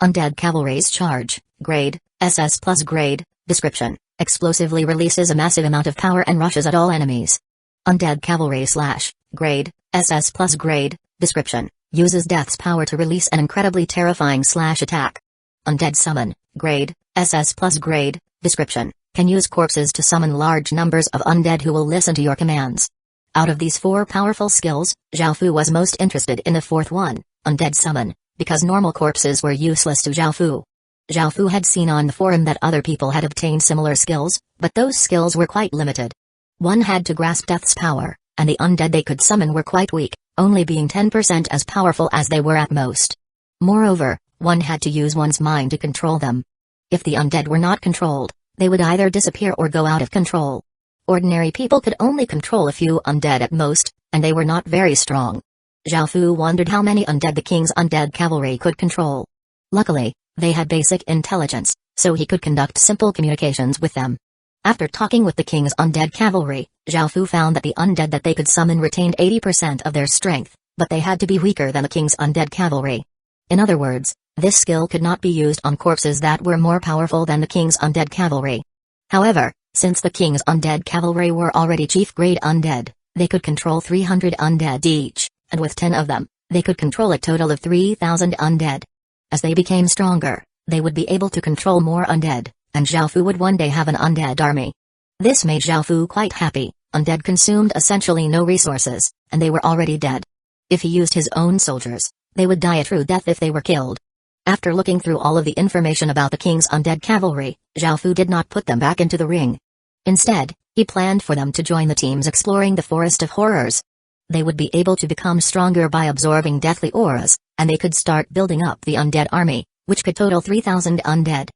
Undead Cavalry's charge, grade, SS plus grade. Description: explosively releases a massive amount of power and rushes at all enemies. Undead Cavalry slash, grade, SS plus grade. Description: uses death's power to release an incredibly terrifying slash attack. Undead Summon, grade, SS plus grade. Description: can use corpses to summon large numbers of undead who will listen to your commands. Out of these 4 powerful skills, Zhao Fu was most interested in the 4th one, Undead Summon, because normal corpses were useless to Zhao Fu. Zhao Fu had seen on the forum that other people had obtained similar skills, but those skills were quite limited. One had to grasp death's power, and the undead they could summon were quite weak, only being 10% as powerful as they were at most. Moreover, one had to use one's mind to control them. If the undead were not controlled, they would either disappear or go out of control. Ordinary people could only control a few undead at most, and they were not very strong. Zhao Fu wondered how many undead the King's Undead Cavalry could control. Luckily, they had basic intelligence, so he could conduct simple communications with them. After talking with the King's Undead Cavalry, Zhao Fu found that the undead that they could summon retained 80% of their strength, but they had to be weaker than the king's undead cavalry. In other words, this skill could not be used on corpses that were more powerful than the king's undead cavalry. However, since the king's undead cavalry were already chief-grade undead, they could control 300 undead each, and with 10 of them, they could control a total of 3,000 undead. As they became stronger, they would be able to control more undead, and Xiaofu would one day have an undead army. This made Xiaofu quite happy. Undead consumed essentially no resources, and they were already dead. If he used his own soldiers, they would die a true death if they were killed. After looking through all of the information about the king's undead cavalry, Xiaofu did not put them back into the ring. Instead, he planned for them to join the teams exploring the Forest of Horrors. They would be able to become stronger by absorbing deathly auras, and they could start building up the undead army, which could total 3,000 undead.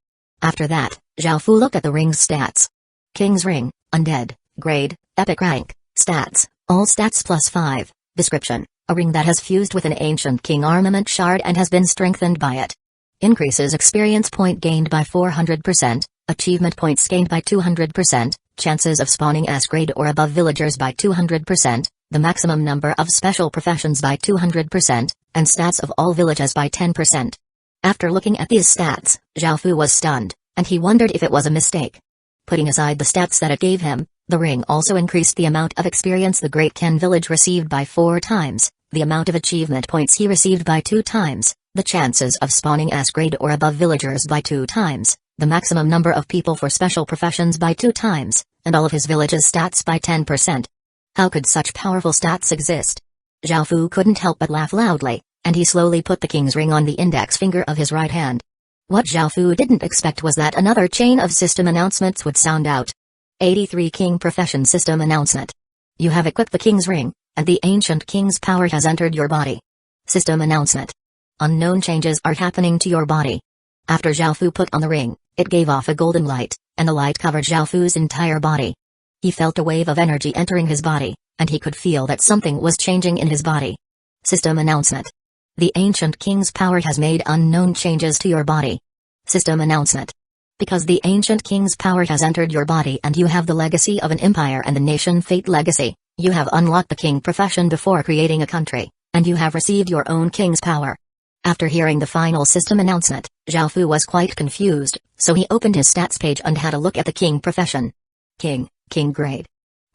After that, Xiaofu looked at the ring's stats. King's Ring, Undead, Grade, Epic Rank, Stats, All Stats +5, Description, a ring that has fused with an ancient king armament shard and has been strengthened by it. Increases experience point gained by 400%, achievement points gained by 200%, chances of spawning S-grade or above villagers by 200%, the maximum number of special professions by 200%, and stats of all villages by 10%. After looking at these stats, Xiaofu was stunned, and he wondered if it was a mistake. Putting aside the stats that it gave him, the ring also increased the amount of experience the Great Ken village received by 4 times, the amount of achievement points he received by 2 times, the chances of spawning S-grade or above villagers by 2 times, the maximum number of people for special professions by 2 times, and all of his village's stats by 10%. How could such powerful stats exist? Xiaofu couldn't help but laugh loudly, and he slowly put the king's ring on the index finger of his right hand. What Xiaofu didn't expect was that another chain of system announcements would sound out. 83 King Profession System Announcement. You have equipped the king's ring, and the ancient king's power has entered your body. System Announcement. Unknown changes are happening to your body. After Xiaofu put on the ring, it gave off a golden light, and the light covered Xiaofu's entire body. He felt a wave of energy entering his body, and he could feel that something was changing in his body. System Announcement. The ancient king's power has made unknown changes to your body. System Announcement. Because the ancient king's power has entered your body and you have the legacy of an empire and the nation fate legacy, you have unlocked the king profession before creating a country, and you have received your own king's power. After hearing the final system announcement, Xiaofu was quite confused, so he opened his stats page and had a look at the king profession. King grade.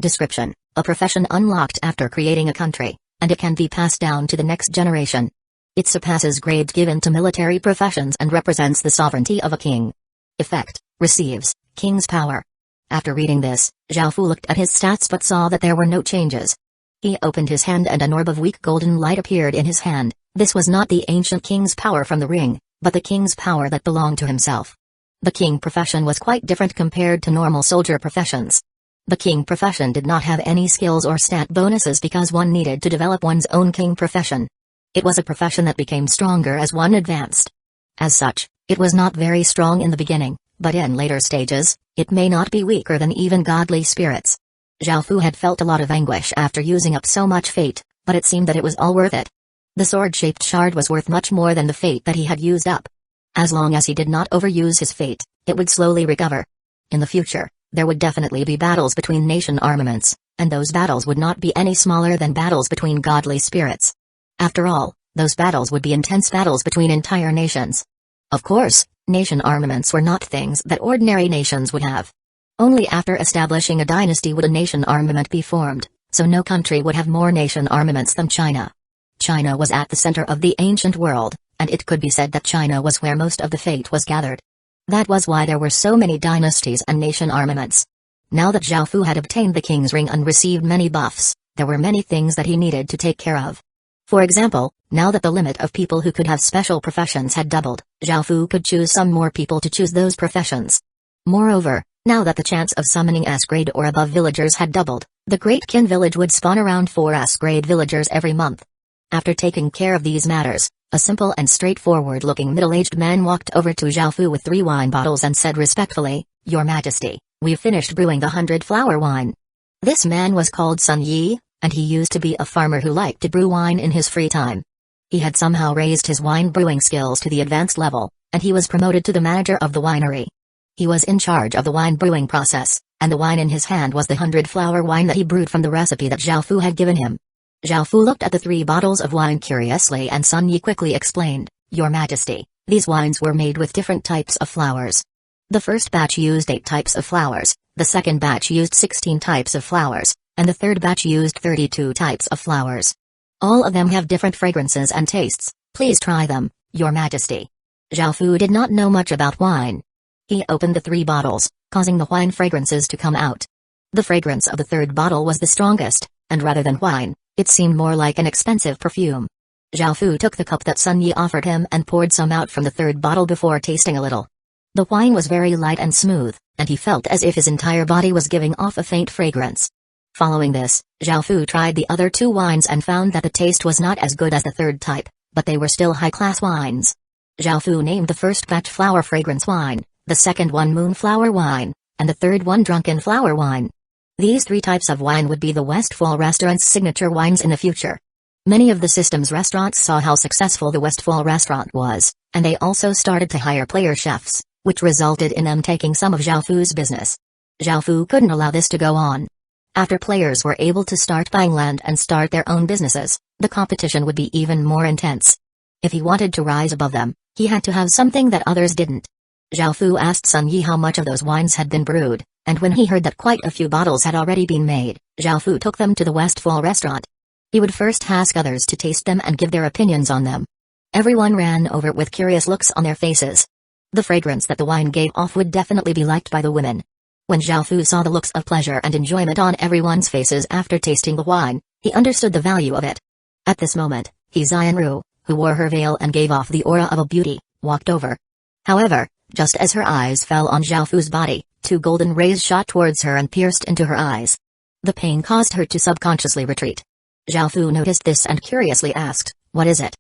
Description, a profession unlocked after creating a country, and it can be passed down to the next generation. It surpasses grades given to military professions and represents the sovereignty of a king. Effect, receives, king's power. After reading this, Xiaofu looked at his stats but saw that there were no changes. He opened his hand and an orb of weak golden light appeared in his hand. This was not the ancient king's power from the ring, but the king's power that belonged to himself. The king profession was quite different compared to normal soldier professions. The king profession did not have any skills or stat bonuses because one needed to develop one's own king profession. It was a profession that became stronger as one advanced. As such, it was not very strong in the beginning, but in later stages, it may not be weaker than even godly spirits. Xiaofu had felt a lot of anguish after using up so much fate, but it seemed that it was all worth it. The sword-shaped shard was worth much more than the fate that he had used up. As long as he did not overuse his fate, it would slowly recover. In the future, there would definitely be battles between nation armaments, and those battles would not be any smaller than battles between godly spirits. After all, those battles would be intense battles between entire nations. Of course, nation armaments were not things that ordinary nations would have. Only after establishing a dynasty would a nation armament be formed, so no country would have more nation armaments than China. China was at the center of the ancient world, and it could be said that China was where most of the fate was gathered. That was why there were so many dynasties and nation armaments. Now that Xiaofu had obtained the king's ring and received many buffs, there were many things that he needed to take care of. For example, now that the limit of people who could have special professions had doubled, Xiaofu could choose some more people to choose those professions. Moreover, now that the chance of summoning S-grade or above villagers had doubled, the Great Kin village would spawn around 4 S-grade villagers every month. After taking care of these matters, a simple and straightforward-looking middle-aged man walked over to Xiaofu with 3 wine bottles and said respectfully, "Your Majesty, we've finished brewing the 100-flower wine." This man was called Sun Yi, and he used to be a farmer who liked to brew wine in his free time. He had somehow raised his wine brewing skills to the advanced level, and he was promoted to the manager of the winery. He was in charge of the wine brewing process, and the wine in his hand was the 100-flower wine that he brewed from the recipe that Xiaofu had given him. Zhao Fu looked at the 3 bottles of wine curiously and Sun Yi quickly explained, Your Majesty, these wines were made with different types of flowers. The first batch used 8 types of flowers, the second batch used 16 types of flowers, and the third batch used 32 types of flowers. All of them have different fragrances and tastes, please try them, Your Majesty. Zhao Fu did not know much about wine. He opened the 3 bottles, causing the wine fragrances to come out. The fragrance of the third bottle was the strongest, and rather than wine, it seemed more like an expensive perfume. Zhao Fu took the cup that Sun Yi offered him and poured some out from the third bottle before tasting a little. The wine was very light and smooth, and he felt as if his entire body was giving off a faint fragrance. Following this, Zhao Fu tried the other 2 wines and found that the taste was not as good as the third type, but they were still high-class wines. Zhao Fu named the first batch flower fragrance wine, the second one moonflower wine, and the third one drunken flower wine. These 3 types of wine would be the Westfall restaurant's signature wines in the future. Many of the system's restaurants saw how successful the Westfall restaurant was, and they also started to hire player chefs, which resulted in them taking some of Zhao Fu's business. Zhao Fu couldn't allow this to go on. After players were able to start buying land and start their own businesses, the competition would be even more intense. If he wanted to rise above them, he had to have something that others didn't. Zhao Fu asked Sun Yi how much of those wines had been brewed, and when he heard that quite a few bottles had already been made, Zhao Fu took them to the Westfall restaurant. He would first ask others to taste them and give their opinions on them. Everyone ran over it with curious looks on their faces. The fragrance that the wine gave off would definitely be liked by the women. When Zhao Fu saw the looks of pleasure and enjoyment on everyone's faces after tasting the wine, he understood the value of it. At this moment, Xianru, who wore her veil and gave off the aura of a beauty, walked over. However, just as her eyes fell on Zhao Fu's body, 2 golden rays shot towards her and pierced into her eyes. The pain caused her to subconsciously retreat. Zhao Fu noticed this and curiously asked, What is it?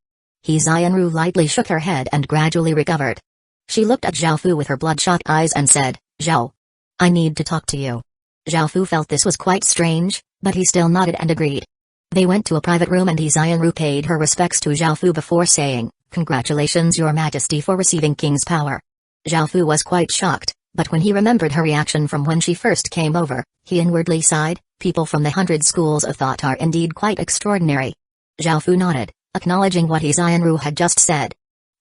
Xianru lightly shook her head and gradually recovered. She looked at Zhao Fu with her bloodshot eyes and said, Zhao, I need to talk to you. Zhao Fu felt this was quite strange, but he still nodded and agreed. They went to a private room and Xianru paid her respects to Zhao Fu before saying, Congratulations Your Majesty for receiving King's power. Zhao Fu was quite shocked, but when he remembered her reaction from when she first came over, he inwardly sighed, people from the 100 schools of thought are indeed quite extraordinary. Zhao Fu nodded, acknowledging what Xianru had just said.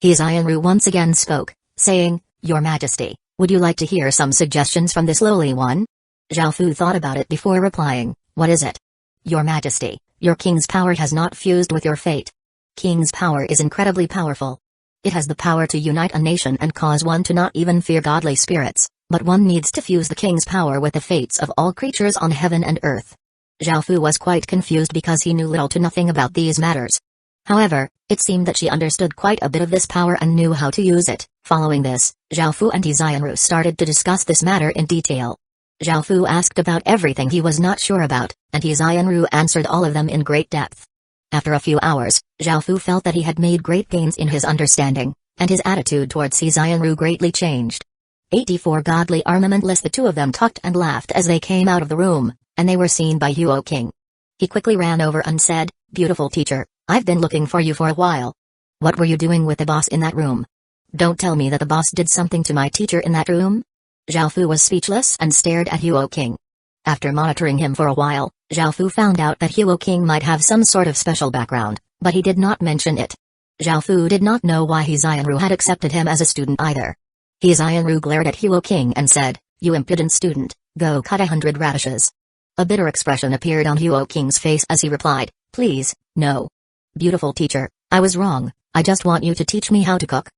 Xianru once again spoke, saying, Your Majesty, would you like to hear some suggestions from this lowly one? Zhao Fu thought about it before replying, What is it? Your Majesty, your king's power has not fused with your fate. King's power is incredibly powerful. It has the power to unite a nation and cause one to not even fear godly spirits, but one needs to fuse the king's power with the fates of all creatures on heaven and earth. Zhao Fu was quite confused because he knew little to nothing about these matters. However, it seemed that she understood quite a bit of this power and knew how to use it. Following this, Zhao Fu and Xianru started to discuss this matter in detail. Zhao Fu asked about everything he was not sure about, and Xianru answered all of them in great depth. After a few hours, Zhao Fu felt that he had made great gains in his understanding, and his attitude towards Xianru greatly changed. 84 godly armamentless. The 2 of them talked and laughed as they came out of the room, and they were seen by Hueco. He quickly ran over and said, Beautiful teacher, I've been looking for you for a while. What were you doing with the boss in that room? Don't tell me that the boss did something to my teacher in that room? Zhao Fu was speechless and stared at Hueco. After monitoring him for a while, Zhao Fu found out that Hueco might have some sort of special background, but he did not mention it. Zhao Fu did not know why Xianru had accepted him as a student either. Xianru glared at Hueco and said, You impudent student, go cut 100 radishes. A bitter expression appeared on Hueco's face as he replied, Please, no. Beautiful teacher, I was wrong, I just want you to teach me how to cook.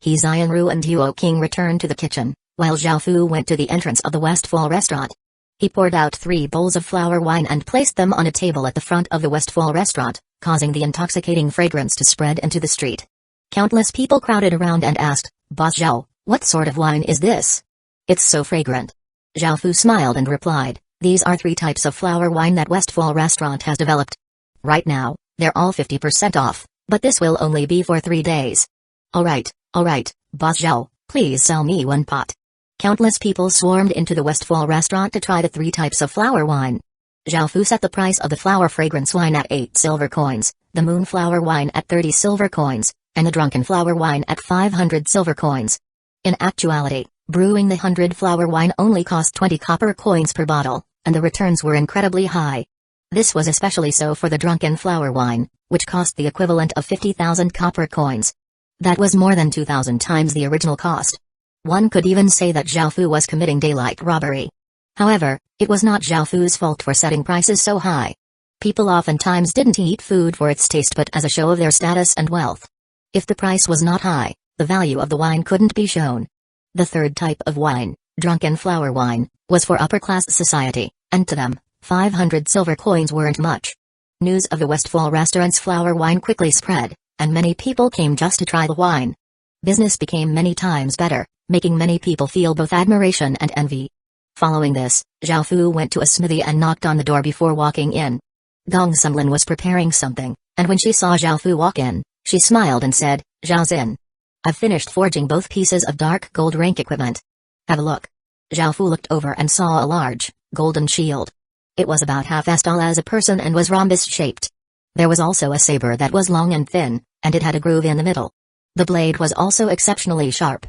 Xianru and Hueco returned to the kitchen, while Zhao Fu went to the entrance of the Westfall restaurant. He poured out 3 bowls of flower wine and placed them on a table at the front of the Westfall restaurant, causing the intoxicating fragrance to spread into the street. Countless people crowded around and asked, Boss Zhao, what sort of wine is this? It's so fragrant. Zhao Fu smiled and replied, These are 3 types of flower wine that Westfall restaurant has developed. Right now, they're all 50% off, but this will only be for 3 days. Alright, Boss Zhao, please sell me 1 pot. Countless people swarmed into the Westfall restaurant to try the 3 types of flower wine. Zhao Fu set the price of the flower fragrance wine at 8 silver coins, the moonflower wine at 30 silver coins, and the drunken flower wine at 500 silver coins. In actuality, brewing the 100 flower wine only cost 20 copper coins per bottle, and the returns were incredibly high. This was especially so for the drunken flower wine, which cost the equivalent of 50,000 copper coins. That was more than 2,000 times the original cost. One could even say that Zhao Fu was committing daylight robbery. However, it was not Zhao Fu's fault for setting prices so high. People oftentimes didn't eat food for its taste but as a show of their status and wealth. If the price was not high, the value of the wine couldn't be shown. The third type of wine, drunken flower wine, was for upper-class society, and to them, 500 silver coins weren't much. News of the Westfall restaurant's flower wine quickly spread, and many people came just to try the wine. Business became many times better, making many people feel both admiration and envy. Following this, Zhao Fu went to a smithy and knocked on the door before walking in. Gong Sumlin was preparing something, and when she saw Zhao Fu walk in, she smiled and said, "Zhao Xin. I've finished forging both pieces of dark gold rank equipment. Have a look." Zhao Fu looked over and saw a large, golden shield. It was about half as tall as a person and was rhombus-shaped. There was also a saber that was long and thin, and it had a groove in the middle. The blade was also exceptionally sharp.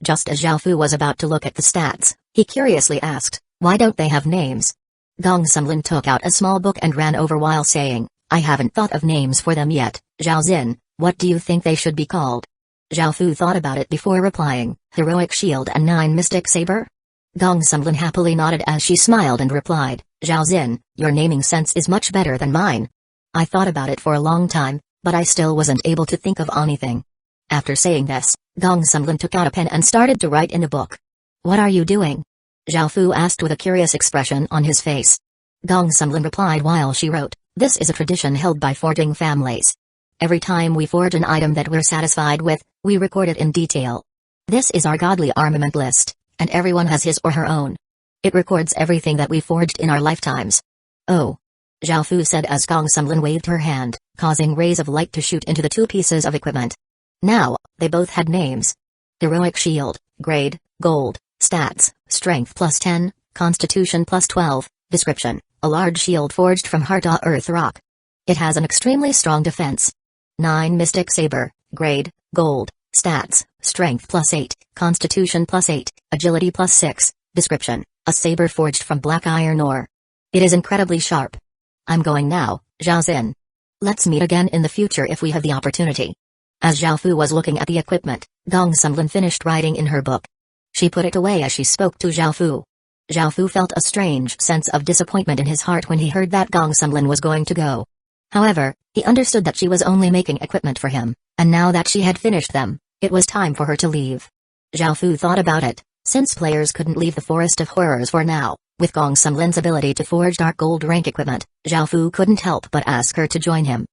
Just as Zhao Fu was about to look at the stats, he curiously asked, "Why don't they have names?" Gong Sumlin took out a small book and ran over while saying, "I haven't thought of names for them yet, Zhao Xin, what do you think they should be called?" Zhao Fu thought about it before replying, "Heroic Shield and 9 Mystic Saber?" Gong Sumlin happily nodded as she smiled and replied, "Zhao Xin, your naming sense is much better than mine. I thought about it for a long time, but I still wasn't able to think of anything." After saying this, Gong Sumlin took out a pen and started to write in a book. "What are you doing?" Zhao Fu asked with a curious expression on his face. Gong Sumlin replied while she wrote, "This is a tradition held by forging families. Every time we forge an item that we're satisfied with, we record it in detail. This is our godly armament list, and everyone has his or her own. It records everything that we forged in our lifetimes." "Oh," Zhao Fu said as Gong Sumlin waved her hand, causing rays of light to shoot into the two pieces of equipment. Now, they both had names. Heroic Shield, Grade, Gold, Stats, Strength +10, Constitution +12, Description, a large shield forged from Harta Earth Rock. It has an extremely strong defense. 9 Mystic Saber, Grade, Gold, Stats, Strength +8, Constitution +8, Agility +6, Description, a saber forged from black iron ore. It is incredibly sharp. I'm going now, Zhao Xin. Let's meet again in the future if we have the opportunity." As Zhao Fu was looking at the equipment, Gong Sumlin finished writing in her book. She put it away as she spoke to Zhao Fu. Zhao Fu felt a strange sense of disappointment in his heart when he heard that Gong Sumlin was going to go. However, he understood that she was only making equipment for him, and now that she had finished them, it was time for her to leave. Zhao Fu thought about it, since players couldn't leave the Forest of Horrors for now, with Gong Sumlin's ability to forge dark gold rank equipment, Zhao Fu couldn't help but ask her to join him.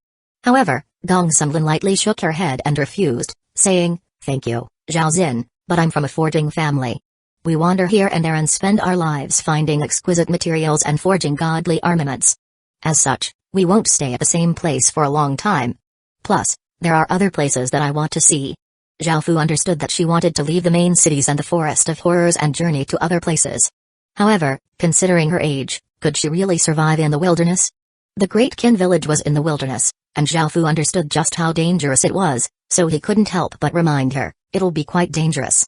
However, Gong Sumlin lightly shook her head and refused, saying, "Thank you, Zhao Xin, but I'm from a forging family. We wander here and there and spend our lives finding exquisite materials and forging godly armaments. As such, we won't stay at the same place for a long time. Plus, there are other places that I want to see." Zhao Fu understood that she wanted to leave the main cities and the Forest of Horrors and journey to other places. However, considering her age, could she really survive in the wilderness? The Great Qin village was in the wilderness, and Zhao Fu understood just how dangerous it was, so he couldn't help but remind her, "It'll be quite dangerous."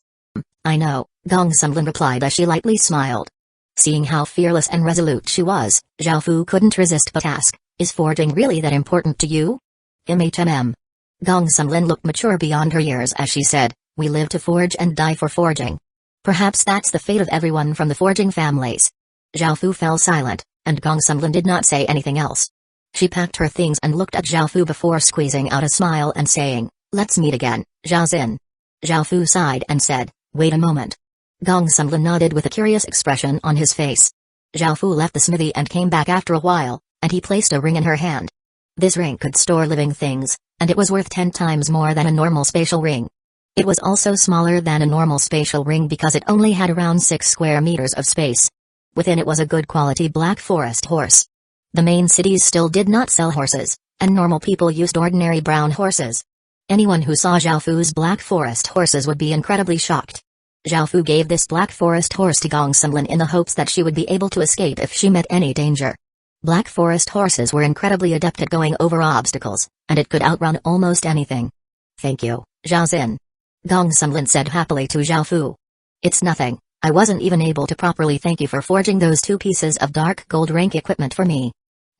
"I know," Gong Sumlin replied as she lightly smiled. Seeing how fearless and resolute she was, Zhao Fu couldn't resist but ask, "Is forging really that important to you?" Gong Sumlin looked mature beyond her years as she said, "We live to forge and die for forging. Perhaps that's the fate of everyone from the forging families." Zhao Fu fell silent, and Gong Sumlin did not say anything else. She packed her things and looked at Zhao Fu before squeezing out a smile and saying, "Let's meet again, Zhao Xin." Zhao Fu sighed and said, "Wait a moment." Gong Sumlin nodded with a curious expression on his face. Zhao Fu left the smithy and came back after a while, and he placed a ring in her hand. This ring could store living things, and it was worth 10 times more than a normal spatial ring. It was also smaller than a normal spatial ring because it only had around 6 square meters of space. Within it was a good quality black forest horse. The main cities still did not sell horses, and normal people used ordinary brown horses. Anyone who saw Zhao Fu's black forest horses would be incredibly shocked. Zhao Fu gave this black forest horse to Gong Sumlin in the hopes that she would be able to escape if she met any danger. Black forest horses were incredibly adept at going over obstacles, and it could outrun almost anything. "Thank you, Zhao Xin," Gong Sumlin said happily to Zhao Fu. "It's nothing. I wasn't even able to properly thank you for forging those 2 pieces of dark gold rank equipment for me."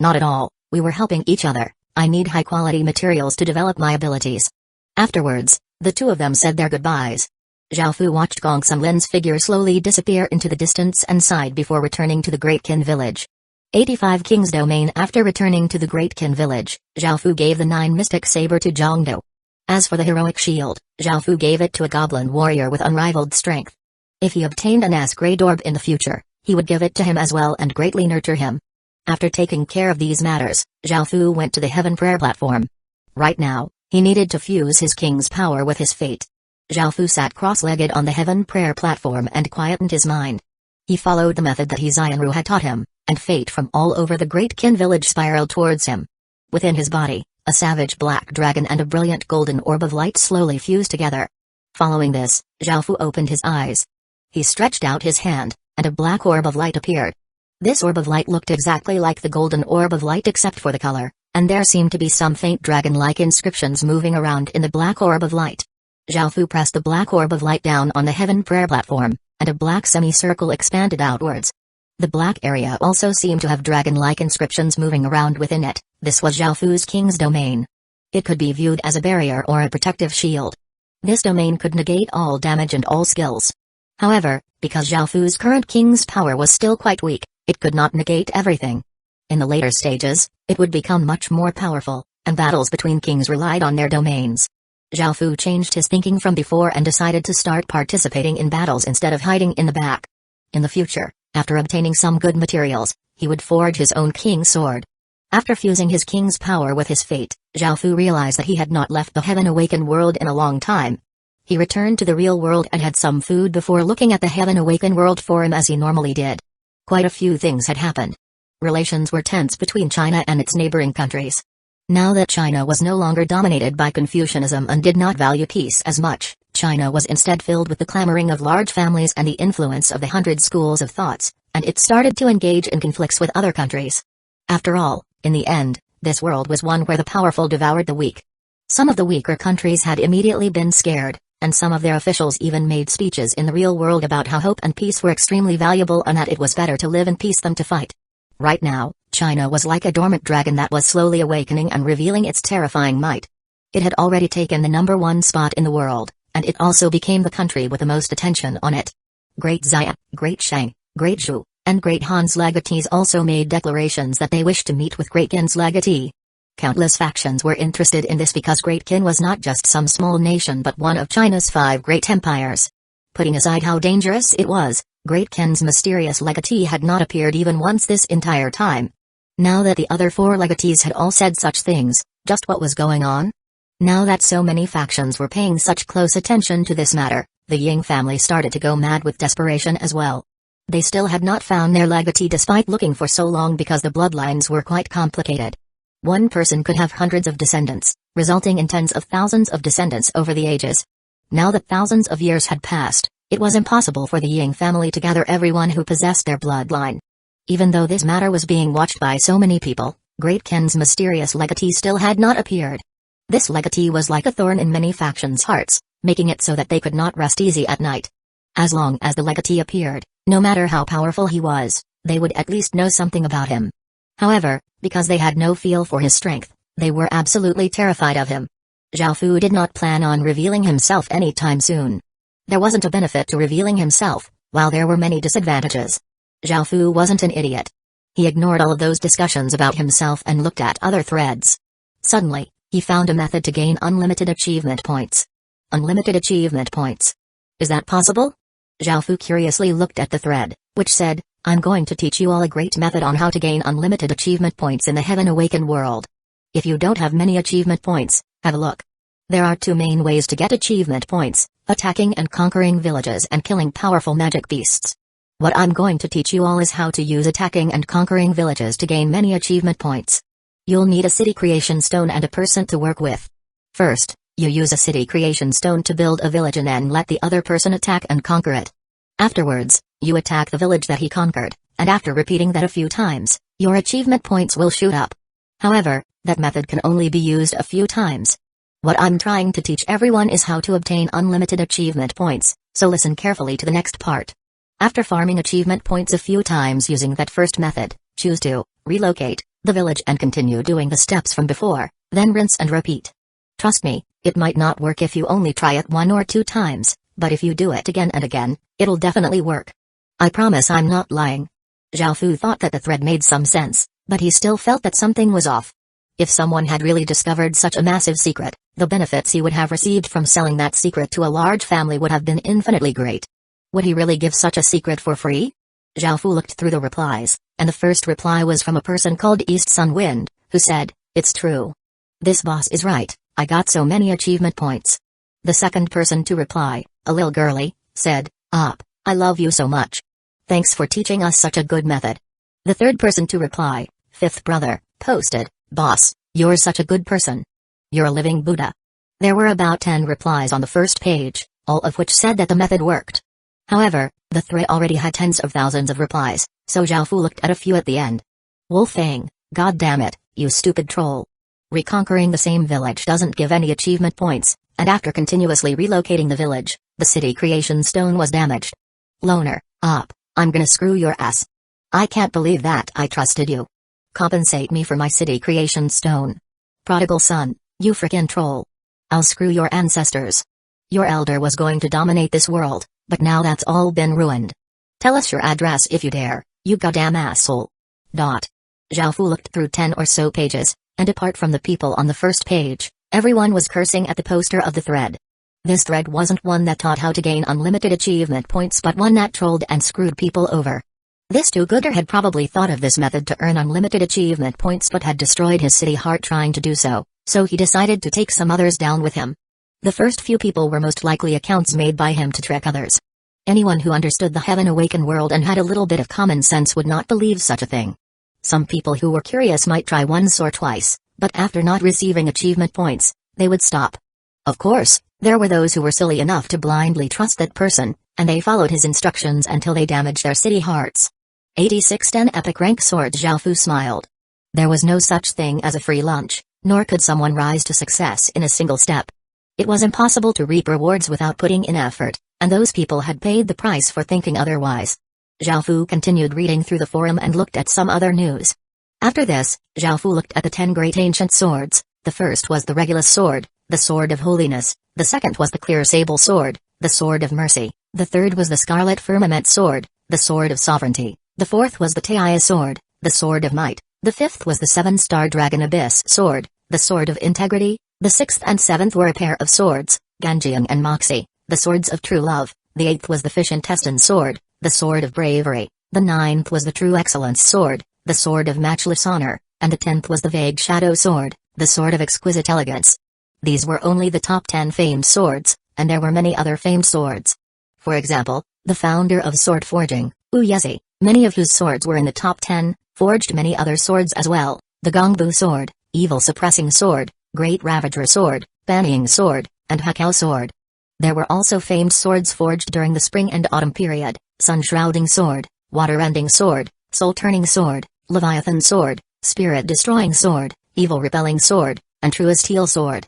Not at all, we were helping each other. I need high-quality materials to develop my abilities. Afterwards, the two of them said their goodbyes. Zhao Fu watched Gong Xinglin's figure slowly disappear into the distance and sighed before returning to the Great Qin village. 85 King's Domain. After returning to the Great Qin village, Zhao Fu gave the 9 mystic saber to Zhongdo. As for the heroic shield, Zhao Fu gave it to a goblin warrior with unrivaled strength. If he obtained an S-grade orb in the future, he would give it to him as well and greatly nurture him. After taking care of these matters, Zhao Fu went to the Heaven Prayer platform. Right now, he needed to fuse his king's power with his fate. Zhao Fu sat cross-legged on the Heaven Prayer platform and quietened his mind. He followed the method that Xianru had taught him, and fate from all over the Great Qin village spiraled towards him. Within his body, a savage black dragon and a brilliant golden orb of light slowly fused together. Following this, Zhao Fu opened his eyes. He stretched out his hand, and a black orb of light appeared. This orb of light looked exactly like the golden orb of light except for the color, and there seemed to be some faint dragon-like inscriptions moving around in the black orb of light. Zhao Fu pressed the black orb of light down on the Heaven Prayer platform, and a black semicircle expanded outwards. The black area also seemed to have dragon-like inscriptions moving around within it. This was Zhao Fu's king's domain. It could be viewed as a barrier or a protective shield. This domain could negate all damage and all skills. However, because Zhao Fu's current king's power was still quite weak, it could not negate everything. In the later stages, it would become much more powerful, and battles between kings relied on their domains. Zhao Fu changed his thinking from before and decided to start participating in battles instead of hiding in the back. In the future, after obtaining some good materials, he would forge his own king's sword. After fusing his king's power with his fate, Zhao Fu realized that he had not left the Heaven Awakened world in a long time. He returned to the real world and had some food before looking at the Heaven Awakened world for him as he normally did. Quite a few things had happened. Relations were tense between China and its neighboring countries. Now that China was no longer dominated by Confucianism and did not value peace as much, China was instead filled with the clamoring of large families and the influence of the 100 schools of thoughts, and it started to engage in conflicts with other countries. After all, in the end, this world was one where the powerful devoured the weak. Some of the weaker countries had immediately been scared, and some of their officials even made speeches in the real world about how hope and peace were extremely valuable and that it was better to live in peace than to fight. Right now, China was like a dormant dragon that was slowly awakening and revealing its terrifying might. It had already taken the #1 spot in the world, and it also became the country with the most attention on it. Great Xia, Great Shang, Great Zhu, and Great Han's legatees also made declarations that they wished to meet with Great Qin's legatee. Countless factions were interested in this because Great Qin was not just some small nation but one of China's 5 great empires. Putting aside how dangerous it was, Great Qin's mysterious legatee had not appeared even once this entire time. Now that the other 4 legatees had all said such things, just what was going on? Now that so many factions were paying such close attention to this matter, the Ying family started to go mad with desperation as well. They still had not found their legatee despite looking for so long because the bloodlines were quite complicated. One person could have hundreds of descendants, resulting in tens of thousands of descendants over the ages. Now that thousands of years had passed, it was impossible for the Ying family to gather everyone who possessed their bloodline. Even though this matter was being watched by so many people, Great Qin's mysterious legatee still had not appeared. This legatee was like a thorn in many factions' hearts, making it so that they could not rest easy at night. As long as the legatee appeared, no matter how powerful he was, they would at least know something about him. However, because they had no feel for his strength, they were absolutely terrified of him. Zhao Fu did not plan on revealing himself anytime soon. There wasn't a benefit to revealing himself, while there were many disadvantages. Zhao Fu wasn't an idiot. He ignored all of those discussions about himself and looked at other threads. Suddenly, he found a method to gain unlimited achievement points. Unlimited achievement points. Is that possible? Zhao Fu curiously looked at the thread, which said, "I'm going to teach you all a great method on how to gain unlimited achievement points in the Heaven Awakened world. If you don't have many achievement points, have a look. There are 2 main ways to get achievement points, attacking and conquering villages and killing powerful magic beasts. What I'm going to teach you all is how to use attacking and conquering villages to gain many achievement points. You'll need a city creation stone and a person to work with. First, you use a city creation stone to build a village and then let the other person attack and conquer it. Afterwards, you attack the village that he conquered, and after repeating that a few times, your achievement points will shoot up. However, that method can only be used a few times. What I'm trying to teach everyone is how to obtain unlimited achievement points, so listen carefully to the next part. After farming achievement points a few times using that first method, choose to relocate, the village and continue doing the steps from before, then rinse and repeat. Trust me, it might not work if you only try it 1 or 2 times, but if you do it again and again, it'll definitely work. I promise I'm not lying. Zhao Fu thought that the thread made some sense, but he still felt that something was off. If someone had really discovered such a massive secret, the benefits he would have received from selling that secret to a large family would have been infinitely great. Would he really give such a secret for free? Zhao Fu looked through the replies, and the first reply was from a person called East Sun Wind, who said, "It's true. This boss is right, I got so many achievement points." The second person to reply, a little girly, said, "Up, I love you so much. Thanks for teaching us such a good method." The third person to reply, fifth brother, posted, "Boss, you're such a good person. You're a living Buddha." There were about 10 replies on the first page, all of which said that the method worked. However, the thread already had tens of thousands of replies, so Zhao Fu looked at a few at the end. Wolfang, god damn it, you stupid troll. Reconquering the same village doesn't give any achievement points, and after continuously relocating the village, the city creation stone was damaged. Loner, up, I'm gonna screw your ass. I can't believe that I trusted you. Compensate me for my city creation stone. Prodigal son, you frickin' troll. I'll screw your ancestors. Your elder was going to dominate this world, but now that's all been ruined. Tell us your address if you dare, you goddamn asshole. Zhao Fu looked through 10 or so pages, and apart from the people on the first page, everyone was cursing at the poster of the thread. This thread wasn't one that taught how to gain unlimited achievement points but one that trolled and screwed people over. This do-gooder had probably thought of this method to earn unlimited achievement points but had destroyed his city heart trying to do so, so he decided to take some others down with him. The first few people were most likely accounts made by him to trick others. Anyone who understood the Heaven Awakened world and had a little bit of common sense would not believe such a thing. Some people who were curious might try once or twice, but after not receiving achievement points, they would stop. Of course, there were those who were silly enough to blindly trust that person, and they followed his instructions until they damaged their city hearts. 86-10 Epic Rank Swords. Zhao Fu smiled. There was no such thing as a free lunch, nor could someone rise to success in a single step. It was impossible to reap rewards without putting in effort, and those people had paid the price for thinking otherwise. Zhao Fu continued reading through the forum and looked at some other news. After this, Zhao Fu looked at the 10 great ancient swords. The first was the Regulus sword, the sword of holiness, the second was the clear sable sword, the sword of mercy, the third was the scarlet firmament sword, the sword of sovereignty, the fourth was the Taiya sword, the sword of might, the fifth was the 7-star dragon abyss sword, the sword of integrity, the sixth and seventh were a pair of swords, Ganjiang and Moxie, the swords of true love, the eighth was the fish intestine sword, the sword of bravery, the ninth was the true excellence sword, the sword of matchless honor, and the 10th was the vague shadow sword, the sword of exquisite elegance. These were only the top 10 famed swords, and there were many other famed swords. For example, the founder of sword forging, Uyezi, many of whose swords were in the top 10, forged many other swords as well, the Gongbu sword, evil suppressing sword, great ravager sword, banning sword, and Hueco sword. There were also famed swords forged during the spring and autumn period, sun shrouding sword, water ending sword, soul turning sword, leviathan sword, spirit destroying sword, evil repelling sword, and truest heal sword.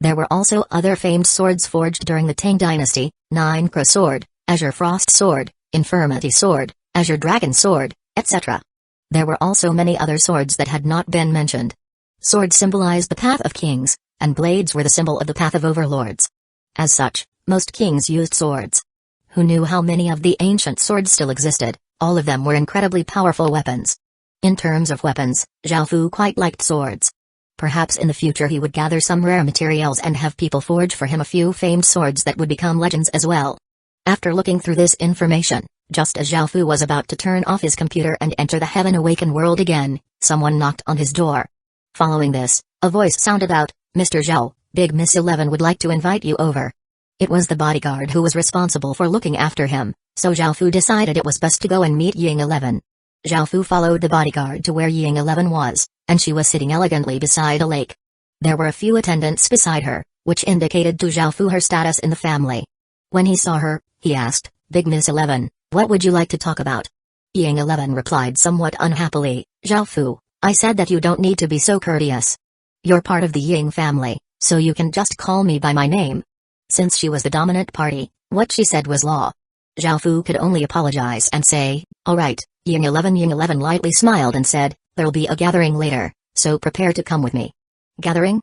There were also other famed swords forged during the Tang dynasty, Nine Crow sword, Azure frost sword, infirmity sword, Azure dragon sword, etc. There were also many other swords that had not been mentioned. Swords symbolized the path of kings, and blades were the symbol of the path of overlords. As such, most kings used swords. Who knew how many of the ancient swords still existed? All of them were incredibly powerful weapons. In terms of weapons, Zhao Fu quite liked swords. Perhaps in the future he would gather some rare materials and have people forge for him a few famed swords that would become legends as well. After looking through this information, just as Zhao Fu was about to turn off his computer and enter the Heaven Awakened world again, someone knocked on his door. Following this, a voice sounded out, "Mr. Zhao, Big Miss 11 would like to invite you over." It was the bodyguard who was responsible for looking after him, so Zhao Fu decided it was best to go and meet Ying 11. Zhao Fu followed the bodyguard to where Ying 11 was, and she was sitting elegantly beside a lake. There were a few attendants beside her, which indicated to Zhao Fu her status in the family. When he saw her, he asked, "Big Miss 11, what would you like to talk about?" Ying 11 replied somewhat unhappily, "Zhao Fu, I said that you don't need to be so courteous. You're part of the Ying family, so you can just call me by my name." Since she was the dominant party, what she said was law. Zhao Fu could only apologize and say, "Alright, Ying 11." Ying 11 lightly smiled and said, There'll be a gathering later, so prepare to come with me. Gathering?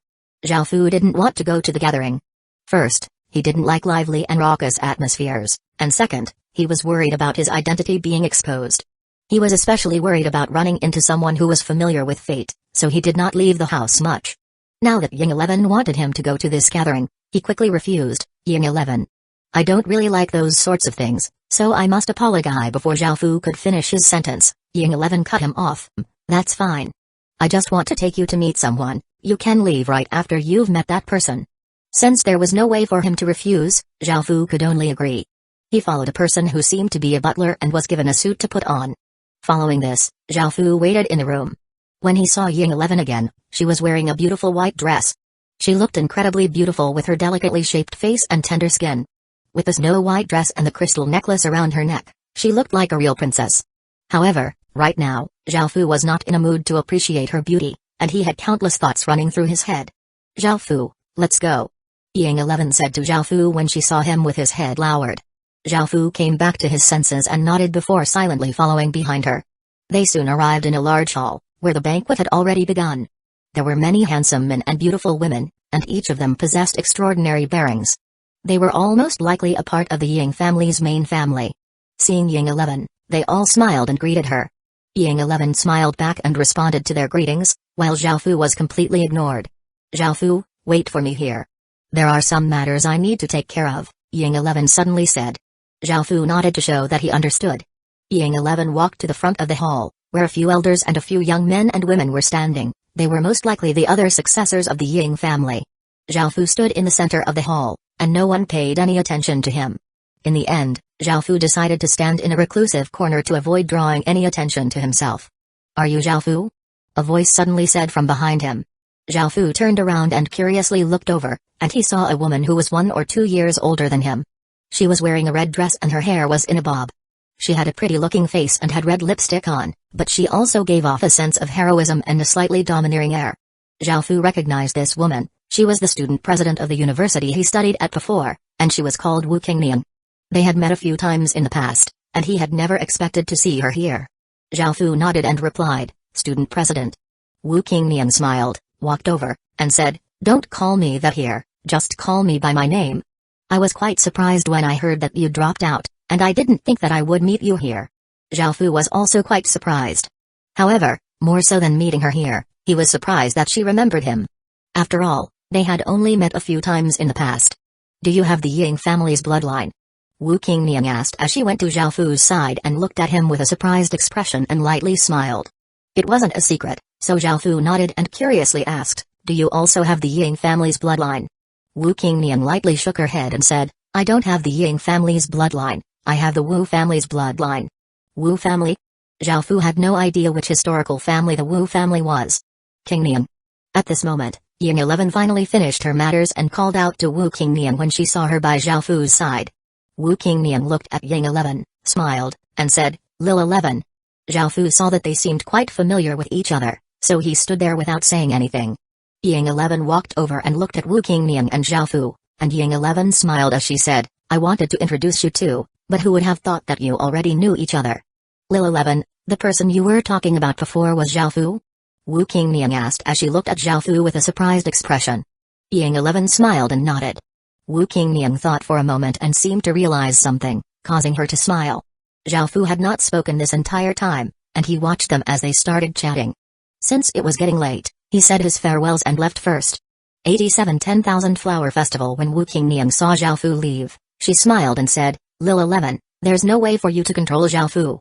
Zhao Fu didn't want to go to the gathering. First, he didn't like lively and raucous atmospheres, and second, he was worried about his identity being exposed. He was especially worried about running into someone who was familiar with fate, so he did not leave the house much. Now that Ying 11 wanted him to go to this gathering, he quickly refused. Ying 11. I don't really like those sorts of things, so I must apologize. Before Zhao Fu could finish his sentence, Ying 11 cut him off. That's fine. I just want to take you to meet someone. You can leave right after you've met that person. Since there was no way for him to refuse, Zhao Fu could only agree. He followed a person who seemed to be a butler and was given a suit to put on. Following this, Zhao Fu waited in the room. When he saw Ying 11 again, she was wearing a beautiful white dress. She looked incredibly beautiful with her delicately shaped face and tender skin. With the snow white dress and the crystal necklace around her neck, she looked like a real princess. However, right now, Zhao Fu was not in a mood to appreciate her beauty, and he had countless thoughts running through his head. Zhao Fu, let's go. Ying 11 said to Zhao Fu when she saw him with his head lowered. Zhao Fu came back to his senses and nodded before silently following behind her. They soon arrived in a large hall, where the banquet had already begun. There were many handsome men and beautiful women, and each of them possessed extraordinary bearings. They were all most likely a part of the Ying family's main family. Seeing Ying 11, they all smiled and greeted her. Ying 11 smiled back and responded to their greetings, while Zhao Fu was completely ignored. Zhao Fu, wait for me here. There are some matters I need to take care of, Ying 11 suddenly said. Zhao Fu nodded to show that he understood. Ying 11 walked to the front of the hall, where a few elders and a few young men and women were standing. They were most likely the other successors of the Ying family. Zhao Fu stood in the center of the hall, and no one paid any attention to him. In the end, Zhao Fu decided to stand in a reclusive corner to avoid drawing any attention to himself. Are you Zhao Fu? A voice suddenly said from behind him. Zhao Fu turned around and curiously looked over, and he saw a woman who was 1 or 2 years older than him. She was wearing a red dress and her hair was in a bob. She had a pretty-looking face and had red lipstick on, but she also gave off a sense of heroism and a slightly domineering air. Zhao Fu recognized this woman. She was the student president of the university he studied at before, and she was called Wu Qingnian. They had met a few times in the past, and he had never expected to see her here. Zhao Fu nodded and replied, Student president. Wu Qingnian smiled, walked over, and said, Don't call me that here, just call me by my name. I was quite surprised when I heard that you dropped out, and I didn't think that I would meet you here. Zhao Fu was also quite surprised. However, more so than meeting her here, he was surprised that she remembered him. After all, they had only met a few times in the past. Do you have the Ying family's bloodline? Wu Qingnian asked as she went to Zhao Fu's side and looked at him with a surprised expression and lightly smiled. It wasn't a secret, so Zhao Fu nodded and curiously asked, Do you also have the Ying family's bloodline? Wu Qingnian lightly shook her head and said, I don't have the Ying family's bloodline, I have the Wu family's bloodline. Wu family? Zhao Fu had no idea which historical family the Wu family was. Qingnian. At this moment, Ying 11 finally finished her matters and called out to Wu Qingnian when she saw her by Zhao Fu's side. Wu Qingnian looked at Ying 11, smiled, and said, Lil 11. Zhao Fu saw that they seemed quite familiar with each other, so he stood there without saying anything. Ying 11 walked over and looked at Wu Qingnian and Zhao Fu, and Ying 11 smiled as she said, I wanted to introduce you too, but who would have thought that you already knew each other? Lil 11, the person you were talking about before was Zhao Fu? Wu Qingnian asked as she looked at Zhao Fu with a surprised expression. Ying 11 smiled and nodded. Wu Qingnian thought for a moment and seemed to realize something, causing her to smile. Zhao Fu had not spoken this entire time, and he watched them as they started chatting. Since it was getting late, he said his farewells and left first. 87 10,000 Flower Festival. When Wu Qingnian saw Zhao Fu leave, she smiled and said, Lil 11, there's no way for you to control Zhao Fu.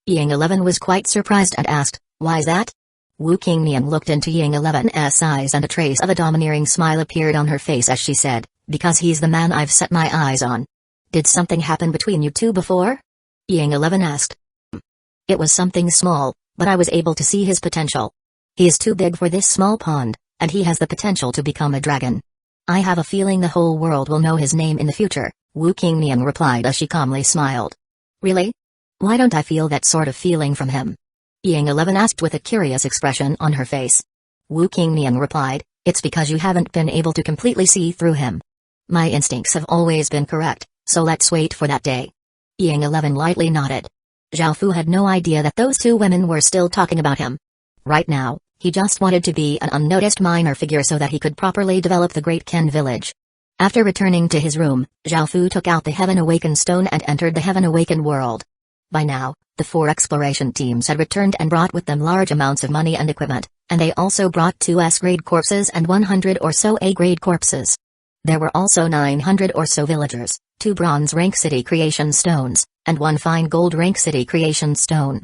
Ying 11 was quite surprised and asked, Why's that? Wu Qingnian looked into Ying 11's eyes and a trace of a domineering smile appeared on her face as she said, Because he's the man I've set my eyes on. Did something happen between you two before? Ying 11 asked. It was something small, but I was able to see his potential. He is too big for this small pond, and he has the potential to become a dragon. I have a feeling the whole world will know his name in the future, Wu Qingnian replied as she calmly smiled. Really? Why don't I feel that sort of feeling from him? Ying 11 asked with a curious expression on her face. Wu Qingnian replied, It's because you haven't been able to completely see through him. My instincts have always been correct, so let's wait for that day. Ying 11 lightly nodded. Zhao Fu had no idea that those two women were still talking about him. Right now, he just wanted to be an unnoticed minor figure so that he could properly develop the Great Ken village. After returning to his room, Zhao Fu took out the Heaven Awakened stone and entered the Heaven Awakened world. By now, the 4 exploration teams had returned and brought with them large amounts of money and equipment, and they also brought 2 S-grade corpses and 100 or so A-grade corpses. There were also 900 or so villagers, 2 bronze rank city creation stones, and 1 fine gold rank city creation stone.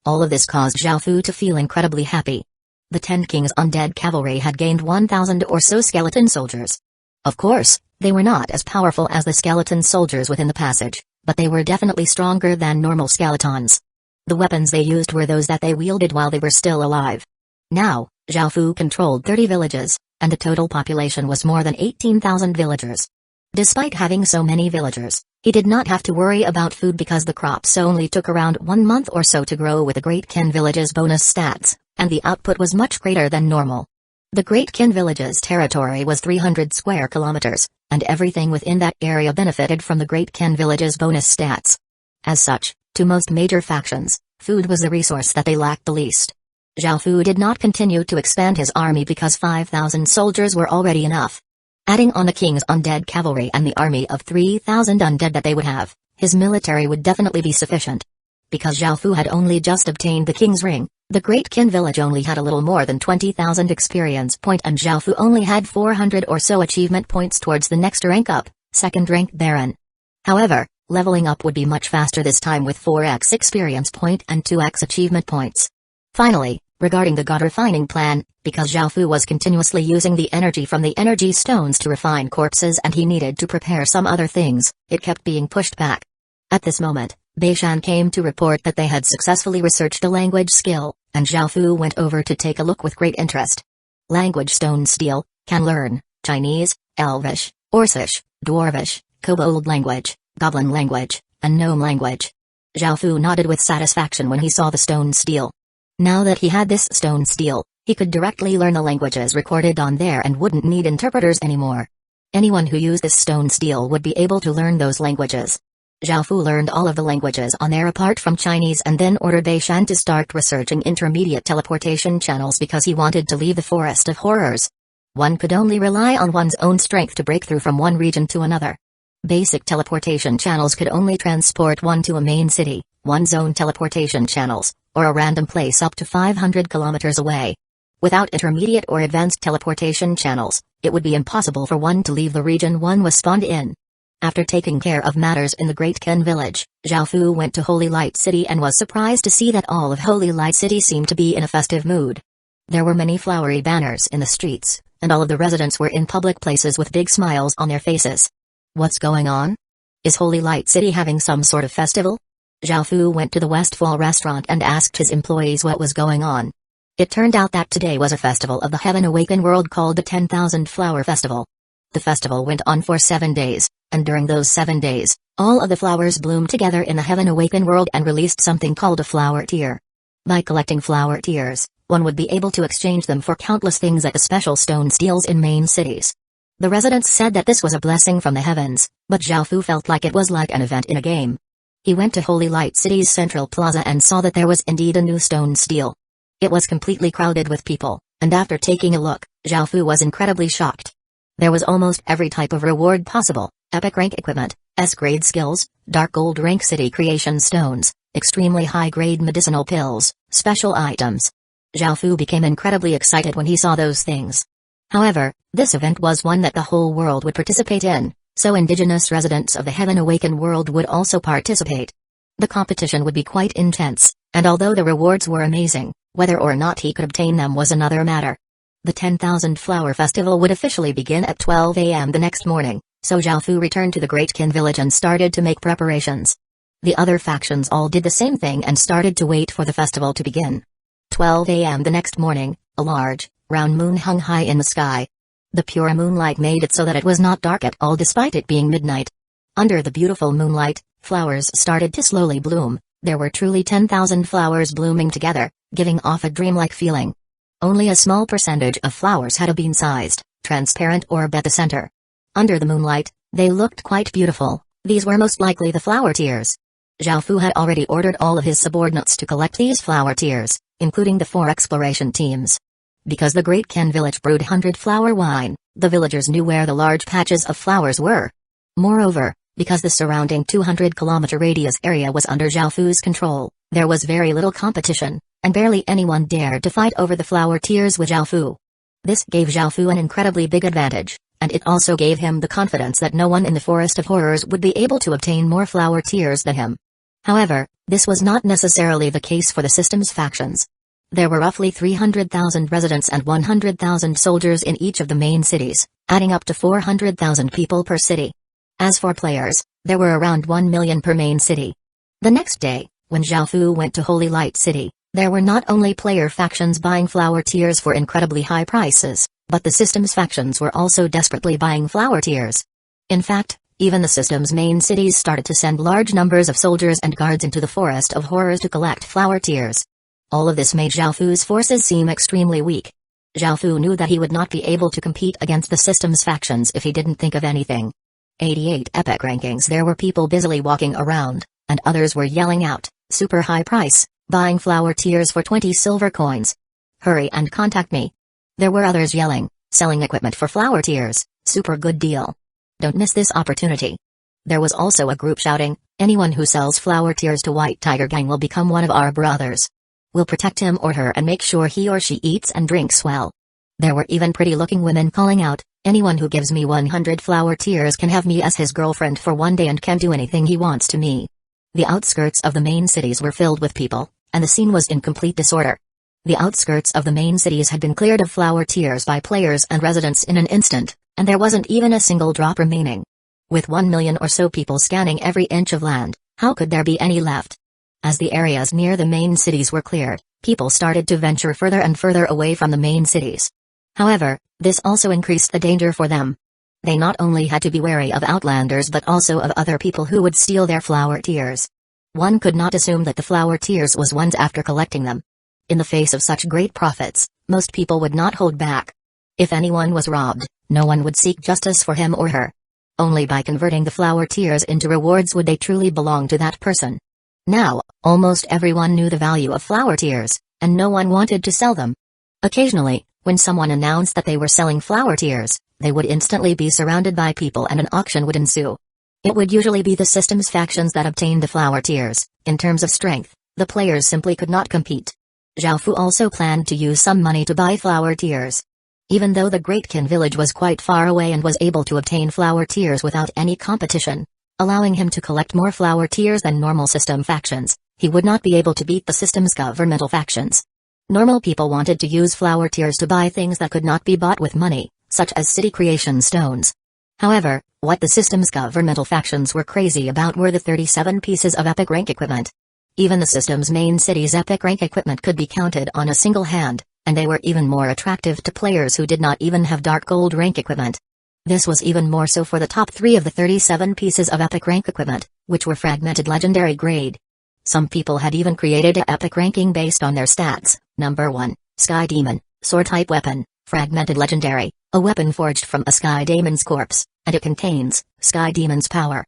All of this caused Zhao Fu to feel incredibly happy. The 10 King's undead cavalry had gained 1,000 or so skeleton soldiers. Of course, they were not as powerful as the skeleton soldiers within the passage, but they were definitely stronger than normal skeletons. The weapons they used were those that they wielded while they were still alive. Now, Zhao Fu controlled 30 villages, and the total population was more than 18,000 villagers. Despite having so many villagers, he did not have to worry about food because the crops only took around 1 month or so to grow with the Great Ken village's bonus stats, and the output was much greater than normal. The Great Ken village's territory was 300 square kilometers, and everything within that area benefited from the Great Ken village's bonus stats. As such, to most major factions, food was the resource that they lacked the least. Zhao Fu did not continue to expand his army because 5,000 soldiers were already enough. Adding on the king's undead cavalry and the army of 3,000 undead that they would have, his military would definitely be sufficient. Because Zhao Fu had only just obtained the king's ring, the Great Ken village only had a little more than 20,000 experience point and Zhao Fu only had 400 or so achievement points towards the next rank up, 2nd rank Baron. However, leveling up would be much faster this time with 4x experience point and 2x achievement points. Finally, regarding the god refining plan, because Zhao Fu was continuously using the energy from the energy stones to refine corpses and he needed to prepare some other things, it kept being pushed back. At this moment, Beishan came to report that they had successfully researched a language skill, and Zhao Fu went over to take a look with great interest. Language stone steel, can learn, Chinese, Elvish, Orcish, Dwarvish, Kobold language, Goblin language, and Gnome language. Zhao Fu nodded with satisfaction when he saw the stone steel. Now that he had this stone steel, he could directly learn the languages recorded on there and wouldn't need interpreters anymore. Anyone who used this stone steel would be able to learn those languages. Zhao Fu learned all of the languages on there apart from Chinese and then ordered Beishan to start researching intermediate teleportation channels because he wanted to leave the Forest of Horrors. One could only rely on one's own strength to break through from one region to another. Basic teleportation channels could only transport one to a main city, one zone teleportation channels, or a random place up to 500 kilometers away. Without intermediate or advanced teleportation channels, it would be impossible for one to leave the region one was spawned in. After taking care of matters in the Great Ken village, Zhao Fu went to Holy Light City and was surprised to see that all of Holy Light City seemed to be in a festive mood. There were many flowery banners in the streets, and all of the residents were in public places with big smiles on their faces. What's going on? Is Holy Light City having some sort of festival? Zhao Fu went to the Westfall restaurant and asked his employees what was going on. It turned out that today was a festival of the Heaven Awakened world called the 10,000 Flower Festival. The festival went on for 7 days, and during those 7 days, all of the flowers bloomed together in the Heaven Awakened world and released something called a flower tier. By collecting flower tiers, one would be able to exchange them for countless things at the special stone steels in main cities. The residents said that this was a blessing from the heavens, but Zhao Fu felt like it was like an event in a game. He went to Holy Light City's central plaza and saw that there was indeed a new stone steel. It was completely crowded with people, and after taking a look, Zhao Fu was incredibly shocked. There was almost every type of reward possible: epic rank equipment, S-grade skills, dark gold rank city creation stones, extremely high-grade medicinal pills, special items. Zhao Fu became incredibly excited when he saw those things. However, this event was one that the whole world would participate in, so indigenous residents of the Heaven Awakened world would also participate. The competition would be quite intense, and although the rewards were amazing, whether or not he could obtain them was another matter. The 10,000 Flower Festival would officially begin at 12 a.m. the next morning, so Zhao Fu returned to the Great Ken village and started to make preparations. The other factions all did the same thing and started to wait for the festival to begin. 12 a.m. the next morning, a large, round moon hung high in the sky. The pure moonlight made it so that it was not dark at all despite it being midnight. Under the beautiful moonlight, flowers started to slowly bloom. There were truly 10,000 flowers blooming together, giving off a dreamlike feeling. Only a small percentage of flowers had a bean-sized, transparent orb at the center. Under the moonlight, they looked quite beautiful. These were most likely the flower tears. Zhao Fu had already ordered all of his subordinates to collect these flower tears, including the 4 exploration teams. Because the Great Ken village brewed 100-flower wine, the villagers knew where the large patches of flowers were. Moreover, because the surrounding 200-kilometer radius area was under Zhao Fu's control, there was very little competition, and barely anyone dared to fight over the flower tiers with Zhao Fu. This gave Zhao Fu an incredibly big advantage, and it also gave him the confidence that no one in the Forest of Horrors would be able to obtain more flower tiers than him. However, this was not necessarily the case for the system's factions. There were roughly 300,000 residents and 100,000 soldiers in each of the main cities, adding up to 400,000 people per city. As for players, there were around 1 million per main city. The next day, when Zhao Fu went to Holy Light City, there were not only player factions buying flower tiers for incredibly high prices, but the system's factions were also desperately buying flower tiers. In fact, even the system's main cities started to send large numbers of soldiers and guards into the Forest of Horrors to collect flower tiers. All of this made Zhao Fu's forces seem extremely weak. Zhao Fu knew that he would not be able to compete against the system's factions if he didn't think of anything. 88 epic rankings. There were people busily walking around, and others were yelling out, "Super high price, buying flower tiers for 20 silver coins. Hurry and contact me." There were others yelling, "Selling equipment for flower tiers, super good deal. Don't miss this opportunity." There was also a group shouting, "Anyone who sells flower tiers to White Tiger Gang will become one of our brothers. We'll protect him or her and make sure he or she eats and drinks well." There were even pretty-looking women calling out, "Anyone who gives me 100 flower tiers can have me as his girlfriend for one day and can do anything he wants to me." The outskirts of the main cities were filled with people, and the scene was in complete disorder. The outskirts of the main cities had been cleared of flower tiers by players and residents in an instant, and there wasn't even a single drop remaining. With 1 million or so people scanning every inch of land, how could there be any left? As the areas near the main cities were cleared, people started to venture further and further away from the main cities. However, this also increased the danger for them. They not only had to be wary of outlanders but also of other people who would steal their flower tiers. One could not assume that the flower tiers was one's after collecting them. In the face of such great profits, most people would not hold back. If anyone was robbed, no one would seek justice for him or her. Only by converting the flower tiers into rewards would they truly belong to that person. Now, almost everyone knew the value of flower tiers, and no one wanted to sell them. Occasionally, when someone announced that they were selling flower tiers, they would instantly be surrounded by people and an auction would ensue. It would usually be the system's factions that obtained the flower tiers. In terms of strength, the players simply could not compete. Zhao Fu also planned to use some money to buy flower tiers. Even though the Great Kin village was quite far away and was able to obtain flower tiers without any competition, allowing him to collect more flower tiers than normal system factions, he would not be able to beat the system's governmental factions. Normal people wanted to use flower tiers to buy things that could not be bought with money, such as city creation stones. However, what the system's governmental factions were crazy about were the 37 pieces of epic rank equipment. Even the system's main city's epic rank equipment could be counted on a single hand, and they were even more attractive to players who did not even have dark gold rank equipment. This was even more so for the top 3 of the 37 pieces of epic rank equipment, which were fragmented legendary grade. Some people had even created an epic ranking based on their stats. Number 1, Sky Demon, Sword-type weapon, fragmented legendary, a weapon forged from a Sky Demon's corpse, and it contains Sky Demon's power.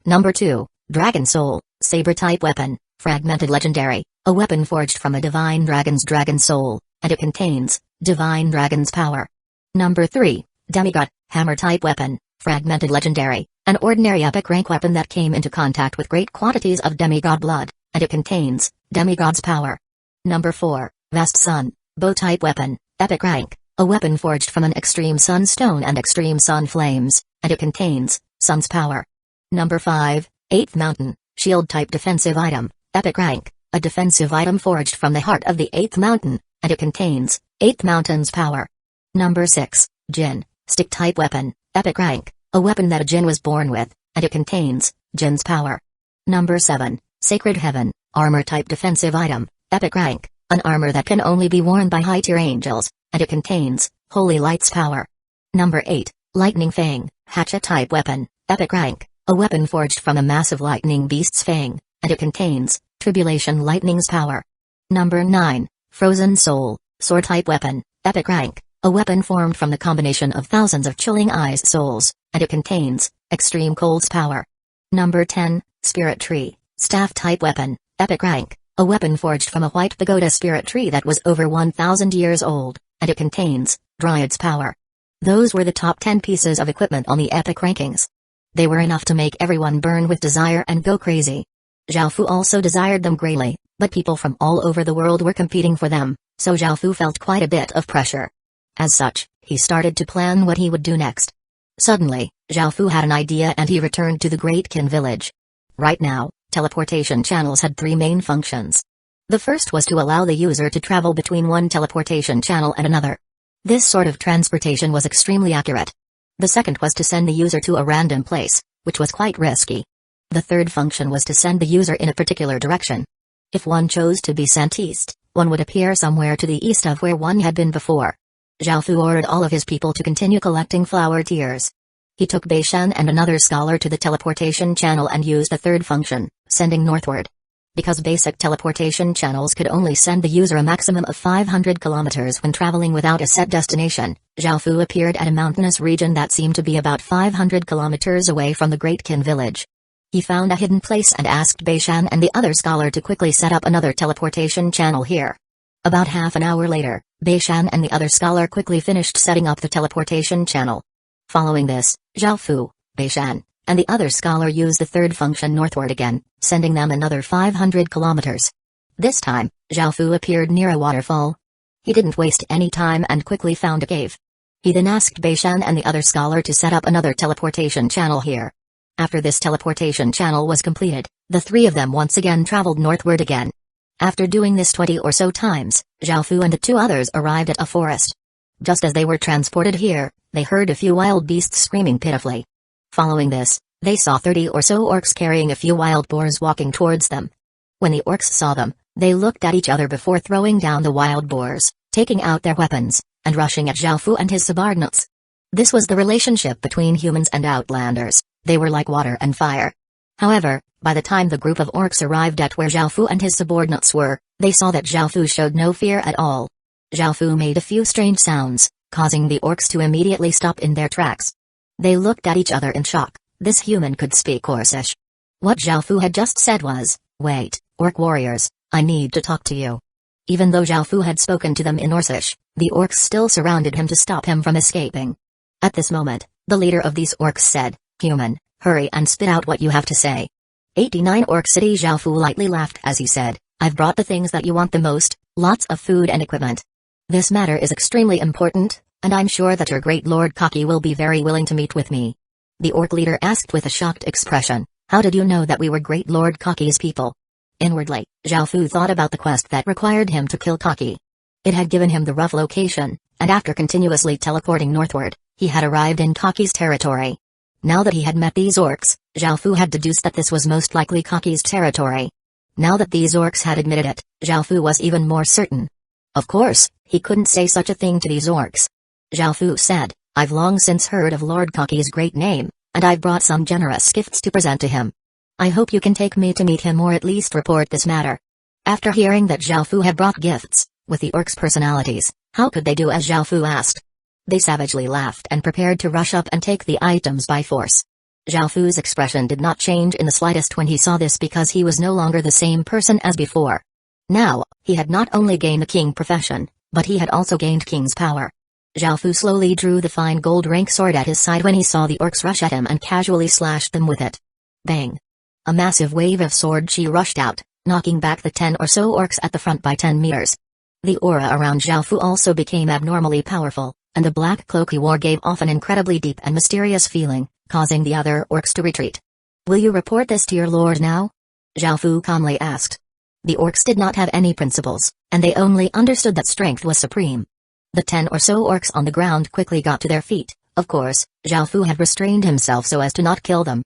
Number 2, Dragon Soul, Saber-type weapon, fragmented legendary, a weapon forged from a Divine Dragon's Dragon Soul, and it contains Divine Dragon's power. Number 3, Demigod, Hammer-type weapon, fragmented legendary, an ordinary epic rank weapon that came into contact with great quantities of demigod blood, and it contains Demigod's power. Number 4, Vast Sun, Bow-type weapon, epic rank, a weapon forged from an extreme sunstone and extreme sun flames, and it contains Sun's power. Number 5, 8th Mountain, Shield-type defensive item, epic rank, a defensive item forged from the heart of the 8th Mountain, and it contains 8th Mountain's power. Number 6, Jin, Stick-type weapon, epic rank, a weapon that a Jin was born with, and it contains Jin's power. Number 7, Sacred Heaven, Armor-type defensive item, epic rank, an armor that can only be worn by high-tier angels, and it contains Holy Light's power. Number 8, Lightning Fang, Hatchet-type weapon, epic rank, a weapon forged from a massive lightning beast's fang, and it contains Tribulation Lightning's power. Number 9, Frozen Soul, Sword-type weapon, epic rank, a weapon formed from the combination of thousands of Chilling Eyes souls, and it contains Extreme Cold's power. Number 10, Spirit Tree, Staff-type weapon, epic rank, A weapon forged from a white pagoda spirit tree that was over 1,000 years old, and it contains Dryad's power. Those were the top 10 pieces of equipment on the epic rankings. They were enough to make everyone burn with desire and go crazy. Zhao Fu also desired them greatly, but people from all over the world were competing for them, so Zhao Fu felt quite a bit of pressure. As such, he started to plan what he would do next. Suddenly, Zhao Fu had an idea and he returned to the Great Qin village. Right now, teleportation channels had 3 main functions. The first was to allow the user to travel between one teleportation channel and another. This sort of transportation was extremely accurate. The second was to send the user to a random place, which was quite risky. The third function was to send the user in a particular direction. If one chose to be sent east, one would appear somewhere to the east of where one had been before. Zhao Fu ordered all of his people to continue collecting flower tears. He took Bei Shen and another scholar to the teleportation channel and used the third function, sending northward. Because basic teleportation channels could only send the user a maximum of 500 kilometers when traveling without a set destination, Zhao Fu appeared at a mountainous region that seemed to be about 500 kilometers away from the Great Qin village. He found a hidden place and asked Bei Shen and the other scholar to quickly set up another teleportation channel here. About half an hour later, Bei Shen and the other scholar quickly finished setting up the teleportation channel. Following this, Zhao Fu, Bei Shen, and the other scholar used the third function northward again, sending them another 500 kilometers. This time, Zhao Fu appeared near a waterfall. He didn't waste any time and quickly found a cave. He then asked Bei Shen and the other scholar to set up another teleportation channel here. After this teleportation channel was completed, the 3 of them once again traveled northward again. After doing this 20 or so times, Zhao Fu and the 2 others arrived at a forest. Just as they were transported here, they heard a few wild beasts screaming pitifully. Following this, they saw 30 or so orcs carrying a few wild boars walking towards them. When the orcs saw them, they looked at each other before throwing down the wild boars, taking out their weapons, and rushing at Zhao Fu and his subordinates. This was the relationship between humans and outlanders. They were like water and fire. However, by the time the group of orcs arrived at where Zhao Fu and his subordinates were, they saw that Zhao Fu showed no fear at all. Zhao Fu made a few strange sounds, causing the orcs to immediately stop in their tracks. They looked at each other in shock. This human could speak Orcish. What Zhao Fu had just said was, "Wait, orc warriors, I need to talk to you." Even though Zhao Fu had spoken to them in Orcish, the orcs still surrounded him to stop him from escaping. At this moment, the leader of these orcs said, "Human, hurry and spit out what you have to say." 89 Orc City. Zhao Fu lightly laughed as he said, "I've brought the things that you want the most, lots of food and equipment. This matter is extremely important, and I'm sure that your great Lord Kaki will be very willing to meet with me." The orc leader asked with a shocked expression, "How did you know that we were great Lord Kaki's people?" Inwardly, Zhao Fu thought about the quest that required him to kill Kaki. It had given him the rough location, and after continuously teleporting northward, he had arrived in Kaki's territory. Now that he had met these orcs, Zhao Fu had deduced that this was most likely Kaki's territory. Now that these orcs had admitted it, Zhao Fu was even more certain. Of course, he couldn't say such a thing to these orcs. Zhao Fu said, "I've long since heard of Lord Kaki's great name, and I've brought some generous gifts to present to him. I hope you can take me to meet him or at least report this matter." After hearing that Zhao Fu had brought gifts, with the orcs' personalities, how could they do as Zhao Fu asked? They savagely laughed and prepared to rush up and take the items by force. Zhao Fu's expression did not change in the slightest when he saw this because he was no longer the same person as before. Now, he had not only gained the king profession, but he had also gained king's power. Zhao Fu slowly drew the fine gold rank sword at his side when he saw the orcs rush at him and casually slashed them with it. Bang! A massive wave of sword chi rushed out, knocking back the 10 or so orcs at the front by 10 meters. The aura around Zhao Fu also became abnormally powerful, and the black cloak he wore gave off an incredibly deep and mysterious feeling, causing the other orcs to retreat. "Will you report this to your lord now?" Zhao Fu calmly asked. The orcs did not have any principles, and they only understood that strength was supreme. The 10 or so orcs on the ground quickly got to their feet. Of course, Zhao Fu had restrained himself so as to not kill them.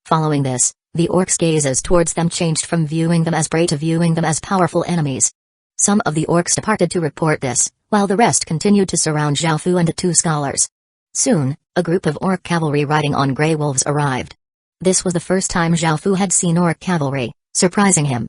Following this, the orcs' gazes towards them changed from viewing them as prey to viewing them as powerful enemies. Some of the orcs departed to report this, while the rest continued to surround Zhao Fu and the 2 scholars. Soon, a group of orc cavalry riding on grey wolves arrived. This was the first time Zhao Fu had seen orc cavalry, surprising him.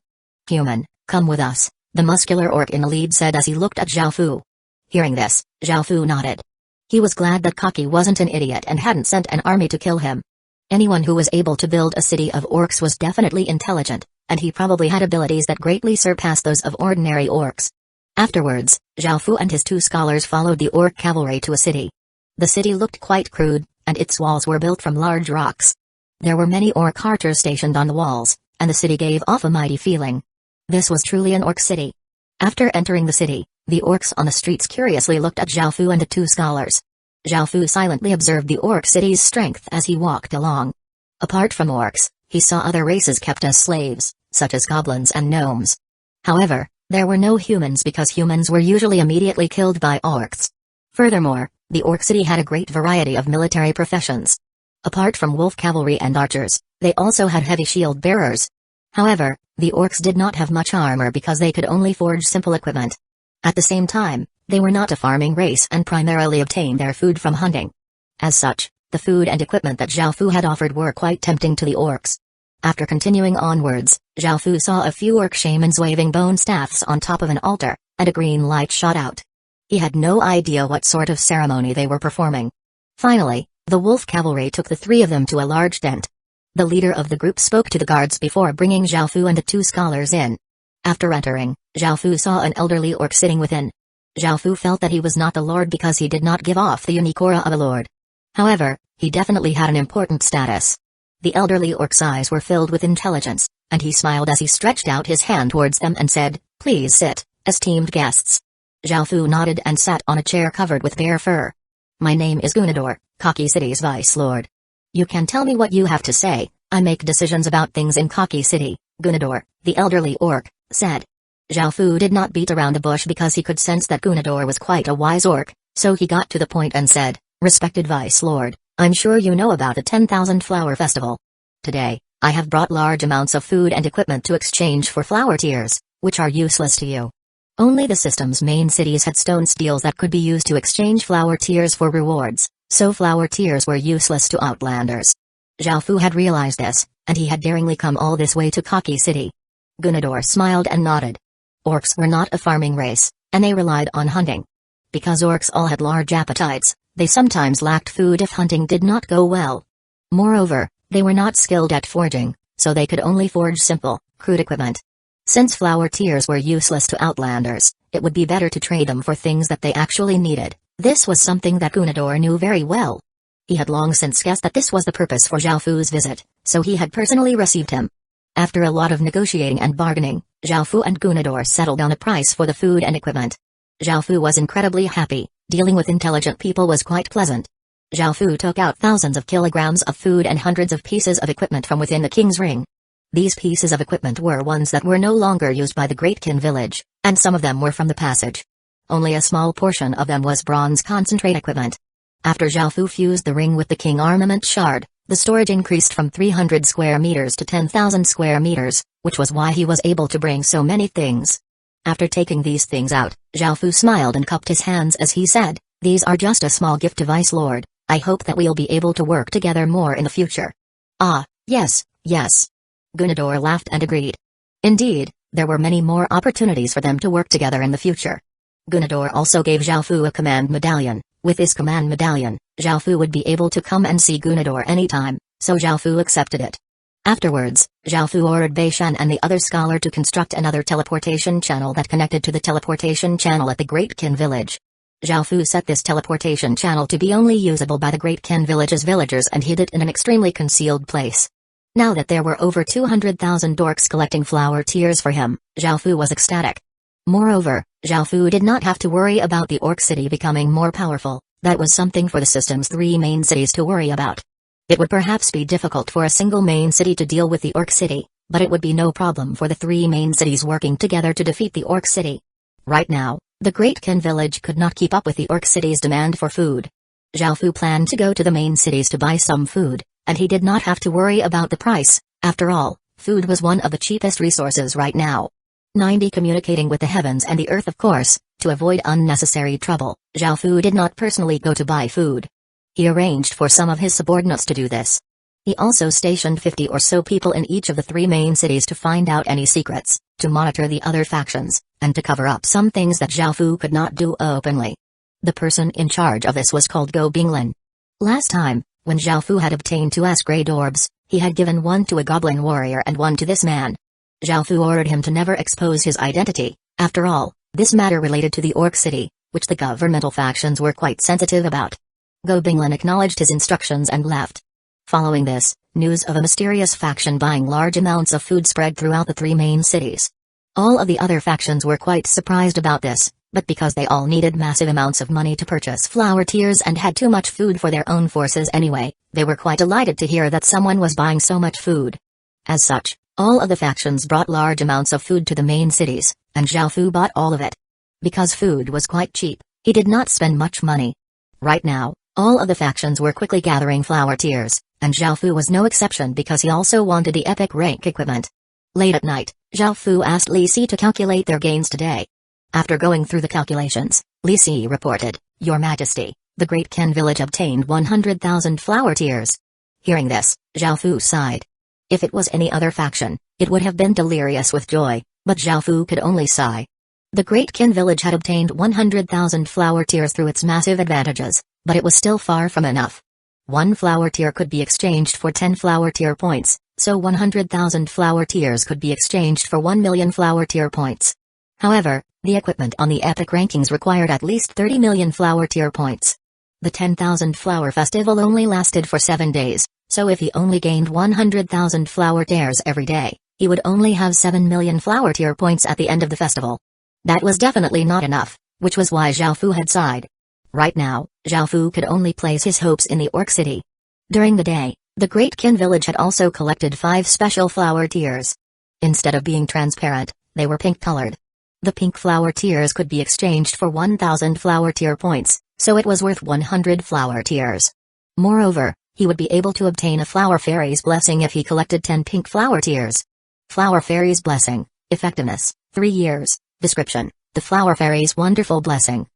"Human, come with us," the muscular orc in the lead said as he looked at Zhao Fu. Hearing this, Zhao Fu nodded. He was glad that Kaki wasn't an idiot and hadn't sent an army to kill him. Anyone who was able to build a city of orcs was definitely intelligent, and he probably had abilities that greatly surpassed those of ordinary orcs. Afterwards, Zhao Fu and his 2 scholars followed the orc cavalry to a city. The city looked quite crude, and its walls were built from large rocks. There were many orc archers stationed on the walls, and the city gave off a mighty feeling. This was truly an orc city. After entering the city, the orcs on the streets curiously looked at Zhao Fu and the 2 scholars. Zhao Fu silently observed the orc city's strength as he walked along. Apart from orcs, he saw other races kept as slaves, such as goblins and gnomes. However, there were no humans because humans were usually immediately killed by orcs. Furthermore, the orc city had a great variety of military professions. Apart from wolf cavalry and archers, they also had heavy shield bearers. However, the orcs did not have much armor because they could only forge simple equipment. At the same time, they were not a farming race and primarily obtained their food from hunting. As such, the food and equipment that Zhao Fu had offered were quite tempting to the orcs. After continuing onwards, Zhao Fu saw a few orc shamans waving bone staffs on top of an altar, and a green light shot out. He had no idea what sort of ceremony they were performing. Finally, the wolf cavalry took the 3 of them to a large tent. The leader of the group spoke to the guards before bringing Zhao Fu and the 2 scholars in. After entering, Zhao Fu saw an elderly orc sitting within. Zhao Fu felt that he was not a lord because he did not give off the unique aura of a lord. However, he definitely had an important status. The elderly orc's eyes were filled with intelligence, and he smiled as he stretched out his hand towards them and said, "Please sit, esteemed guests." Zhao Fu nodded and sat on a chair covered with bear fur. "My name is Gunador, Kaki City's Vice Lord. You can tell me what you have to say. I make decisions about things in Kaki City," Gunador, the elderly orc, said. Zhao Fu did not beat around the bush because he could sense that Gunador was quite a wise orc, so he got to the point and said, "Respected Vice Lord, I'm sure you know about the 10,000 Flower Festival. Today, I have brought large amounts of food and equipment to exchange for flower tiers, which are useless to you. Only the system's main cities had stone steels that could be used to exchange flower tiers for rewards, so flower tiers were useless to outlanders." Zhao Fu had realized this, and he had daringly come all this way to Kaki City. Gunador smiled and nodded. Orcs were not a farming race, and they relied on hunting. Because orcs all had large appetites, they sometimes lacked food if hunting did not go well. Moreover, they were not skilled at forging, so they could only forge simple, crude equipment. Since flower tiers were useless to outlanders, it would be better to trade them for things that they actually needed. This was something that Gunador knew very well. He had long since guessed that this was the purpose for Zhao Fu's visit, so he had personally received him. After a lot of negotiating and bargaining, Zhao Fu and Gunador settled on a price for the food and equipment. Zhao Fu was incredibly happy. Dealing with intelligent people was quite pleasant. Zhao Fu took out thousands of kilograms of food and hundreds of pieces of equipment from within the king's ring. These pieces of equipment were ones that were no longer used by the Great Qin village, and some of them were from the passage. Only a small portion of them was bronze concentrate equipment. After Zhao Fu fused the ring with the king armament shard, the storage increased from 300 square meters to 10,000 square meters, which was why he was able to bring so many things. After taking these things out, Zhao Fu smiled and cupped his hands as he said, "These are just a small gift to Vice Lord. I hope that we'll be able to work together more in the future." "Ah, yes, yes." Gunador laughed and agreed. Indeed, there were many more opportunities for them to work together in the future. Gunador also gave Zhao Fu a command medallion. With this command medallion, Zhao Fu would be able to come and see Gunador anytime, so Zhao Fu accepted it. Afterwards, Zhao Fu ordered Bei Shan and the other scholar to construct another teleportation channel that connected to the teleportation channel at the Great Qin village. Zhao Fu set this teleportation channel to be only usable by the Great Qin village's villagers and hid it in an extremely concealed place. Now that there were over 200,000 dorks collecting flower tears for him, Zhao Fu was ecstatic. Moreover, Zhao Fu did not have to worry about the orc city becoming more powerful. That was something for the system's 3 main cities to worry about. It would perhaps be difficult for a single main city to deal with the orc city, but it would be no problem for the 3 main cities working together to defeat the orc city. Right now, the Great Qin village could not keep up with the orc city's demand for food. Zhao Fu planned to go to the main cities to buy some food, and he did not have to worry about the price. After all, food was one of the cheapest resources right now. 90 Communicating with the heavens and the earth, of course. To avoid unnecessary trouble, Zhao Fu did not personally go to buy food. He arranged for some of his subordinates to do this. He also stationed 50 or so people in each of the 3 main cities to find out any secrets, to monitor the other factions, and to cover up some things that Zhao Fu could not do openly. The person in charge of this was called Go Binglin. Last time, when Zhao Fu had obtained 2 Great Orbs, he had given one to a goblin warrior and one to this man. Zhao Fu ordered him to never expose his identity. After all, this matter related to the Orc City, which the governmental factions were quite sensitive about. Go Binglin acknowledged his instructions and left. Following this, news of a mysterious faction buying large amounts of food spread throughout the 3 main cities. All of the other factions were quite surprised about this, but because they all needed massive amounts of money to purchase flower tiers and had too much food for their own forces anyway, they were quite delighted to hear that someone was buying so much food. As such, all of the factions brought large amounts of food to the main cities, and Zhao Fu bought all of it. Because food was quite cheap, he did not spend much money. Right now, all of the factions were quickly gathering flower tiers, and Zhao Fu was no exception because he also wanted the epic rank equipment. Late at night, Zhao Fu asked Li Si to calculate their gains today. After going through the calculations, Li Si reported, "Your Majesty, the Great Ken village obtained 100,000 flower tiers." Hearing this, Zhao Fu sighed. If it was any other faction, it would have been delirious with joy, but Zhao Fu could only sigh. The Great Ken village had obtained 100,000 flower tiers through its massive advantages, but it was still far from enough. 1 flower tier could be exchanged for 10 flower tier points, so 100,000 flower tiers could be exchanged for 1 million flower tier points. However, the equipment on the epic rankings required at least 30 million flower tier points. The 10,000 flower festival only lasted for 7 days, so if he only gained 100,000 flower tiers every day, he would only have 7 million flower tier points at the end of the festival. That was definitely not enough, which was why Zhao Fu had sighed. Right now, Zhao Fu could only place his hopes in the Orc City. During the day, the Great Kin village had also collected 5 special flower tiers. Instead of being transparent, they were pink-colored. The pink flower tiers could be exchanged for 1,000 flower tier points, so it was worth 100 flower tiers. Moreover, he would be able to obtain a Flower Fairy's blessing if he collected 10 pink flower tiers. Flower Fairy's blessing, effectiveness, 3 years. Description: the Flower Fairy's wonderful blessing.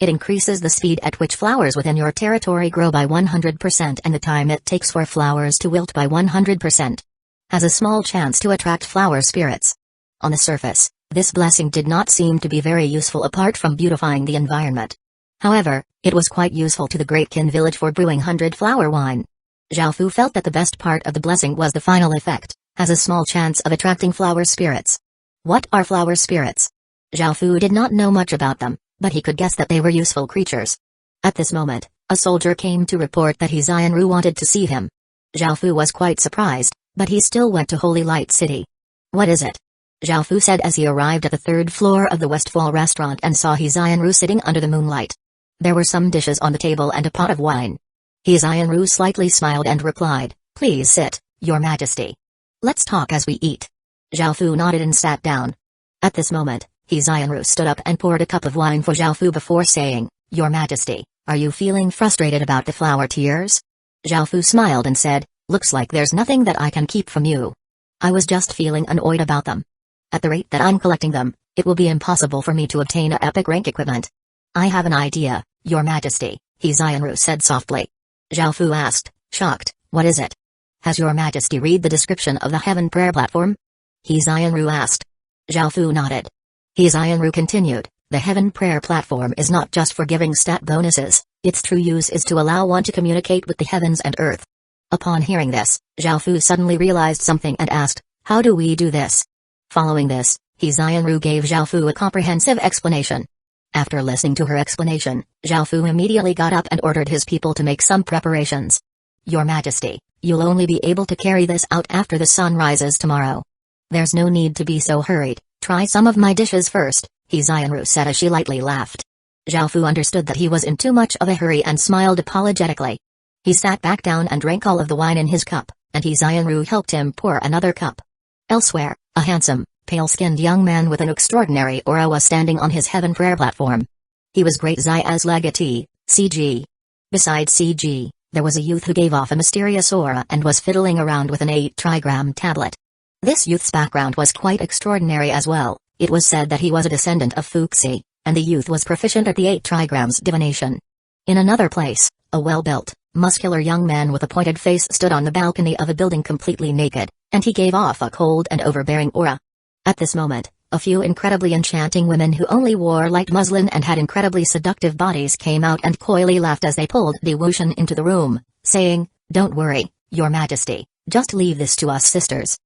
It increases the speed at which flowers within your territory grow by 100% and the time it takes for flowers to wilt by 100%. Has a small chance to attract flower spirits. On the surface, this blessing did not seem to be very useful apart from beautifying the environment. However, it was quite useful to the Great Kin village for brewing 100 flower wine. Zhao Fu felt that the best part of the blessing was the final effect, has a small chance of attracting flower spirits. What are flower spirits? Zhao Fu did not know much about them, but he could guess that they were useful creatures. At this moment, a soldier came to report that Ru wanted to see him. Zhao Fu was quite surprised, but he still went to Holy Light City. What is it? Zhao Fu said as he arrived at the 3rd floor of the Westfall restaurant and saw Ru sitting under the moonlight. There were some dishes on the table and a pot of wine. Ru slightly smiled and replied, "Please sit, Your Majesty. Let's talk as we eat." Zhao Fu nodded and sat down. At this moment, Ru stood up and poured a cup of wine for Zhao Fu before saying, "Your Majesty, are you feeling frustrated about the flower tiers?" Zhao Fu smiled and said, "Looks like there's nothing that I can keep from you. I was just feeling annoyed about them. At the rate that I'm collecting them, it will be impossible for me to obtain a epic rank equipment." "I have an idea, Your Majesty," Ru said softly. Zhao Fu asked, shocked, "What is it?" "Has Your Majesty read the description of the Heaven Prayer Platform?" Ru asked. Zhao Fu nodded. Ru continued, "The Heaven Prayer Platform is not just for giving stat bonuses, its true use is to allow one to communicate with the heavens and earth." Upon hearing this, Zhao Fu suddenly realized something and asked, "How do we do this?" Following this, Ru gave Zhao Fu a comprehensive explanation. After listening to her explanation, Zhao Fu immediately got up and ordered his people to make some preparations. "Your Majesty, you'll only be able to carry this out after the sun rises tomorrow. There's no need to be so hurried. Try some of my dishes first," Ru said as she lightly laughed. Zhao Fu understood that he was in too much of a hurry and smiled apologetically. He sat back down and drank all of the wine in his cup, and Ru helped him pour another cup. Elsewhere, a handsome, pale-skinned young man with an extraordinary aura was standing on his heaven prayer platform. He was Great Zai's legatee, CG. Besides CG, there was a youth who gave off a mysterious aura and was fiddling around with an 8-trigram tablet. This youth's background was quite extraordinary as well. It was said that he was a descendant of Fuxi, and the youth was proficient at the 8 trigrams divination. In another place, a well-built, muscular young man with a pointed face stood on the balcony of a building completely naked, and he gave off a cold and overbearing aura. At this moment, a few incredibly enchanting women who only wore light muslin and had incredibly seductive bodies came out and coyly laughed as they pulled the Wushan into the room, saying, "Don't worry, Your Majesty, just leave this to us sisters.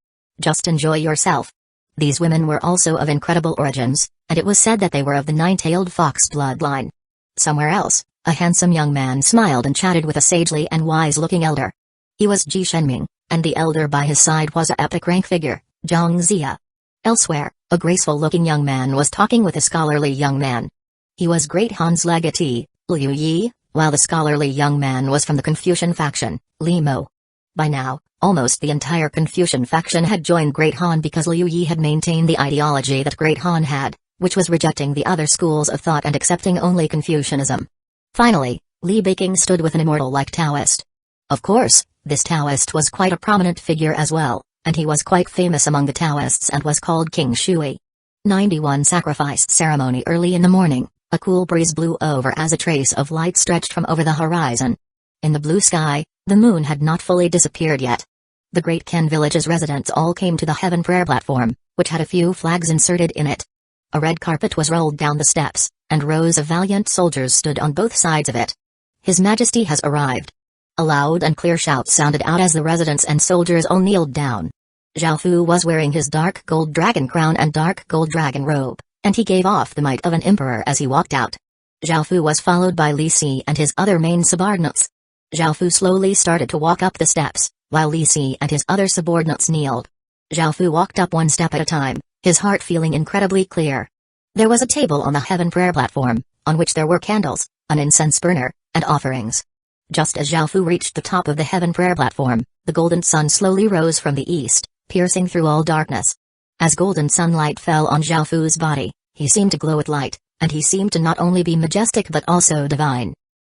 Just enjoy yourself." These women were also of incredible origins, and it was said that they were of the nine-tailed fox bloodline. Somewhere else, a handsome young man smiled and chatted with a sagely and wise-looking elder. He was Ji Shenming, and the elder by his side was a epic rank figure, Zhang Zia. Elsewhere, a graceful-looking young man was talking with a scholarly young man. He was Great Han's legatee, Liu Yi, while the scholarly young man was from the Confucian faction, Li Mo. By now, almost the entire Confucian faction had joined Great Han because Liu Yi had maintained the ideology that Great Han had, which was rejecting the other schools of thought and accepting only Confucianism. Finally, Li Beiqing stood with an immortal-like Taoist. Of course, this Taoist was quite a prominent figure as well, and he was quite famous among the Taoists and was called King Shui. 91 Sacrifice ceremony. Early in the morning, a cool breeze blew over as a trace of light stretched from over the horizon. In the blue sky, the moon had not fully disappeared yet. The Great Ken village's residents all came to the heaven prayer platform, which had a few flags inserted in it. A red carpet was rolled down the steps, and rows of valiant soldiers stood on both sides of it. His Majesty has arrived. A loud and clear shout sounded out as the residents and soldiers all kneeled down. Zhao Fu was wearing his dark gold dragon crown and dark gold dragon robe, and he gave off the might of an emperor as he walked out. Zhao Fu was followed by Li Si and his other main subordinates. Zhao Fu slowly started to walk up the steps, while Li Si and his other subordinates kneeled. Zhao Fu walked up one step at a time, his heart feeling incredibly clear. There was a table on the heaven prayer platform, on which there were candles, an incense burner, and offerings. Just as Zhao Fu reached the top of the heaven prayer platform, the golden sun slowly rose from the east, piercing through all darkness. As golden sunlight fell on Zhao Fu's body, he seemed to glow with light, and he seemed to not only be majestic but also divine.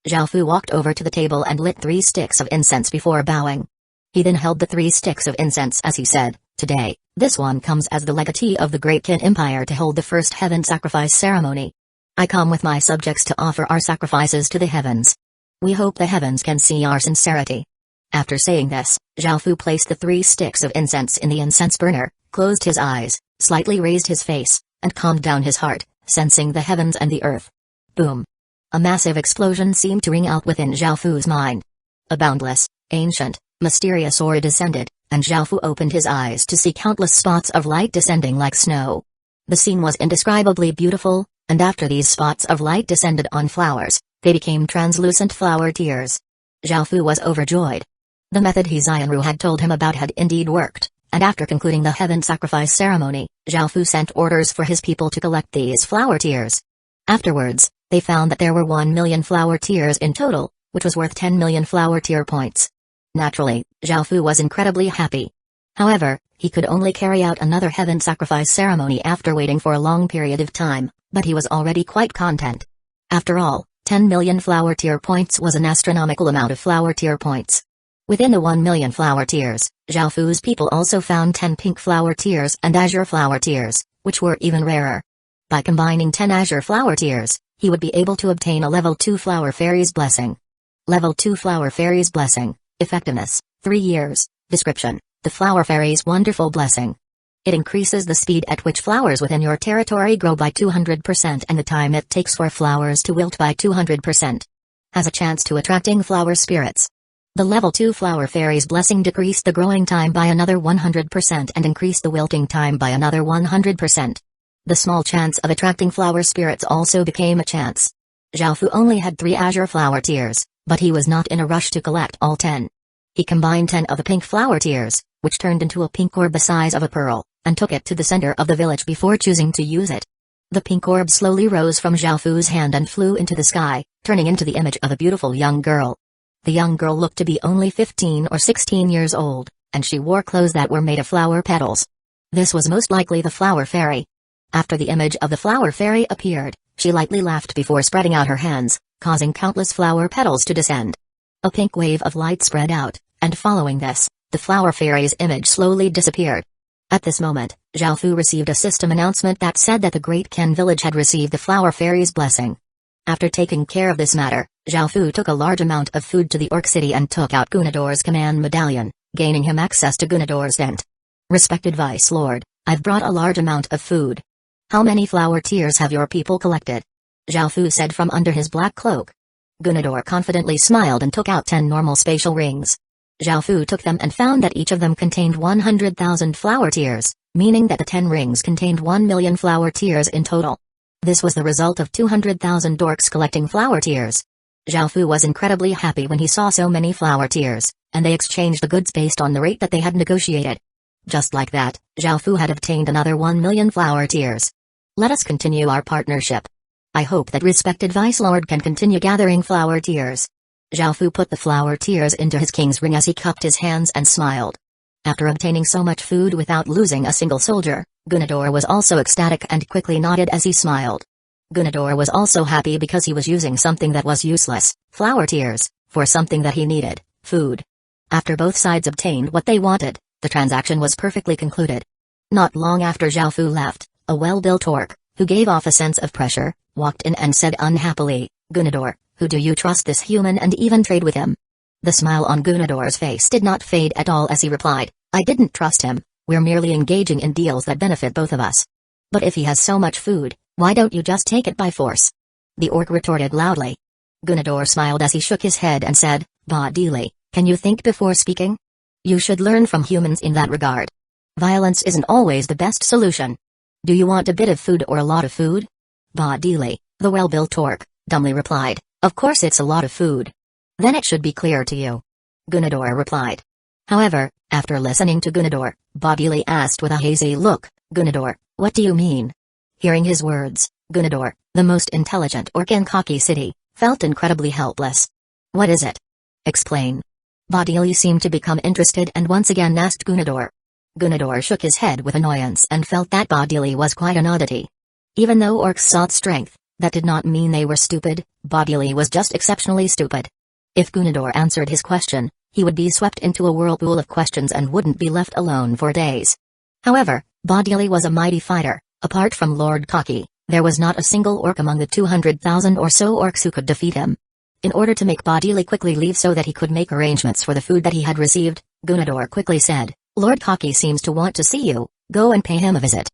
Zhao Fu walked over to the table and lit 3 sticks of incense before bowing. He then held the 3 sticks of incense as he said, "Today, this one comes as the legatee of the Great Qin Empire to hold the first heaven sacrifice ceremony. I come with my subjects to offer our sacrifices to the heavens. We hope the heavens can see our sincerity." After saying this, Zhao Fu placed the 3 sticks of incense in the incense burner, closed his eyes, slightly raised his face, and calmed down his heart, sensing the heavens and the earth. Boom! A massive explosion seemed to ring out within Zhao Fu's mind. A boundless, ancient, mysterious aura descended, and Zhao Fu opened his eyes to see countless spots of light descending like snow. The scene was indescribably beautiful, and after these spots of light descended on flowers, they became translucent flower tears. Zhao Fu was overjoyed. The method Xianru had told him about had indeed worked, and after concluding the heaven sacrifice ceremony, Zhao Fu sent orders for his people to collect these flower tears. Afterwards, they found that there were 1 million flower tears in total, which was worth 10 million flower tear points. Naturally, Zhao Fu was incredibly happy. However, he could only carry out another heaven sacrifice ceremony after waiting for a long period of time, but he was already quite content. After all, 10 million flower tear points was an astronomical amount of flower tear points. Within the 1 million flower tears, Zhao Fu's people also found 10 pink flower tears and azure flower tears, which were even rarer. By combining 10 azure flower tears, he would be able to obtain a level 2 flower fairy's blessing. Level 2 flower fairy's blessing, effectiveness, 3 years, description, the flower fairy's wonderful blessing. It increases the speed at which flowers within your territory grow by 200% and the time it takes for flowers to wilt by 200%. Has a chance to attracting flower spirits. The level 2 flower fairy's blessing decreased the growing time by another 100% and increased the wilting time by another 100%. The small chance of attracting flower spirits also became a chance. Zhao Fu only had 3 azure flower tears, but he was not in a rush to collect all 10. He combined 10 of the pink flower tears, which turned into a pink orb the size of a pearl, and took it to the center of the village before choosing to use it. The pink orb slowly rose from Zhao Fu's hand and flew into the sky, turning into the image of a beautiful young girl. The young girl looked to be only 15 or 16 years old, and she wore clothes that were made of flower petals. This was most likely the flower fairy. After the image of the flower fairy appeared, she lightly laughed before spreading out her hands, causing countless flower petals to descend. A pink wave of light spread out, and following this, the flower fairy's image slowly disappeared. At this moment, Zhao Fu received a system announcement that said that the Great Ken village had received the flower fairy's blessing. After taking care of this matter, Zhao Fu took a large amount of food to the Orc City and took out Gunador's command medallion, gaining him access to Gunador's tent. "Respected Vice Lord, I've brought a large amount of food. How many flower tears have your people collected?" Zhao Fu said from under his black cloak. Gunador confidently smiled and took out 10 normal spatial rings. Zhao Fu took them and found that each of them contained 100,000 flower tears, meaning that the 10 rings contained 1 million flower tears in total. This was the result of 200,000 dorks collecting flower tears. Zhao Fu was incredibly happy when he saw so many flower tears, and they exchanged the goods based on the rate that they had negotiated. Just like that, Zhao Fu had obtained another 1 million flower tears. Let us continue our partnership. I hope that respected Vice Lord can continue gathering flower tears. Zhao Fu put the flower tears into his king's ring as he cupped his hands and smiled. After obtaining so much food without losing a single soldier, Gunador was also ecstatic and quickly nodded as he smiled. Gunador was also happy because he was using something that was useless, flower tears, for something that he needed, food. After both sides obtained what they wanted, the transaction was perfectly concluded. Not long after Zhao Fu left, a well-built orc, who gave off a sense of pressure, walked in and said unhappily, "Gunador, who do you trust this human and even trade with him?" The smile on Gunador's face did not fade at all as he replied, "I didn't trust him, we're merely engaging in deals that benefit both of us. But if he has so much food, why don't you just take it by force?" The orc retorted loudly. Gunador smiled as he shook his head and said, "Badili, can you think before speaking? You should learn from humans in that regard. Violence isn't always the best solution. Do you want a bit of food or a lot of food?" Badili, the well-built orc, dumbly replied, "Of course it's a lot of food." "Then it should be clear to you." Gunador replied. However, after listening to Gunador, Badili asked with a hazy look, "Gunador, what do you mean?" Hearing his words, Gunador, the most intelligent orc in Kaki City, felt incredibly helpless. "What is it? Explain." Badili seemed to become interested and once again asked Gunador. Gunador shook his head with annoyance and felt that Badili was quite an oddity. Even though orcs sought strength, that did not mean they were stupid. Badili was just exceptionally stupid. If Gunador answered his question, he would be swept into a whirlpool of questions and wouldn't be left alone for days. However, Badili was a mighty fighter. Apart from Lord Kaki, there was not a single orc among the 200,000 or so orcs who could defeat him. In order to make Badili quickly leave so that he could make arrangements for the food that he had received, Gunador quickly said, "Lord Kaki seems to want to see you, go and pay him a visit."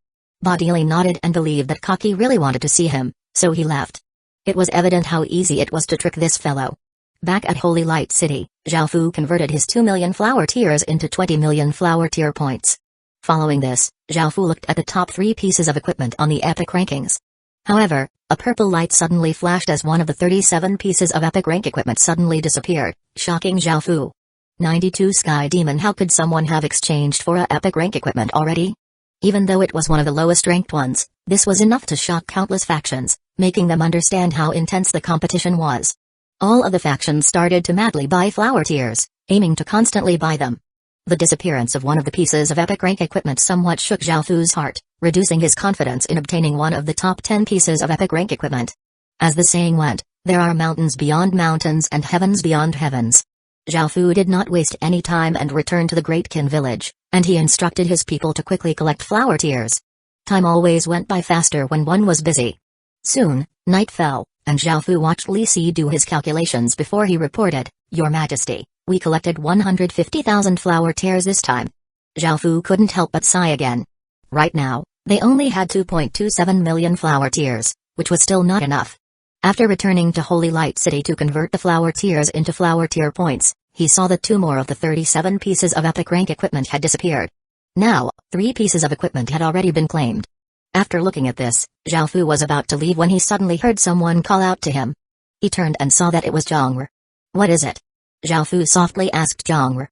Badili nodded and believed that Kaki really wanted to see him, so he left. It was evident how easy it was to trick this fellow. Back at Holy Light City, Zhao Fu converted his 2 million flower tears into 20 million flower tear points. Following this, Zhao Fu looked at the top 3 pieces of equipment on the epic rankings. However, a purple light suddenly flashed as one of the 37 pieces of epic rank equipment suddenly disappeared, shocking Zhao Fu. 92 Sky Demon. How could someone have exchanged for a epic rank equipment already? Even though it was one of the lowest ranked ones, this was enough to shock countless factions, making them understand how intense the competition was. All of the factions started to madly buy flower tears, aiming to constantly buy them. The disappearance of one of the pieces of epic rank equipment somewhat shook Zhao Fu's heart, reducing his confidence in obtaining one of the top 10 pieces of epic rank equipment. As the saying went, there are mountains beyond mountains and heavens beyond heavens. Zhao Fu did not waste any time and returned to the Great Qin village, and he instructed his people to quickly collect flower tears. Time always went by faster when one was busy. Soon, night fell, and Zhao Fu watched Li Si do his calculations before he reported, "Your Majesty, we collected 150,000 flower tears this time." Zhao Fu couldn't help but sigh again. Right now, they only had 2.27 million flower tears, which was still not enough. After returning to Holy Light City to convert the flower tears into flower tear points, he saw that 2 more of the 37 pieces of epic rank equipment had disappeared. Now, 3 pieces of equipment had already been claimed. After looking at this, Zhao Fu was about to leave when he suddenly heard someone call out to him. He turned and saw that it was Zhongru. "What is it?" Zhao Fu softly asked Zhongru.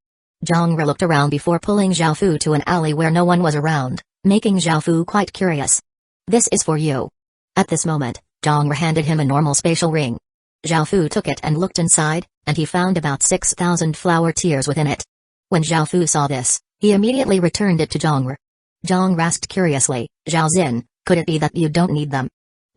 Zhongru looked around before pulling Zhao Fu to an alley where no one was around, making Zhao Fu quite curious. "This is for you." At this moment, Zhongru handed him a normal spatial ring. Zhao Fu took it and looked inside, and he found about 6,000 flower tears within it. When Zhao Fu saw this, he immediately returned it to Zhongru. Zhongru asked curiously, "Zhao Xin, could it be that you don't need them?"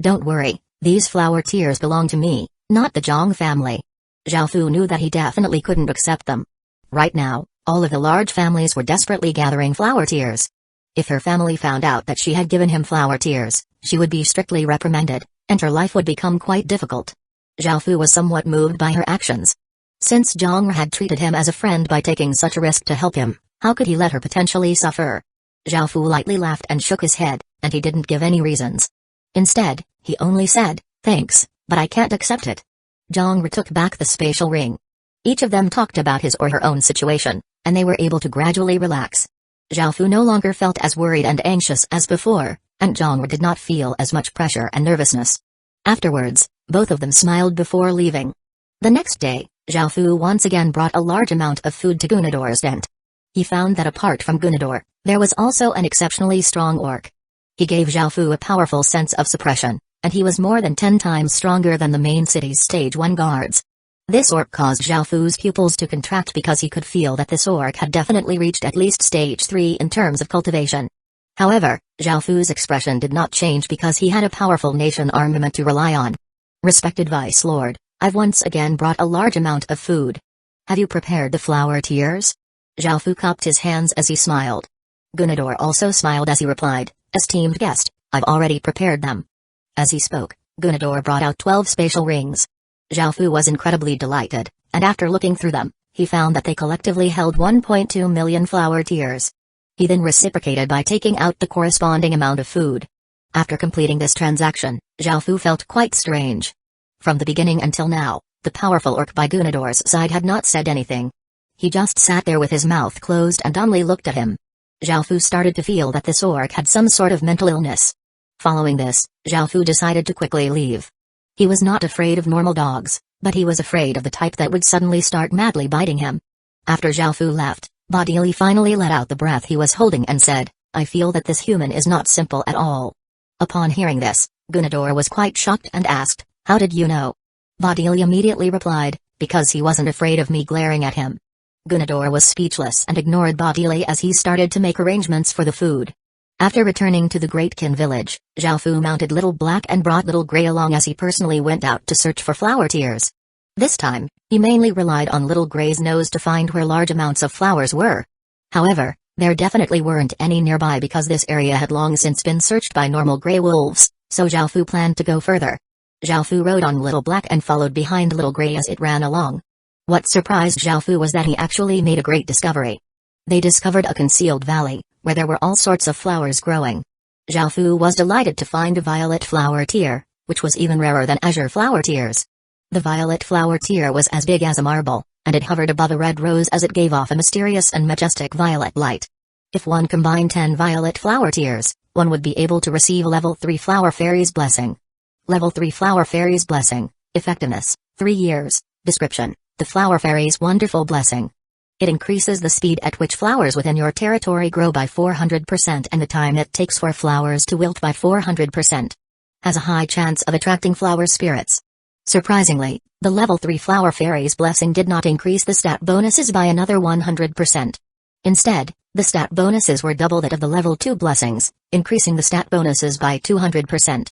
"Don't worry, these flower tears belong to me, not the Zhong family." Zhao Fu knew that he definitely couldn't accept them. Right now, all of the large families were desperately gathering flower tears. If her family found out that she had given him flower tears, she would be strictly reprimanded, and her life would become quite difficult. Zhao Fu was somewhat moved by her actions. Since Zhongru had treated him as a friend by taking such a risk to help him, how could he let her potentially suffer? Zhao Fu lightly laughed and shook his head, and he didn't give any reasons. Instead, he only said, "Thanks, but I can't accept it." Zhongru took back the spatial ring. Each of them talked about his or her own situation, and they were able to gradually relax. Xiaofu no longer felt as worried and anxious as before, and Zhongwu did not feel as much pressure and nervousness. Afterwards, both of them smiled before leaving. The next day, Xiaofu once again brought a large amount of food to Gunador's tent. He found that apart from Gunador, there was also an exceptionally strong orc. He gave Xiaofu a powerful sense of suppression, and he was more than 10 times stronger than the main city's Stage 1 guards. This orc caused Xiaofu's pupils to contract because he could feel that this orc had definitely reached at least Stage 3 in terms of cultivation. However, Xiaofu's expression did not change because he had a powerful nation armament to rely on. Respected Vice Lord, I've once again brought a large amount of food. Have you prepared the flower tears? Xiaofu cupped his hands as he smiled. Gunador also smiled as he replied, esteemed guest, I've already prepared them. As he spoke, Gunador brought out 12 spatial rings. Xiaofu was incredibly delighted, and after looking through them, he found that they collectively held 1.2 million flower tears. He then reciprocated by taking out the corresponding amount of food. After completing this transaction, Xiaofu felt quite strange. From the beginning until now, the powerful orc by Gunador's side had not said anything. He just sat there with his mouth closed and dumbly looked at him. Xiaofu started to feel that this orc had some sort of mental illness. Following this, Xiaofu decided to quickly leave. He was not afraid of normal dogs, but he was afraid of the type that would suddenly start madly biting him. After Xiaofu left, Bodili finally let out the breath he was holding and said, I feel that this human is not simple at all. Upon hearing this, Gunador was quite shocked and asked, how did you know? Bodili immediately replied, because he wasn't afraid of me glaring at him. Gunador was speechless and ignored Bodili as he started to make arrangements for the food. After returning to the Great Kin village, Xiaofu mounted Little Black and brought Little Gray along as he personally went out to search for flower tears. This time, he mainly relied on Little Gray's nose to find where large amounts of flowers were. However, there definitely weren't any nearby because this area had long since been searched by normal gray wolves, so Xiaofu planned to go further. Xiaofu rode on Little Black and followed behind Little Gray as it ran along. What surprised Xiaofu was that he actually made a great discovery. They discovered a concealed valley, where there were all sorts of flowers growing. Xiaofu was delighted to find a violet flower tear, which was even rarer than azure flower tears. The violet flower tear was as big as a marble, and it hovered above a red rose as it gave off a mysterious and majestic violet light. If one combined 10 violet flower tears, one would be able to receive a Level 3 Flower Fairy's Blessing. Level 3 Flower Fairy's Blessing, Effectiveness, 3 years, Description, the Flower Fairy's Wonderful Blessing. It increases the speed at which flowers within your territory grow by 400% and the time it takes for flowers to wilt by 400%. Has a high chance of attracting flower spirits. Surprisingly, the Level 3 Flower Fairy's Blessing did not increase the stat bonuses by another 100%. Instead, the stat bonuses were double that of the Level 2 blessings, increasing the stat bonuses by 200%.